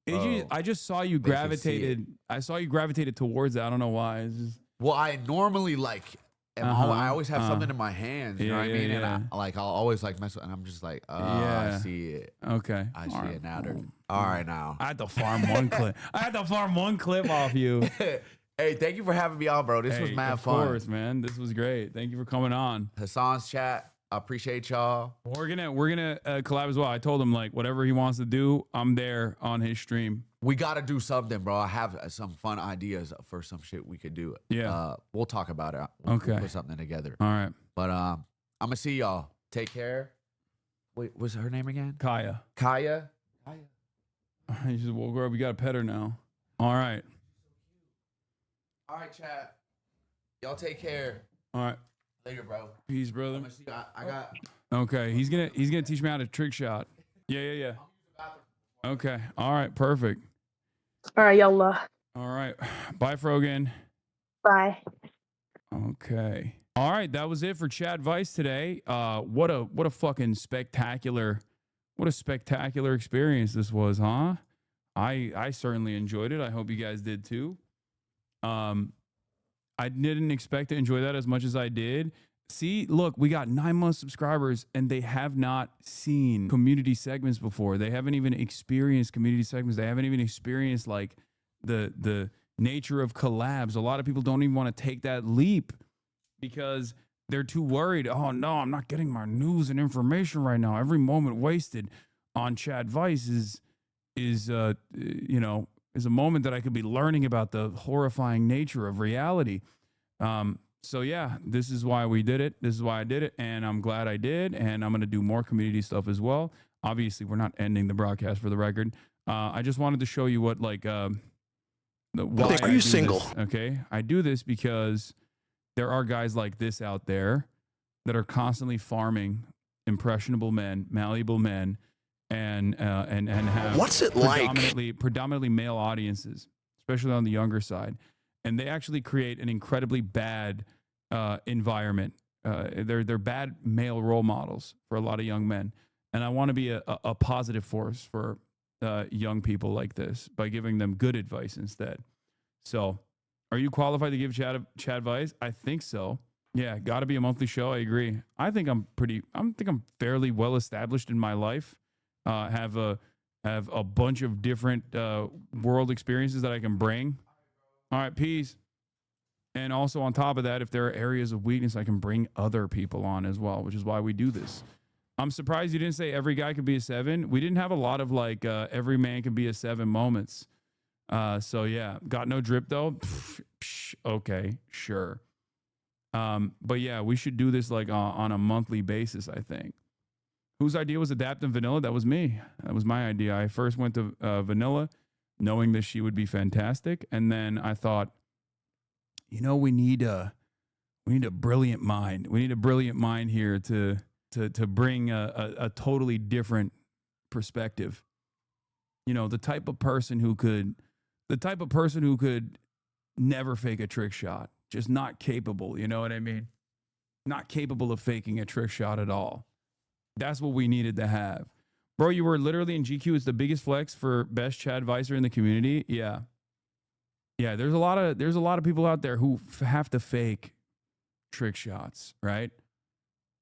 I just saw you They can see gravitated. I saw you gravitated towards it. I don't know why. It's just, Well, I normally I always have something in my hands, you know what I mean? And I'll always mess with, and I'm just like, I see it. Okay. I see it now. All right, now. I had to farm one clip. I had to farm one clip off you. Hey, thank you for having me on, bro. This was mad fun. Of course, man. This was great. Thank you for coming on. Hassan's chat. I appreciate y'all. We're gonna collab as well. I told him whatever he wants to do, I'm there on his stream. We got to do something, bro. I have some fun ideas for some shit we could do. Yeah. We'll talk about it. We'll put something together. All right. But I'm gonna see y'all. Take care. Wait, what's her name again? Kaya. Kaya. You just woke her up. We got to pet her now. All right. All right, chat. Y'all take care. All right. Later, bro. Peace, brother. I'm gonna see you. I got. Okay. He's gonna teach me how to trick shot. Yeah. Okay. All right. Perfect. All right, y'all. All right. Bye, Frogan. Bye. Okay. All right. That was it for Chadvice today. What a fucking spectacular experience this was, huh? I certainly enjoyed it. I hope you guys did too. I didn't expect to enjoy that as much as I did. See, look, we got 9 month subscribers and they have not seen community segments before. They haven't even experienced community segments. They haven't even experienced the nature of collabs. A lot of people don't even want to take that leap because they're too worried. Oh no, I'm not getting my news and information right now. Every moment wasted on Chadvice is a moment that I could be learning about the horrifying nature of reality. So yeah, this is why we did it. This is why I did it. And I'm glad I did. And I'm going to do more community stuff as well. Obviously, we're not ending the broadcast for the record. I just wanted to show you what why Are you single? Okay. I do this because there are guys like this out there that are constantly farming impressionable men, malleable men, and have What's it like? predominantly male audiences, especially on the younger side. And they actually create an incredibly bad environment. They're bad male role models for a lot of young men. And I want to be a positive force for young people like this by giving them good advice instead. So are you qualified to give Chadvice? I think so. Yeah, got to be a monthly show. I agree. I think I'm fairly well established in my life. Have a bunch of different world experiences that I can bring. All right, peace. And also on top of that, if there are areas of weakness, I can bring other people on as well, which is why we do this. I'm surprised you didn't say every guy could be a 7. We didn't have a lot of like every man can be a 7 moments. So yeah, got no drip though. Okay, sure. But yeah, we should do this like on a monthly basis, I think. Whose idea was adapting vanilla? That was me. That was my idea. I first went to vanilla knowing that she would be fantastic. And then I thought, you know, we need a brilliant mind. We need a brilliant mind here to bring a totally different perspective. You know, the type of person who could never fake a trick shot, just not capable. You know what I mean? Not capable of faking a trick shot at all. That's what we needed to have. Bro, you were literally in GQ. It's the biggest flex for best Chadvicer in the community. Yeah. Yeah, there's a lot of people out there who have to fake trick shots, right?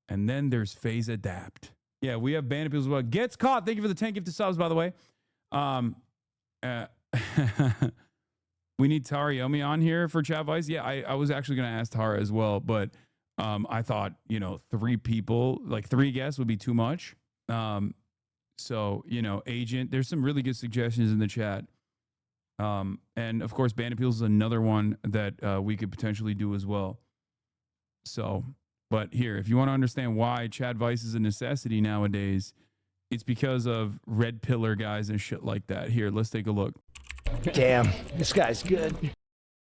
And then there's phase adapt. Yeah, we have bandit people as well. Gets caught. Thank you for the 10 gifted subs, by the way. We need Tariomi on here for Chadvice. Yeah, I was actually going to ask Tara as well, but I thought, you know, 3 people, like 3 guests would be too much. So, you know, Agent, there's some really good suggestions in the chat. And of course, Bandit Peels is another one that we could potentially do as well. So, but here, if you want to understand why Chadvice is a necessity nowadays, it's because of red pillar guys and shit like that. Here, let's take a look. Damn, this guy's good.